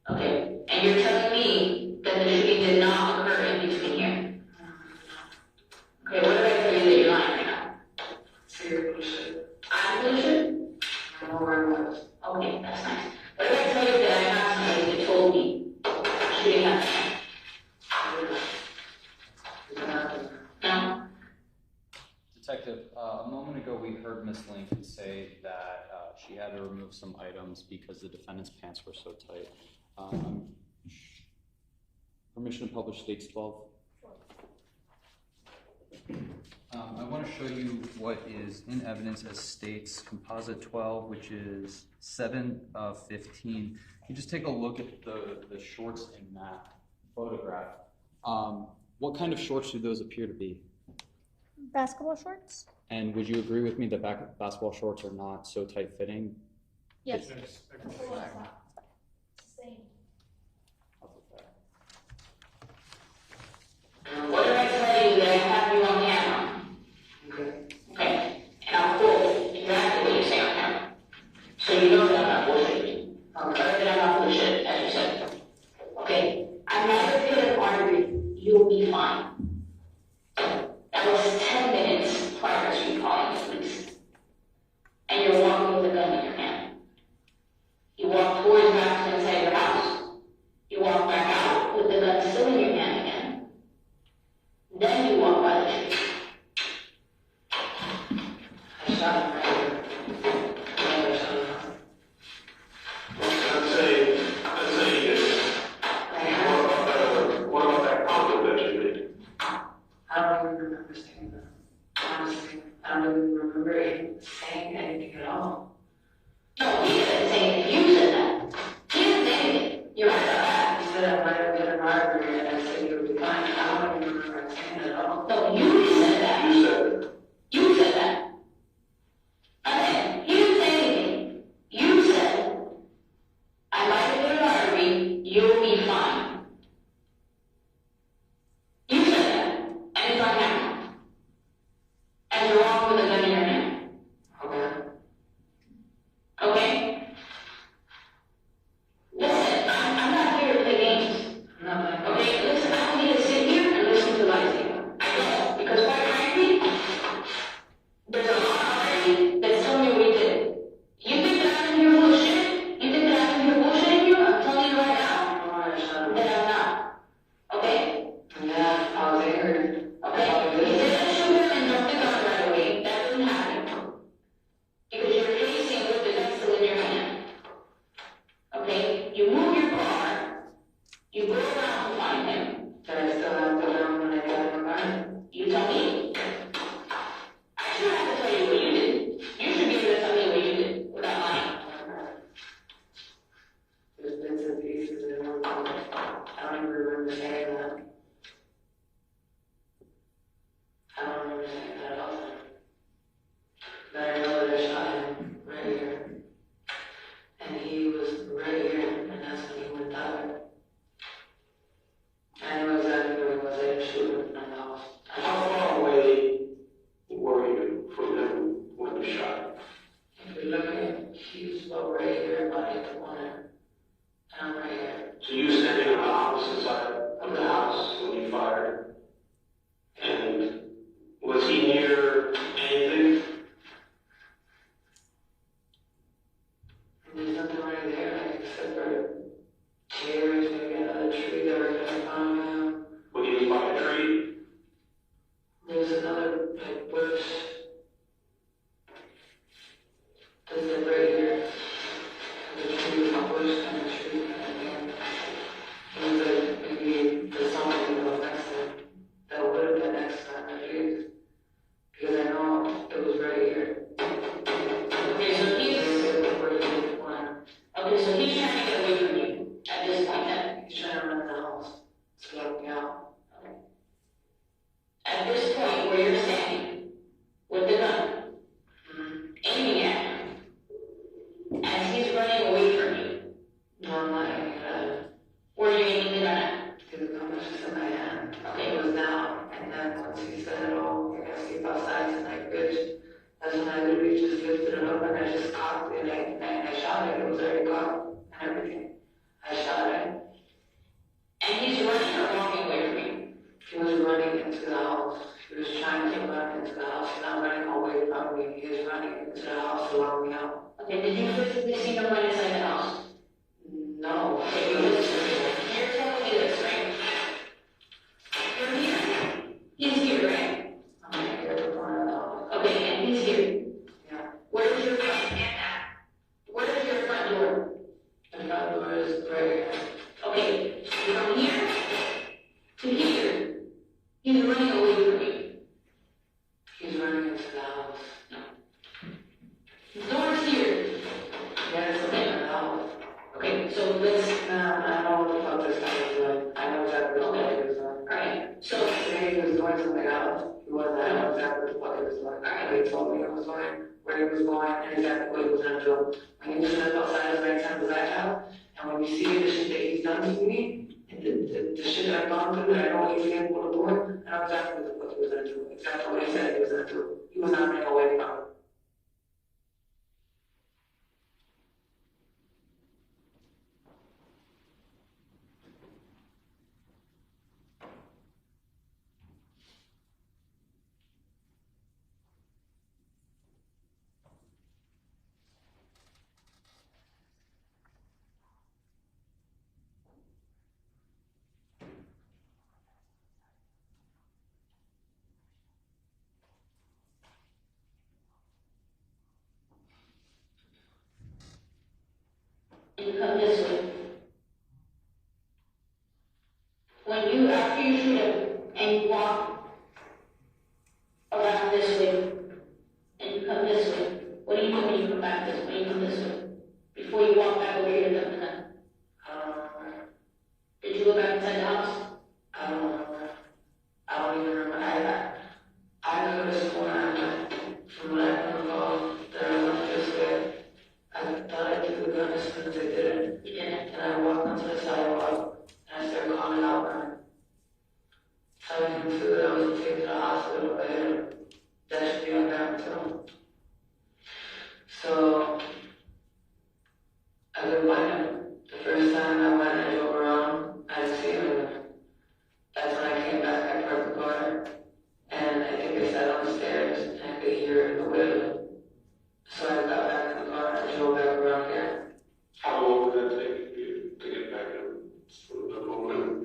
Okay, and you're telling me that the shooting did not occur in between here? Okay, what did I tell you that you're lying right now? You're bullshit. I'm bullshit? I know where it was. Okay, that's nice. What did I tell you that I have somebody that told me shooting happened? No? Detective, a moment ago, we heard Ms. Lincoln say that she had to remove some items because the defendant's pants were so tight. Permission to publish States 12? I want to show you what is in evidence as States Composite 12, which is 7 of 15. you just take a look at the shorts in that photograph, what kind of shorts do those appear to be? Basketball shorts? And would you agree with me that basketball shorts are not so tight-fitting? Yes. Same. What did I tell you that I have you on camera? Okay. And I'll quote exactly what you say on camera. So you know that I'm not bullshitting. That I'm not bullshit, as you said. Okay. I'm not going to hit an artery. You'll be fine. That was 10 minutes prior to you calling the police. And you're walking with a gun in your hand. You walk towards back to inside your house. You walk back out with the gun still in your hand again. Then you walk by the tree. I shot him right here. I'd say yes. What about that comment that you made? I don't even remember saying that. Honestly, I don't even remember saying anything at all. No, he didn't say anything. You said that. He didn't say anything. You're right about that. He said I might have been a martyr and I said you would be fine. I don't even remember saying it at all. No, you said that. You said it. You said that. Okay, he didn't say anything. You said, I might have been an artery, you'll be fine. You said that, and it's on camera. And you're walking with a gun in your hand. Okay. Okay? Listen, I'm not here to play games. Okay, listen, I don't need to sit here and listen to lies anymore. I don't, because quite frankly, there's a lot already that's telling me what you did. You think that I'm in here bullshit? You think that I'm in here bullshitting you? I'm telling you right now that I'm not. Okay? Yeah, I was angry. Okay? You didn't shoot him and dump the gun right away. That doesn't happen. Because you're facing with the gun still in your hand. Okay? You move your car. You go around to find him. Did I still have the gun when I got in my car? You tell me. I shouldn't have to tell you what you did. You should be able to tell me what you did without lying. There's bits and pieces in one moment. I don't even remember saying that. I don't remember saying that at all. But I know that I shot him right here. And he was right here, and that's when he went that way. I know exactly where he was. I didn't shoot him in the house. How far away were you from him when you shot him? If you look at him, he was about right here, about in the corner. And I'm right here. So you were standing on the opposite side of the house when you fired? And was he near anything? There's nothing right there, like, except for chairs, maybe another tree that were right in front of him. When he was by a tree? There's another, like, bush. There's like right here. There's a tree with a bush and a tree kind of thing. It was like maybe the something that was next to him. That would have been next to him, at least. Because I know it was right here. Okay, so he's trying to get away from you at this point then. He's trying to run the house to let me out. Okay. At this point where you're standing with the gun, aiming at him, as he's running away from you. No, I'm not aiming at him. Where are you aiming the gun at? Because the gun was just in my hand. Okay. It was down. And then once he said, oh, you're gonna sleep outside tonight, bitch. That's when I literally just lifted it up and I just cocked it and I shot it. It was already cocked and everything. I shot it. And he's running or walking away from you? He was running into the house. He was trying to run into the house. He's not running away from me. He was running into the house to lock me out. Okay, did you physically see him run inside the house? No. Okay, you're telling me this, right? You're here. He's here, right? I'm right here at the corner of the house. Okay, and he's here. Yeah. Where is your front end at? Where is your front door? The front door is right here. Okay, from here to here, he's running away from you. He's running into the house. The door's here. Yeah, it's in the house. Okay, so the was going, where he was going, and exactly what he was gonna do. When he was gonna go outside as many times as I have, and when you see the shit that he's done to me, and the shit that I've gone through, that I know he's able to do it, I know exactly what he was gonna do, exactly what he said he was gonna do. He was not running away from it. You come this way. After you shoot him, and you walk around this way, and you come this way, what do you do when you come back this way, when you come this way? Before you walk back over here to dump the gun? Did you go back inside the house? I don't remember. I don't even remember. I could have sworn I went from what I recall that I went this way. I thought I took the gun as soon as I did it. You didn't. And I walked onto the sidewalk and I started calling out and telling him too that I was taken to the hospital. I hit him. That should be on camera too. So I couldn't find him. The first time I went and I drove around, I didn't see him again. That's when I came back, I parked the car, and I think I sat on the stairs and I could hear the wind. So I got back in the car and I drove back around here. How long did that take you to get back in the moment?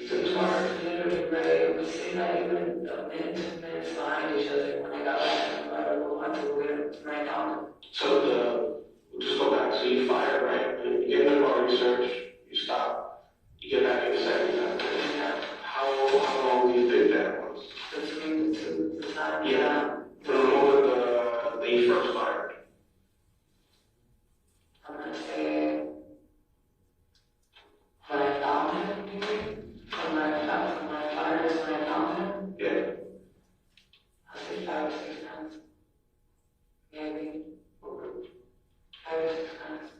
The car literally right, it was not even a minute, 2 minutes behind each other. When I got back in the car, I went to the wind right down. So we'll just go back. So you fire, right? And you get in the car, you search, you stop, you get back in the second time. How long do you think that was? Between the two, the time. Yeah. From the moment that you first fired. I'm gonna say when I found him, maybe? From when I fired is when I found him? Yeah. I'll say 5 or 6 times. Maybe. 5 or 6 times.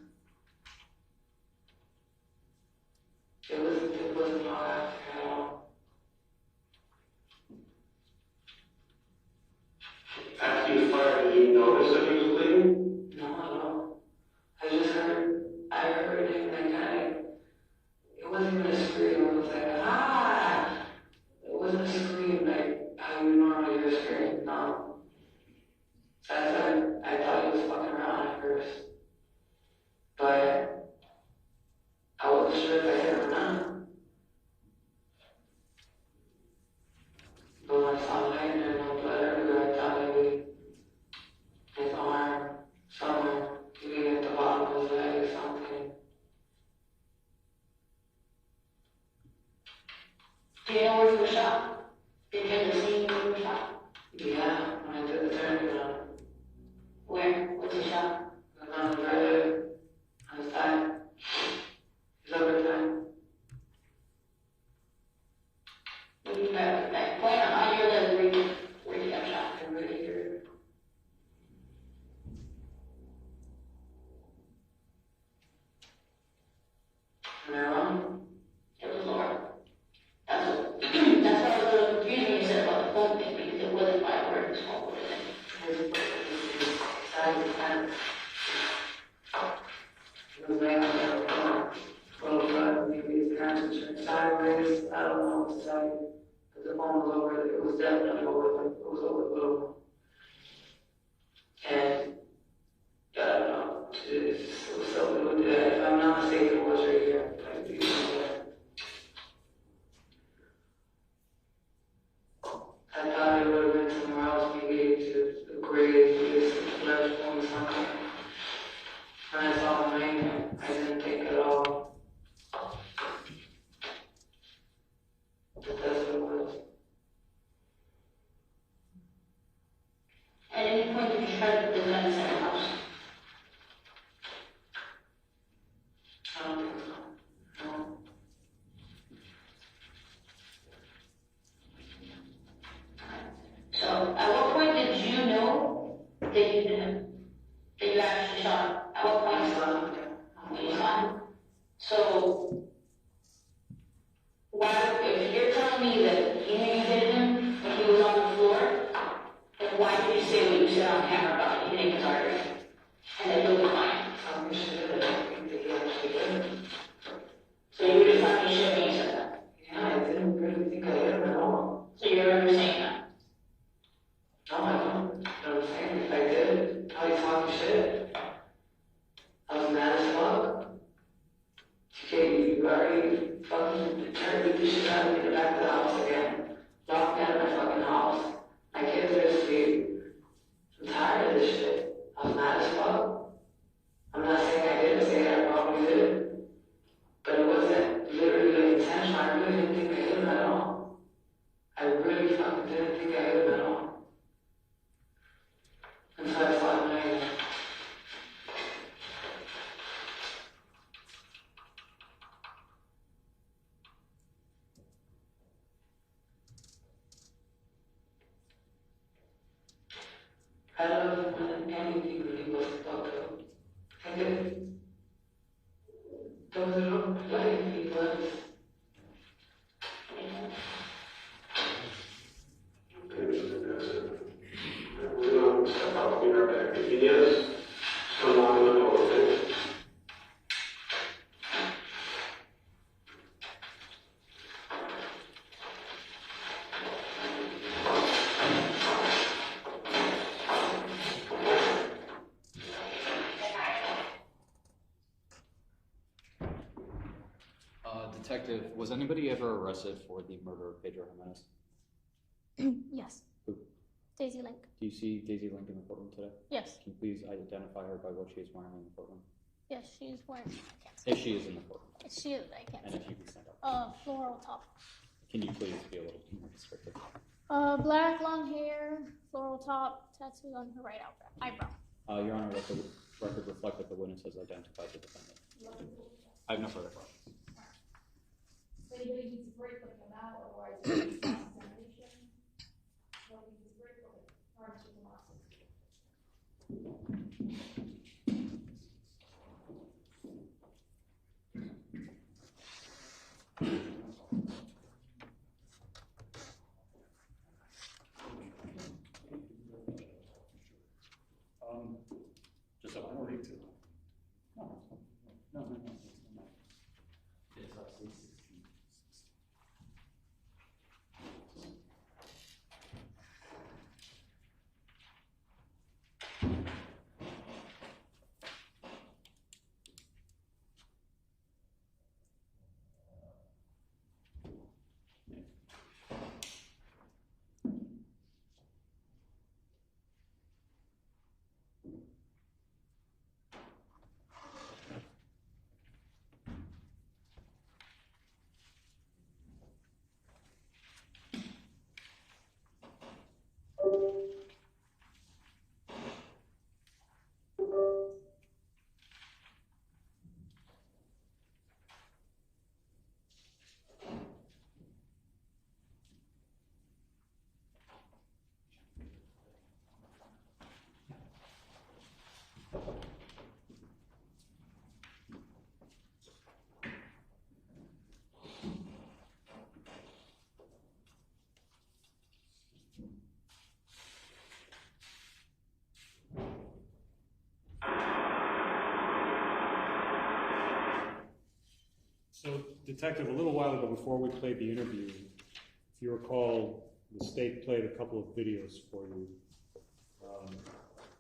It wasn't long after at all. After you fired, did you notice that he was bleeding? No, I don't. I heard him like it wasn't even a scream, it was like, ah! It wasn't a scream like how you normally hear a scream, no. I thought he was fucking around at first. But I wasn't sure if I hit him or not. But when I saw him laying there, no blood everywhere, I thought maybe his arm, somewhere, maybe at the bottom of his leg or something. Do you know where you were shot? Did you ever see where you were shot? Yeah, when I did the turnaround. Where? What's the shot? On the right, on his side. His upper side. When you got that point on your leg where you got shot? And right here. Am I wrong? It was lower. That's what I was a little confused when you said about the phone thing, because it wasn't my word, it was my word. Side of his hand. He was laying on the floor. Full of blood, maybe his hands were turned sideways. I don't know what to tell you. But the phone was over, it was definitely over, it was over the little. And, yeah, I don't know. It was so good. If I'm not mistaken, it was right here. Like, you know, I thought it would have been somewhere else, maybe to the grave, maybe some flesh wound or something. When I saw him laying there, I didn't think at all. But that's what it was. already fucking tried to beat the shit out of me in the back of the house again. Locked me out of my fucking house. My kids are asleep. I'm tired of this shit. I was mad as fuck. I'm not saying I didn't say it, I probably did. But it wasn't literally intentional. I really didn't think I hit him at all. I really fucking didn't think I hit him at all. Until I saw him later. I love him more than anything that he was to talk to. I did. Those little lying people. We're gonna step out, I'll be right back. If he is, still not gonna know what it is. Detective, was anybody ever arrested for the murder of Pedro Jimenez? Yes. Who? Daisy Link. Do you see Daisy Link in the courtroom today? Yes. Can you please identify her by what she is wearing in the courtroom? Yes, she's wearing. I can't see. If she is in the courtroom. She is. I can't And see. if you can stand up. Floral top. Can you please be a little more descriptive? Black long hair, floral top, tattoos on her right eyebrow. Your Honor, let the record reflect that the witness has identified the defendant. I have no further questions. So anybody needs a break, let them out, otherwise we'll be cross-examination. Nobody needs a break, okay. All right, Mr. Tomas. Just so I don't read too. No. It's actually 16. So, Detective, a little while ago, before we played the interview, if you recall, the state played a couple of videos for you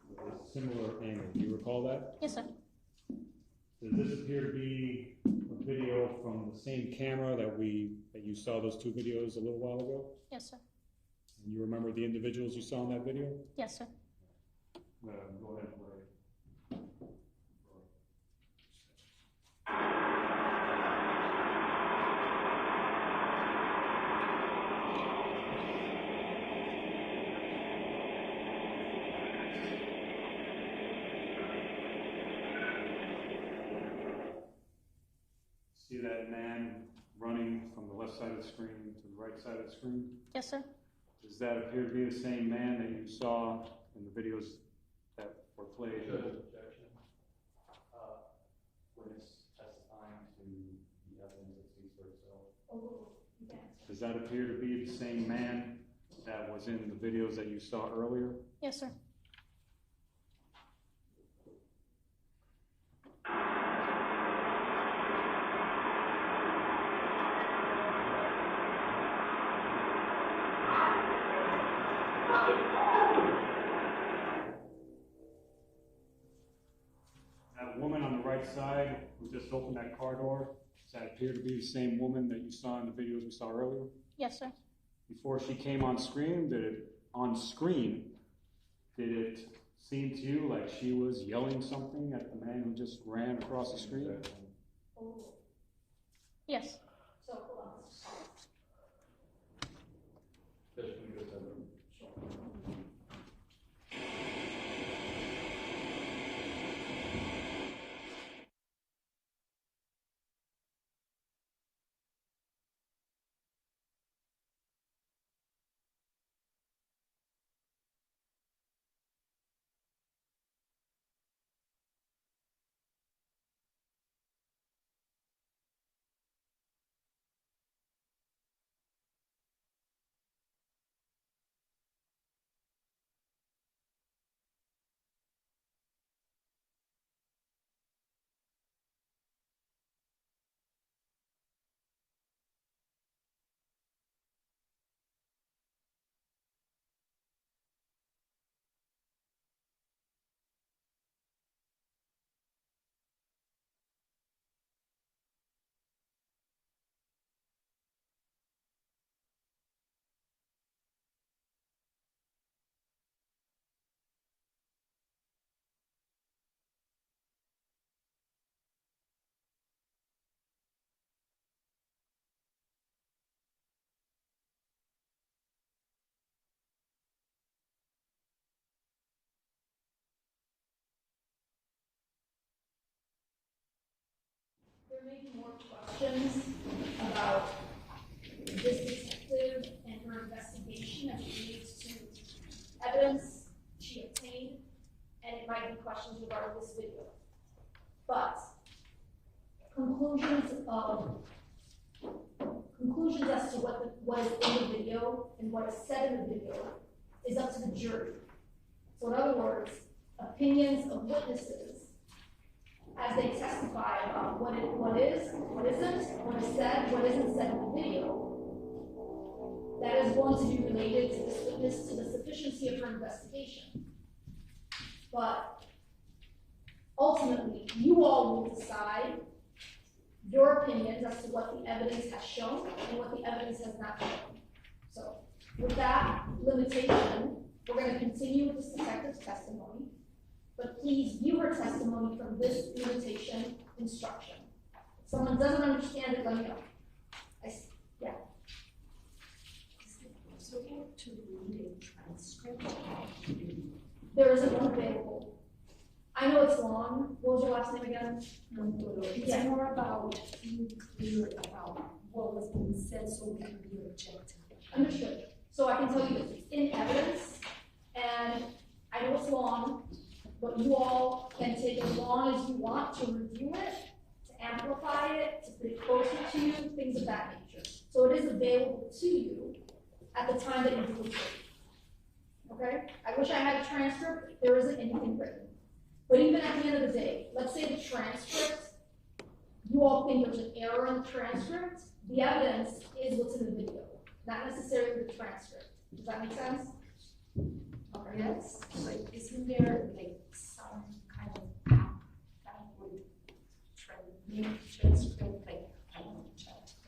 with a similar angle. Do you recall that? Yes, sir. Does this appear to be a video from the same camera that you saw those two videos a little while ago? Yes, sir. And you remember the individuals you saw in that video? Yes, sir. Go ahead, Ray. See that man running from the left side of the screen to the right side of the screen? Yes, sir. Does that appear to be the same man that you saw in the videos that were played? Objection. Witness testifying to the evidence that speaks for itself. Does that appear to be the same man that was in the videos that you saw earlier? Yes, sir. That woman on the right right side, who just opened that car door, does that appear to be the same woman that you saw in the videos we saw earlier? Yes, sir. Before she came on screen, did it seem to you like she was yelling something at the man who just ran across the screen? Yes. So, hold on. There may be more questions about this detective and her investigation as it relates to evidence she obtained, and it might be questions regarding this video. But conclusions as to what is in the video and what is said in the video is up to the jury. So in other words, opinions of witnesses as they testify about what is, what isn't, what is said, what isn't said in the video, that is going to be related to this witness, to the sufficiency of her investigation. But ultimately, you all will decide your opinions as to what the evidence has shown and what the evidence has not shown. So with that limitation, we're going to continue with this detective's testimony, but please view her testimony from this limitation instruction. If someone doesn't understand it, let me know. Yeah. So we have to read a transcript. There isn't one available. I know it's long. What was your last name again? It's more about being clear about what was being said so we can be objective. Understood. So I can tell you it's in evidence, and I know it's long, but you all can take as long as you want to review it, to amplify it, to put it closer to you, things of that nature. So it is available to you at the time that you do it. Okay? I wish I had a transcript. There isn't anything written. But even at the end of the day, let's say the transcript, you all think there's an error in the transcript. The evidence is what's in the video, not necessarily the transcript. Does that make sense? Okay. Yes, but isn't there like some kind of app that would make transcript like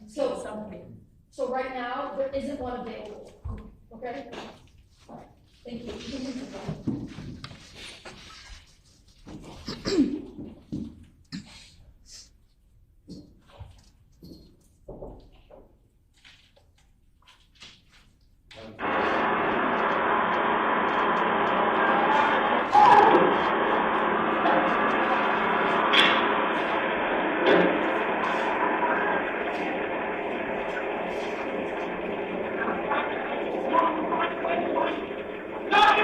So something? So right now, there isn't one available. Okay? All right. Thank you. Not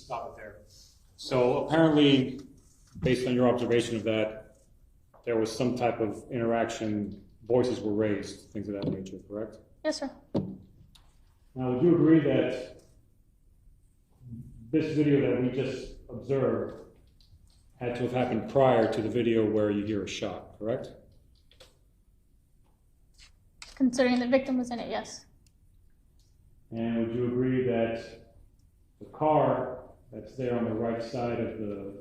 stop it there. So apparently, based on your observation of that, there was some type of interaction, voices were raised, things of that nature, correct? Yes, sir. Now, would you agree that this video that we just observed had to have happened prior to the video where you hear a shot, correct? Considering the victim was in it, yes. And would you agree that the car that's there on the right side of the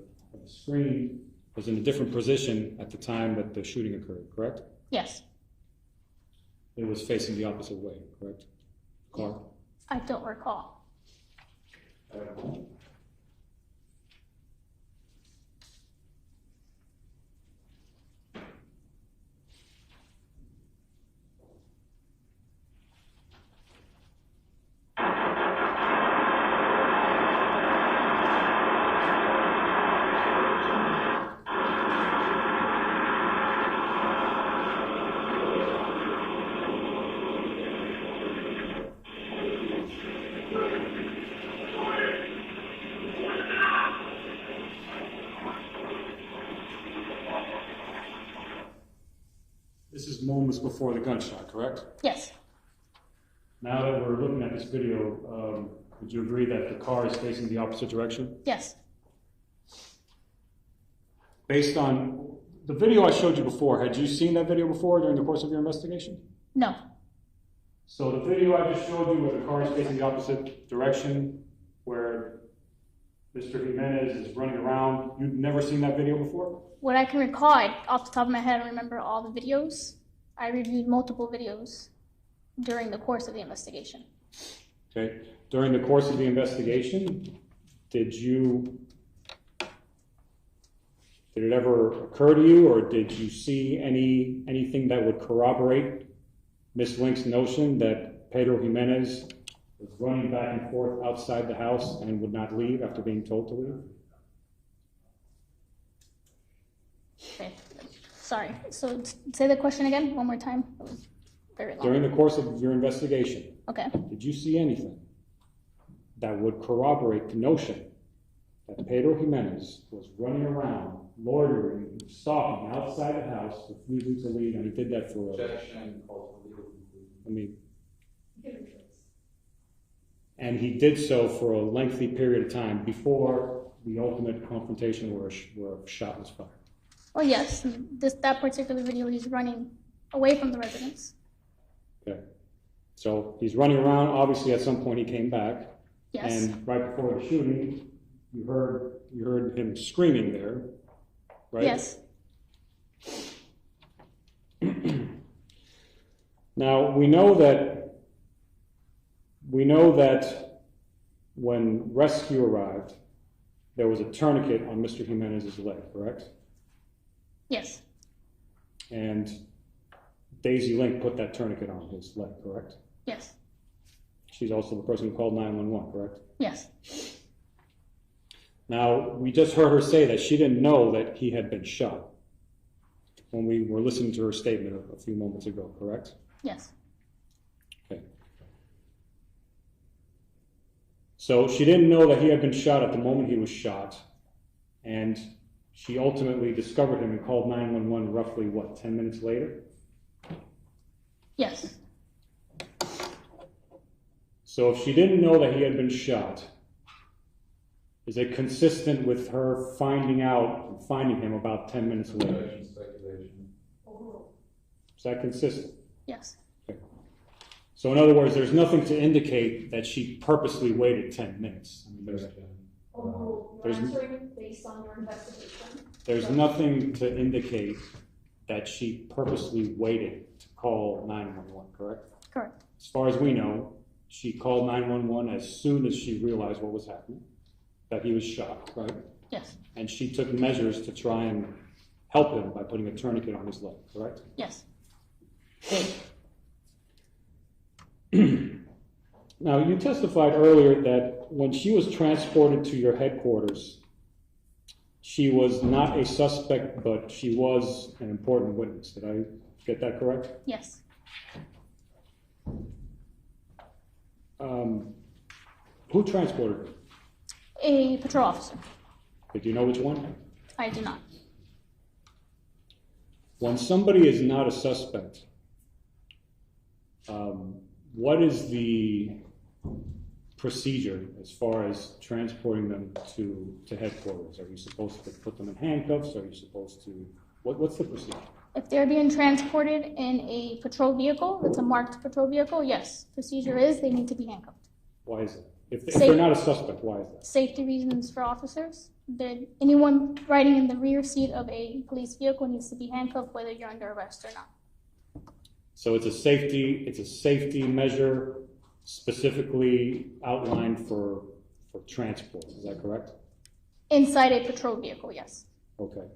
screen was in a different position at the time that the shooting occurred, correct? Yes. It was facing the opposite way, correct? Car? I don't recall. This is moments before the gunshot, correct? Yes. Now that we're looking at this video, would you agree that the car is facing the opposite direction? Yes. Based on the video I showed you before, had you seen that video before during the course of your investigation? No. So the video I just showed you where the car is facing the opposite direction, where Mr. Jimenez is running around, you've never seen that video before? What I can recall, off the top of my head, I remember all the videos. I reviewed multiple videos during the course of the investigation. Okay. During the course of the investigation, did it ever occur to you, or did you see anything that would corroborate Ms. Link's notion that Pedro Jimenez was running back and forth outside the house and would not leave after being told to leave? Okay. Sorry. So say the question again one more time. It was very long. During the course of your investigation, Okay. did you see anything that would corroborate the notion that Pedro Jimenez was running around, loitering, stalking outside the house, refusing to leave, and he did that for and he did so for a lengthy period of time before the ultimate confrontation where a shot was fired? Oh yes, that particular video, he's running away from the residence. Okay. So he's running around. Obviously, at some point he came back. Yes. And right before the shooting, you heard him screaming there, right? Yes. Now we know that when rescue arrived, there was a tourniquet on Mr. Jimenez's leg, correct? Yes. And Daisy Link put that tourniquet on his leg, correct? Yes. She's also the person who called 911, correct? Yes. Now, we just heard her say that she didn't know that he had been shot when we were listening to her statement a few moments ago, correct? Yes. Okay. So she didn't know that he had been shot at the moment he was shot, and she ultimately discovered him and called 911 roughly, what, 10 minutes later? Yes. So if she didn't know that he had been shot, is it consistent with her finding him about 10 minutes later? Is that consistent? Yes. Okay. So in other words, there's nothing to indicate that she purposely waited 10 minutes. I mean, We're answering based on your investigation. there's nothing to indicate that she purposely waited to call 911, correct? Correct. As far as we know, she called 911 as soon as she realized what was happening, that he was shot, right? Yes. And she took measures to try and help him by putting a tourniquet on his leg, correct? Yes. Now, you testified earlier that when she was transported to your headquarters, she was not a suspect, but she was an important witness. Did I get that correct? Yes. Who transported her? A patrol officer. Do you know which one? I do not. When somebody is not a suspect, what is the procedure as far as transporting them to headquarters? Are you supposed to put them in handcuffs? Are you supposed to, what's the procedure? If they're being transported in a patrol vehicle, that's a marked patrol vehicle, yes. Procedure is they need to be handcuffed. Why is it? If they're not a suspect, why is that? Safety reasons for officers. Anyone riding in the rear seat of a police vehicle needs to be handcuffed whether you're under arrest or not. So it's a safety measure specifically outlined for transport, is that correct? Inside a patrol vehicle, yes. Okay.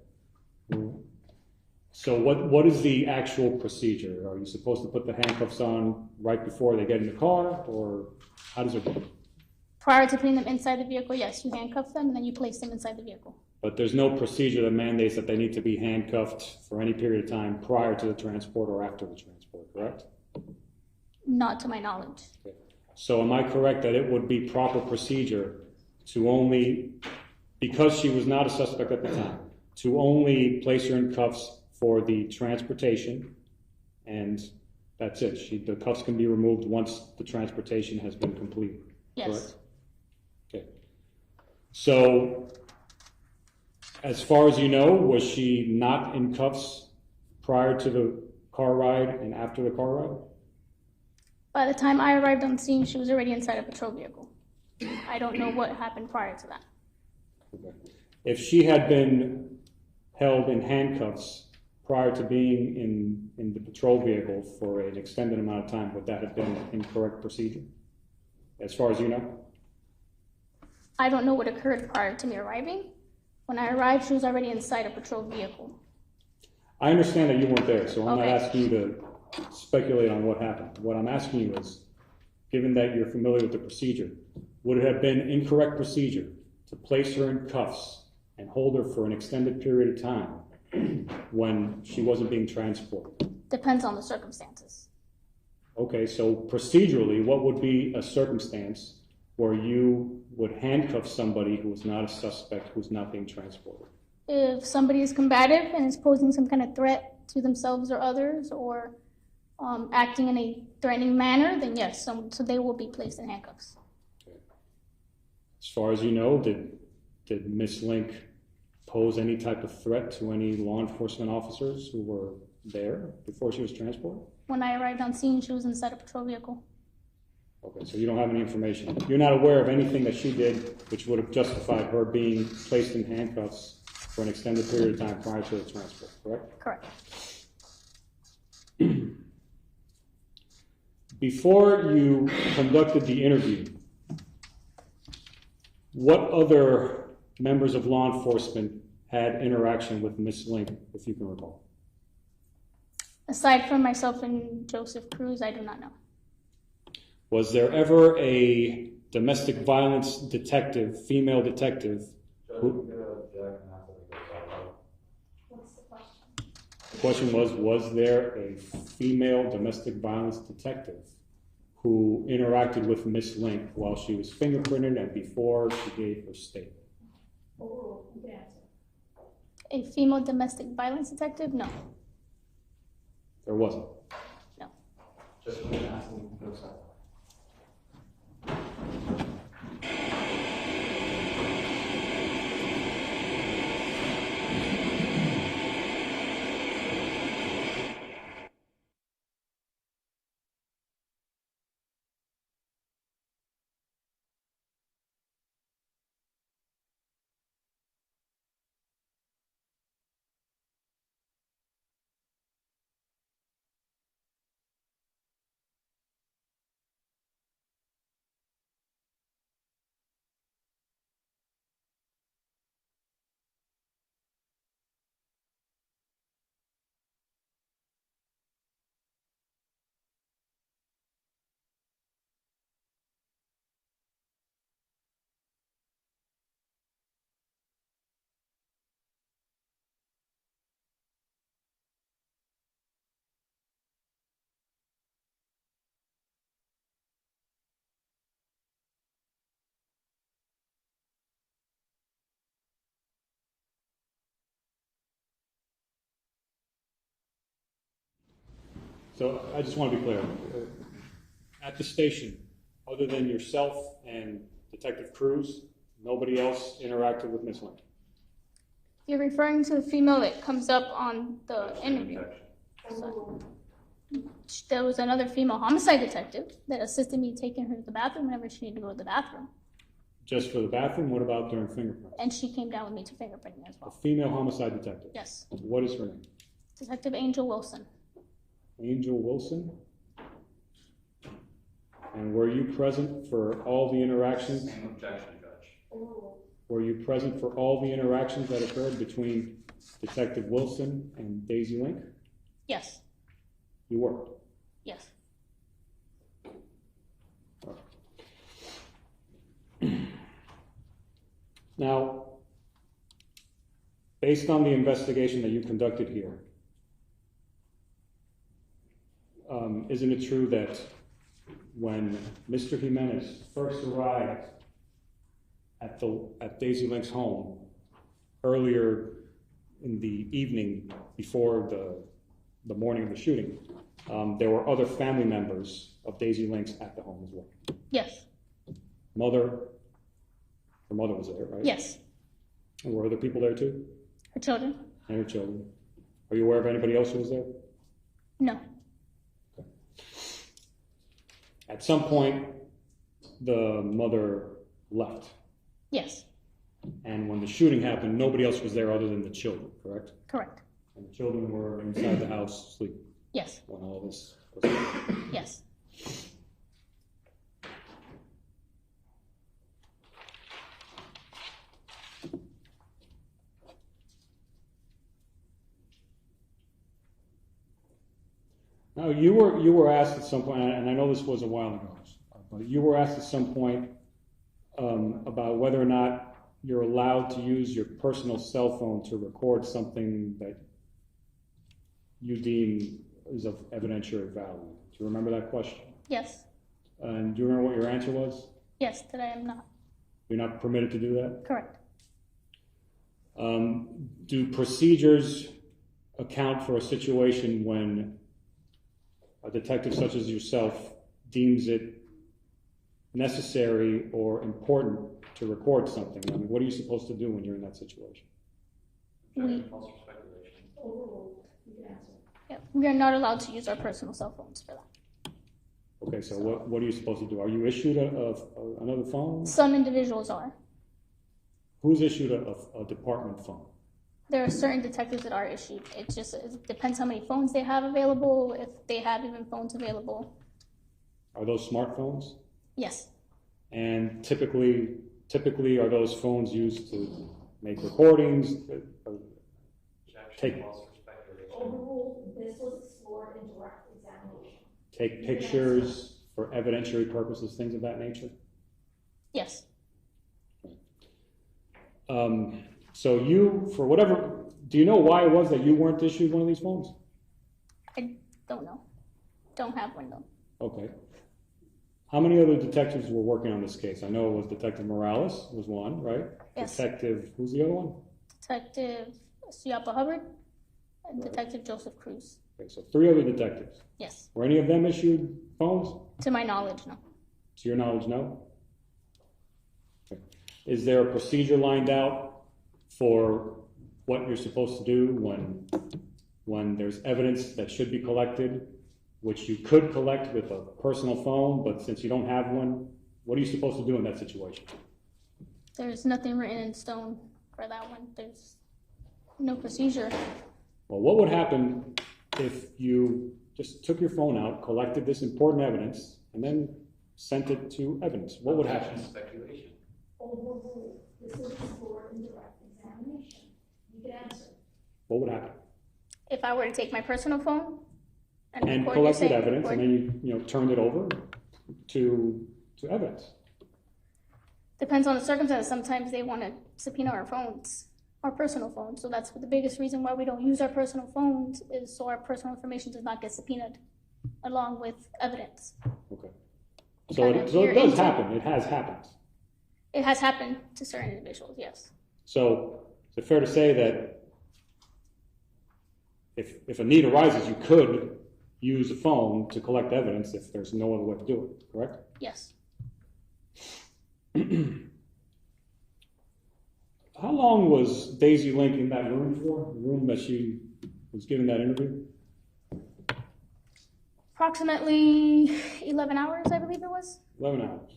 So what is the actual procedure? Are you supposed to put the handcuffs on right before they get in the car, or how does it work? Prior to putting them inside the vehicle, yes, you handcuff them and then you place them inside the vehicle. But there's no procedure that mandates that they need to be handcuffed for any period of time prior to the transport or after the transport, correct? Not to my knowledge. Okay. So am I correct that it would be proper procedure to only, because she was not a suspect at the time, to only place her in cuffs for the transportation, and that's it? The cuffs can be removed once the transportation has been completed, yes. Correct? Okay. So, as far as you know, was she not in cuffs prior to the car ride and after the car ride? By the time I arrived on scene, she was already inside a patrol vehicle. I don't know what happened prior to that. Okay. If she had been held in handcuffs prior to being in the patrol vehicle for an extended amount of time, would that have been incorrect procedure, as far as you know? I don't know what occurred prior to me arriving. When I arrived, she was already inside a patrol vehicle. I understand that you weren't there, so I'm Okay. not asking you to speculate on what happened. What I'm asking you is, given that you're familiar with the procedure, would it have been incorrect procedure to place her in cuffs and hold her for an extended period of time when she wasn't being transported? Depends on the circumstances. Okay, so procedurally, what would be a circumstance where you would handcuff somebody who is not a suspect, who's not being transported? If somebody is combative and is posing some kind of threat to themselves or others, or acting in a threatening manner, then yes, so they will be placed in handcuffs. Okay. As far as you know, did Ms. Link pose any type of threat to any law enforcement officers who were there before she was transported? When I arrived on scene, she was inside a patrol vehicle. Okay, so you don't have any information. You're not aware of anything that she did which would have justified her being placed in handcuffs for an extended period of time prior to the transport, correct? Correct. Before you conducted the interview, what other members of law enforcement had interaction with Ms. Link, if you can recall? Aside from myself and Joseph Cruz, I do not know. Was there ever a domestic violence detective, female detective, who... What's the question? The question was there a female domestic violence detective who interacted with Ms. Link while she was fingerprinted and before she gave her statement? Oh, you can answer. A female domestic violence detective? No. There wasn't. No. Just asking, no, sorry. So I just want to be clear. At the station, other than yourself and Detective Cruz, nobody else interacted with Ms. Link? You're referring to the female that comes up on the interview. So, there was another female homicide detective that assisted me taking her to the bathroom whenever she needed to go to the bathroom. Just for the bathroom? What about during fingerprinting? And she came down with me to fingerprinting as A well. female homicide detective? Yes. What is her name? Detective Angel Wilson. Angel Wilson? And were you present for all the interactions? Same objection, Judge. Were you present for all the interactions that occurred between Detective Wilson and Daisy Link? Yes. You were? Yes. Now, based on the investigation that you conducted here, isn't it true that when Mr. Jimenez first arrived at Daisy Link's home earlier in the evening before the morning of the shooting, there were other family members of Daisy Link's at the home as well? Yes. Her mother was there, right? Yes. And were other people there too? Her children? And her children. Are you aware of anybody else who was there? No. Okay. At some point, the mother left. Yes. And when the shooting happened, nobody else was there other than the children, correct? Correct. And the children were inside the house sleeping? Yes. When all this was happening? Yes. Now, you were asked at some point, and I know this was a while ago, but you were asked at some point about whether or not you're allowed to use your personal cell phone to record something that you deem is of evidentiary value. Do you remember that question? Yes. And do you remember what your answer was? Yes, that I am not. You're not permitted to do that? Correct. Do procedures account for a situation when a detective such as yourself deems it necessary or important to record something? I mean, what are you supposed to do when you're in that situation? We are not allowed to use our personal cell phones for that. Okay, so what are you supposed to do? Are you issued another phone? Some individuals are. Who's issued a department phone? There are certain detectives that are issued. It depends how many phones they have available, if they have even phones available. Are those smartphones? Yes. And typically are those phones used to make recordings? Overruled, this was explored in direct examination. Take pictures for evidentiary purposes, things of that nature? Yes. So you, for whatever, do you know why it was that you weren't issued one of these phones? I don't know. Don't have one though. Okay. How many other detectives were working on this case? I know it was Detective Morales was one, right? Yes. Detective, who's the other one? Detective Siapa Hubbard and Detective Joseph Cruz. Okay, so 3 other detectives. Yes. Were any of them issued phones? To my knowledge, no. To your knowledge, no? Okay. Is there a procedure lined out for what you're supposed to do when there's evidence that should be collected, which you could collect with a personal phone, but since you don't have one, what are you supposed to do in that situation? There's nothing written in stone for that one. There's no procedure. Well, what would happen if you just took your phone out, collected this important evidence, and then sent it to evidence? What would happen? Speculation. Overruled, this was explored in direct examination. You can answer. What would happen? If I were to take my personal phone and record collected evidence, and then you turned it over to evidence. Depends on the circumstances. Sometimes they want to subpoena our phones, our personal phones. So that's the biggest reason why we don't use our personal phones, is so our personal information does not get subpoenaed along with evidence. Okay. So it does happen. It has happened. It has happened to certain individuals, yes. So is it fair to say that if a need arises, you could use a phone to collect evidence if there's no other way to do it, correct? Yes. How long was Daisy Link in that room for? The room that she was giving that interview? Approximately 11 hours, I believe it was. 11 hours.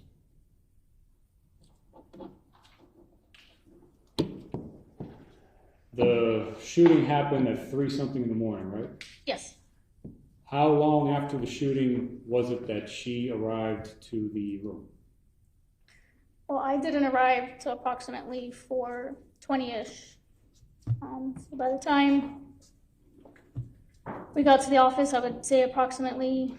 The shooting happened at 3-something in the morning, right? Yes. How long after the shooting was it that she arrived to the room? Well, I didn't arrive till approximately 4:20ish. So by the time we got to the office, I would say approximately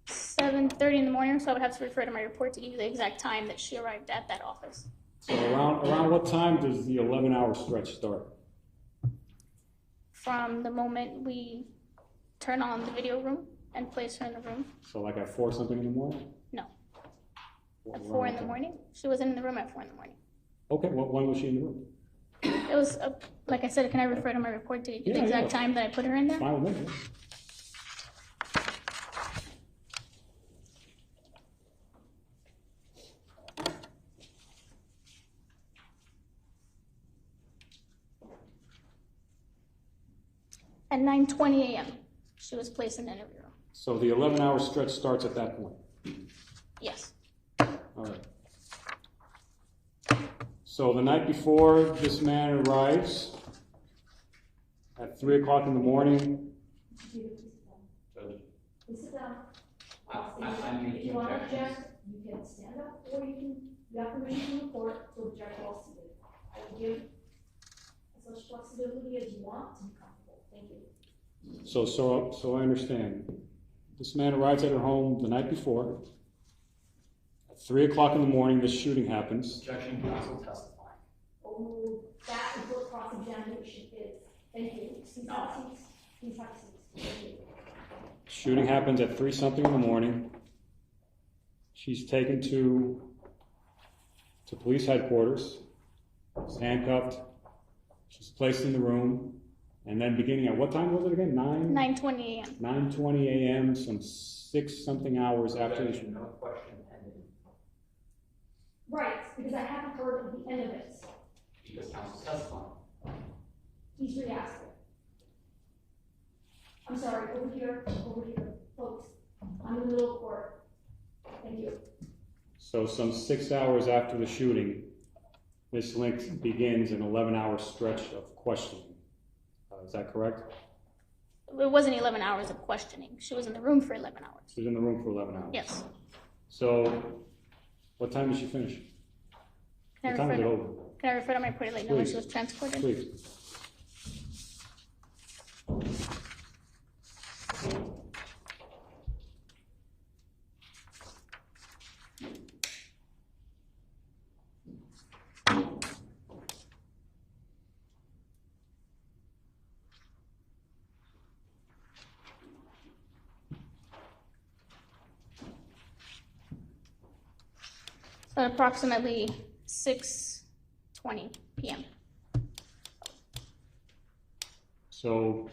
7:30 in the morning, so I would have to refer to my report to give you the exact time that she arrived at that office. So around what time does the 11-hour stretch start? From the moment we turn on the video room and place her in the room. So like at 4-something in the morning? No. At 4 in the morning? She wasn't in the room at 4 in the morning. Okay, when was she in the room? It was, like I said, can I refer to my report to give you the exact time that I put her in there? Fine with me. At 9:20 a.m., she was placed in the interview room. So the 11-hour stretch starts at that point? Yes. All right. So the night before this man arrives, at 3 o'clock in the morning. Sit down. If you want to object, you can stand up, or you have permission from the court to object while seated. I will give as much flexibility as you want to be comfortable. Thank you. So I understand. This man arrives at her home the night before. At 3 o'clock in the morning, this shooting happens. Objection, counsel testifying. Oh, that is what cross-examination is. Thank you. Please have seats. Please have seats. Thank you. Shooting happens at 3-something in the morning. She's taken to police headquarters. She's handcuffed. She's placed in the room. And then beginning at what time was it again? 9:20 a.m. 9:20 a.m., some 6-something hours after the shooting. No question pending. Right, because I haven't heard of the end of it. Because counsel testifying. He's re-asking. I'm sorry, over here, folks. I'm in the middle of court. Thank you. So some 6 hours after the shooting, Ms. Link begins an 11-hour stretch of questioning. Is that correct? It wasn't 11 hours of questioning. She was in the room for 11 hours. She was in the room for 11 hours. Yes. So what time did she finish? What time is it over? Can I refer to my report like when she was transported? Please. So at approximately 6:20 p.m. So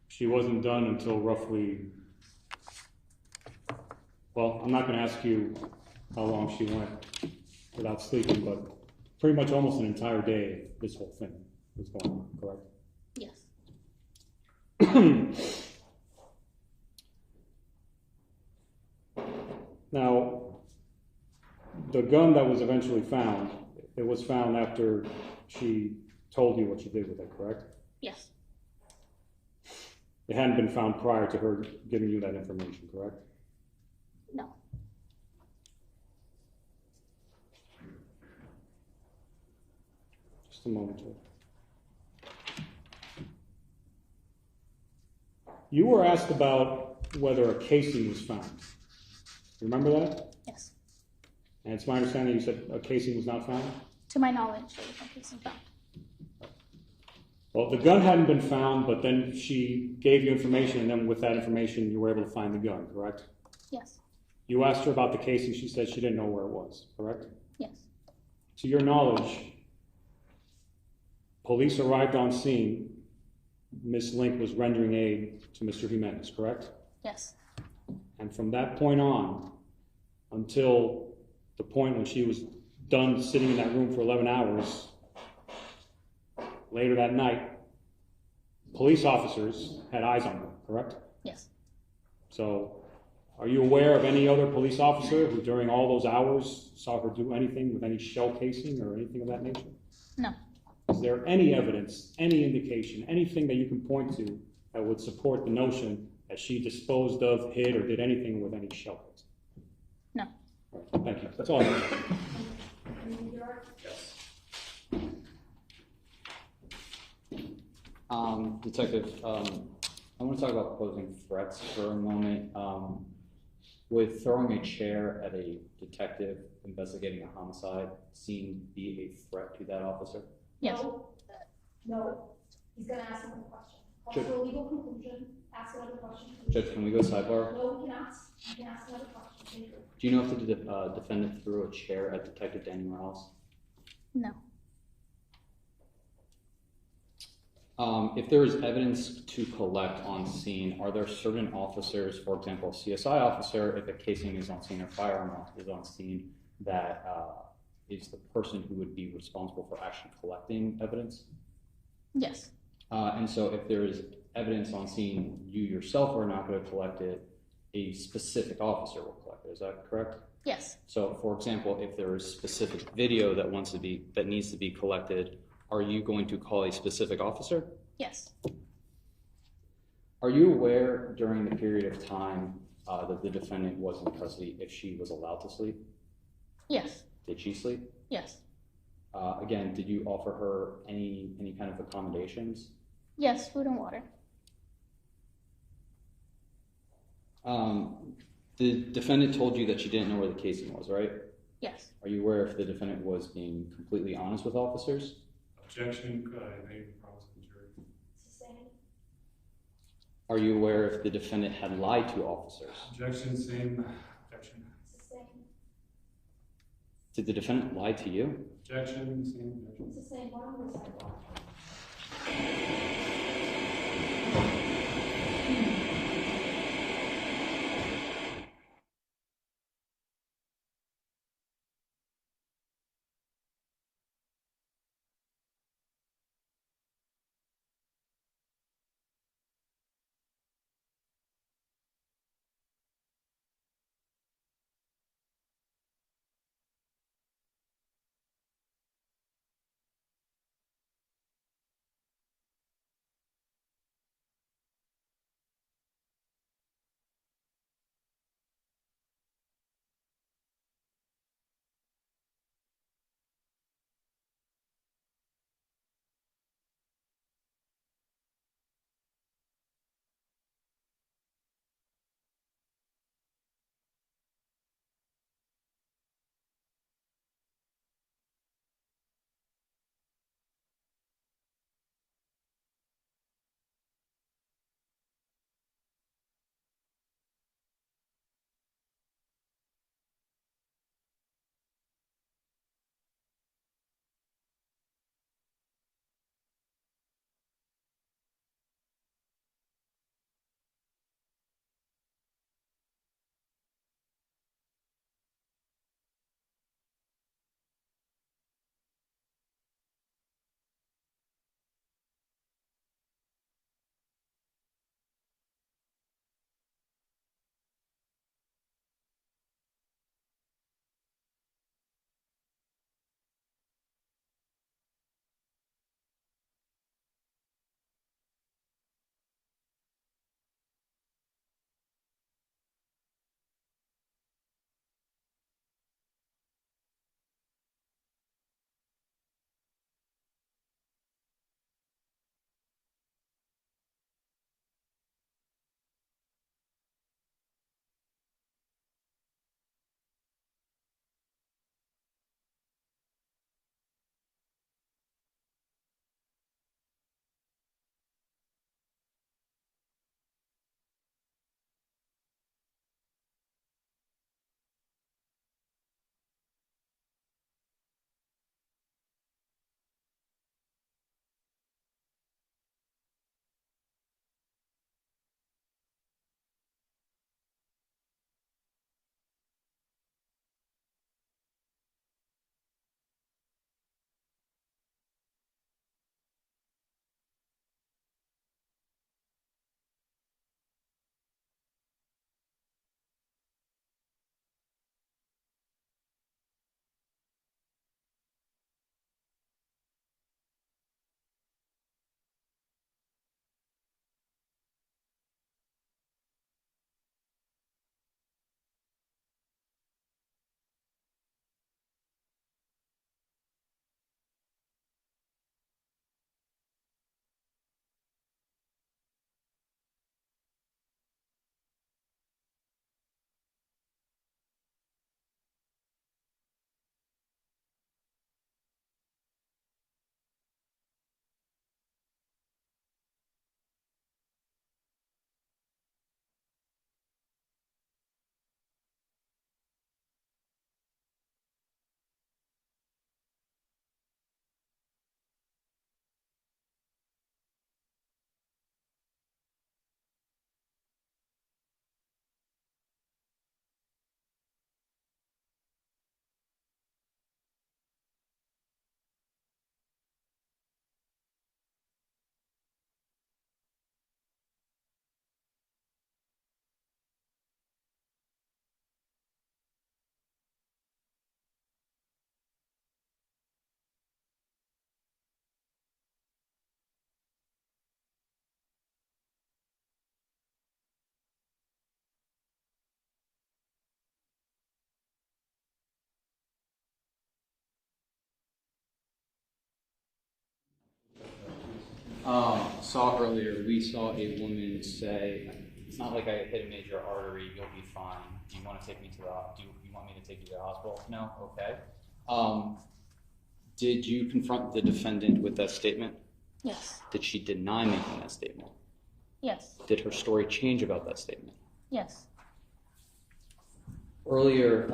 she wasn't done until roughly, well, I'm not going to ask you how long she went without sleeping, but pretty much almost an entire day this whole thing was going on, correct? Yes. Now, the gun that was eventually found, it was found after she told you what she did with it, correct? Yes. It hadn't been found prior to her giving you that information, correct? No. Just a moment, Joe. You were asked about whether a casing was found. Remember that? Yes. And it's my understanding you said a casing was not found? To my knowledge, there was no casing found. Well, the gun hadn't been found, but then she gave you information, and then with that information, you were able to find the gun, correct? Yes. You asked her about the casing. She said she didn't know where it was, correct? Yes. To your knowledge, police arrived on scene Ms. Link was rendering aid to Mr. Jimenez, correct? Yes. And from that point on, until the point when she was done sitting in that room for 11 hours, later that night, police officers had eyes on her, correct? Yes. So, are you aware of any other police officer who during all those hours saw her do anything with any shell casing or anything of that nature? No. Is there any evidence, any indication, anything that you can point to that would support the notion that she disposed of, hid, or did anything with any shell casing? No. Thank you. That's all I have. Yes. Detective, I want to talk about posing threats for a moment. Would throwing a chair at a detective investigating a homicide scene be a threat to that officer? Yes. No, he's gonna ask another question. Sure. Also, legal conclusion, ask another question. Judge, can we go sidebar? No, we cannot. You can ask another question. Thank you. Do you know if the defendant threw a chair at Detective Daniel Morales? No. If there is evidence to collect on scene, are there certain officers, for example, a CSI officer, if a casing is on scene or firearm is on scene, that is the person who would be responsible for actually collecting evidence? Yes. And so if there is evidence on scene, you yourself are not going to collect it, a specific officer will collect it. Is that correct? Yes. So, for example, if there is specific video that needs to be collected, are you going to call a specific officer? Yes. Are you aware during the period of time that the defendant was in custody if she was allowed to sleep? Yes. Did she sleep? Yes. Again, did you offer her any kind of accommodations? Yes, food and water. The defendant told you that she didn't know where the casing was, right? Yes. Are you aware if the defendant was being completely honest with officers? Objection, I made the promise to the jury. Sustained. Are you aware if the defendant had lied to officers? Objection, same objection. Sustained. Did the defendant lie to you? Objection, same objection. Sustained. One more sidebar. Saw earlier, we saw a woman say, it's not like I hit a major artery, you'll be fine. Do you want to take me to the, do you want me to take you to the hospital? No? Okay. Did you confront the defendant with that statement? Yes. Did she deny making that statement? Yes. Did her story change about that statement? Yes. Earlier,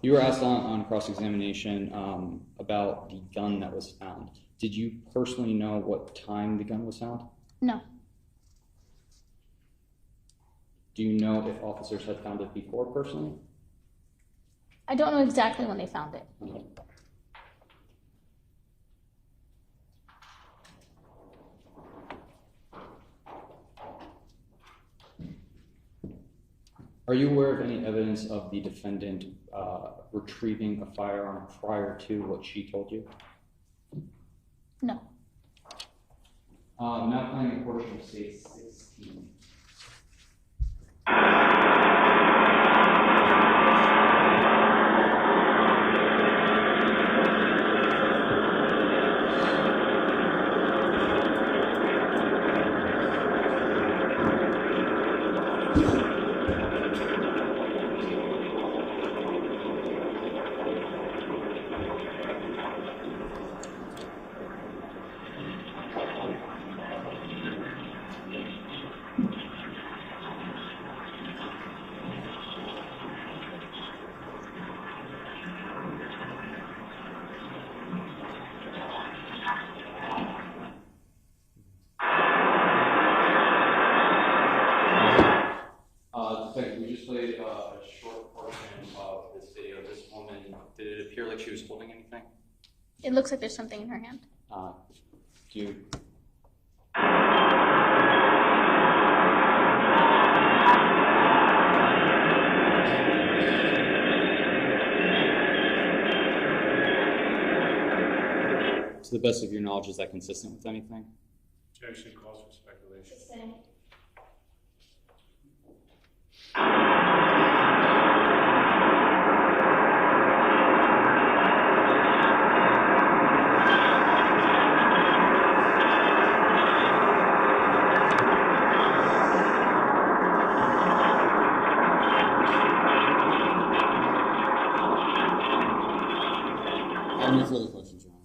you were asked on cross-examination about the gun that was found. Did you personally know what time the gun was found? No. Do you know if officers had found it before personally? I don't know exactly when they found it. Okay. Are you aware of any evidence of the defendant retrieving a firearm prior to what she told you? No. Now playing a portion of state 16. We just played a short portion of this video. This woman, did it appear like she was holding anything? It looks like there's something in her hand. Do you... To the best of your knowledge, is that consistent with anything? Objection calls for speculation. No further questions, Your Honor.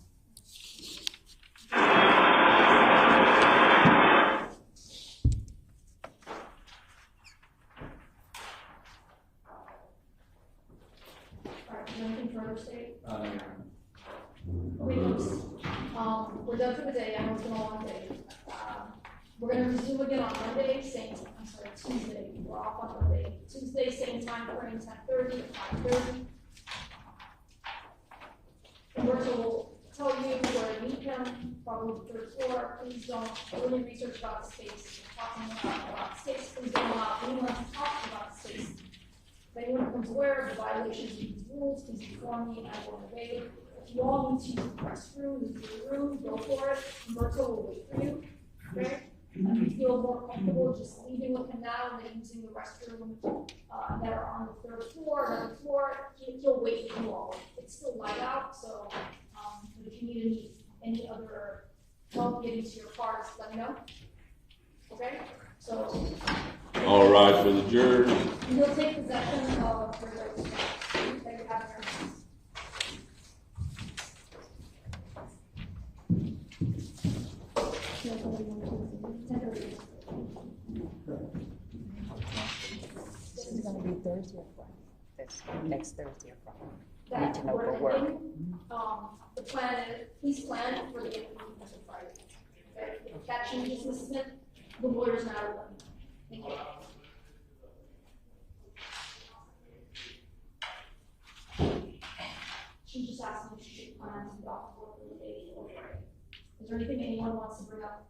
We're done for the day. I know it's been a long day. We're going to resume again on Monday, Tuesday. We're off on Monday. Tuesday, same time frame, 10:30 to 5:30. Roberto will tell you where to meet him, probably the third floor. Please don't do any research about the space. Talking about the space, please don't allow anyone to talk about the space. If anyone becomes aware of the violations of these rules, please inform me and I will obey. If you all need to use the restroom, leave your room, go for it. Roberto will wait for you. Okay? If you feel more comfortable just leaving with him now and then using the restroom that are on the third floor, another floor, he'll wait for you all. It's still light out, so if you need any other help getting to your car, just let me know. Okay? So. All rise for the jury. You'll take possession of your those that you have in your hands. This is going to be Thursday or Friday? This next Thursday or Friday? That Need to know we're for work. ending, the plan is, please plan for the end of the week of Friday. Okay? If that changes, Mrs. Smith, the lawyer's not open. Thank you. She just asked me if she should plan to be off work for the day before Friday. Is there anything anyone wants to bring up?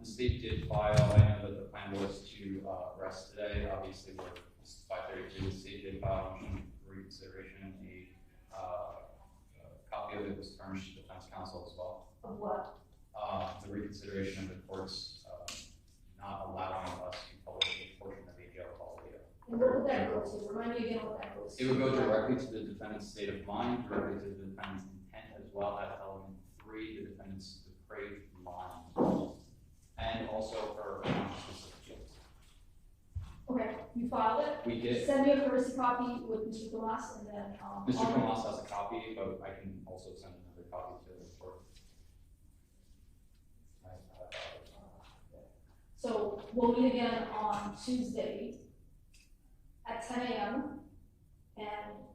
The state did file, I know that the plan was to rest today. Obviously, we're 5:32. The state did file a motion for reconsideration. A copy of it was furnished to defense counsel as reconsideration of the court's not allowing us to publish a portion of a jail call video. And what would that go to? Remind me again what that goes to. It would go directly to the defendant's state of mind, directly to the defendant's intent, as well as element 3, the defendant's depraved mind, and also her consciousness of guilt. Okay, you filed it? We did. Send me a courtesy copy with Mr. Tomas, and then, Mr. Tomas has a copy, but I can also send another copy to the court. So we'll meet again on Tuesday at 10 a.m. and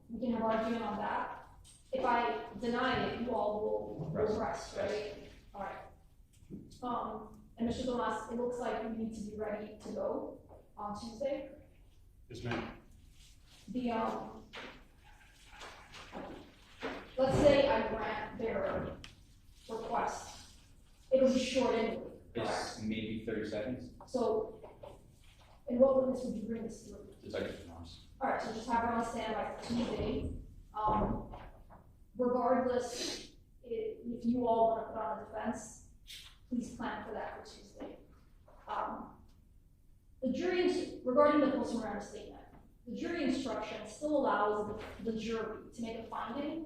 we can have an argument on that. If I deny it, you all will rest, right? All right. And Mr. Tomas, it looks like we need to be ready to go on Tuesday. Yes, ma'am. The let's say I grant their request. It'll be short anyway. It's maybe 30 seconds. So, in what witness would you bring this through? Detective Norris. All right, so just have her on standby for Tuesday. Regardless, if you all want to put on a defense, please plan for that for Tuesday. The jury, regarding the post-Miranda statement, the jury instruction still allows the jury to make a finding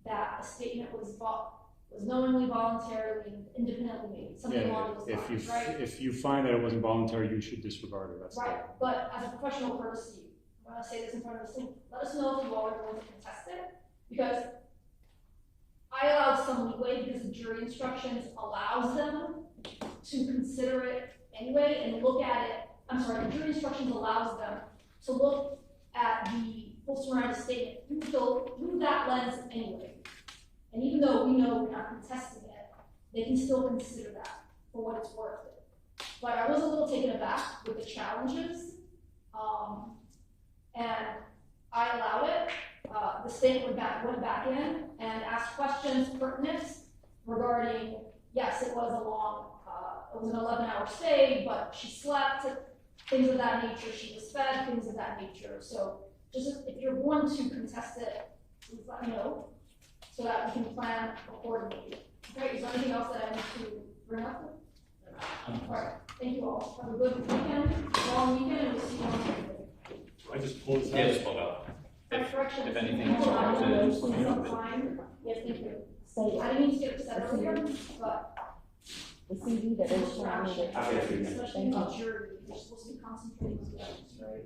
that a statement was knowingly, voluntarily, and independently made. Something along those lines, right? If you find that it wasn't voluntary, you should disregard it. That's right. But as a professional courtesy, I'm going to say this in front of the team. Let us know if you all are going to contest it, because I allowed some leeway because the jury instructions allows them to consider it anyway and look at it. I'm sorry, the jury instructions allows them to look at the post-Miranda statement through that lens anyway. And even though we know we're not contesting it, they can still consider that for what it's worth it. But I was a little taken aback with the challenges, and I allowed it. The state went back in and asked questions pertinent regarding, yes, it was it was an 11-hour stay, but she slept, things of that nature. She was fed, things of that nature. So just if you're going to contest it, please let me know so that we can plan accordingly. Okay, is there anything else that I need to bring up? All right, thank you all. Have a good weekend, long weekend, and we'll see you on Tuesday. I just pulled this out. Yeah, just pulled out. If anything, Yes, thank you. I didn't mean to get upset earlier, but the CD that is showing me that. especially about jury, you're supposed to be concentrating on the evidence, right?